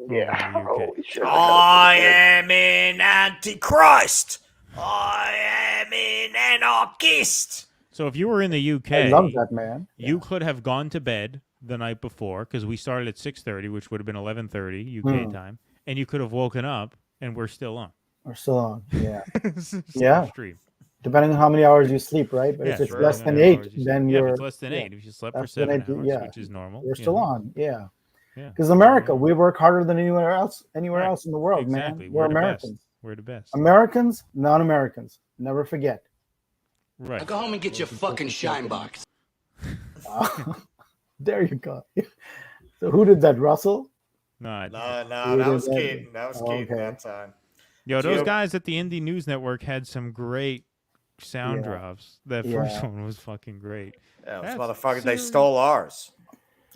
Yeah. Holy shit, I am an antichrist. I am an anarchist. So if you were in the UK, I love that, man. You could have gone to bed the night before because we started at 6:30, which would have been 11:30 UK time, and you could have woken up and we're still on. We're still on. Yeah. Yeah. Stream. Depending on how many hours you sleep, right? But if it's less than 8, then you're. If it's less than 8, if you slept for 7 hours, which is normal, we're still on. Yeah. Yeah. Because America, we work harder than anywhere else in the world, exactly. man. We're Americans. Best. We're the best. Americans, non-Americans. Never forget. Right. Now go home and get your fucking shine box. There you go. So who did that, Russell? No, that was Keaton. That was Keaton that time. Yo, those guys at the Indie News Network had some great sound drops. That first one was fucking great. Yeah, those motherfuckers, they stole ours.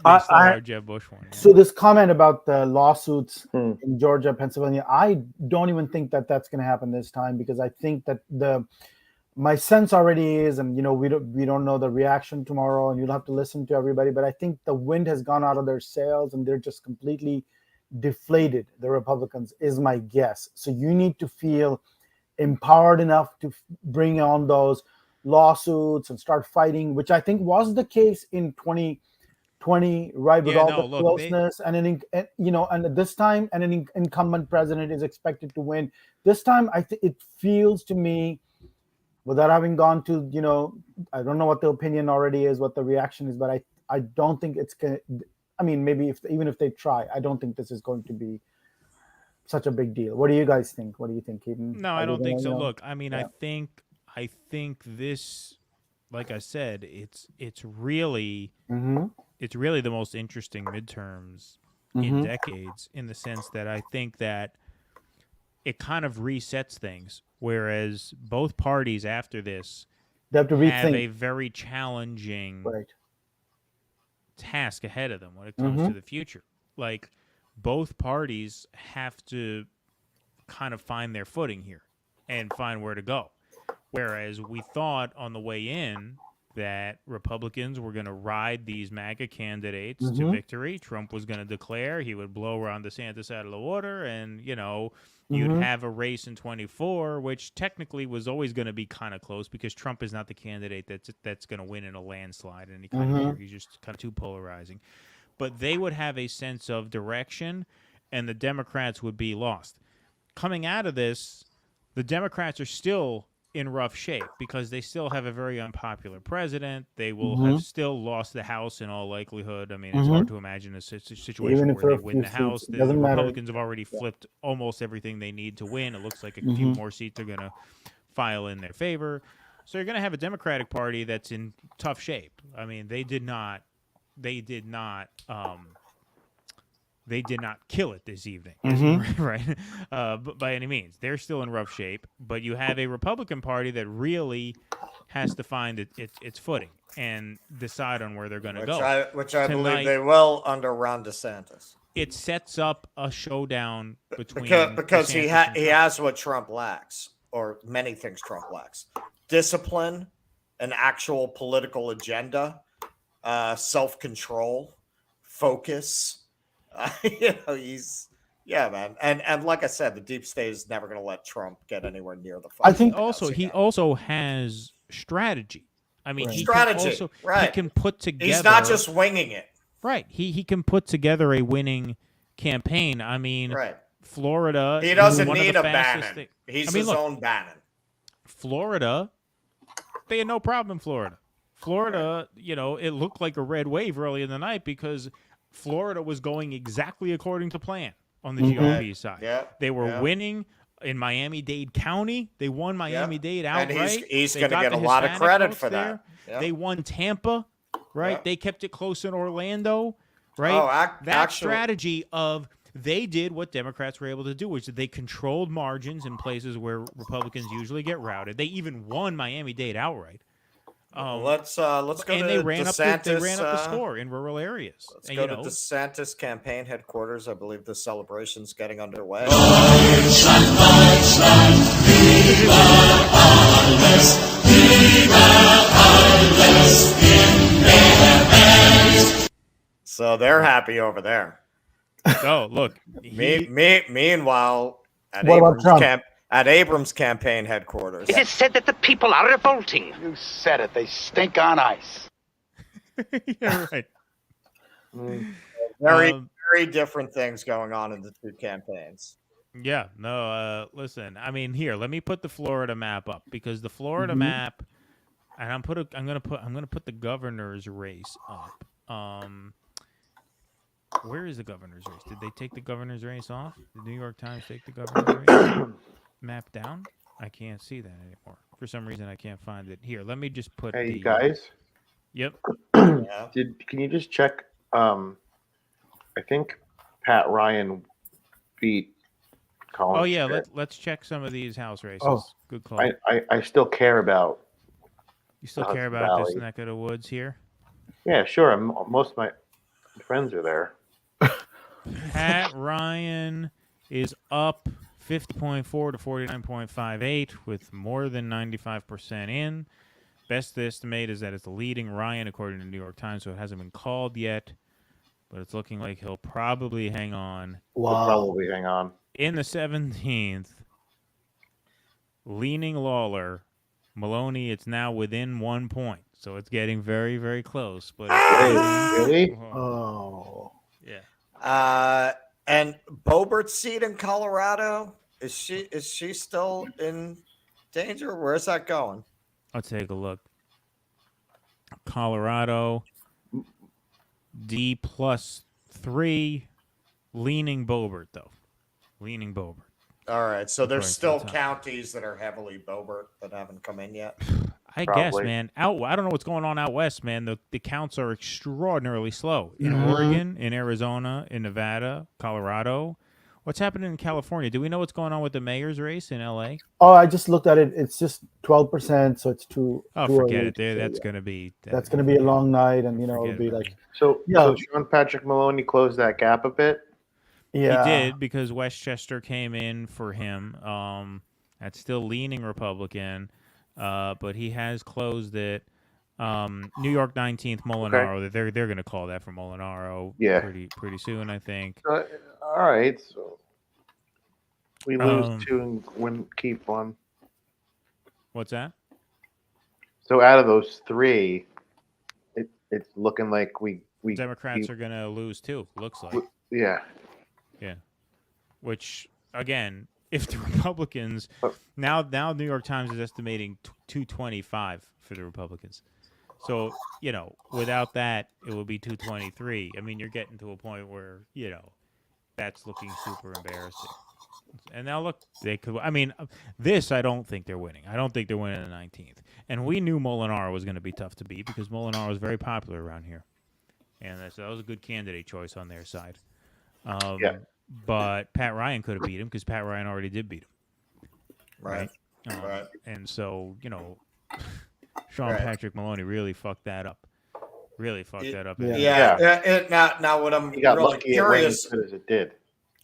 They stole our Jeb Bush one. Yeah. So this comment about the lawsuits in Georgia, Pennsylvania, I don't even think that that's going to happen this time, because I think that my sense already is, and we don't know the reaction tomorrow, and you'll have to listen to everybody, but I think the wind has gone out of their sails and they're just completely deflated, the Republicans, is my guess. So you need to feel empowered enough to bring on those lawsuits and start fighting, which I think was the case in 2020, right? With all the closeness, and this time, an incumbent president is expected to win. This time, I think it feels to me, without having gone to, I don't know what the opinion already is, what the reaction is, but I don't think it's going to, I mean, maybe even if they try, I don't think this is going to be such a big deal. What do you guys think? What do you think, Keaton? No, I don't think so. Look, I mean, I think this, like I said, it's really the most interesting midterms in decades, in the sense that I think that it kind of resets things. Whereas both parties after this they have to have a very challenging task ahead of them when it comes to the future. Like, both parties have to kind of find their footing here and find where to go. Whereas we thought on the way in that Republicans were going to ride these MAGA candidates to victory. Trump was going to declare, he would blow Ron DeSantis out of the water, and, you'd have a race in 24, which technically was always going to be kind of close, because Trump is not the candidate that's going to win in a landslide in any kind of year. He's just kind of too polarizing. But they would have a sense of direction, and the Democrats would be lost. Coming out of this, the Democrats are still in rough shape, because they still have a very unpopular president. They will have still lost the House in all likelihood. I mean, it's hard to imagine a situation where they win the House. The Republicans have already flipped almost everything they need to win. It looks like a few more seats are going to file in their favor. So you're going to have a Democratic Party that's in tough shape. I mean, they did not kill it this evening, right? But by any means, they're still in rough shape. But you have a Republican Party that really has to find its footing and decide on where they're going to go. Which I believe they will under Ron DeSantis. It sets up a showdown between because he has what Trump lacks, or many things Trump lacks: discipline, an actual political agenda, self-control, focus. Man, and like I said, the deep state is never going to let Trump get anywhere near the fight. I think he also has strategy. I mean, he can put together. He's not just winging it. Right. He can put together a winning campaign. I mean, Florida. He doesn't need a Bannon. He's his own Bannon. Florida, they had no problem in Florida. Florida, it looked like a red wave early in the night, because Florida was going exactly according to plan on the GOP side. Yeah, they were winning in Miami-Dade County. They won Miami-Dade outright. And he's going to get a lot of credit for that. Yeah. They won Tampa, right? Yeah. They kept it close in Orlando, right? That strategy of they did what Democrats were able to do, which is they controlled margins in places where Republicans usually get routed. They even won Miami-Dade outright. Let's go and to they ran DeSantis. They ran up the score in rural areas. Let's go to DeSantis campaign headquarters. I believe the celebration's getting underway. So they're happy over there. Oh, look. Meanwhile, at Abrams campaign headquarters. It is said that the people are revolting. You said it. They stink on ice. Yeah, right. Very different things going on in the two campaigns. Yeah, no, listen, I mean, here, let me put the Florida map up, because the Florida map, and I'm gonna put the governor's race up. Where is the governor's race? Did they take the governor's race off? Did the New York Times take the governor's race map down? I can't see that anymore. For some reason, I can't find it. Here, let me just put. Hey, you guys. Yep. Yeah. Can you just check? I think Pat Ryan beat Colin. Oh yeah, Schmidt. let's check some of these House races. Oh, good call. I still care about. You still care about this neck of the woods here? Yeah, sure. Most of my friends are there. Pat Ryan is up 50.4 to 49.58 with more than 95% in. Best estimate is that it's leading Ryan according to the New York Times, so it hasn't been called yet, but it's looking like he'll probably hang on. Wow. He'll probably hang on. In the 17th, leaning Lawler, Maloney, it's now within 1 point, so it's getting very, very close. But really? Oh. Yeah. And Boebert's seat in Colorado, is she still in danger? Where's that going? I'll take a look. Colorado, D+3, leaning Boebert, though. Leaning Boebert. All right, so there's still counties that are heavily Boebert that haven't come in yet. I guess, man. I don't know what's going on out west, man. The counts are extraordinarily slow. In Oregon, in Arizona, in Nevada, Colorado. What's happening in California? Do we know what's going on with the mayor's race in L.A.? Oh, I just looked at it. It's just 12%, so it's too. Oh, too forget early it. There, that's going to be. That's going to be a long night, and it'll be like. So Sean Patrick Maloney closed that gap a bit. Yeah, he did, because Westchester came in for him. That's still leaning Republican, but he has closed it. New York 19th, Molinaro. Okay. They're going to call that for Molinaro. Yeah. Pretty soon, I think. All right, so we lose two and keep one. What's that? So out of those three, it's looking like we Democrats are going to lose too. Looks like. Yeah. Yeah. Which again, if the Republicans now New York Times is estimating 225 for the Republicans. So, without that, it will be 223. I mean, you're getting to a point where, that's looking super embarrassing. And now look, they could. I mean, this I don't think they're winning. I don't think they're winning the 19th. And we knew Molinaro was going to be tough to beat because Molinaro was very popular around here, and that was a good candidate choice on their side. Yeah. But Pat Ryan could have beat him because Pat Ryan already did beat him. Right. Right. And so Sean Patrick Maloney really fucked that up. Now what I'm really curious as it did.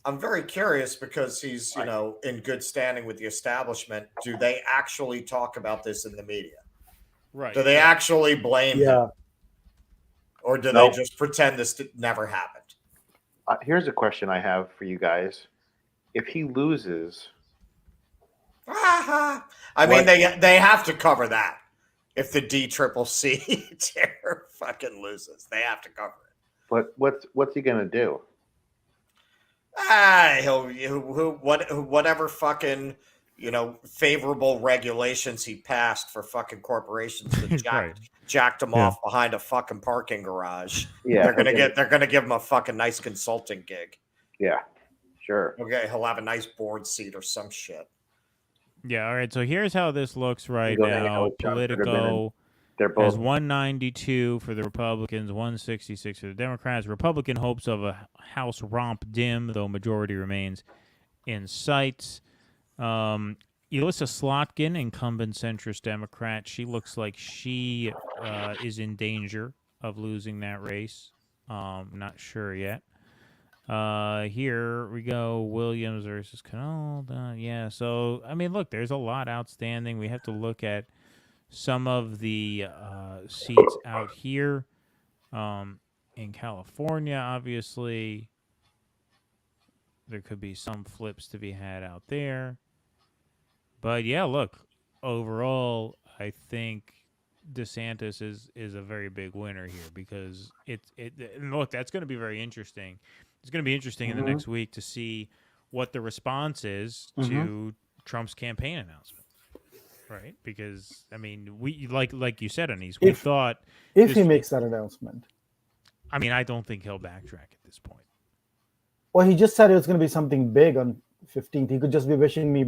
I'm very curious because he's, in good standing with the establishment. Do they actually talk about this in the media? Right. Do they actually blame him? Or do they just pretend this never happened? Here's a question I have for you guys. If he loses... I mean, they have to cover that. If the DCCC chair fucking loses, they have to cover it. But what's he gonna do? Whatever fucking favorable regulations he passed for fucking corporations that jacked him off behind a fucking parking garage. Yeah, they're gonna give him a fucking nice consulting gig. Yeah, sure. Okay, he'll have a nice board seat or some shit. Yeah, all right. So here's how this looks right now. Politico has 192 for the Republicans, 166 for the Democrats. Republican hopes of a House romp dim, though majority remains in sight. Elissa Slotkin, incumbent centrist Democrat, she looks like she is in danger of losing that race. Not sure yet. Here we go. Williams versus Cannell. Yeah, so, I mean, look, there's a lot outstanding. We have to look at some of the seats out here. In California, obviously, there could be some flips to be had out there. But yeah, look, overall, I think DeSantis is a very big winner here because and look, that's going to be very interesting. It's going to be interesting in the next week to see what the response is to Trump's campaign announcement, right? Because I mean, we like you said, Anise, we thought if he makes that announcement. I mean, I don't think he'll backtrack at this point. Well, he just said it was going to be something big on 15th. He could just be wishing me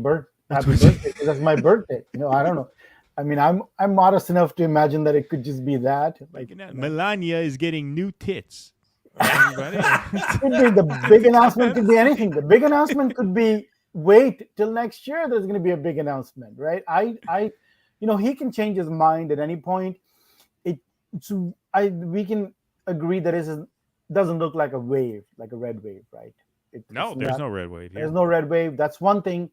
happy birthday because that's my birthday. I don't know. I mean, I'm modest enough to imagine that it could just be that. Like Melania is getting new tits. Could be the big announcement. Could be anything. The big announcement could be wait till next year. There's going to be a big announcement, right? He can change his mind at any point. We can agree that it doesn't look like a wave, like a red wave, right? There's no red wave here. There's no red wave. That's one thing.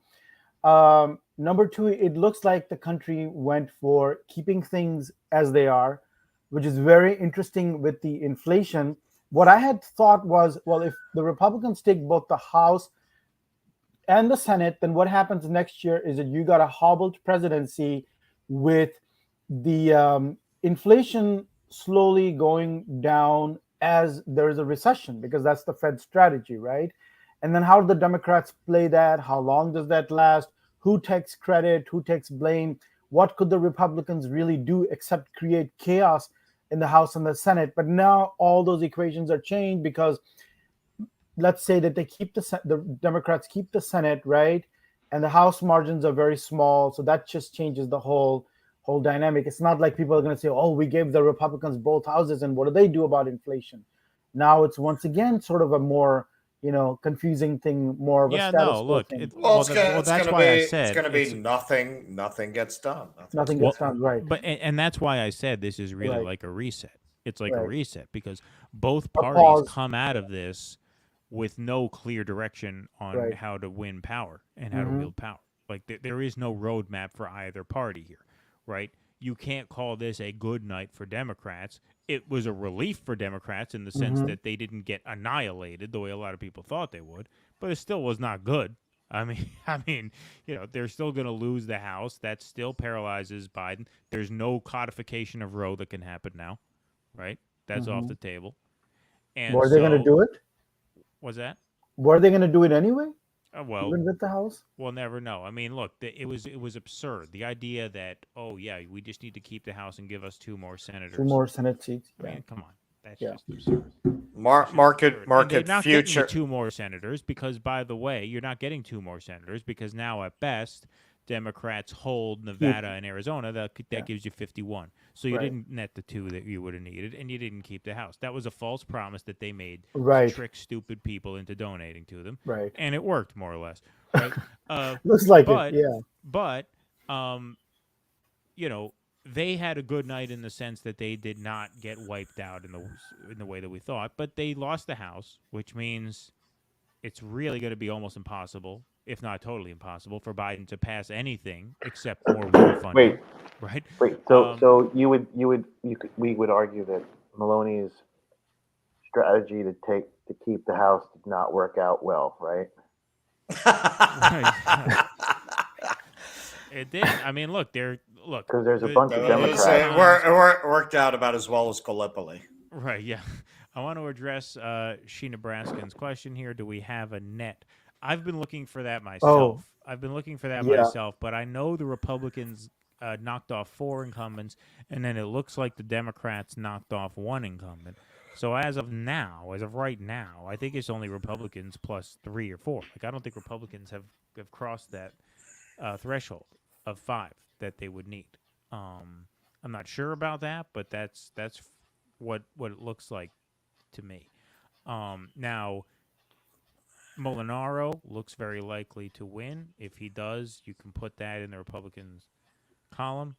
Number two, it looks like the country went for keeping things as they are, which is very interesting with the inflation. What I had thought was, well, if the Republicans take both the House and the Senate, then what happens next year is that you got a hobbled presidency with the inflation slowly going down as there is a recession, because that's the Fed strategy, right? And then how do the Democrats play that? How long does that last? Who takes credit? Who takes blame? What could the Republicans really do except create chaos in the House and the Senate? But now all those equations are changed because let's say that they keep the Democrats keep the Senate, right? And the House margins are very small. So that just changes the whole dynamic. It's not like people are going to say, oh, we gave the Republicans both houses and what do they do about inflation? Now it's once again sort of a more confusing thing, more of a status quo thing. That's why I said it's going to be nothing gets done. Nothing gets done, right? But and that's why I said this is really like a reset. It's like a reset because both A parties pause. come out of this with no clear direction on how to win power and how to wield power. Like there is no roadmap for either party here, right? You can't call this a good night for Democrats. It was a relief for Democrats in the sense that they didn't get annihilated the way a lot of people thought they would, but it still was not good. I mean, they're still going to lose the House. That still paralyzes Biden. There's no codification of Roe that can happen now, right? That's off the table. And were they going to do it? What's that? Were they going to do it anyway? Well, even with the House? We'll never know. I mean, look, it was absurd. The idea that, we just need to keep the House and give us 2 more senators. 2 more Senate seats. I mean, come on. That's just absurd. Market not future. Getting 2 more senators because, by the way, you're not getting 2 more senators because now at best Democrats hold Nevada and Arizona. That gives you 51. So you didn't net the 2 that you would have needed, and you didn't keep the House. That was a false promise that they made to trick stupid people into donating to them. Right. And it worked more or less. Right. Looks like it. Yeah. But they had a good night in the sense that they did not get wiped out in the way that we thought, but they lost the House, which means it's really going to be almost impossible, if not totally impossible, for Biden to pass anything except more war funding. Right? So we would argue that Maloney's strategy to keep the House did not work out well, right? It did. I mean, look, because there's a bunch of Democrats. It worked out about as well as Gallipoli. Right. Yeah. I want to address She Nebraskan's question here. Do we have a net? I've been looking for that myself. But I know the Republicans knocked off 4 incumbents, and then it looks like the Democrats knocked off 1 incumbent. So as of right now, I think it's only Republicans plus 3 or 4. Like I don't think Republicans have crossed that threshold of 5 that they would need. I'm not sure about that, but that's what it looks like to me. Now, Molinaro looks very likely to win. If he does, you can put that in the Republicans' column.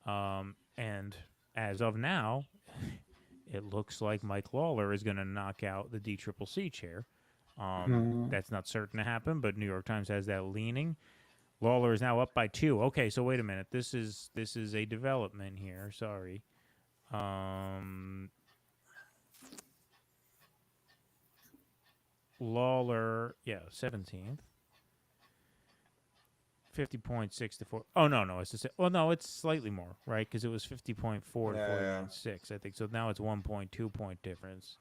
And as of now, it looks like Mike Lawler is going to knock out the DCCC chair. That's not certain to happen, but New York Times has that leaning. Lawler is now up by 2. Okay, so wait a minute. This is a development here. Sorry. Lawler, 17th. 50.6 to 4. Oh, no. It's the no, it's slightly more, right? Because it was 50.4 to 49.6, I think. So now it's 1.2 point difference.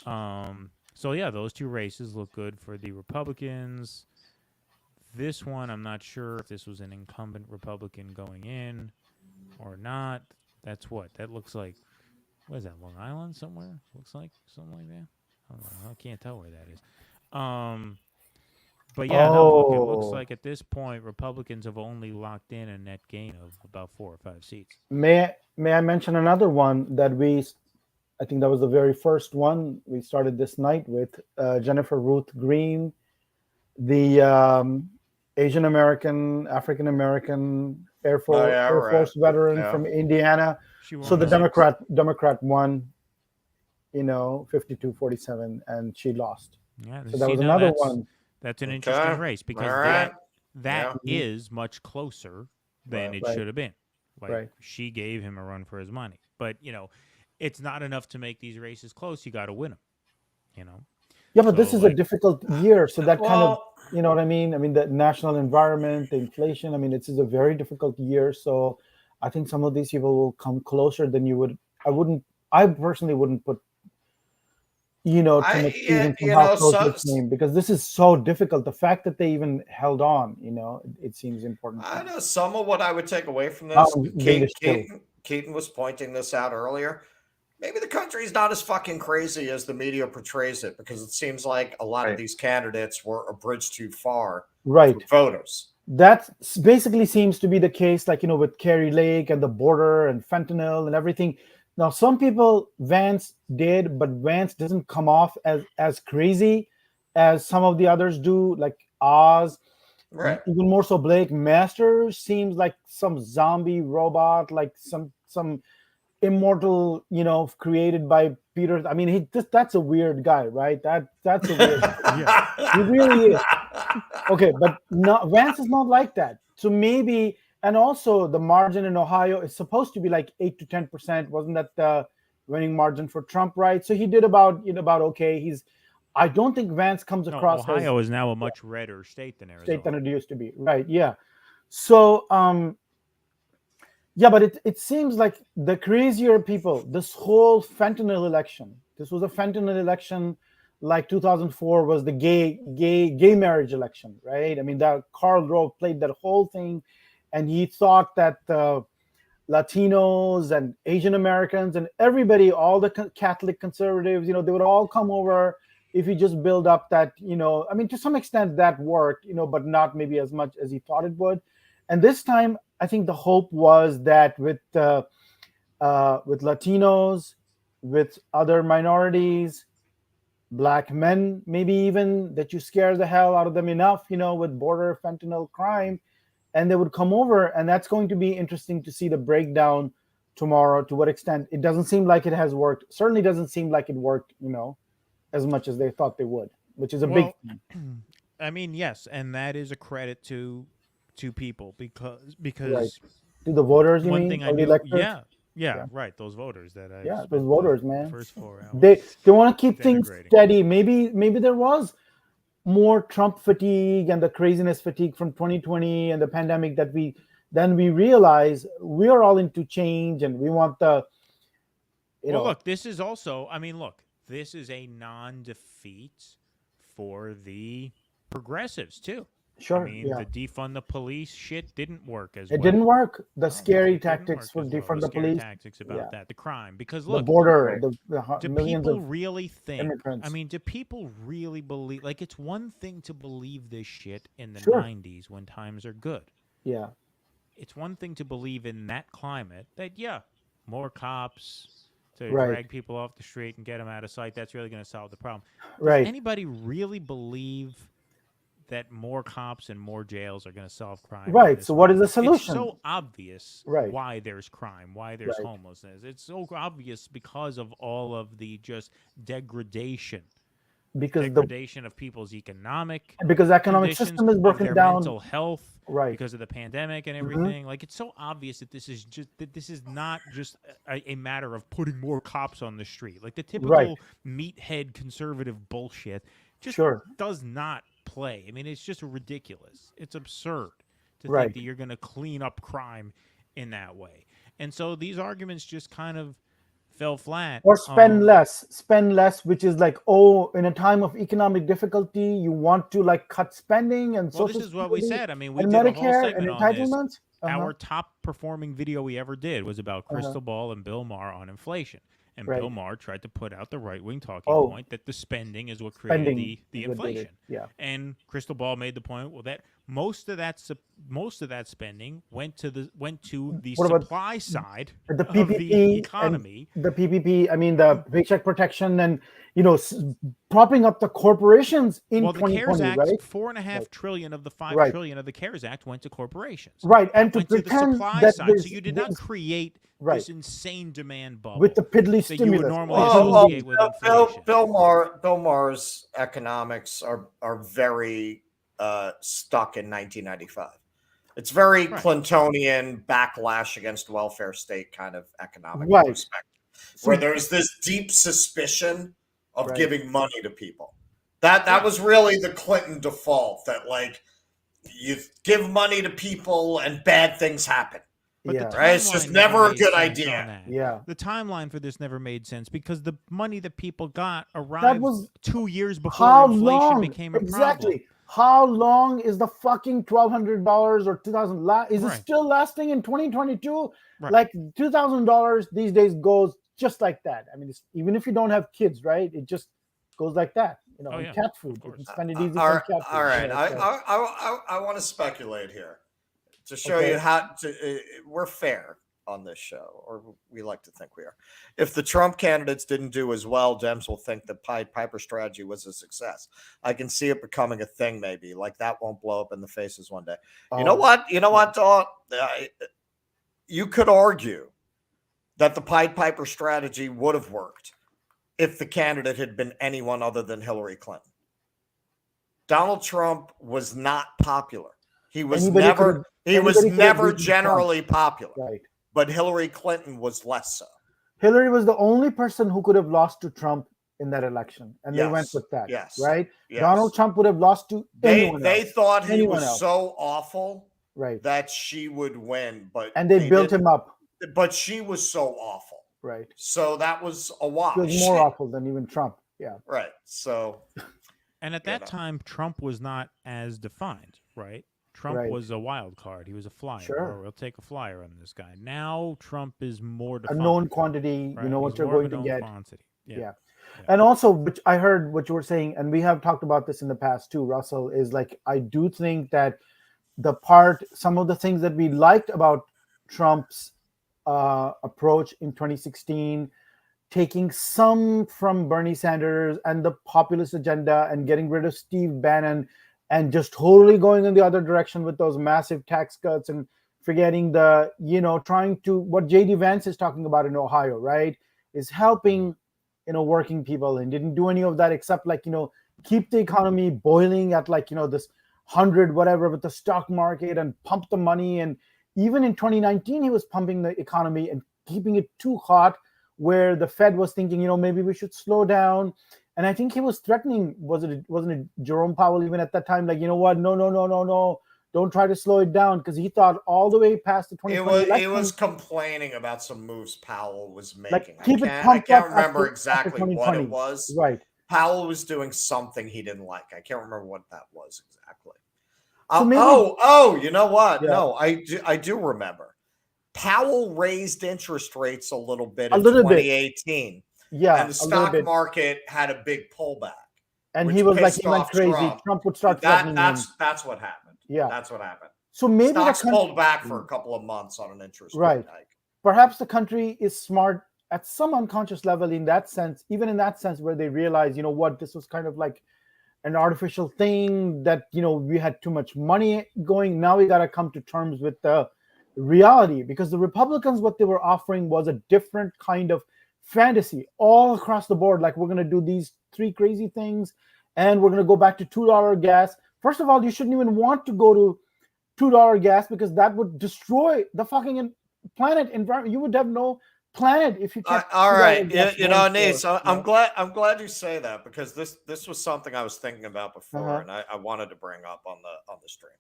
So, yeah, those two races look good for the Republicans. This one, I'm not sure if this was an incumbent Republican going in or not. That's what? That looks like, what is that, Long Island somewhere? Looks like something like that. I don't know. I can't tell where that is. But yeah, no, look, it looks like at this point, Republicans have only locked in a net gain of about 4 or 5 seats. May I mention another one that I think that was the very first one we started this night with, Jennifer Ruth Green, the Asian American, African American Air Force veteran from Indiana. So the Democrat won, 52-47, and she lost. Yeah, so that was another one. That's an interesting race because that is much closer than it should have been. Like she gave him a run for his money, but it's not enough to make these races close. You got to win them. Yeah, but this is a difficult year, so that kind of, you know what I mean? I mean, the national environment, the inflation. I mean, this is a very difficult year, so I think some of these people will come closer than you would. I personally wouldn't put. How close this game, because this is so difficult. The fact that they even held on, it seems important. I know some of what I would take away from this. Keaton was pointing this out earlier. Maybe the country is not as fucking crazy as the media portrays it, because it seems like a lot of these candidates were a bridge too far for voters. That basically seems to be the case, like, with Kerry Lake and the border and fentanyl and everything. Now, some people Vance did, but Vance doesn't come off as crazy as some of the others do, like Oz. Right. Even more so, Blake Masters seems like some zombie robot, like some immortal, created by Peter. I mean, that's a weird guy, right? That's a weird guy. He really is. Okay, but Vance is not like that. So maybe. And also, the margin in Ohio is supposed to be like 8 to 10%. Wasn't that the winning margin for Trump, right? So he did about okay. I don't think Vance comes across. Ohio is now a much redder state than Arizona. Than it used to be, right? Yeah. So, but it seems like the crazier people. This whole fentanyl election. This was a fentanyl election, like 2004 was the gay marriage election, right? I mean, that Karl Rove played that whole thing. And he thought that Latinos and Asian Americans and everybody, all the Catholic conservatives, they would all come over if you just build up that, I mean, to some extent that worked, but not maybe as much as he thought it would. And this time, I think the hope was that with Latinos, with other minorities, Black men, maybe even, that you scare the hell out of them enough, with border fentanyl crime, and they would come over, and that's going to be interesting to see the breakdown tomorrow, to what extent. It doesn't seem like it has worked. Certainly doesn't seem like it worked, as much as they thought they would, which is a big thing. I mean, yes, and that is a credit to people because right. To the voters, you one mean? Thing I knew, yeah, right. Those voters that I those voters, man. First 4 hours. They want to keep things steady. Maybe there was more Trump fatigue and the craziness fatigue from 2020 and the pandemic that we realize we are all into change and we want the, look, this is also, this is a non-defeat for the progressives too. Sure. The defund the police shit didn't work as well. It didn't work. The scary tactics for defund the police. Tactics about that. The crime. Because look, the border, do people really think? Immigrants. Do people really believe? Like, it's one thing to believe this shit in the 90s when times are good. Yeah. It's one thing to believe in that climate that more cops, to Right. drag people off the street and get them out of sight. That's really going to solve the problem. Does Right. anybody really believe that more cops and more jails are going to solve crime? Right. So what is the solution? It's so obvious Right. why there's crime, why there's Right. homelessness. It's so obvious because of all of the just degradation. Because Degradation of people's economic economic conditions, system is of broken their down. mental health, Right. because of the pandemic and Mhm. everything. Like, it's so obvious that this is not just a matter of putting more cops on the street. Like, the typical Right. meathead conservative bullshit just Sure. does not play. I mean, it's just ridiculous. It's absurd to Right. think that you're going to clean up crime in that way. And so these arguments just kind of fell flat. Or spend less, which is like, oh, in a time of economic difficulty, you want to like cut spending and Well, social this is what we security said. I mean, we and did a whole Medicare and segment on this. entitlements. Our top performing video we ever did was about Uh-huh. Crystal Ball and Bill Maher on inflation. And Right. Bill Maher tried to put out the right-wing talking Oh. point that the spending is what created Spending the is what did it. inflation. Yeah. And Crystal Ball made the point, well, that most of that spending went to the What about supply side the of PPP the economy. and the PPP, I mean the paycheck protection and propping up the corporations in Well, the CARES 2020, Act, right? $4.5 trillion of the $5 Right. trillion of the CARES Act went to corporations. Right, and to Went to the pretend supply that side. So there's- you did not there's- create Right. this insane demand bubble With the piddly that you would stimulus. normally Well, associate with inflation. Bill Maher's economics are very stuck in 1995. It's very Clintonian backlash against welfare state kind of economic Right. perspective, where there's this deep suspicion of Right. giving money to people. That was really the Clinton default, that like you give money to people and bad things happen. But Yeah. the Right? It's just timeline never a made good sense on idea. that. Yeah. The timeline for this never made sense because the money that people got That arrived was 2 years before how inflation long became a exactly? problem. How long is the fucking $1,200 or $2,000? Is it Right. still lasting in 2022? Right. Like $2,000 these days goes just like that. I mean, even if you don't have kids, right? It just goes like that. Oh, and yeah, cat food. You can spend it easy All on right, cat food. all right. Yeah, so- I want to speculate here to show Okay. you how we're fair on this show, or we like to think we are. If the Trump candidates didn't do as well, Dems will think the Pied Piper strategy was a success. I can see it becoming a thing, maybe like that won't blow up in the faces one day. You know what? You know what, Dawn? You could argue that the Pied Piper strategy would have worked if the candidate had been anyone other than Hillary Clinton. Donald Trump was not popular. He was Anybody never could've- he was anybody could've never beaten generally Trump. popular. Right. But Hillary Clinton was less so. Hillary was the only person who could have lost to Trump in that election, and they went Yes, with that. yes, Right. yes. Donald Trump would have lost to anyone They else. thought he Anyone was else. so awful Right. that she would win, but And they built didn't. him up. But she was so awful. Right. So that was a wash. He was more awful than even Trump. Yeah. Right. So And at that time, Trump was not as defined, right? Trump Right. was a wild card. He was a flyer. Sure. Oh, we'll take a flyer on this guy. Now Trump is more A defined. known quantity. Right? You know what He's you're more of going a to known get. quantity. Yeah. And also, which I heard what you were saying, and we have talked about this in the past too, Russell, is like, I do think that some of the things that we liked about Trump's approach in 2016, taking some from Bernie Sanders and the populist agenda and getting rid of Steve Bannon and just totally going in the other direction with those massive tax cuts and forgetting trying to, what JD Vance is talking about in Ohio, right, is helping working people, and didn't do any of that except keep the economy boiling at this 100 whatever with the stock market and pump the money. And even in 2019 he was pumping the economy and keeping it too hot, where the Fed was thinking maybe we should slow down. And I think he was threatening, wasn't it Jerome Powell even at that time, no, don't try to slow it down, because he thought all the way past the 2020 election. He was complaining about some moves Powell was making. Keep it I pumped can't up remember after exactly what 2020. it was. Right. Powell was doing something he didn't like. I can't remember what that was exactly. So maybe, you know what? Yeah. No, I do remember. Powell raised interest rates a little bit A in little bit. 2018. Yeah, And the a little stock bit. market had a big pullback. And which he was pissed he went off crazy. Trump. Trump would start threatening him. That's what happened. Yeah. That's what happened. So maybe the Stocks country- pulled back for a couple of months on an interest Right. rate hike. Perhaps the country is smart at some unconscious level, in that sense, even in that sense, where they realize, you know what, this was kind of like an artificial thing, that, you know, we had too much money going. Now we got to come to terms with the reality, because the Republicans, what they were offering was a different kind of fantasy all across the board. Like, we're going to do these 3 crazy things, and we're going to go back to $2 gas. First of all, you shouldn't even want to go to $2 gas, because that would destroy the fucking planet environment. You would have no planet if you kept all right. $2 Nate, so I'm glad you say that, because this was something I was thinking about before, and I wanted to bring up on the stream.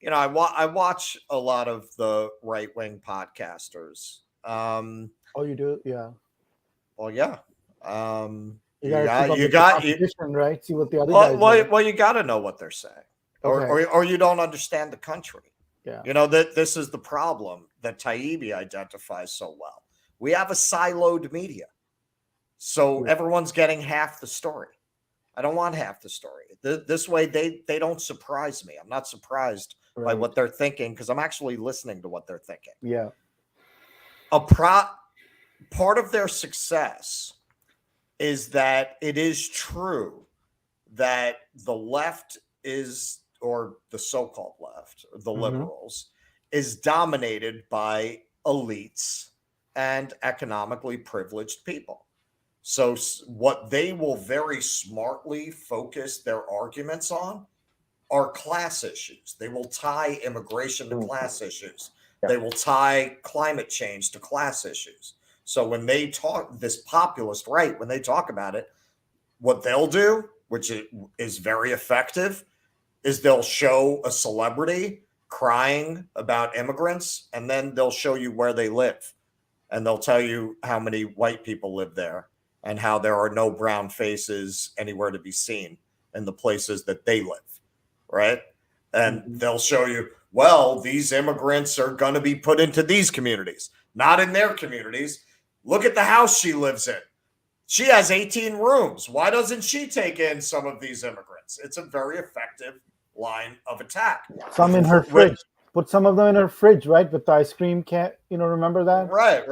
You know, I watch a lot of the right-wing podcasters. Oh, you do? Yeah. Well, yeah. You got right? See what the other guys do. Well, you got to know what they're saying, or you don't understand the country. Yeah. You know, that this is the problem that Taibbi identifies so well. We have a siloed media, so everyone's getting half the story. I don't want half the story. This way, they don't surprise me. I'm not surprised by what they're thinking, because I'm actually listening to what they're thinking. Yeah. Part of their success is that it is true that the left is, or the so-called left, the liberals, is dominated by elites and economically privileged people. So what they will very smartly focus their arguments on are class issues. They will tie immigration to class issues. They will tie climate change to class issues. So when they talk, this populist right, when they talk about it, what they'll do, which is very effective, is they'll show a celebrity crying about immigrants, and then they'll show you where they live. And they'll tell you how many white people live there, and how there are no brown faces anywhere to be seen in the places that they live, right? And they'll show you, well, these immigrants are going to be put into these communities, not in their communities. Look at the house she lives in. She has 18 rooms. Why doesn't she take in some of these immigrants? It's a very effective line of attack. Some in her fridge. Put some of them in her fridge, right? With the ice cream can, you know, remember that? Right.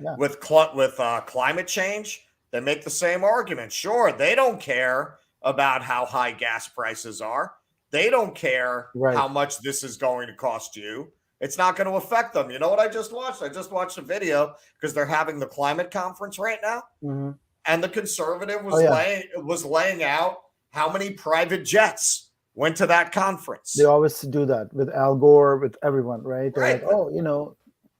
Yeah. With climate change, they make the same argument. Sure, they don't care about how high gas prices are. They don't care how much this is going to cost you. It's not going to affect them. You know what I just watched? I just watched a video, because they're having the climate conference right now. Mm-hmm. And the conservative was laying out how many private jets went to that conference. They always do that with Al Gore, with everyone, right? They're like, oh, you know,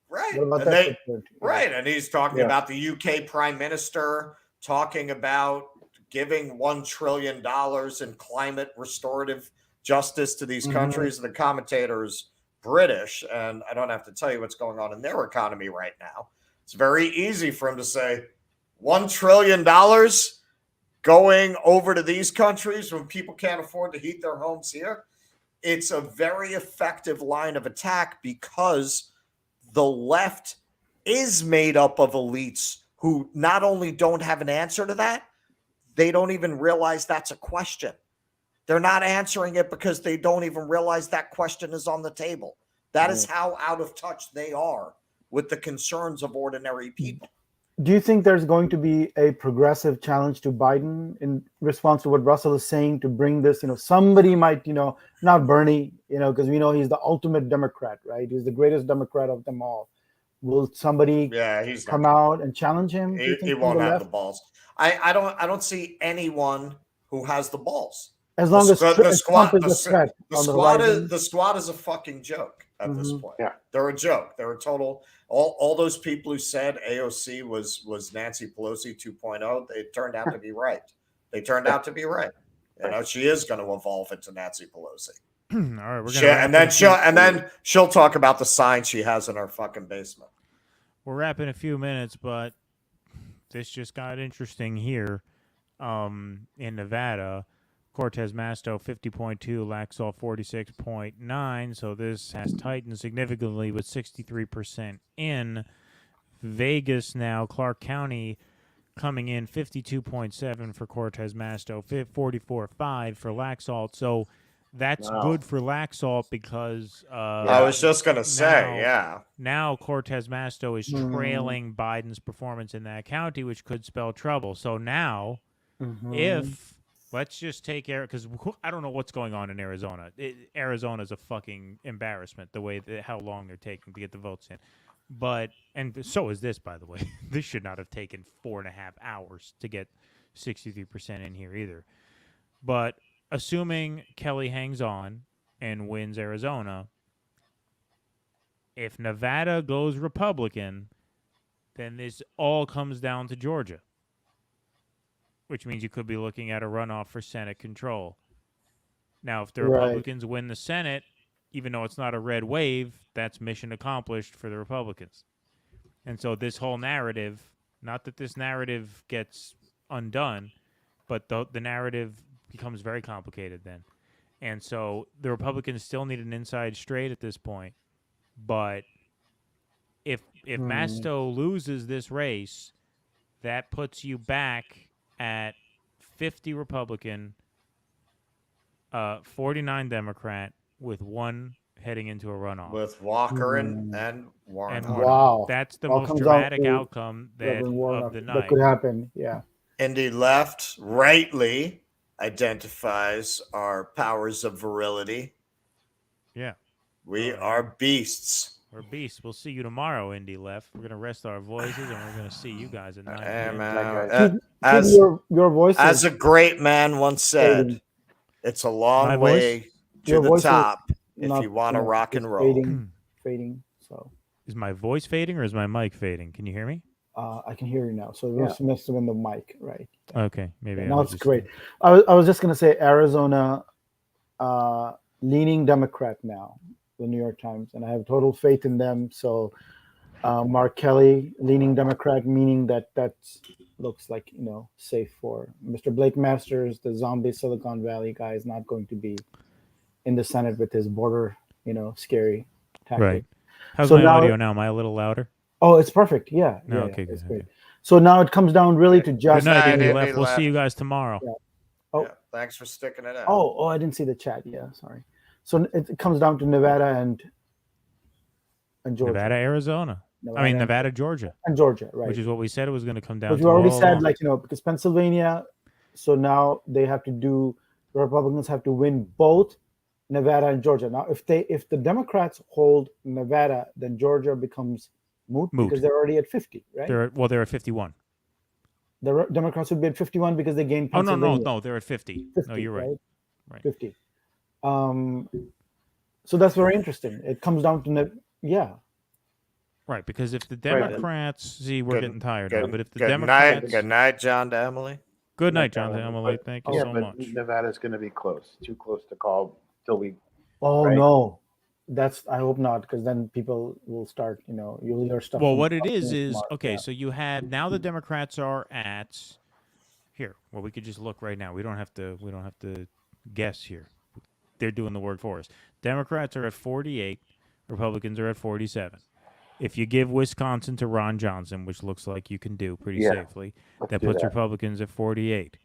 right. What about Right. And he's talking about the UK Prime Minister talking about giving $1 trillion in climate restorative justice to these countries. The commentator's British, and I don't have to tell you what's going on in their economy right now. It's very easy for him to say $1 trillion going over to these countries when people can't afford to heat their homes here. It's a very effective line of attack, because the left is made up of elites who not only don't have an answer to that, they don't even realize that's a question. They're not answering it because they don't even realize that question is on the table. That is how out of touch they are with the concerns of ordinary people. Do you think there's going to be a progressive challenge to Biden in response to what Russell is saying, to bring this, you know, somebody might, you know, not Bernie, you know, because we know he's the ultimate Democrat, right? He's the greatest Democrat of them all. Will somebody come out and challenge him? He won't have the balls. I don't see anyone who has the balls. As long as the squad is a fucking joke at this point. Yeah, they're a joke. They're a total. All those people who said AOC was Nancy Pelosi 2.0, they turned out to be right. They turned out to be right. You know, she is going to evolve into Nancy Pelosi. All right, and then she'll talk about the sign she has in her fucking basement. We're wrapping a few minutes, but this just got interesting here in Nevada. Cortez Masto 50.2, Laxalt 46.9. So this has tightened significantly with 63% in. Vegas now, Clark County coming in 52.7 for Cortez Masto, 44.5 for Laxalt. So That's good for Laxalt because I was just gonna say, now Cortez Masto is trailing Biden's performance in that county, which could spell trouble. So now, if let's just take because I don't know what's going on in Arizona. Arizona's a fucking embarrassment the way how long they're taking to get the votes in. But and so is this, by the way. This should not have taken 4.5 hours to get 63% in here either. But assuming Kelly hangs on and wins Arizona, if Nevada goes Republican, then this all comes down to Georgia, which means you could be looking at a runoff for Senate control. Now, if the Republicans win the Senate, even though it's not a red wave, that's mission accomplished for the Republicans. And so this whole narrative, not that this narrative gets undone, but the narrative becomes very complicated then. And so the Republicans still need an inside straight at this point. But if Masto loses this race, that puts you back at 50 Republican, 49 Democrat, with one heading into a runoff. With Walker and Warren. Wow. That's the most dramatic outcome of the night. That could happen, yeah. Indy Left rightly identifies our powers of virility. Yeah. We are beasts. We're beasts. We'll see you tomorrow, Indy Left. We're going to rest our voices, and we're going to see you guys at 9 p.m. As your voice as a great man once said, it's a long way to the top if you want to rock and roll. Fading. So is my voice fading or is my mic fading? Can you hear me? I can hear you now. So it must have been the mic, right? Okay, maybe. Now it's great. I was just going to say Arizona leaning Democrat now, the New York Times, and I have total faith in them. So Mark Kelly leaning Democrat, meaning that looks like safe for Mr. Blake Masters, the zombie Silicon Valley guy, is not going to be in the Senate with his border, scary tactic. Right. How's my audio now? Am I a little louder? Oh, it's perfect. Yeah. No, yeah, okay, it's good. great. So now it comes down really to just. Good night, Indy Left. We'll see you guys tomorrow. Yeah. Oh, yeah, thanks for sticking it out. Oh, I didn't see the chat. Yeah, sorry. So it comes down to Nevada and Georgia. Nevada, Arizona. Nevada, Georgia. And Georgia, right. Which is what we said it was going to come down to. But you already said, because Pennsylvania, so now they have to the Republicans have to win both Nevada and Georgia. Now, if the Democrats hold Nevada, then Georgia becomes moot. Because they're already at 50, right? They're at 51. The Democrats would be at 51 because they gained Pennsylvania. No, they're at 50. 50 no, you're right. Right. 50. So that's very interesting. It comes down to Right, because if the Democrats we're getting tired now, but if the good Democrats night, John to Emily. Good night, John to Emily. Thank you so much. Nevada's going to be close, too close to call till we. Oh no, I hope not, because then people will start. You'll hear stuff. Well, what it is okay. So you have now the Democrats are at here. Well, we could just look right now. We don't have to guess here. They're doing the work for us. Democrats are at 48. Republicans are at 47. If you give Wisconsin to Ron Johnson, which looks like you can do pretty safely, that puts Republicans at 48.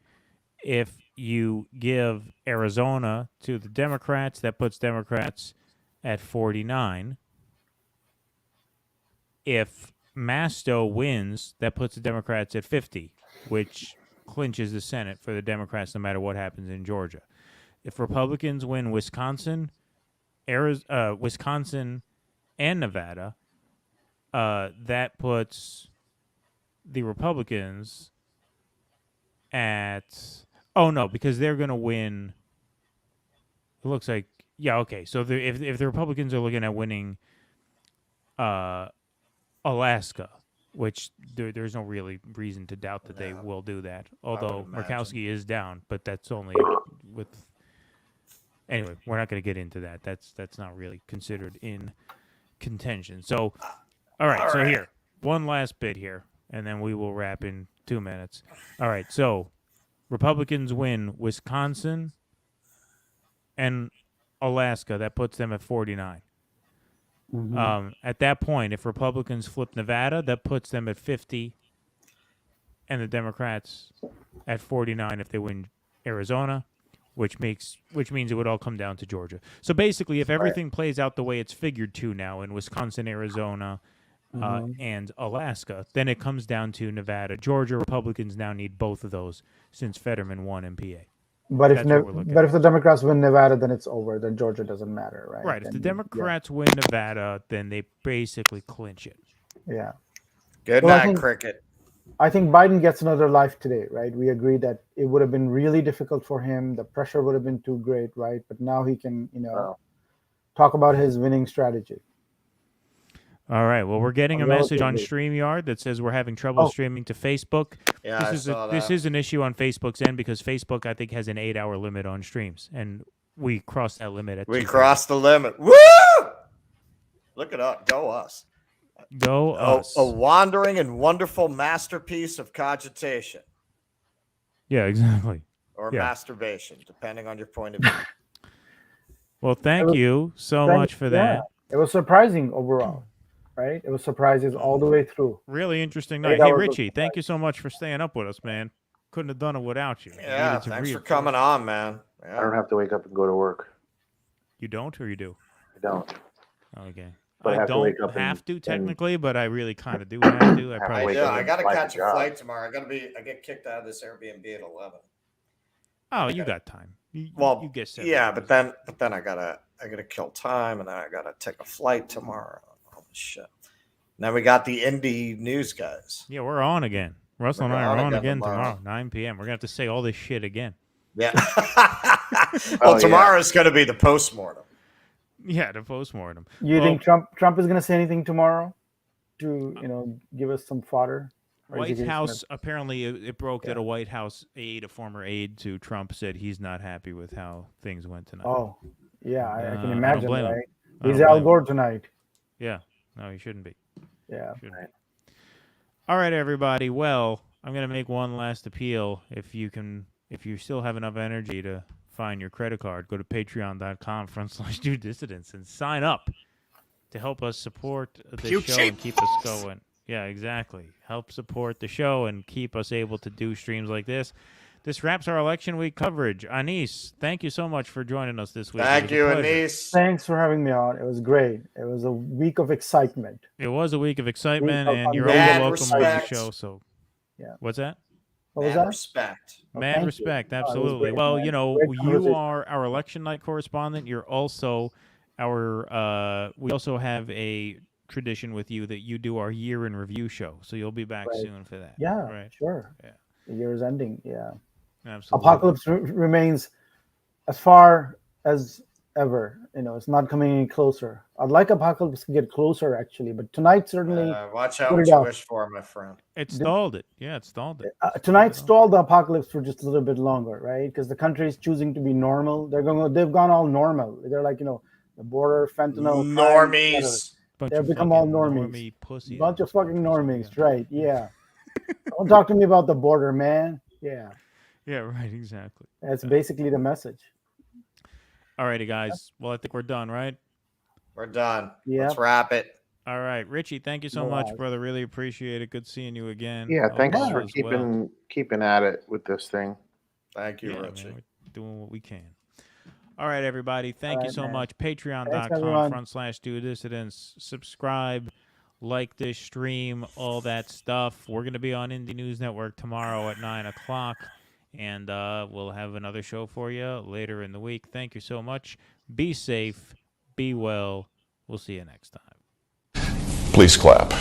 If you give Arizona to the Democrats, that puts Democrats at 49. If Masto wins, that puts the Democrats at 50, which clinches the Senate for the Democrats no matter what happens in Georgia. If Republicans win Wisconsin, Wisconsin and Nevada, that puts the Republicans at because they're going to win. It looks like okay. So if the Republicans are looking at winning Alaska, which there's no really reason to doubt that they will do that. Although Murkowski is down, but that's only with. Anyway, we're not going to get into that. That's not really considered in contention. So, all right. So here, one last bit here, and then we will wrap in 2 minutes. All right. So, Republicans win Wisconsin and Alaska. That puts them at 49. Mm-hmm. At that point, if Republicans flip Nevada, that puts them at 50, and the Democrats at 49 if they win Arizona. which means it would all come down to Georgia. So basically, if everything plays out the way it's figured to now in Wisconsin, Arizona, and Alaska, then it comes down to Nevada, Georgia. Republicans now need both of those since Fetterman won in PA. But if the Democrats win Nevada, then it's over. Then Georgia doesn't matter, right? Right. If the Democrats win Nevada, then they basically clinch it. Yeah. Good night, cricket. I think Biden gets another life today, right? We agree that it would have been really difficult for him. The pressure would have been too great, right? But now he can, talk about his winning strategy. All right. Well, we're getting a message on StreamYard that says we're having trouble streaming to Facebook. Yeah, this is an issue on Facebook's end because Facebook, I think, has an 8-hour limit on streams, and we crossed that limit at. We crossed the limit. Woo! Look it up. Go us. Go us. A wandering and wonderful masterpiece of cogitation. Yeah, exactly. Or masturbation, depending on your point of view. Well, thank you so much for that. It was surprising overall, right? It was surprises all the way through. Really interesting night. Hey, Richie, thank you so much for staying up with us, man. Couldn't have done it without you. Yeah, thanks for coming on, man. Yeah. I don't have to wake up and go to work. You don't, or you do? I don't. Okay. But I don't have to technically, but I really kind of do have to. I got to catch a flight tomorrow. I get kicked out of this Airbnb at 11. Oh, you got time. You get 7 but then I gotta kill time, and then I gotta take a flight tomorrow. Oh shit! And then we got the indie news guys. Yeah, we're on again. Russell and I are on again tomorrow, 9 p.m. We're gonna have to say all this shit again. Yeah. Well, tomorrow is gonna be the postmortem. Yeah, the postmortem. You think Trump is going to say anything tomorrow to give us some fodder? White House apparently it broke that a White House aide, a former aide to Trump, said he's not happy with how things went tonight. Oh, yeah, I can imagine. Right? Him. He's Al Gore tonight. Yeah, no, he shouldn't be. Yeah. All right, everybody. Well, I'm gonna make one last appeal. If you still have enough energy to find your credit card, go to patreon.com/DoDissidents and sign up to help us support the show and keep us going. Yeah, exactly. Help support the show and keep us able to do streams like this. This wraps our election week coverage. Anis, thank you so much for joining us this week. Thank you, Anis. Thanks for having me on. It was great. It was a week of excitement. It was a week of excitement, and you're always welcome on the show. So, yeah. What's that? What was that? Respect. Mad respect, absolutely. Well, you are our election night correspondent. You're also our. We also have a tradition with you that you do our year in review show. So you'll be back soon for that. Yeah, right. Sure. Yeah. The year is ending. Yeah. Absolutely. Apocalypse remains as far as ever. It's not coming any closer. I'd like Apocalypse to get closer, actually, but tonight certainly. Watch out what you wish for, my friend. It stalled it. Yeah, it stalled it. Tonight stalled the apocalypse for just a little bit longer, right? Because the country is choosing to be normal. They've gone all normal. They're like the border, fentanyl, normies. They've become all normies. Normie pussy. Bunch of fucking normies, right? Yeah. Don't talk to me about the border, man. Yeah. Yeah, right. Exactly. That's basically the message. All righty, guys. Well, I think we're done, right? We're done. Yeah. Let's wrap it. All right, Richie. Thank you so much, brother. Really appreciate it. Good seeing you again. Yeah, thanks for keeping at it with this thing. Thank you, Richie. Man, we're doing what we can. All right, everybody. Thank you so much. Patreon.com/DoDissidents. Subscribe, like this stream, all that stuff. We're going to be on Indie News Network tomorrow at 9 o'clock. And we'll have another show for you later in the week. Thank you so much. Be safe. Be well. We'll see you next time. Please clap.